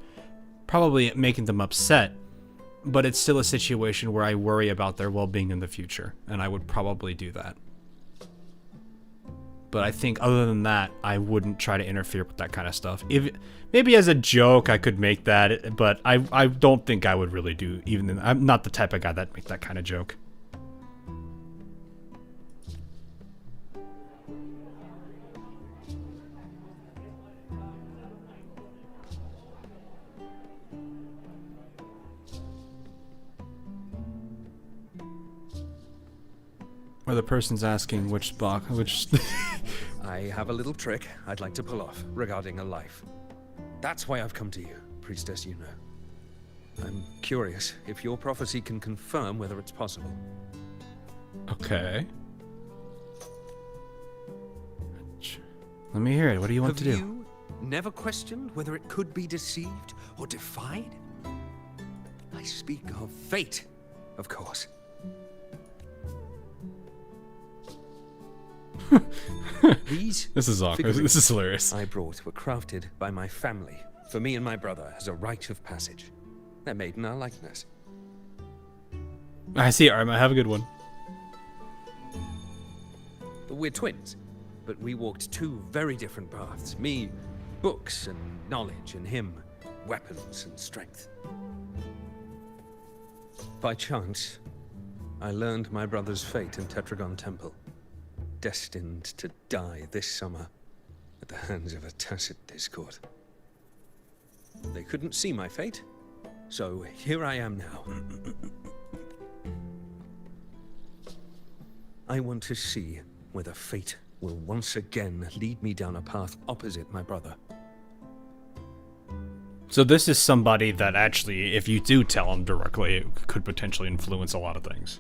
probably making them upset, but it's still a situation where I worry about their well-being in the future, and I would probably do that. But I think other than that, I wouldn't try to interfere with that kind of stuff. If maybe as a joke, I could make that, but I don't think I would really do. Even then, I'm not the type of guy that make that kind of joke. Or the person's asking which box, which... I have a little trick I'd like to pull off regarding a life. That's why I've come to you, Priestess Yuno. I'm curious if your prophecy can confirm whether it's possible. Okay. Let me hear it. What do you want to do? Have you never questioned whether it could be deceived or defied? I speak of fate, of course. This is awkward. This is hilarious. I brought were crafted by my family for me and my brother as a rite of passage. They're made in our likeness. I see, Arma. Have a good one. We're twins, but we walked two very different paths. Me, books and knowledge, and him, weapons and strength. By chance, I learned my brother's fate in Tetragon Temple. Destined to die this summer at the hands of a tacit discord. They couldn't see my fate, so here I am now. I want to see whether fate will once again lead me down a path opposite my brother. So this is somebody that actually, if you do tell him directly, it could potentially influence a lot of things.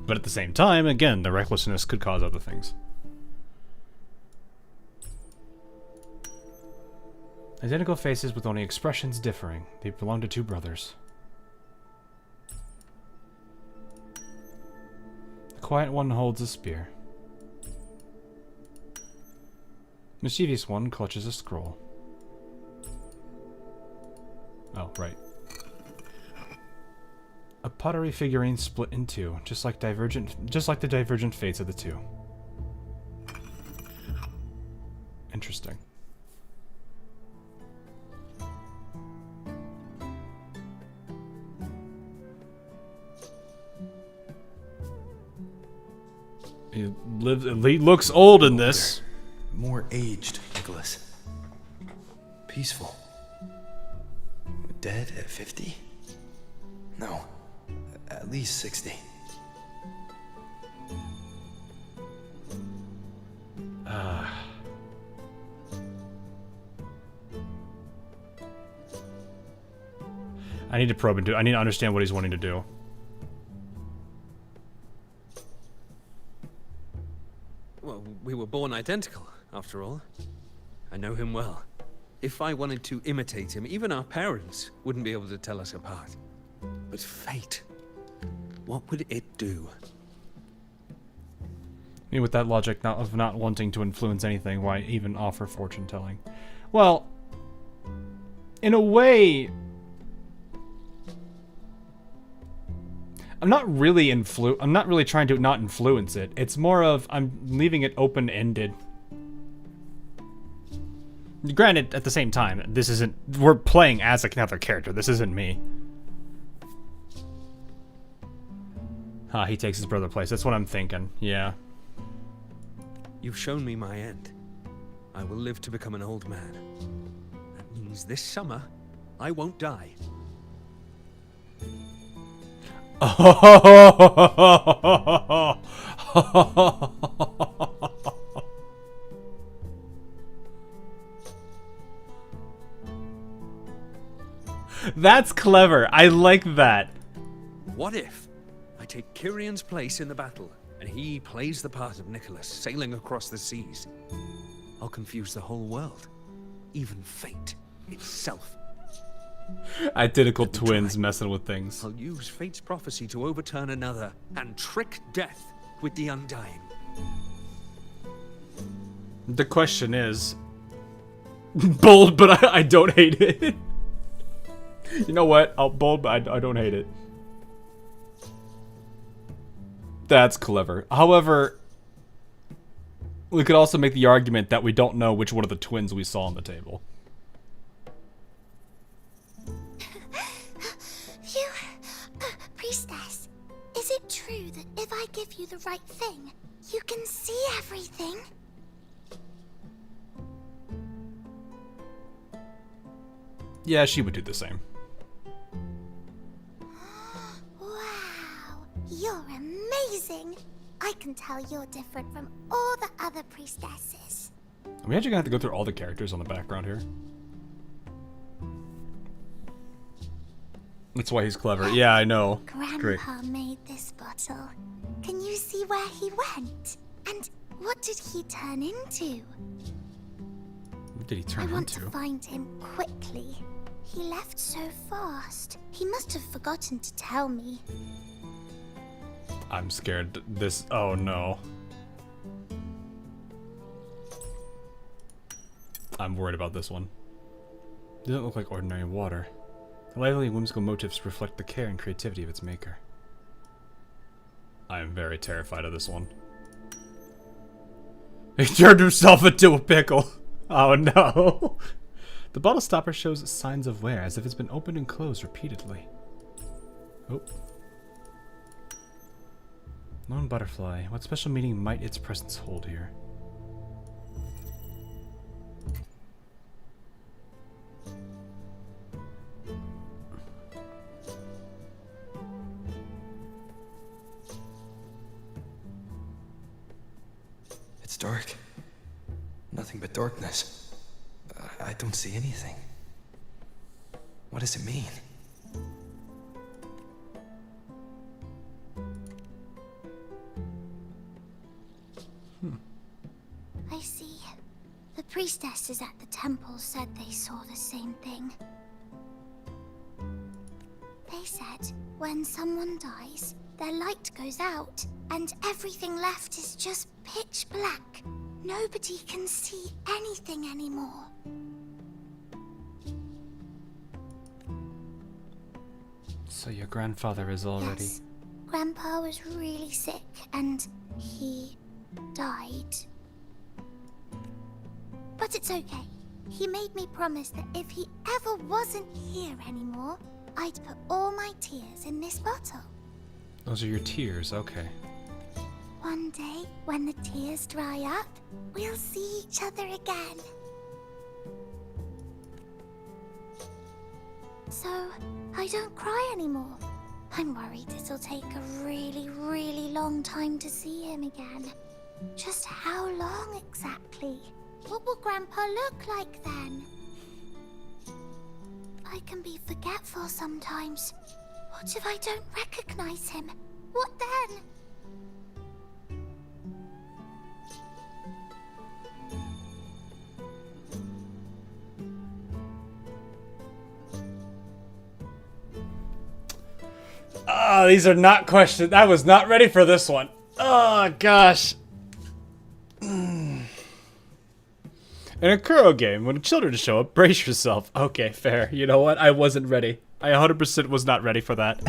But at the same time, again, the recklessness could cause other things. Identical faces with only expressions differing. They belong to two brothers. The quiet one holds a spear. Mischievous one clutches a scroll. Oh, right. A pottery figurine split in two, just like the divergent fates of the two. Interesting. He looks old in this. More aged, Nicholas. Peaceful. Dead at 50? No. At least 60. I need to probe into it. I need to understand what he's wanting to do. Well, we were born identical, after all. I know him well. If I wanted to imitate him, even our parents wouldn't be able to tell us apart. But fate, what would it do? I mean, with that logic of not wanting to influence anything, why even offer fortune telling? Well, in a way, I'm not really trying to not influence it. It's more of I'm leaving it open-ended. Granted, at the same time, this isn't... We're playing as another character. This isn't me. Ah, he takes his brother's place. That's what I'm thinking. Yeah. You've shown me my end. I will live to become an old man. That means this summer, I won't die. That's clever. I like that. What if I take Kyrion's place in the battle, and he plays the part of Nicholas, sailing across the seas? I'll confuse the whole world, even fate itself. Identical twins messing with things. I'll use fate's prophecy to overturn another, and trick death with the undying. The question is... bold, but I don't hate it. You know what? I'll bold, but I don't hate it. That's clever. However, we could also make the argument that we don't know which one of the twins we saw on the table. Priestess, is it true that if I give you the right thing, you can see everything? Yeah, she would do the same. Wow, you're amazing. I can tell you're different from all the other priestesses. Are we actually gonna have to go through all the characters on the background here? That's why he's clever. Yeah, I know. Grandpa made this bottle. Can you see where he went? And what did he turn into? What did he turn into? I want to find him quickly. He left so fast. He must have forgotten to tell me. I'm scared. This. Oh no. I'm worried about this one. Doesn't look like ordinary water. The lively and whimsical motifs reflect the care and creativity of its maker. I am very terrified of this one. He turned himself into a pickle. Oh no. The bottle stopper shows signs of wear, as if it's been opened and closed repeatedly. Oh. Lone butterfly. What special meaning might its presence hold here? It's dark. Nothing but darkness. I don't see anything. What does it mean? I see. The priestesses at the temple said they saw the same thing. They said when someone dies, their light goes out, and everything left is just pitch black. Nobody can see anything anymore. So your grandfather is already... Yes. Grandpa was really sick, and he died. But it's okay. He made me promise that if he ever wasn't here anymore, I'd put all my tears in this bottle. Those are your tears, okay. One day, when the tears dry up, we'll see each other again. So, I don't cry anymore. I'm worried it'll take a really, really long time to see him again. Just how long exactly? What will Grandpa look like then? I can be forgetful sometimes. What if I don't recognize him? What then? Ah, these are not questions. I was not ready for this one. Oh, gosh. In a Kuro game, when children show up, brace yourself. Okay, fair. You know what? I wasn't ready. I 100% was not ready for that.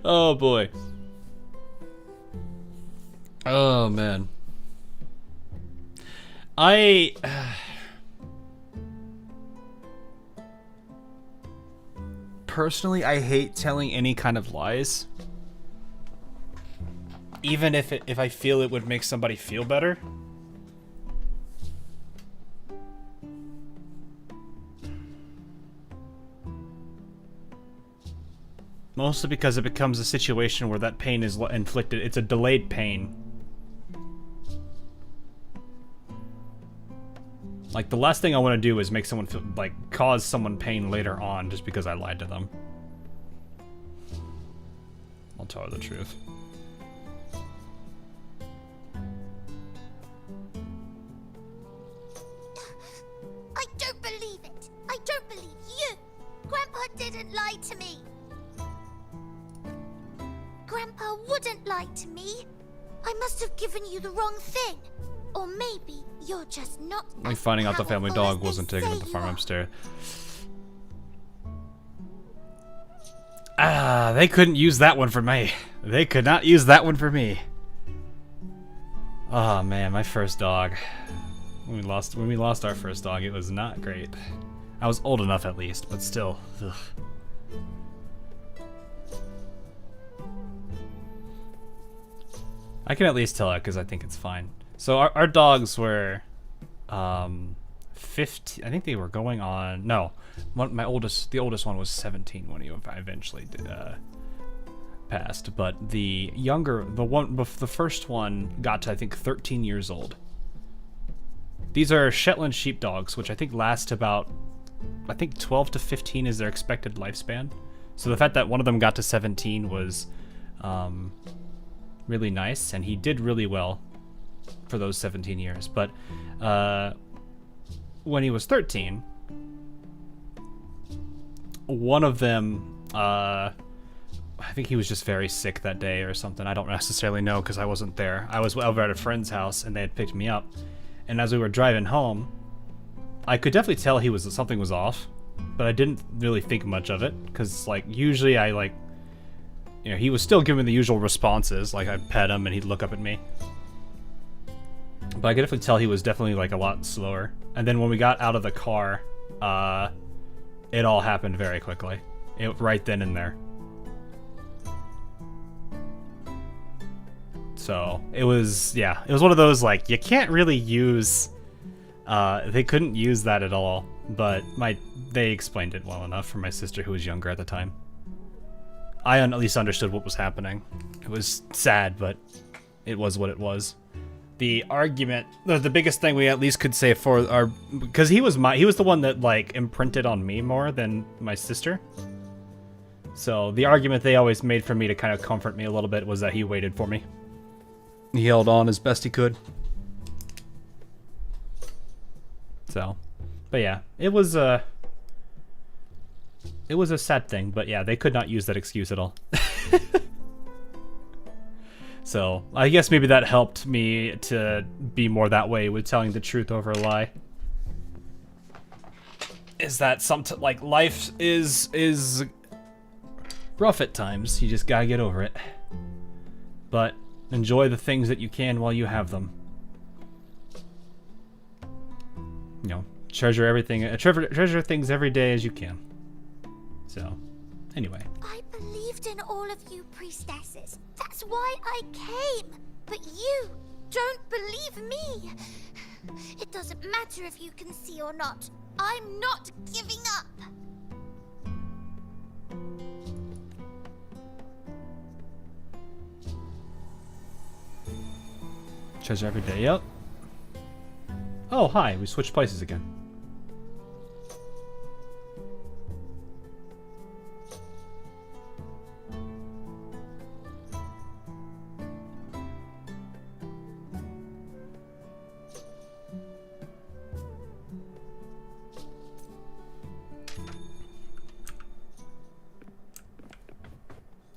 Oh, boy. Oh, man. Personally, I hate telling any kind of lies. Even if I feel it would make somebody feel better. Mostly because it becomes a situation where that pain is inflicted. It's a delayed pain. Like, the last thing I want to do is make someone feel, like, cause someone pain later on just because I lied to them. I'll tell her the truth. I don't believe it. I don't believe you. Grandpa didn't lie to me. Grandpa wouldn't lie to me. I must have given you the wrong thing. Or maybe you're just not. Like finding out the family dog wasn't taken to the farm upstairs. They couldn't use that one for me. They could not use that one for me. Oh man, my first dog. When we lost our first dog, it was not great. I was old enough at least, but still. Ugh. I can at least tell it because I think it's fine. So our dogs were 15. I think they were going on. No, the oldest one was 17 when he eventually passed. But the first one got to I think 13 years old. These are Shetland sheepdogs, which I think last about 12 to 15 is their expected lifespan. So the fact that one of them got to 17 was really nice, and he did really well for those 17 years. But when he was 13, one of them, I think he was just very sick that day or something. I don't necessarily know because I wasn't there. I was over at a friend's house, and they had picked me up. And as we were driving home, I could definitely tell something was off, but I didn't really think much of it because, like, usually he was still giving the usual responses, like I'd pet him and he'd look up at me. But I could definitely tell he was definitely like a lot slower. And then when we got out of the car, it all happened very quickly. Right then and there. So it was one of those, like, you can't really use, they couldn't use that at all, but they explained it well enough for my sister who was younger at the time. I at least understood what was happening. It was sad, but it was what it was. The argument, the biggest thing we at least could say because he was the one that like imprinted on me more than my sister. So the argument they always made for me to kind of comfort me a little bit was that he waited for me. He held on as best he could. So, but yeah, it was a sad thing, but yeah, they could not use that excuse at all. So, I guess maybe that helped me to be more that way with telling the truth over a lie. Is that like life is rough at times. You just gotta get over it. But enjoy the things that you can while you have them. You know, treasure everything. Treasure things every day as you can. So, anyway. I believed in all of you priestesses. That's why I came. But you don't believe me. It doesn't matter if you can see or not. I'm not giving up. Treasure every day, yep. Oh, hi, we switched places again.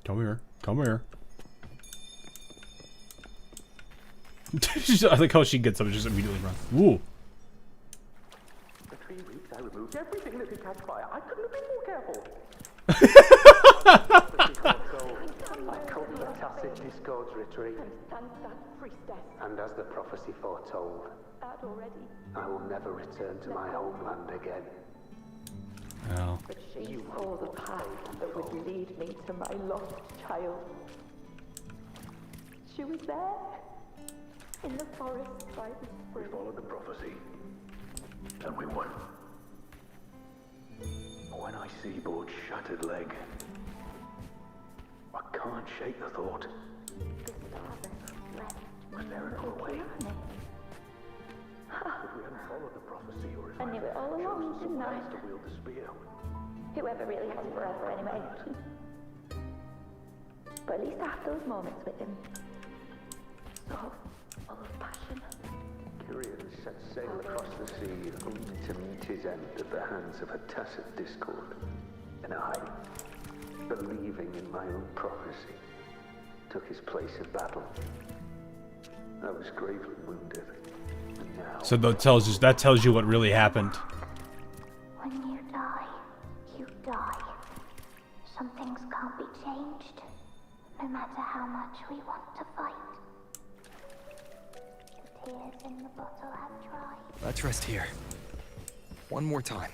Come here. Come here. I like how she gets up and just immediately runs. Woo! For 3 weeks I removed everything that could catch fire. I couldn't have been more careful. I called the tacit discords retreat. And as the prophecy foretold, I will never return to my homeland again. Oh. But she saw the path that would lead me to my lost child. She was there, in the forest by the spring. We followed the prophecy, and we won. But when I see Board's shattered leg, I can't shake the thought. Was there another way? If we hadn't followed the prophecy, or if I knew it all along, didn't I? to wield the spear. Whoever really has forever, anyway. But at least I have those moments with him. So full of passion. Curious set sail across the sea, only to meet his end at the hands of a tacit discord. And I, believing in my own prophecy, took his place in battle. I was gravely wounded. And now... So that tells you what really happened. When you die, you die. Some things can't be No matter how much we want to fight. The tears in the bottle have dried. Let's rest here. One more time.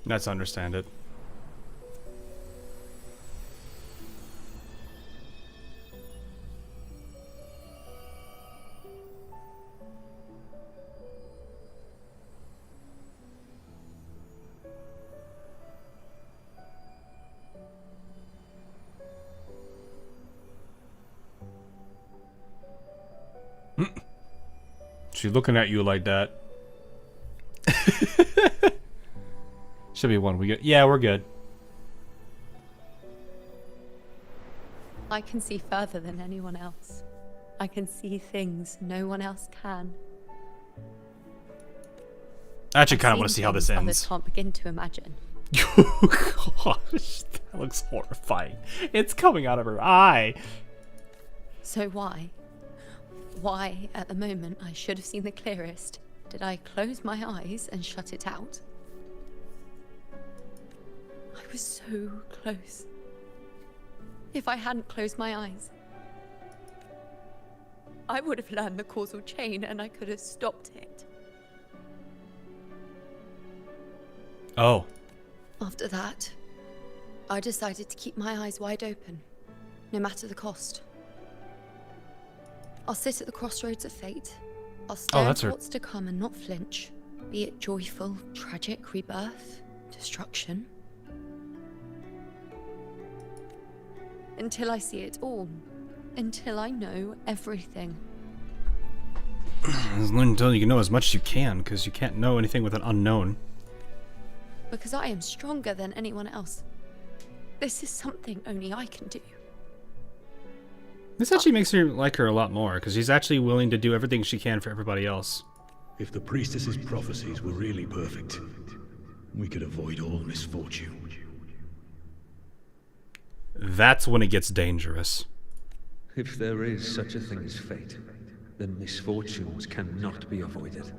Let's understand it. She's looking at you like that. Should be one. We good? Yeah, we're good. I can see further than anyone else. I can see things no one else can. I actually kind of want to see how this Others ends. can't begin to imagine. Gosh, that looks horrifying. It's coming out of her eye. So why? Why, at the moment I should have seen the clearest, did I close my eyes and shut it out? I was so close. If I hadn't closed my eyes, I would have learned the causal chain and I could have stopped it. Oh. After that, I decided to keep my eyes wide open, no matter the cost. I'll sit at the crossroads of fate. I'll stare at what's to come and not flinch, be it joyful, tragic, rebirth, destruction. Until I see it all. Until I know everything. Until you can know as much as you can, because you can't know anything with an unknown. Because I am stronger than anyone else. This is something only I can do. This actually makes me like her a lot more, because she's actually willing to do everything she can for everybody else. If the priestess's prophecies were really perfect, we could avoid all misfortune. That's when it gets dangerous. If there is such a thing as fate, then misfortunes cannot be avoided.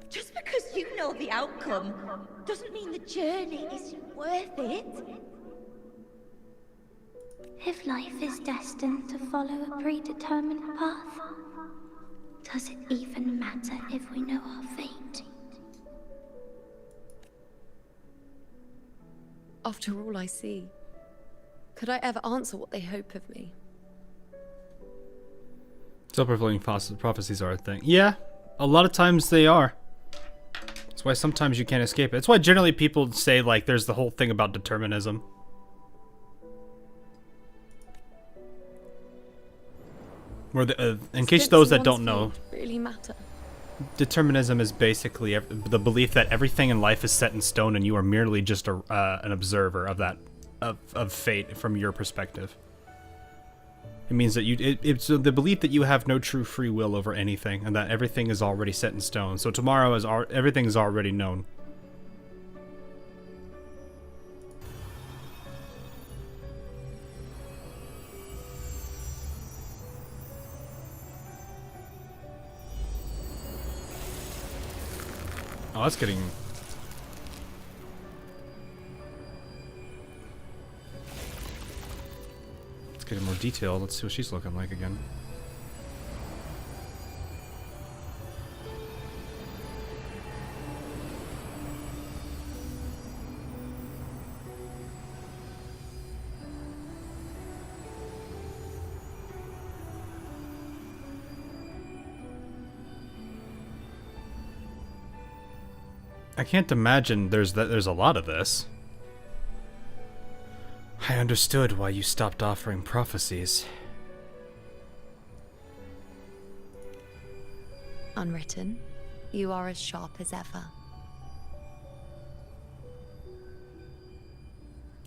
Just because you know the outcome doesn't mean the journey isn't worth it. If life is destined to follow a predetermined path, does it even matter if we know our fate? After all I see, could I ever answer what they hope of me? Self-fulfilling prophecies are a thing. Yeah, a lot of times they are. That's why sometimes you can't escape it. That's why generally people say, like, there's the whole thing about determinism. Where in case those that don't know, really matter. Determinism is basically the belief that everything in life is set in stone, and you are merely just an observer of that, of fate from your perspective. It means that it's the belief that you have no true free will over anything, and that everything is already set in stone. So tomorrow is everything is already known. Oh, that's getting... It's getting more detailed. Let's see what she's looking like again. I can't imagine there's a lot of this. I understood why you stopped offering prophecies. Unwritten, you are as sharp as ever.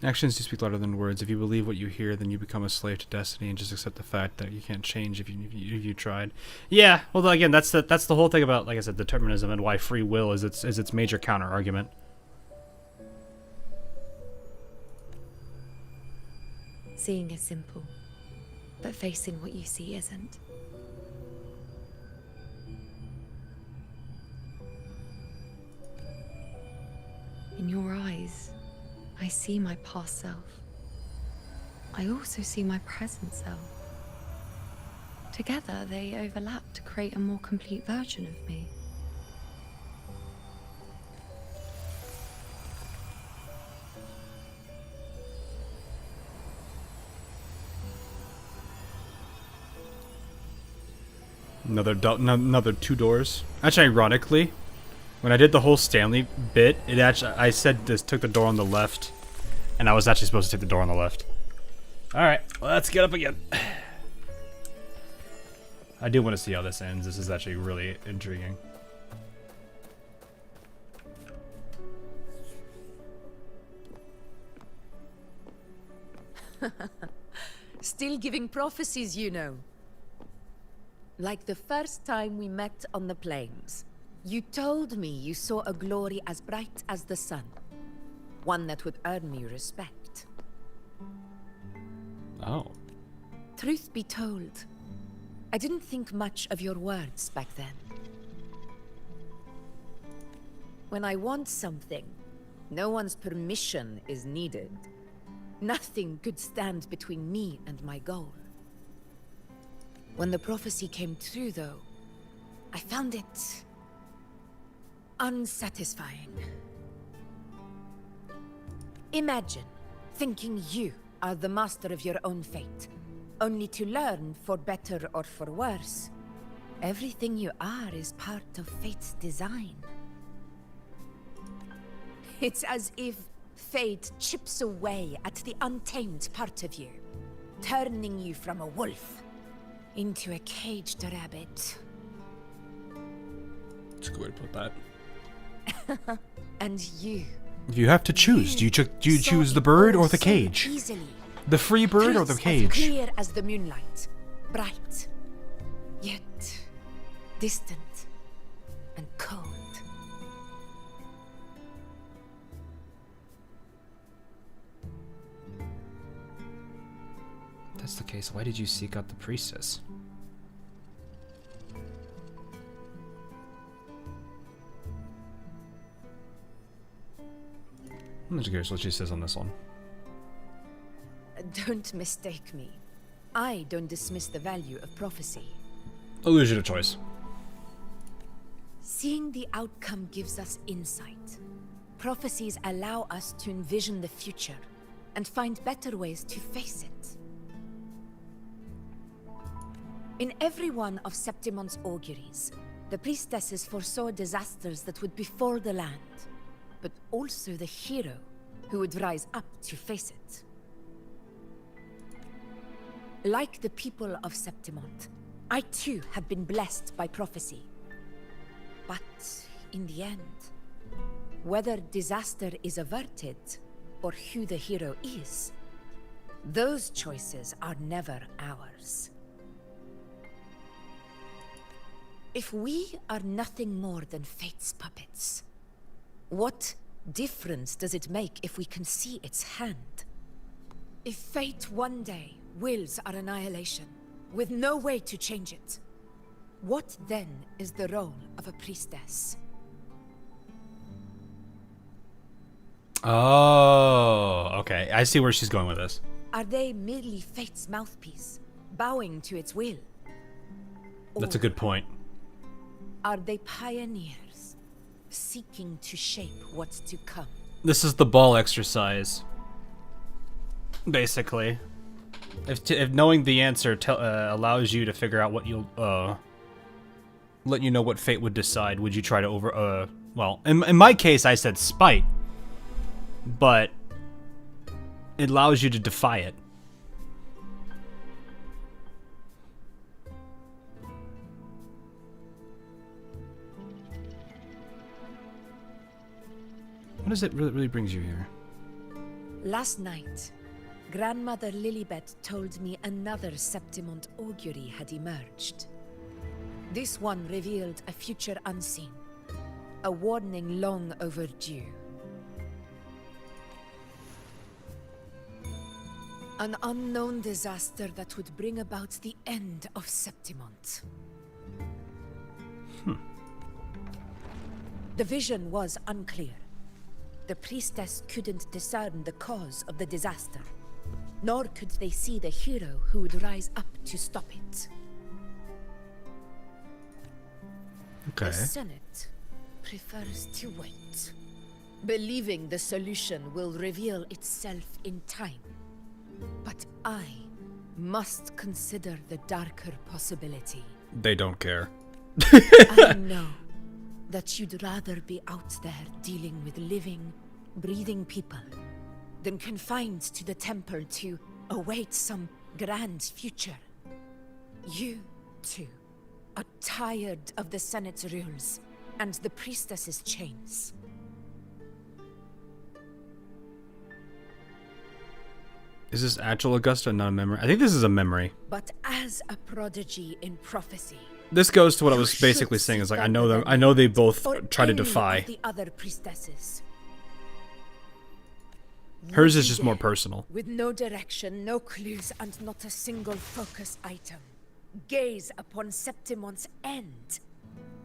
Actions do speak louder than words. If you believe what you hear, then you become a slave to destiny and just accept the fact that you can't change if you tried. Yeah, well, again, that's the whole thing about, like I said, determinism and why free will is its major counter argument. Seeing is simple, but facing what you see isn't. In your eyes, I see my past self. I also see my present self. Together, they overlap to create a more complete version of me. Another 2 doors. Actually, ironically, when I did the whole Stanley bit, it actually I said this took the door on the left, and I was actually supposed to take the door on the left. All right, let's get up again. I do want to see how this ends. This is actually really intriguing. Still giving prophecies, you know. Like the first time we met on the plains. You told me you saw a glory as bright as the sun. One that would earn me respect. Oh. Truth be told, I didn't think much of your words back then. When I want something, no one's permission is needed. Nothing could stand between me and my goal. When the prophecy came true, though, I found it unsatisfying. Imagine thinking you are the master of your own fate, only to learn, for better or for worse, everything you are is part of fate's design. It's as if fate chips away at the untamed part of you, turning you from a wolf into a caged rabbit. That's a good way to put that. And you. If you have to choose, do you choose the bird or the cage? Easily. The free bird or the cage? As clear as the moonlight, bright, yet distant and cold. If that's the case, why did you seek out the priestess? I'm just curious what she says on this one. Don't mistake me. I don't dismiss the value of prophecy. Illusion of choice. Seeing the outcome gives us insight. Prophecies allow us to envision the future and find better ways to face it. In every one of Septimon's auguries, the priestesses foresaw disasters that would befall the land, but also the hero who would rise up to face it. Like the people of Septimont, I too have been blessed by prophecy. But in the end, whether disaster is averted or who the hero is, those choices are never ours. If we are nothing more than fate's puppets, what difference does it make if we can see its hand? If fate one day wills our annihilation, with no way to change it, what then is the role of a priestess? Oh, okay. I see where she's going with this. Are they merely fate's mouthpiece, bowing to its will? That's a good point. Are they pioneers, seeking to shape what's to come? This is the ball exercise, basically. If knowing the answer allows you to figure out what you'll let you know what fate would decide, would you try to well, in my case I said spite, but it allows you to defy it. What is it really brings you here? Last night, Grandmother Lilibet told me another Septimont augury had emerged. This one revealed a future unseen, a warning long overdue. An unknown disaster that would bring about the end of Septimont. The vision was unclear. the priestess couldn't discern the cause of the disaster, nor could they see the hero who would rise up to stop it. Okay. The Senate prefers to wait, believing the solution will reveal itself in time. But I must consider the darker possibility. They don't care. I know that you'd rather be out there dealing with living, breathing people than confined to the temple to await some grand future. You, too, are tired of the Senate's rules and the priestess's chains. Is this actual Augusta, not a memory? I think this is a memory. But as a prodigy in prophecy, This goes to what I was basically saying. Is like I know them. I know they both try to defy. the other priestesses. Hers is just more personal. With no direction, no clues, and not a single focus item. Gaze upon Septimon's end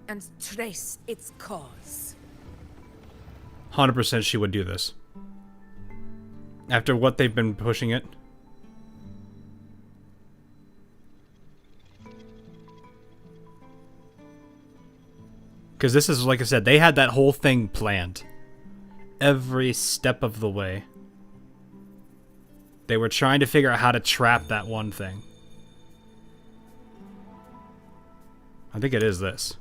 and trace its cause. 100% she would do this. After what they've been pushing it. Because this is, like I said, they had that whole thing planned. Every step of the way. They were trying to figure out how to trap that one thing. I think it is this.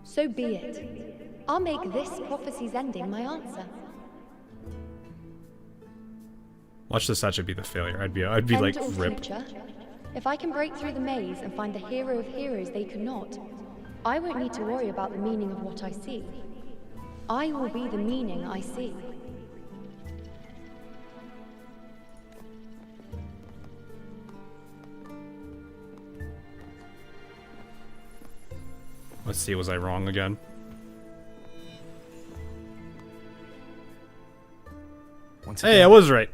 So be it. I'll make this prophecy's ending my answer. Watch this actually be the failure. I'd be like, End or rip. future. If I can break through the maze and find the hero of heroes they could not, I won't need to worry about the meaning of what I see. I will be the meaning I see. Let's see, was I wrong again? Once Hey, again, I was right.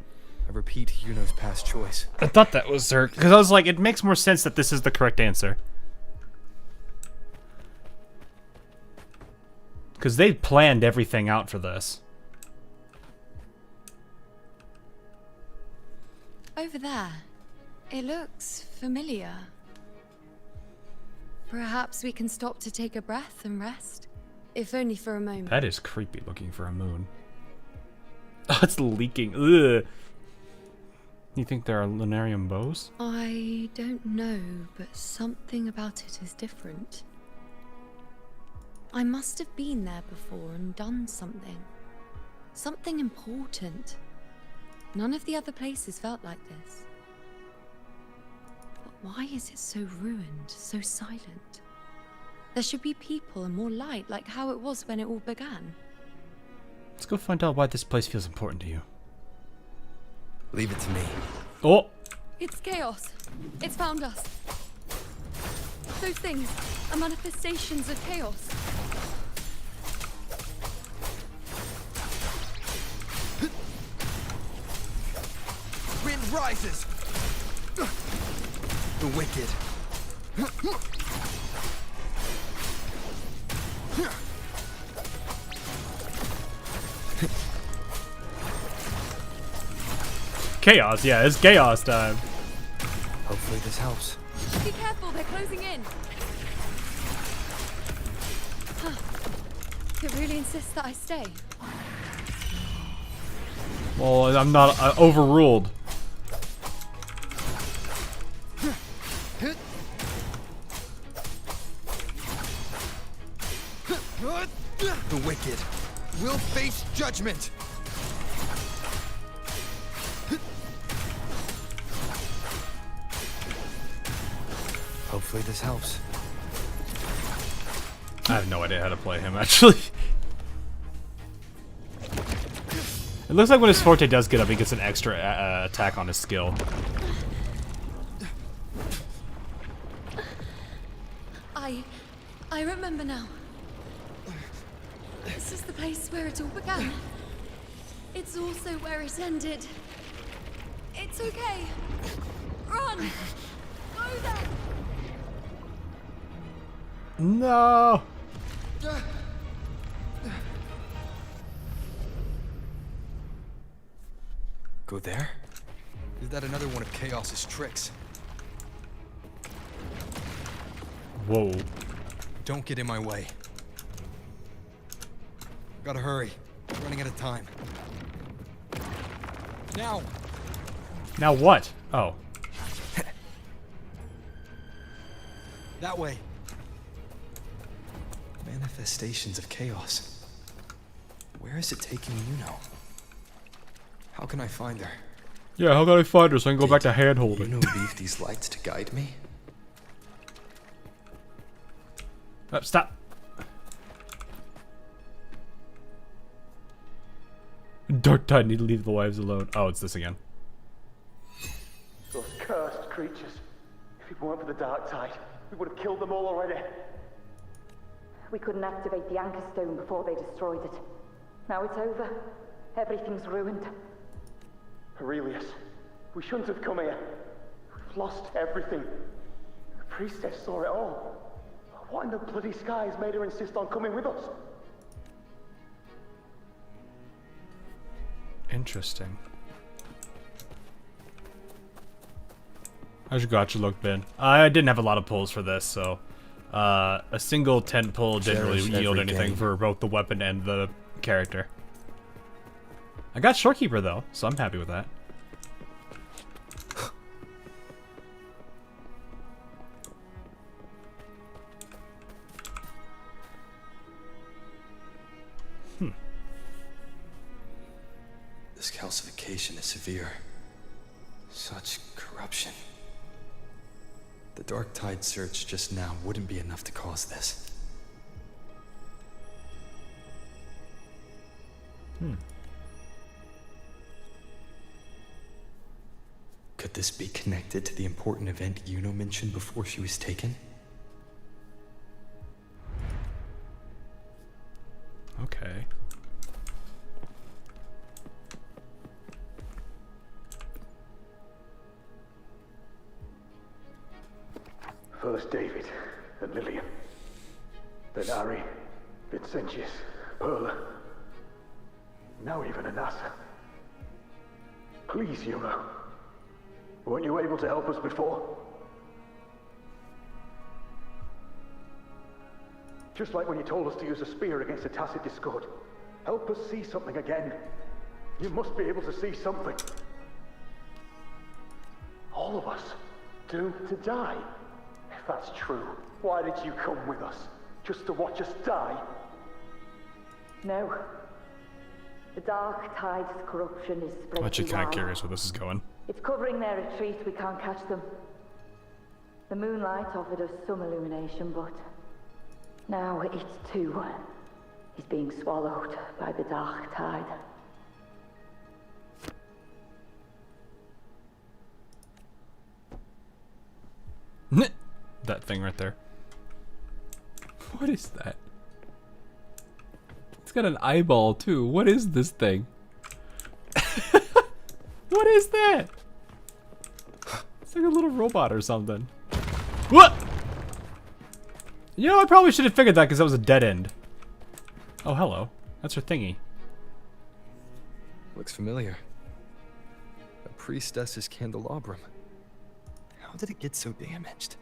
I repeat Yuno's past choice. I thought that was her. Because I was like, it makes more sense that this is the correct answer. Because they planned everything out for this. Over there. It looks familiar. Perhaps we can stop to take a breath and rest. If only for a moment. That is creepy looking for a moon. Oh, it's leaking. Ugh. You think there are lunarium bows? I don't know, but something about it is different. I must have been there before and done something. Something important. None of the other places felt like this. But why is it so ruined, so silent? There should be people and more light, like how it was when it all began. Let's go find out why this place feels important to you. Leave it to me. Oh! It's chaos. It's found us. Those things are manifestations of chaos. Wind rises. The wicked. Chaos, yeah, it's chaos time. Hopefully this helps. Be careful, they're closing in. It really insists that I stay. Well, I'm not overruled. The wicked will face judgment. Hopefully this helps. I have no idea how to play him, actually. It looks like when his forte does get up, he gets an extra attack on his skill. I remember now. This is the place where it all began. It's also where it ended. It's okay. Run! Go there! No! Go there? Is that another one of Chaos's tricks? Whoa. Don't get in my way. Gotta hurry. Running out of time. Now! Now what? Oh. That way. Manifestations of chaos. Where is it taking Yuno? How can I find her? Yeah, how can I find her so I can go back to hand-holding? Yuno leave these lights to guide me? Oh, stop. Dark Tide need to leave the wives alone. Oh, it's this again. Those cursed creatures. If it weren't for the Dark Tide, we would have killed them all already. We couldn't activate the Anchor Stone before they destroyed it. Now it's over. Everything's ruined. Aurelius, we shouldn't have come here. We've lost everything. The priestess saw it all. What in the bloody skies made her insist on coming with us? Interesting. How's your gotcha look, Ben? I didn't have a lot of pulls for this, so a single tent pull didn't really yield anything for both the weapon and the character. I got Shorekeeper though, so I'm happy with that. This calcification is severe. Such corruption. The Dark Tide search just now wouldn't be enough to cause this. Could this be connected to the important event Yuno mentioned before she was taken? Okay. First David and Lillian. Then Ari, Vincentius, Perla. Now even Anassa. Please, Yuno. Weren't you able to help us before? Just like when you told us to use a spear against a tacit discord. Help us see something again. You must be able to see something. All of us doomed to die. If that's true, why did you come with us? Just to watch us die? No. The Dark Tide's corruption is spread. I'm actually kind of curious where this is going. It's covering their retreat. We can't catch them. The moonlight offered us some illumination, but now it too is being swallowed by the Dark Tide. That thing right there. What is that? It's got an eyeball too. What is this thing? What is that? It's like a little robot or something. What? You know, I probably should have figured that because that was a dead end. Oh, hello. That's her thingy. Looks familiar. A priestess's candelabrum. How did it get so damaged?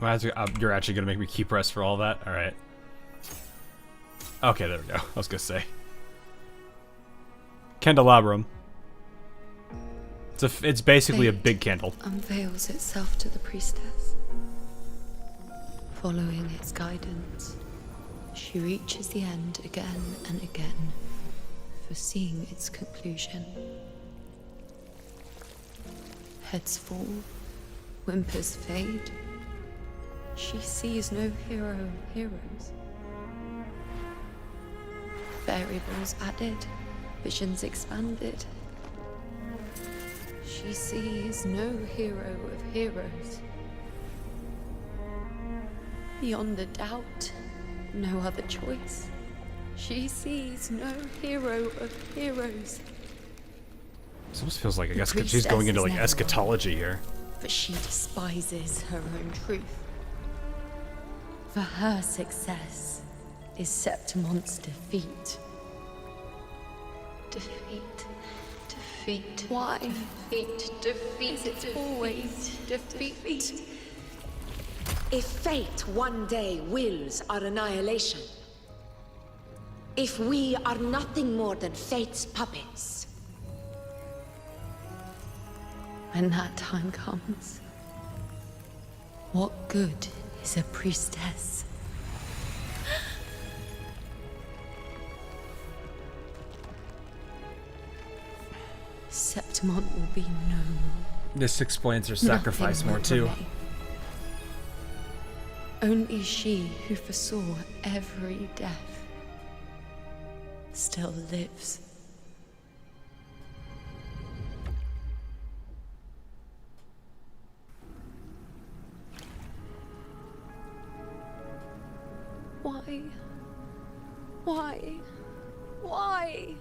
Well, you're actually gonna make me keep press for all that? Alright. Okay, there we go. I was gonna say. Candelabrum. It's basically a big candle. Unveils itself to the priestess. Following its guidance, she reaches the end again and again, foreseeing its conclusion. Heads fall, whimpers fade. She sees no hero of heroes. Variables added, visions expanded. She sees no hero of heroes. Beyond a doubt, no other choice. She sees no hero of heroes. This almost feels like, I guess, she's going into like eschatology here. But she despises her own truth. For her success is Septimon's defeat. Defeat. Defeat. Why? Defeat. Defeat. Is it always defeat? If fate one day wills our annihilation, if we are nothing more than fate's puppets, when that time comes, what good is a priestess? Septimon will be known. This explains her sacrifice more too. Only she who foresaw every death still lives. Why? Why? Why?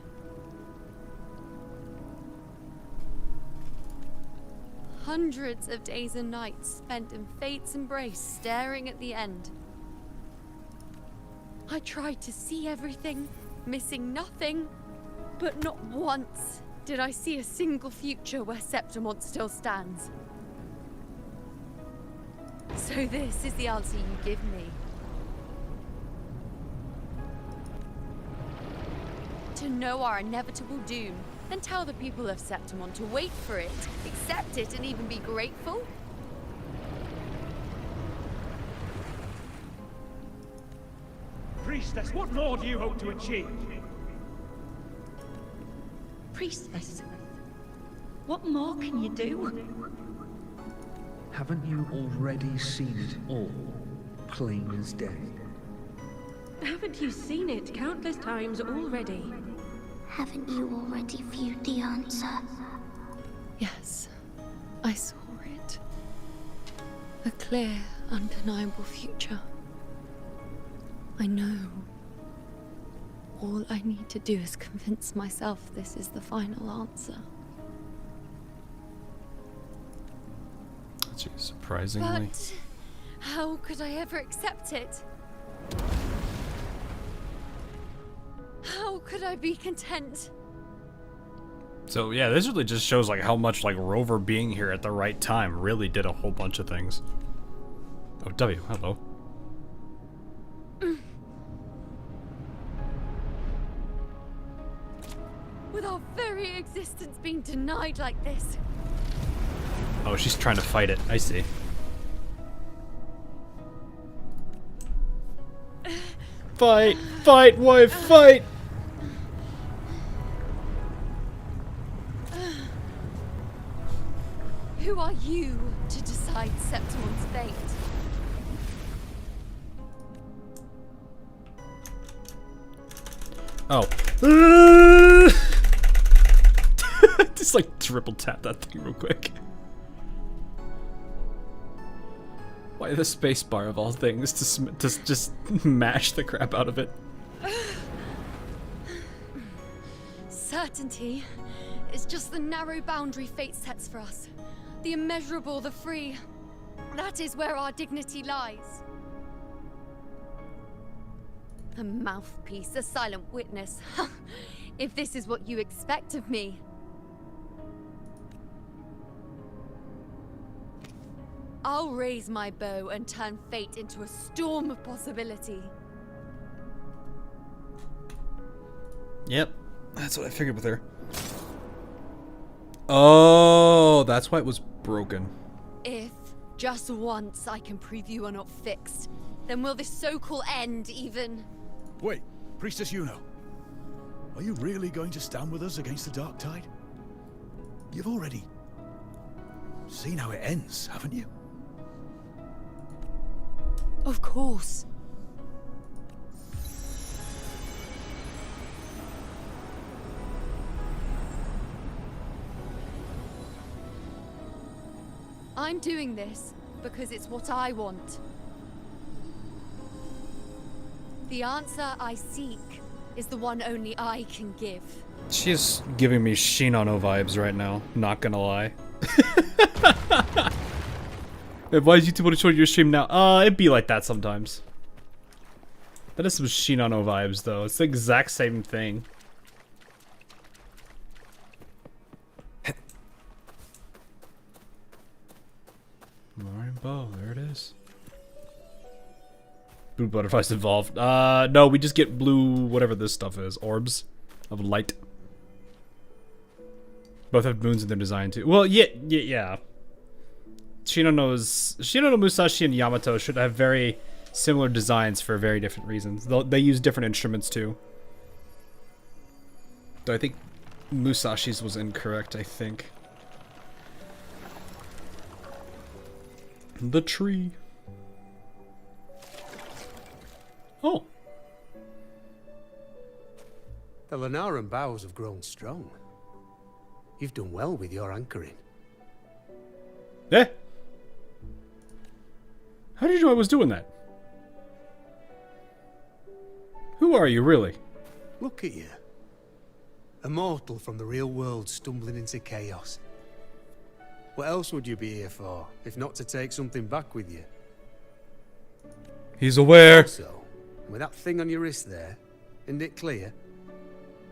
Hundreds of days and nights spent in fate's embrace, staring at the end. I tried to see everything, missing nothing, but not once did I see a single future where Septimon still stands. So this is the answer you give me. To know our inevitable doom, then tell the people of Septimon to wait for it, accept it, and even be grateful? Priestess, what more do you hope to achieve? Priestess, what more can you do? Haven't you already seen it all, plain as day? Haven't you seen it countless times already? Haven't you already viewed the answer? Yes, I saw it. A clear, undeniable future. I know. All I need to do is convince myself this is the final answer. Gee, surprisingly. But how could I ever accept it? How could I be content? So yeah, this really just shows like how much like Rover being here at the right time really did a whole bunch of things. Oh, W, hello. With our very existence being denied like this. Oh, she's trying to fight it. I see. Fight! Fight, wife, fight! Who are you to decide Septimon's fate? Oh. Just like triple tap that thing real quick. Why the space bar of all things to just mash the crap out of it? Certainty is just the narrow boundary fate sets for us. The immeasurable, the free. That is where our dignity lies. A mouthpiece, a silent witness. If this is what you expect of me. I'll raise my bow and turn fate into a storm of possibility. Yep, that's what I figured with her. Oh, that's why it was broken. If just once I can prove you are not fixed, then will this so-called end even... Wait, Priestess Yuno. Are you really going to stand with us against the Dark Tide? You've already seen how it ends, haven't you? Of course. I'm doing this because it's what I want. The answer I seek is the one only I can give. She's giving me Shinano vibes right now, not gonna lie. Why is YouTube want to show your stream now? It'd be like that sometimes. That is some Shinano vibes, though. It's the exact same thing. Marin bow, there it is. Blue butterflies evolved. No, we just get blue, whatever this stuff is. Orbs of light. Both have moons in their design, too. Well, yeah. Shinano, Musashi, and Yamato should have very similar designs for very different reasons. They use different instruments, too. Though I think Musashi's was incorrect, I think. The tree. Oh. The Lunaran bows have grown strong. You've done well with your anchoring. Eh? How did you know I was doing that? Who are you, really? Look at you. A mortal from the real world stumbling into chaos. What else would you be here for, if not to take something back with you? He's aware. So, with that thing on your wrist there, isn't it clear?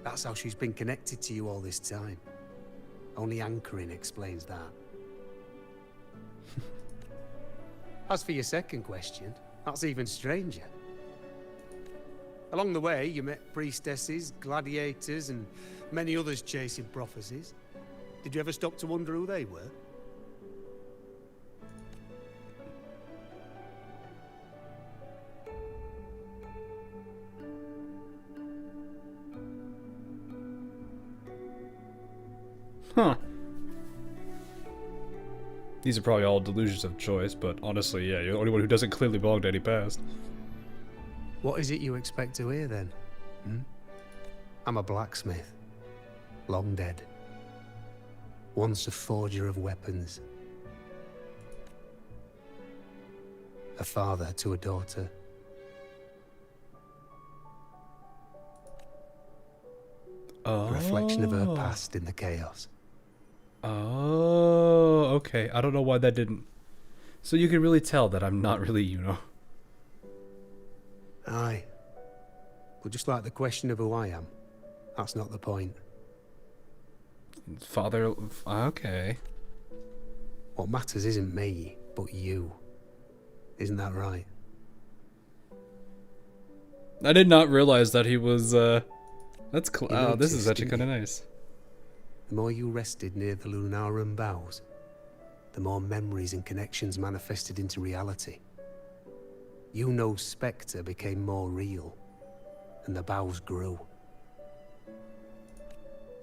That's how she's been connected to you all this time. Only anchoring explains that. As for your second question, that's even stranger. Along the way, you met priestesses, gladiators, and many others chasing prophecies. Did you ever stop to wonder who they were? Huh. These are probably all delusions of choice, but honestly, yeah, you're the only one who doesn't clearly belong to any past. What is it you expect to hear, then? Hmm? I'm a blacksmith. Long dead. Once a forger of weapons. A father to a daughter. Oh. A reflection of her past in the chaos. Oh, okay. I don't know why that didn't. So you can really tell that I'm not really Yuno. Aye. But just like the question of who I am, that's not the point. Father, okay. What matters isn't me, but you. Isn't that right? I did not realize that he was, that's cool. You Oh, this is noticed, actually didn't kind of you? nice. The more you rested near the Lunaran bows, the more memories and connections manifested into reality. Yuno's spectre became more real, and the bows grew.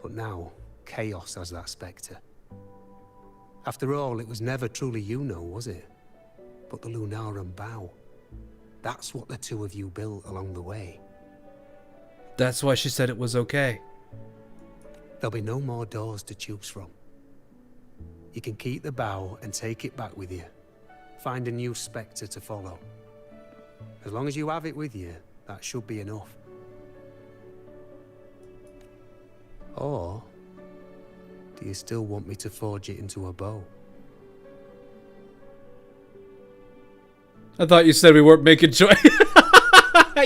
But now, chaos has that spectre. After all, it was never truly Yuno, was it? But the Lunaran bow. That's what the two of you built along the way. That's why she said it was okay. There'll be no more doors to choose from. You can keep the bow and take it back with you. Find a new spectre to follow. As long as you have it with you, that should be enough. Or do you still want me to forge it into a bow? I thought you said we weren't making choice.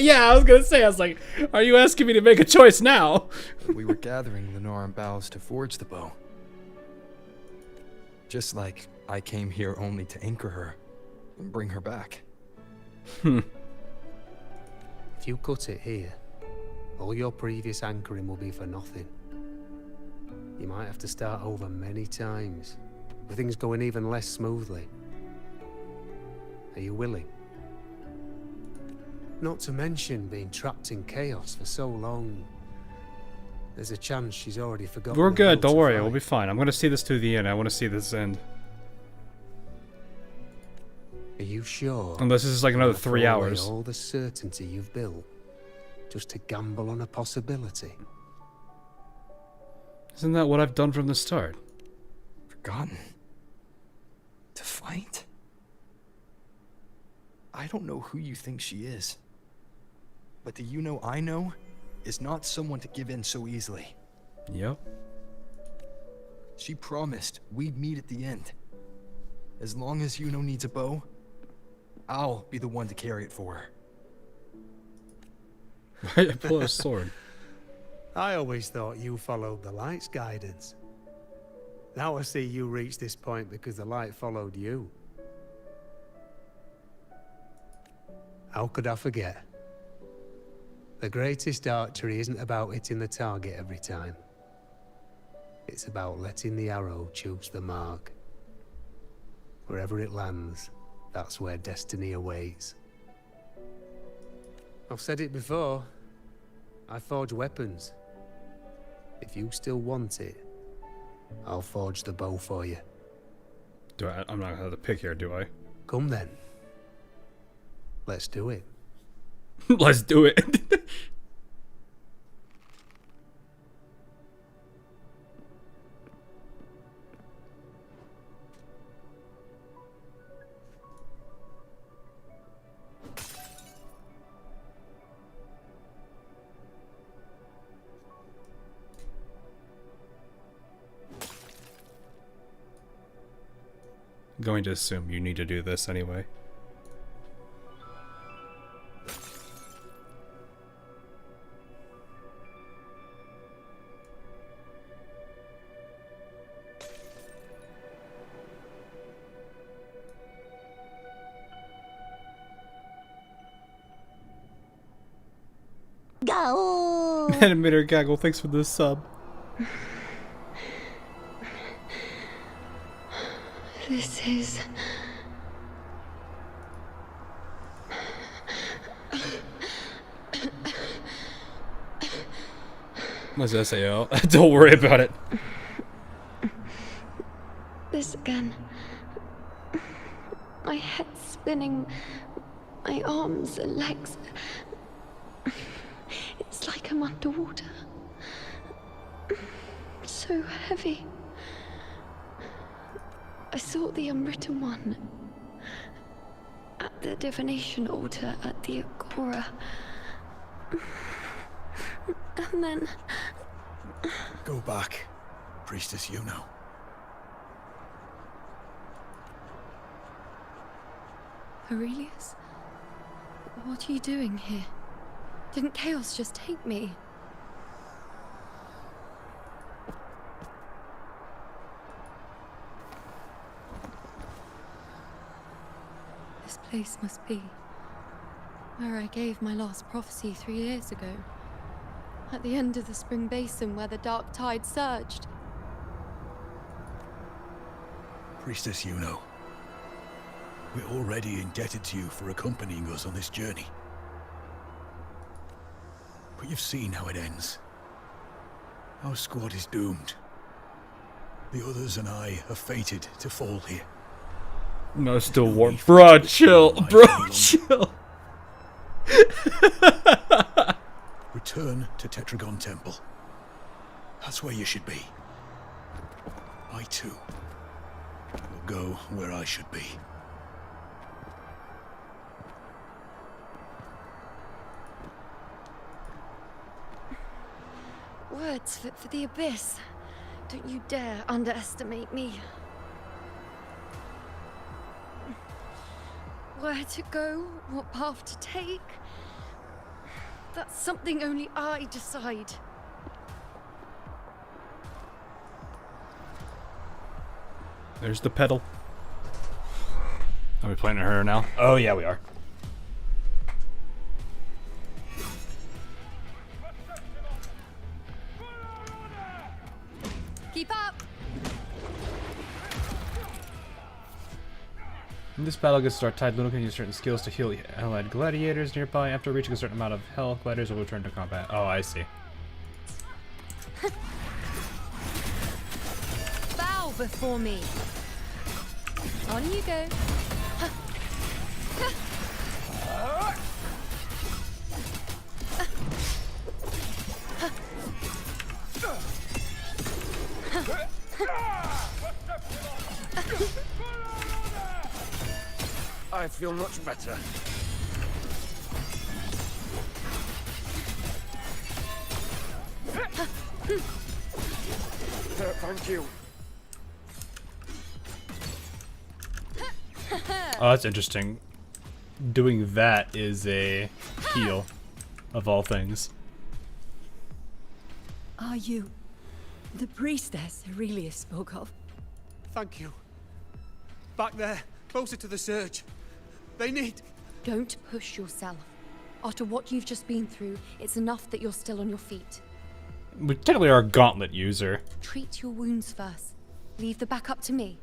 Yeah, I was gonna say, I was like, are you asking me to make a choice now? We were gathering the Lunaran boughs to forge the bow. Just like I came here only to anchor her and bring her back. Hmm. If you cut it here, all your previous anchoring will be for nothing. You might have to start over many times, with things going even less smoothly. Are you willing? Not to mention being trapped in chaos for so long. There's a chance she's already forgotten. We're the good, will don't to worry, fight. we'll be fine. I'm gonna see this to the end. I wanna see this end. Are you sure? Unless this is like another Wanna 3 throw away hours. all the certainty you've built, just to gamble on a possibility. Isn't that what I've done from the start? Forgotten? To fight? I don't know who you think she is. But the Yuno I know is not someone to give in so easily. Yep. She promised we'd meet at the end. As long as Yuno needs a bow, I'll be the one to carry it for her. I pull a sword. I always thought you followed the light's guidance. Now I see you reached this point because the light followed you. How could I forget? The greatest archery isn't about hitting the target every time. It's about letting the arrow choose the mark. Wherever it lands, that's where destiny awaits. I've said it before. I forge weapons. If you still want it, I'll forge the bow for you. I'm not gonna have to pick here, do I? Come then. Let's do it. Let's do it. Going to assume you need to do this anyway. Go! Animator Gaggle, thanks for the sub. This is... What's that say? Don't worry about it. This again. My head spinning, my arms and legs. It's like I'm underwater. So heavy. I saw the unwritten one at the divination altar at the Agora. And then... Go back, Priestess Yuno. Aurelius? What are you doing here? Didn't chaos just take me? This place must be where I gave my last prophecy 3 years ago. At the end of the spring basin where the dark tide surged. Priestess Yuno, we're already indebted to you for accompanying us on this journey. But you've seen how it ends. Our squad is doomed. The others and I are fated to fall here. No, still warm. Bro, chill. Bro, chill. Return to Tetragon Temple. That's where you should be. I too will go where I should be. Words for the abyss. Don't you dare underestimate me. Where to go, what path to take. That's something only I decide. There's the pedal. Are we playing her now? Oh yeah, we are. Keep up! In this battle against our tide, Luno can use certain skills to heal allied gladiators nearby. After reaching a certain amount of health, gladiators will return to combat. Oh, I see. Bow before me. On you go. I feel much better. Thank you. Oh, that's interesting. Doing that is a heal. of all things. Are you the priestess Aurelius spoke of? Thank you. Back there, closer to the surge. They need... Don't push yourself. After what you've just been through, it's enough that you're still on your feet. We technically are a gauntlet user. Treat your wounds first. Leave the back up to me.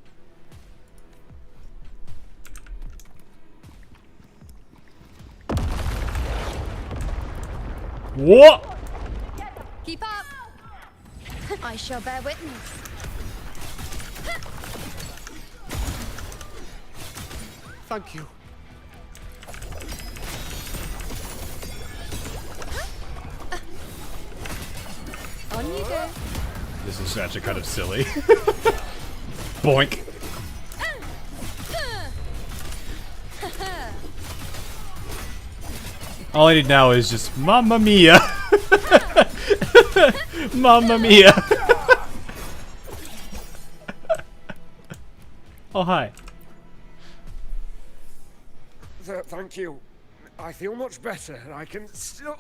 What? Keep up! I shall bear witness. Thank you. On you go. This is actually kind of silly. Boink. All I need now is just Mamma Mia. Mamma Mia. Oh, hi. Thank you. I feel much better. I can still...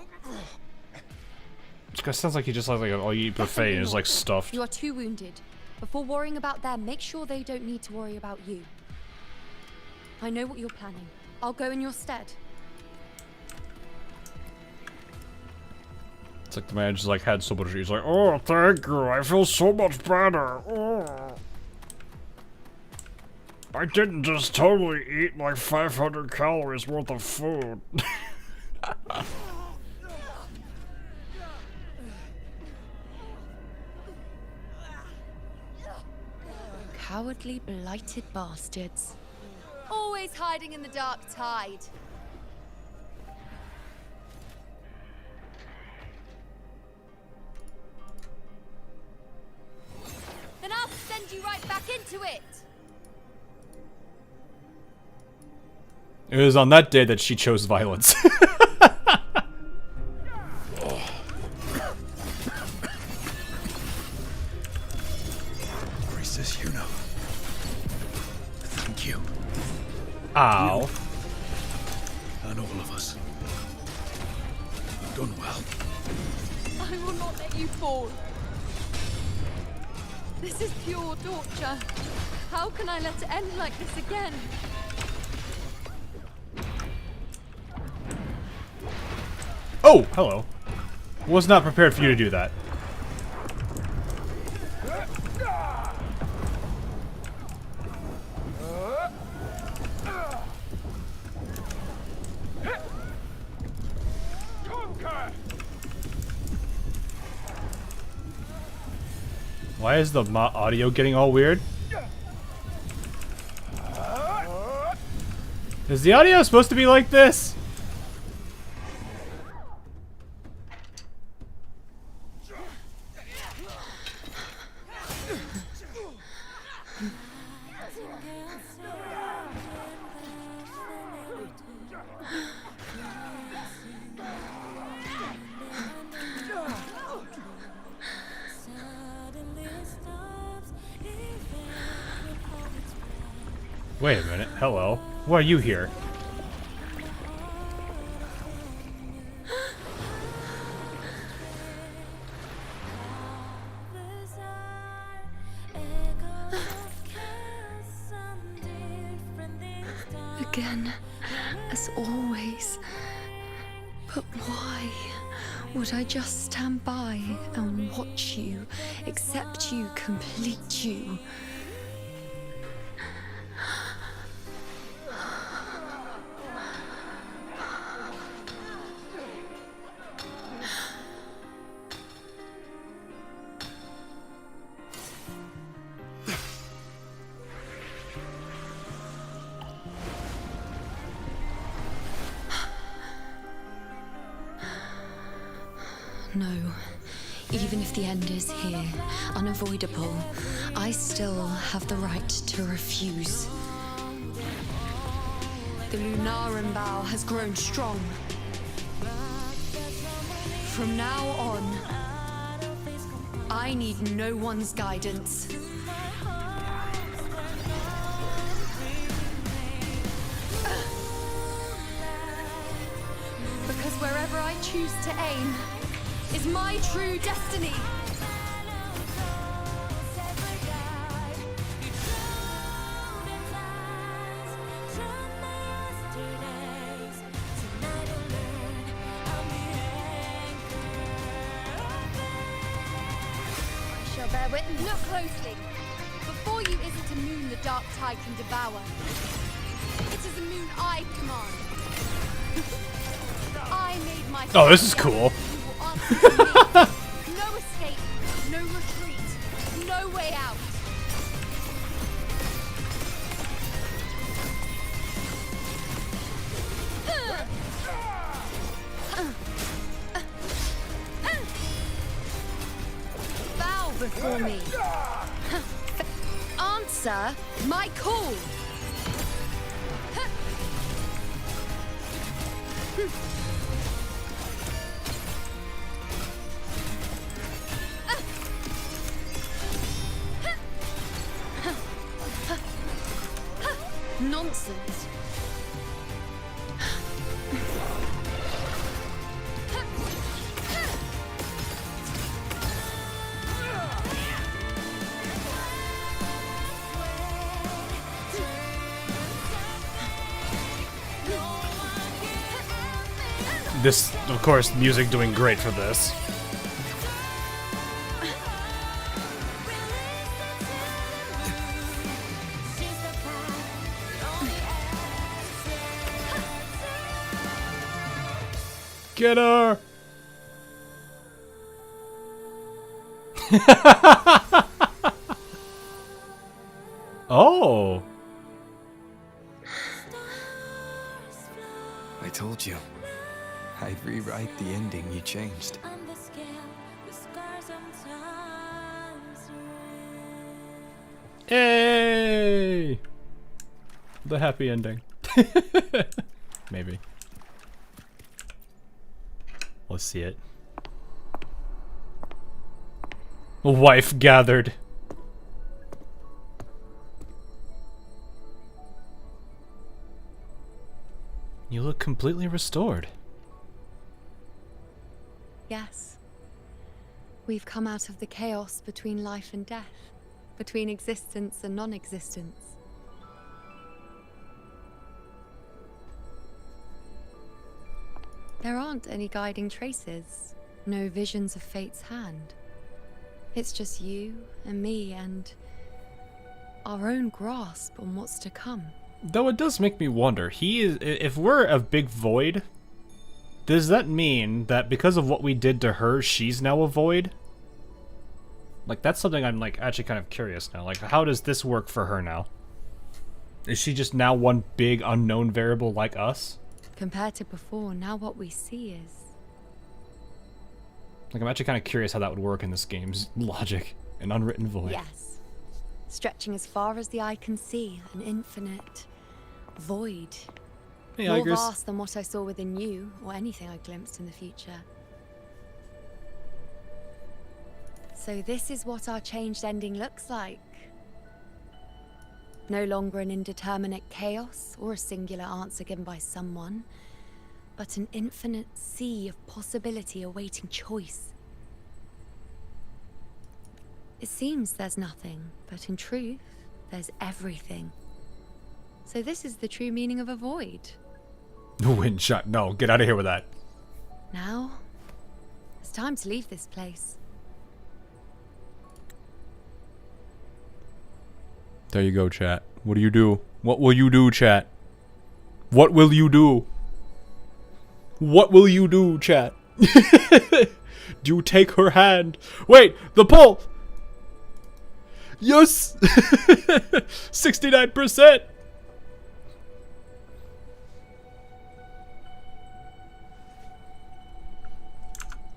This guy sounds like he just has like an all-you-eat buffet and is like stuffed. You are too wounded. Before worrying about them, make sure they don't need to worry about you. I know what you're planning. I'll go in your stead. It's like the man just like had so much. He's like, oh, thank you. I feel so much better. Oh. I didn't just totally eat like 500 calories worth of food. Cowardly, blighted bastards. Always hiding in the dark tide. Then I'll send you right back into it. It was on that day that she chose violence. Priestess Yuno. Thank you. Ow. You and all of us. You've done well. I will not let you fall. This is pure torture. How can I let it end like this again? Oh, hello. Was not prepared for you to do that. Why is the audio getting all weird? Is the audio supposed to be like this? Wait a minute. Hello. Why are you here? Again, as always. But why would I just stand by and watch you, accept you, complete you? No. Even if the end is here, unavoidable, I still have the right to refuse. The Lunaran bow has grown strong. From now on, I need no one's guidance. Because wherever I choose to aim is my true destiny. I shall bear witness. Look closely. Before you isn't a moon the dark tide can devour. It is a moon I command. I made my. Oh, this is cool. No escape, no retreat, no way out. Bow before me. Answer my call. Nonsense. This, of course, music doing great for this. Get her! Oh! I told you. I'd rewrite the ending you changed. Hey! The happy ending. Maybe. Let's see it. A wife gathered. You look completely restored. Yes. We've come out of the chaos between life and death, between existence and non-existence. There aren't any guiding traces, no visions of fate's hand. It's just you and me and our own grasp on what's to come. Though it does make me wonder, if we're a big void, does that mean that because of what we did to her, she's now a void? Like, that's something I'm, like, actually kind of curious now. Like, how does this work for her now? Is she just now one big unknown variable like us? Compared to before, now what we see is... Like, I'm actually kind of curious how that would work in this game's logic. An unwritten void. Yes. Stretching as far as the eye can see, an infinite void. Hey, More Igers. vast than what I saw within you, or anything I glimpsed in the future. So this is what our changed ending looks like. No longer an indeterminate chaos, or a singular answer given by someone, but an infinite sea of possibility awaiting choice. It seems there's nothing, but in truth, there's everything. So this is the true meaning of a void. Wind shot. No, get out of here with that. Now, it's time to leave this place. There you go, chat. What do you do? What will you do, chat? What will you do? What will you do, chat? Do you take her hand? Wait, the poll! Yes! 69%!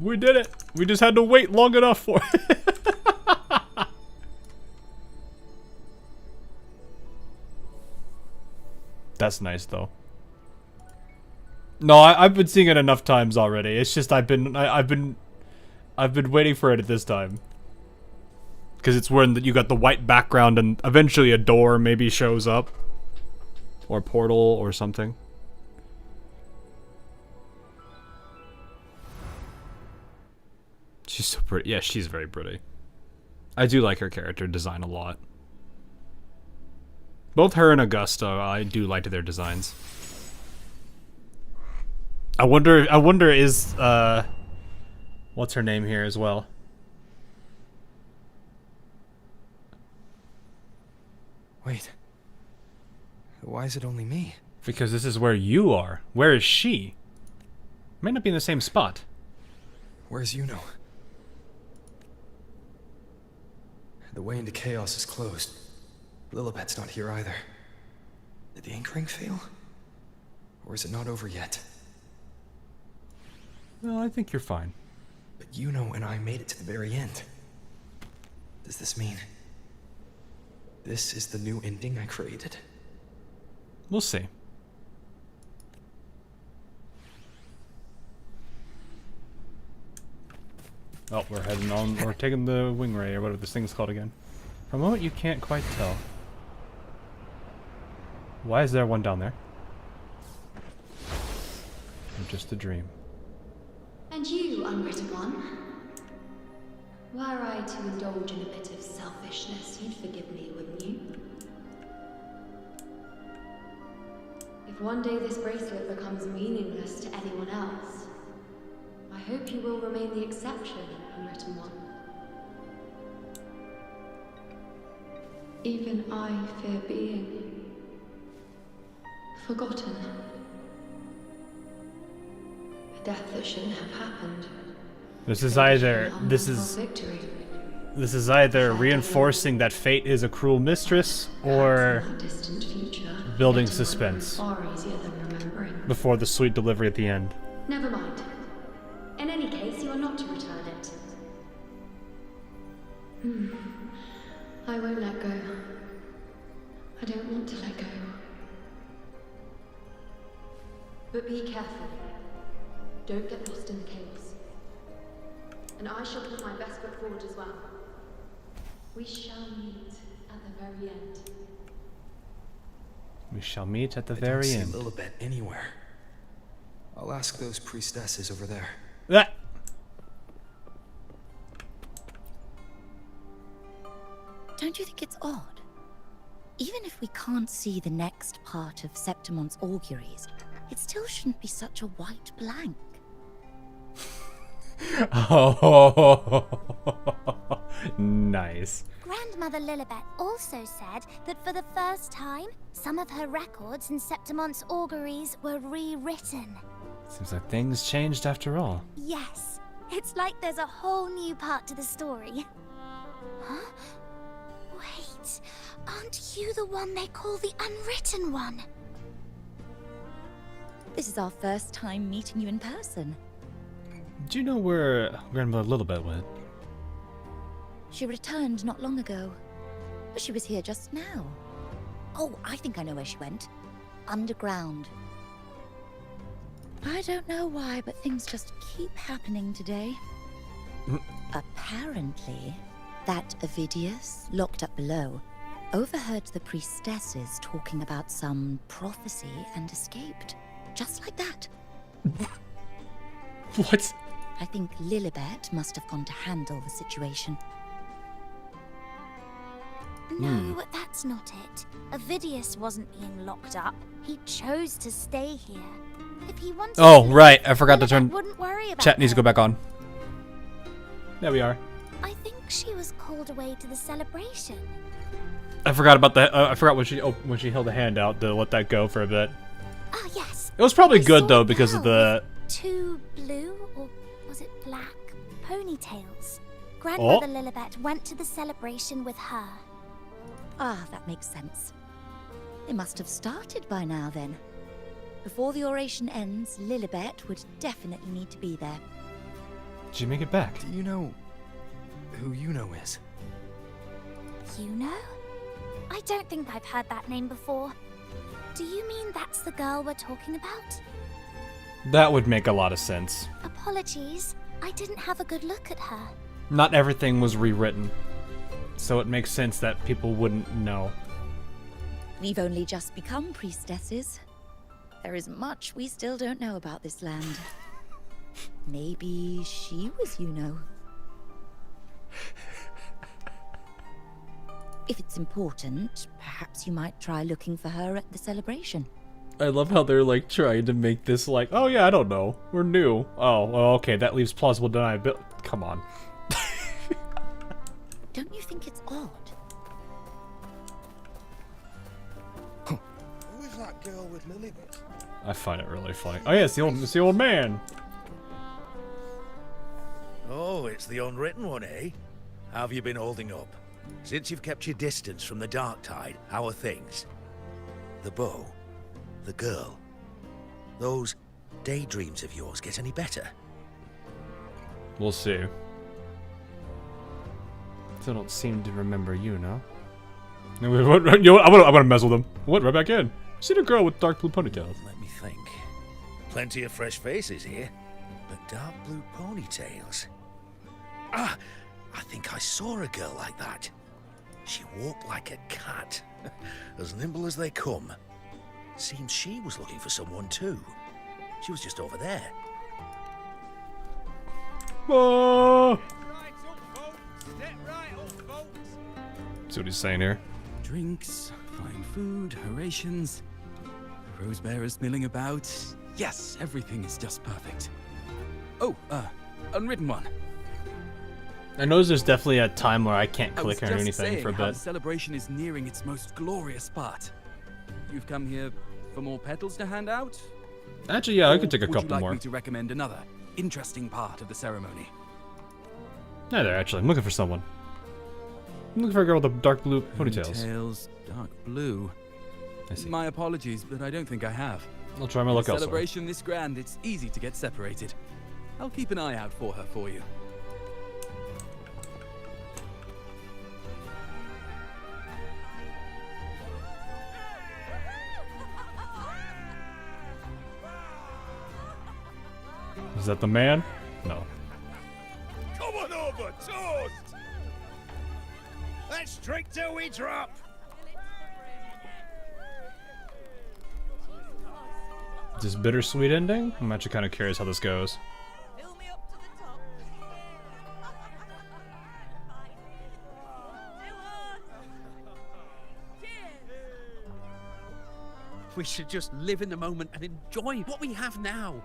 We did it! We just had to wait long enough for it. That's nice, though. No, I've been seeing it enough times already. It's just I've been waiting for it at this time. Because it's when you got the white background and eventually a door maybe shows up. Or a portal or something. She's so pretty. Yeah, she's very pretty. I do like her character design a lot. Both her and Augusta, I do like their designs. I wonder is what's her name here as well? Wait. Why is it only me? Because this is where you are. Where is she? Might not be in the same spot. Where's Yuno? The way into chaos is closed. Lilibet's not here either. Did the anchoring fail? Or is it not over yet? Well, I think you're fine. But Yuno and I made it to the very end. Does this mean this is the new ending I created? We'll see. Oh, we're heading on. We're taking the wing ray, or whatever this thing's called again. For a moment, you can't quite tell. Why is there one down there? Or just a dream? And you, unwritten one? Were I to indulge in a bit of selfishness, you'd forgive me, wouldn't you? If one day this bracelet becomes meaningless to anyone else, I hope you will remain the exception, unwritten one. Even I fear being forgotten. A death that shouldn't have happened. This is either reinforcing that fate is a cruel mistress, or building suspense before the sweet delivery at the end. Never mind. In any case, you are not to return it. I won't let go. I don't want to let go. But be careful. Don't get lost in the chaos. And I shall put my best foot forward as well. We shall meet at the very end. We shall meet at the very end. I don't see Lilibet anywhere. I'll ask those priestesses over there. Ah. Don't you think it's odd? Even if we can't see the next part of Septimon's auguries, it still shouldn't be such a white blank. Oh, nice. Grandmother Lilibet also said that for the first time, some of her records in Septimon's auguries were rewritten. Seems like things changed after all. Yes, it's like there's a whole new part to the story. Huh? Wait, aren't you the one they call the Unwritten One? This is our first time meeting you in person. Do you know where Grandmother Lilibet went? She returned not long ago. But she was here just now. Oh, I think I know where she went. Underground. I don't know why, but things just keep happening today. Apparently, that Avidius, locked up below, overheard the priestesses talking about some prophecy and escaped. Just like that. What? I think Lilibet must have gone to handle the situation. No, that's not it. Avidius wasn't being locked up. He chose to stay here. If he wanted Oh, to, right. I forgot to turn. wouldn't worry about Chat needs to go her. back on. There we are. I think she was called away to the celebration. I forgot about that. I forgot when she held a hand out to let that go for a bit. Ah, yes. It was probably I good saw though a because of girl the. with 2 blue, or was it black, ponytails. Grandmother Lilibet went to the celebration with her. Ah, that makes sense. It must have started by now then. Before the oration ends, Lilibet would definitely need to be there. Did you make it back? Do you know who Yuno is? Yuno? I don't think I've heard that name before. Do you mean that's the girl we're talking about? That would make a lot of sense. Apologies, I didn't have a good look at her. Not everything was rewritten, so it makes sense that people wouldn't know. We've only just become priestesses. There is much we still don't know about this land. Maybe she was Yuno. If it's important, perhaps you might try looking for her at the celebration. I love how they're like trying to make this like, oh yeah, I don't know, we're new. Oh, well, okay, that leaves plausible deniability. Come on. Don't you think it's odd? Who is that girl with Lilybeth? I find it really funny. Oh yeah, it's the old man. Oh, it's the unwritten one, eh? How have you been holding up? Since you've kept your distance from the dark tide, how are things? The bow, the girl, those daydreams of yours get any better? We'll see. Still don't seem to remember Yuno. You know what? I'm gonna mess with him. What? Right back in. See the girl with dark blue ponytails. Let me think. Plenty of fresh faces here, but dark blue ponytails. Ah, I think I saw a girl like that. She walked like a cat, as nimble as they come. Seems she was looking for someone too. She was just over there. Oh! See what he's saying here. Drinks, fine food, rations, the rose bearers milling about. Yes, everything is just perfect. Oh, unwritten one. I know there's definitely a time where I can't I was click or just anything saying for a how bit. the celebration is nearing its most glorious part. You've come here for more petals to hand out? Actually, yeah, I Or could take a would couple you like more. me to recommend another interesting part of the ceremony? Hi there, actually. I'm looking for someone. I'm looking for a girl with the dark blue ponytails. Ponytails, dark blue. I see. My apologies, but I don't think I have. I'll try my luck A elsewhere. celebration this grand, it's easy to get separated. I'll keep an eye out for her for you. Is that the man? No. Come on over, toast! Let's drink till we drop! Is this bittersweet ending? I'm actually kind of curious how this goes. We should just live in the moment and enjoy what we have now.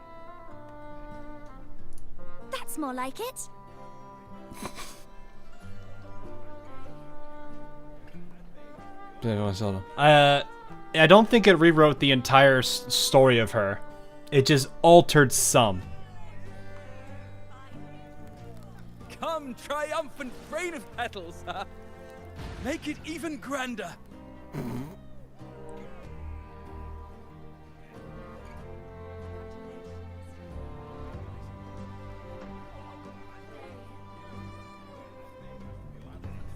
That's more like it. I don't think it rewrote the entire story of her. It just altered some. Come, triumphant rain of petals, huh? Make it even grander.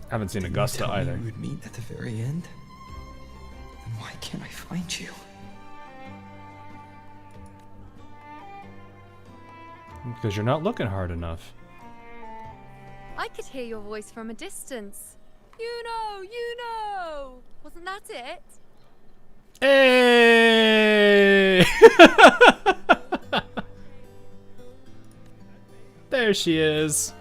Haven't seen Didn't Augusta tell me either. we would meet at the very end. Then why can't I find you? Because you're not looking hard enough. I could hear your voice from a distance. Yuno! Yuno! Wasn't that it? Hey! There she is.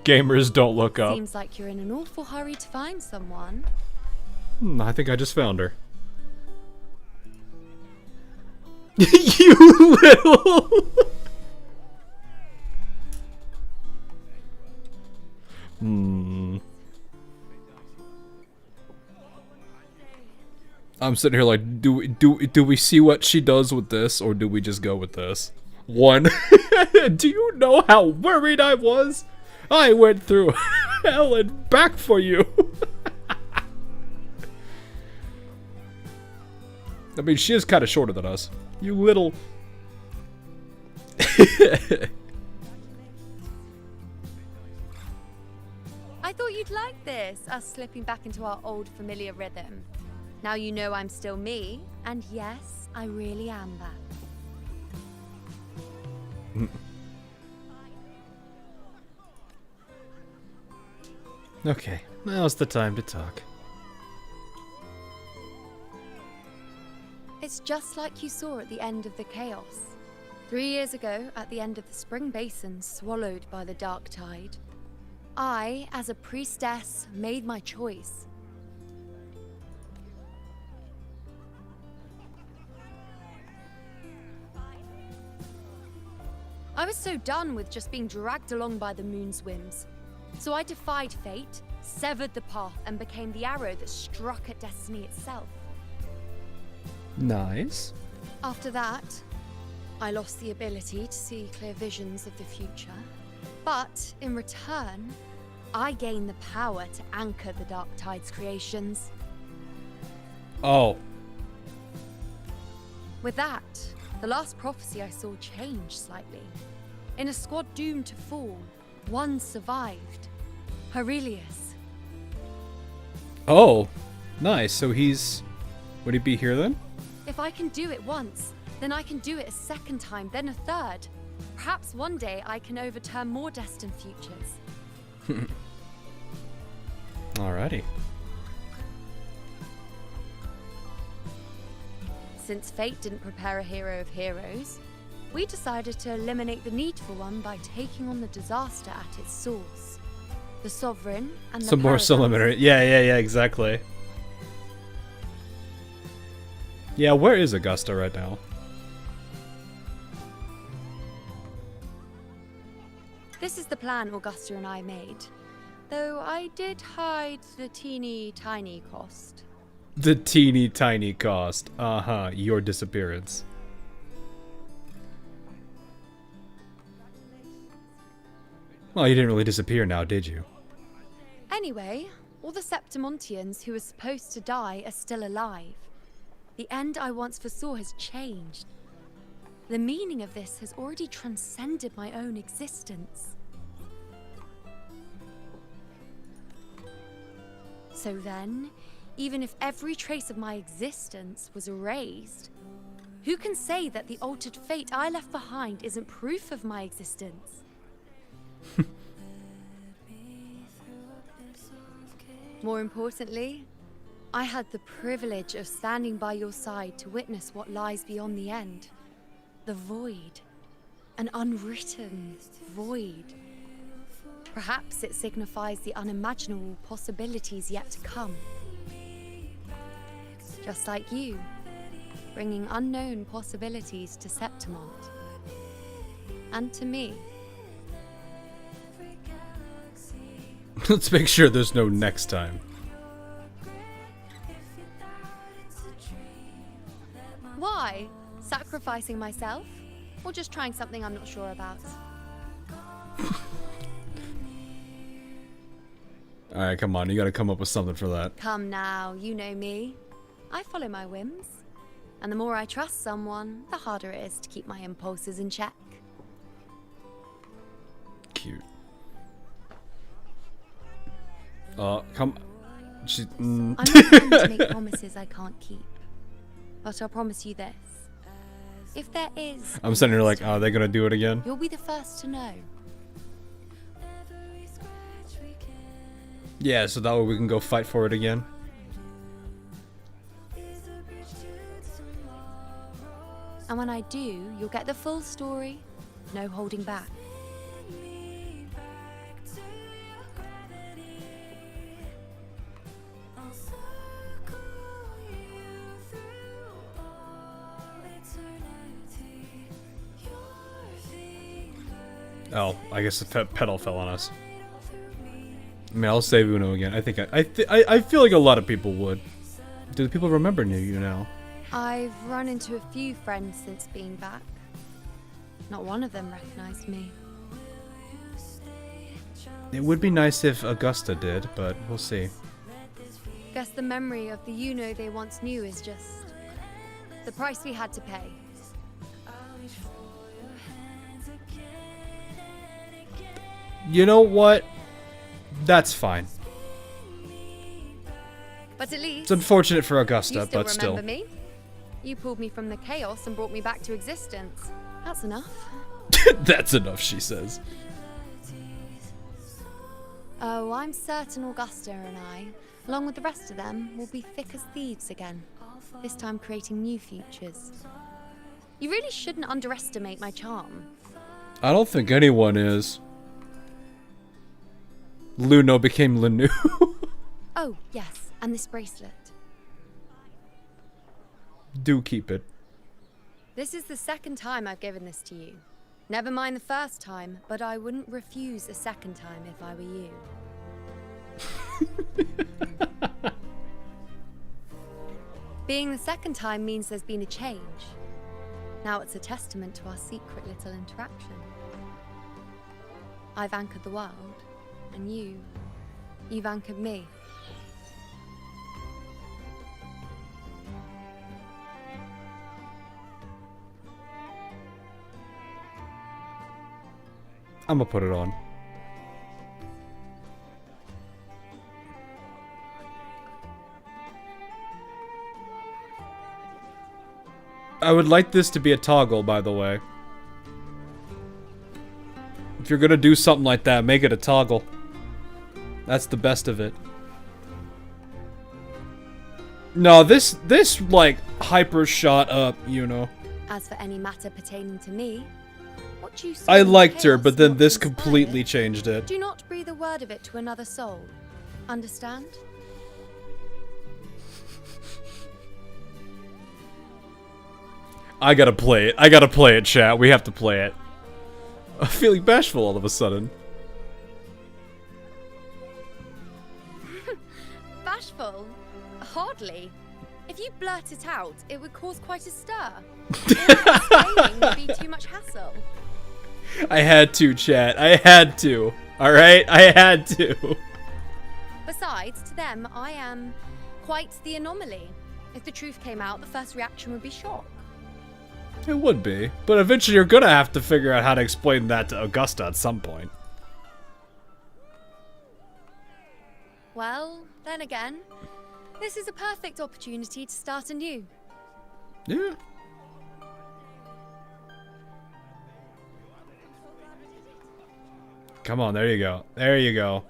Gamers don't look up. Seems like you're in an awful hurry to find someone. I think I just found her. You little... I'm sitting here like, do we see what she does with this, or do we just go with this? One, do you know how worried I was? I went through hell and back for you. I mean, she is kind of shorter than us. You little... I thought you'd like this, us slipping back into our old familiar rhythm. Now you know I'm still me, and yes, I really am that. Okay, now's the time to talk. It's just like you saw at the end of the chaos. 3 years ago, at the end of the spring basin swallowed by the dark tide. I, as a priestess, made my choice. I was so done with just being dragged along by the moon's whims. So I defied fate, severed the path, and became the arrow that struck at destiny itself. Nice. After that, I lost the ability to see clear visions of the future. But in return, I gained the power to anchor the Dark Tide's creations. Oh. With that, the last prophecy I saw changed slightly. In a squad doomed to fall, one survived. Aurelius. Oh. Nice. So he's... Would he be here then? If I can do it once, then I can do it a second time, then a third. Perhaps one day I can overturn more destined futures. Alrighty. Since fate didn't prepare a hero of heroes, we decided to eliminate the need for one by taking on the disaster at its source. The Sovereign and the Some more Paradise. preliminary. Yeah, exactly. Yeah, where is Augusta right now? This is the plan Augusta and I made, though I did hide the teeny tiny cost. The teeny tiny cost. Uh-huh, your disappearance. Well, you didn't really disappear now, did you? Anyway, all the Septimontians who were supposed to die are still alive. The end I once foresaw has changed. The meaning of this has already transcended my own existence. So then, even if every trace of my existence was erased, who can say that the altered fate I left behind isn't proof of my existence? More importantly, I had the privilege of standing by your side to witness what lies beyond the end. The void. An unwritten void. Perhaps it signifies the unimaginable possibilities yet to come. Just like you, bringing unknown possibilities to Septimont. And to me. Let's make sure there's no next time. Why? Sacrificing myself? Or just trying something I'm not sure about? Alright, come on, you gotta come up with something for that. Come now, you know me. I follow my whims. And the more I trust someone, the harder it is to keep my impulses in check. Cute. Come... I'm not one to make promises I can't keep. But I'll promise you this. If there is... I'm sitting here like, oh, they're gonna do it again? You'll be the first to know. Yeah, so that way we can go fight for it again. And when I do, you'll get the full story. No holding back. Oh, I guess the pedal fell on us. I mean, I'll save Uno again. I feel like a lot of people would. Do the people remember you now? I've run into a few friends since being back. Not one of them recognized me. It would be nice if Augusta did, but we'll see. Guess the memory of the Yuno they once knew is just the price we had to pay. You know what? That's fine. But at least It's unfortunate for Augusta, you still but still. remember me. You pulled me from the chaos and brought me back to existence. That's enough. That's enough, she says. Oh, I'm certain Augusta and I, along with the rest of them, will be thick as thieves again. This time creating new futures. You really shouldn't underestimate my charm. I don't think anyone is. Luno became Lenu. Oh, yes, and this bracelet. Do keep it. This is the second time I've given this to you. Never mind the first time, but I wouldn't refuse a second time if I were you. Being the second time means there's been a change. Now it's a testament to our secret little interaction. I've anchored the world, and you've anchored me. I'm gonna put it on. I would like this to be a toggle, by the way. If you're gonna do something like that, make it a toggle. That's the best of it. No, this like hyper shot up, you know. As for any matter pertaining to me, what you saw I in liked her, chaos but then not this inspired, completely changed it. Do not breathe a word of it to another soul. Understand? I gotta play it. I gotta play it, chat. We have to play it. I'm feeling bashful all of a sudden. Bashful? Hardly. If you blurt it out, it would cause quite a stir. Explaining would be too much hassle. I had to, chat. I had to. Alright? I had to. Besides, to them, I am quite the anomaly. If the truth came out, the first reaction would be shock. It would be. But eventually you're gonna have to figure out how to explain that to Augusta at some point. Well, then again, this is a perfect opportunity to start anew. Yeah. Come on, there you go. There you go.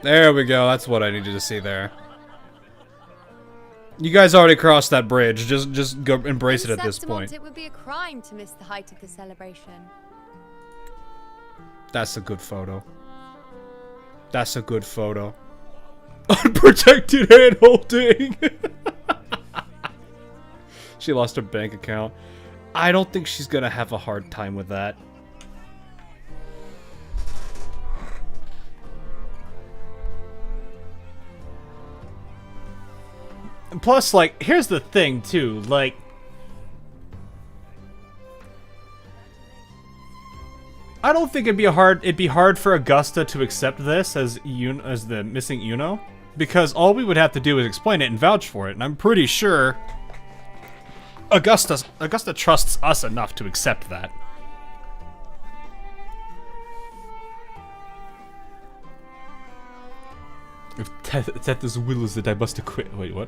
There we go. That's what I needed to see there. You guys already crossed that bridge. Just go embrace it at this point. It would be a crime to miss the height of the celebration. That's a good photo. That's a good photo. Unprotected hand holding. She lost her bank account. I don't think she's gonna have a hard time with that. And plus, like, here's the thing too, like, I don't think it'd be hard for Augusta to accept this as the missing Yuno, because all we would have to do is explain it and vouch for it, and I'm pretty sure Augusta trusts us enough to accept that. If Teth's will is that I must acquit. Wait, what?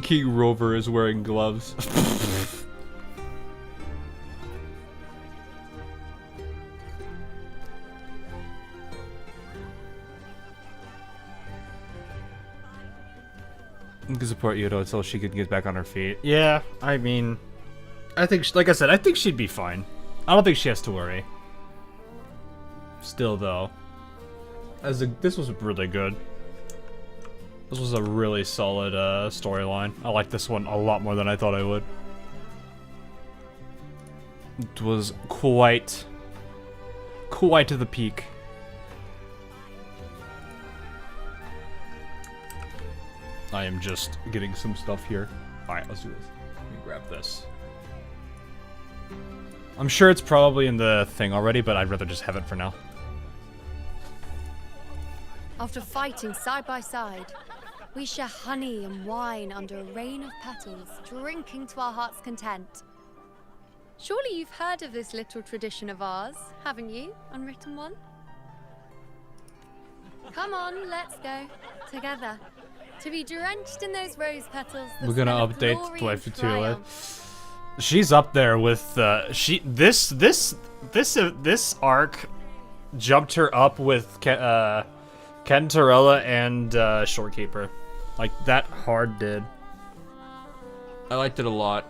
King Rover is wearing gloves. You can support Yuno until she can get back on her feet. Yeah, I mean, I think, like I said, I think she'd be fine. I don't think she has to worry. Still, though, this was really good. This was a really solid storyline. I like this one a lot more than I thought I would. It was quite to the peak. I am just getting some stuff here. Alright, let's do this. Let me grab this. I'm sure it's probably in the thing already, but I'd rather just have it for now. After fighting side by side, we share honey and wine under a rain of petals, drinking to our heart's content. Surely you've heard of this little tradition of ours, haven't you, Unwritten One? Come on, let's go. Together. To be drenched in those rose petals. We're gonna update Life Tula. She's up there with this arc jumped her up with Kentarella and Shorekeeper. Like, that hard did. I liked it a lot.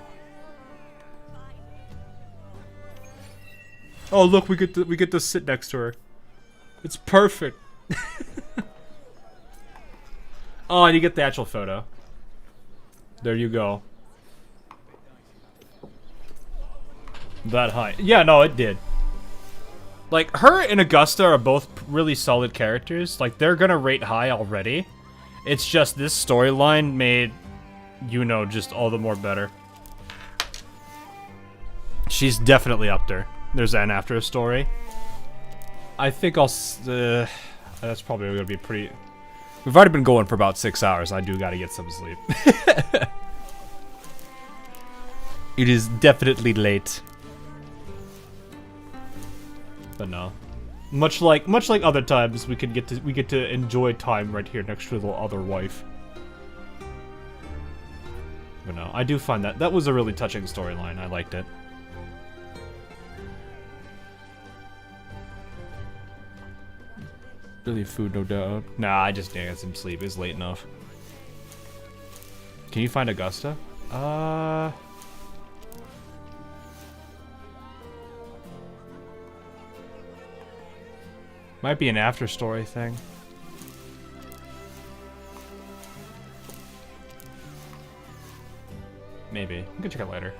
Oh look, we get to sit next to her. It's perfect. Oh, and you get the actual photo. There you go. That high. Yeah, no, it did. Like, her and Augusta are both really solid characters. Like, they're gonna rate high already. It's just this storyline made Yuno just all the more better. She's definitely up there. There's an after story. I think I'll... that's probably gonna be pretty... We've already been going for about 6 hours. I do gotta get some sleep. It is definitely late. But no. Much like other times, we get to enjoy time right here next to the other wife. But no, I do find that was a really touching storyline. I liked it. Really food, no doubt. Nah, I just need some sleep. It's late enough. Can you find Augusta? Might be an after story thing. Maybe. We can check it later.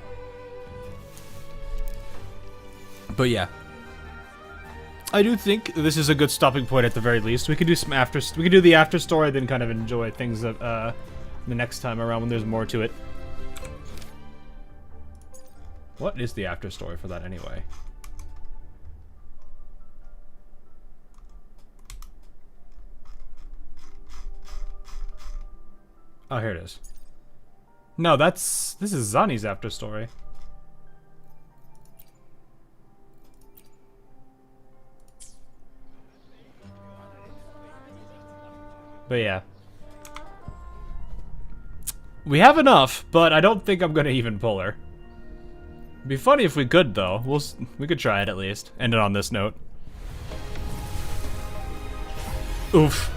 But yeah. I do think this is a good stopping point at the very least. We could do some we could do the after story, then kind of enjoy things the next time around when there's more to it. What is the after story for that anyway? Oh, here it is. No, this is Zani's after story. But yeah. We have enough, but I don't think I'm gonna even pull her. It'd be funny if we could, though. We could try it at least. End it on this note. Oof.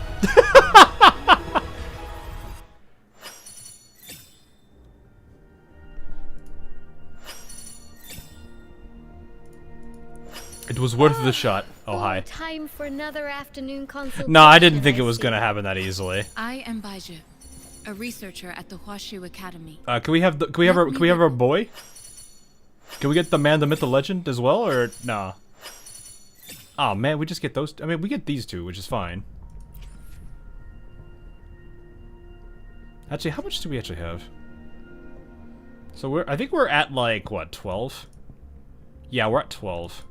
It was worth the shot. Oh, hi. Time for another afternoon consultation. No, I didn't think it was gonna happen that easily. I am Baiju, a researcher at the Huashu Academy. Can we have our boy? Can we get the man, the myth, the legend as well, or nah? Oh man, we just get those. I mean, we get these two, which is fine. Actually, how much do we actually have? So I think we're at like what, 12? Yeah, we're at 12.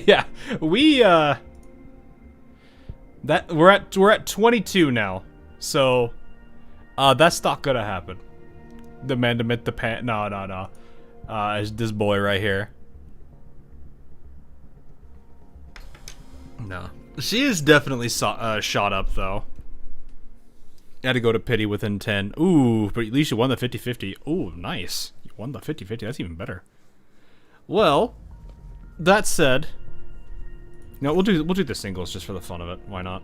Yeah, we're at 22 now, so that's not gonna happen. The man to myth the pan. No. It's this boy right here. No, she is definitely shot up though. Had to go to pity within 10. Ooh, but at least you won the 50-50. Ooh, nice. You won the 50-50. That's even better. Well. That said, no, we'll do the singles just for the fun of it. Why not?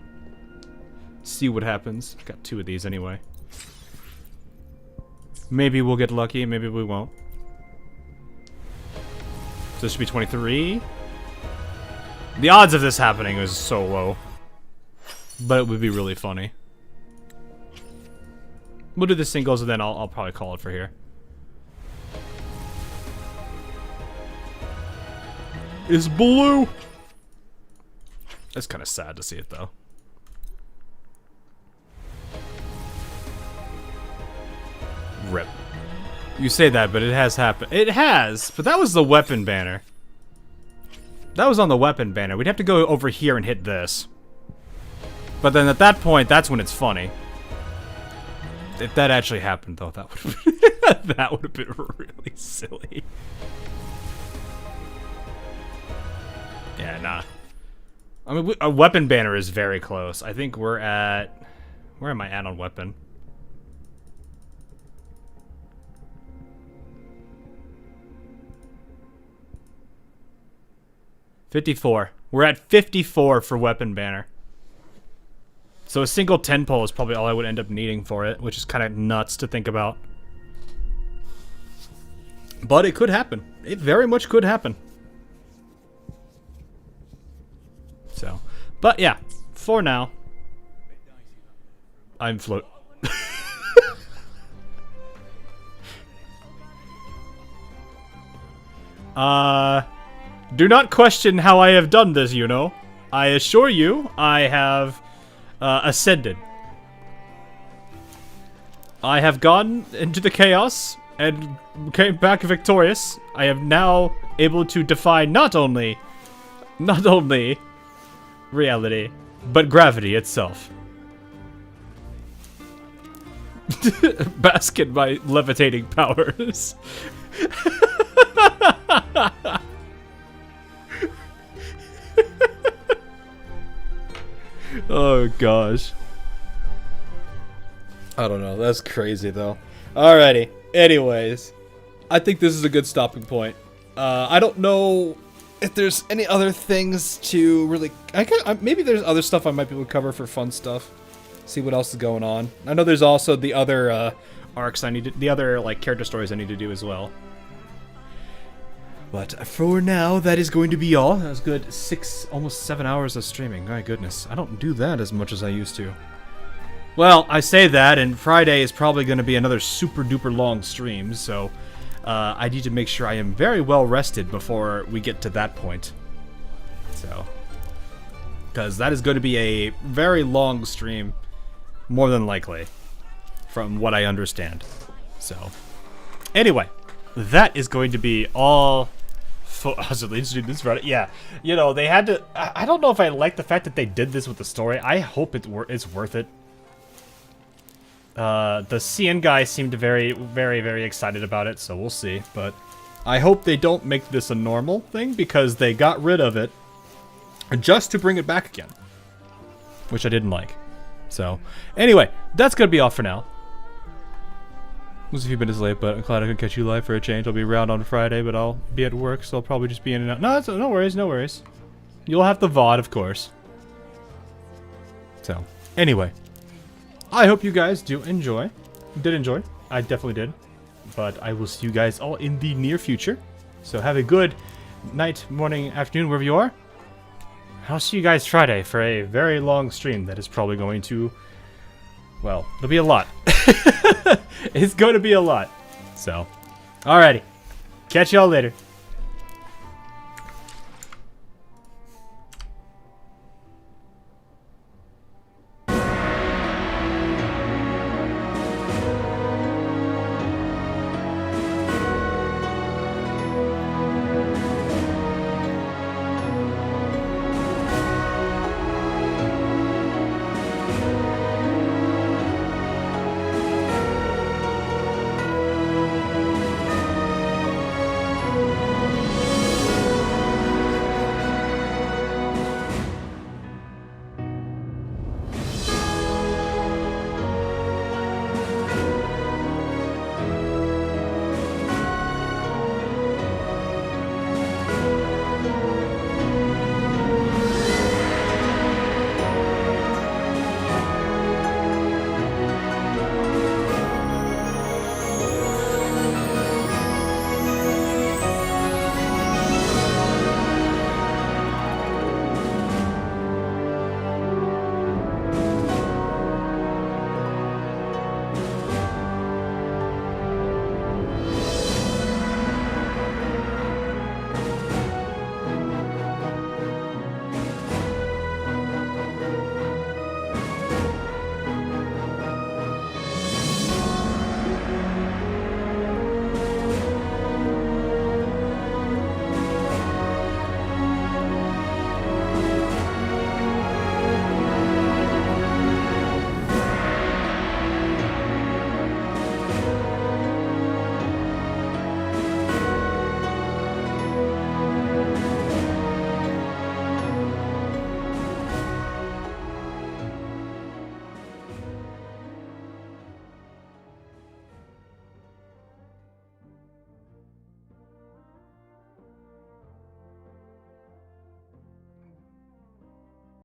See what happens. Got 2 of these anyway. Maybe we'll get lucky, maybe we won't. So this should be 23. The odds of this happening is so low, but it would be really funny. We'll do the singles and then I'll probably call it for here. Is blue. That's kind of sad to see it though. Rip. You say that, but it has happened. It has, but that was the weapon banner. That was on the weapon banner. We'd have to go over here and hit this. But then at that point, that's when it's funny. If that actually happened though, that would have been really silly. Yeah, nah. I mean, a weapon banner is very close. I think we're at... Where am I at on weapon? $54. We're at 54 for weapon banner. So a single 10 pull is probably all I would end up needing for it, which is kind of nuts to think about. But it could happen. It very much could happen. So, but yeah, for now, I'm float. Do not question how I have done this, Yuno. I assure you, I have ascended. I have gone into the chaos and came back victorious. I am now able to defy not only reality, but gravity itself. Bask in my levitating powers. Oh gosh. I don't know. That's crazy though. Alrighty. Anyways, I think this is a good stopping point. I don't know if there's any other things to really. Maybe there's other stuff I might be able to cover for fun stuff. See what else is going on. I know there's also the other arcs I need to, the other like character stories I need to do as well. But for now, that is going to be all. That was good. Almost 7 hours of streaming. My goodness, I don't do that as much as I used to. Well, I say that, and Friday is probably going to be another super duper long stream, so I need to make sure I am very well rested before we get to that point. So, because that is going to be a very long stream, more than likely, from what I understand. So, anyway, that is going to be all. This Friday. Yeah, you know, they had to. I don't know if I like the fact that they did this with the story. I hope it's worth it. The CN guy seemed very, very, very excited about it, so we'll see. But I hope they don't make this a normal thing because they got rid of it just to bring it back again, which I didn't like. So anyway, that's gonna be all for now. It was a few minutes late, but I'm glad I could catch you live for a change. I'll be around on Friday, but I'll be at work, so I'll probably just be in and out. No, no worries, no worries. You'll have the VOD, of course. So, anyway. I hope you guys did enjoy. I definitely did. But I will see you guys all in the near future. So have a good night, morning, afternoon, wherever you are. I'll see you guys Friday for a very long stream that is probably going to... Well, there'll be a lot. It's going to be a lot. So, alrighty. Catch y'all later.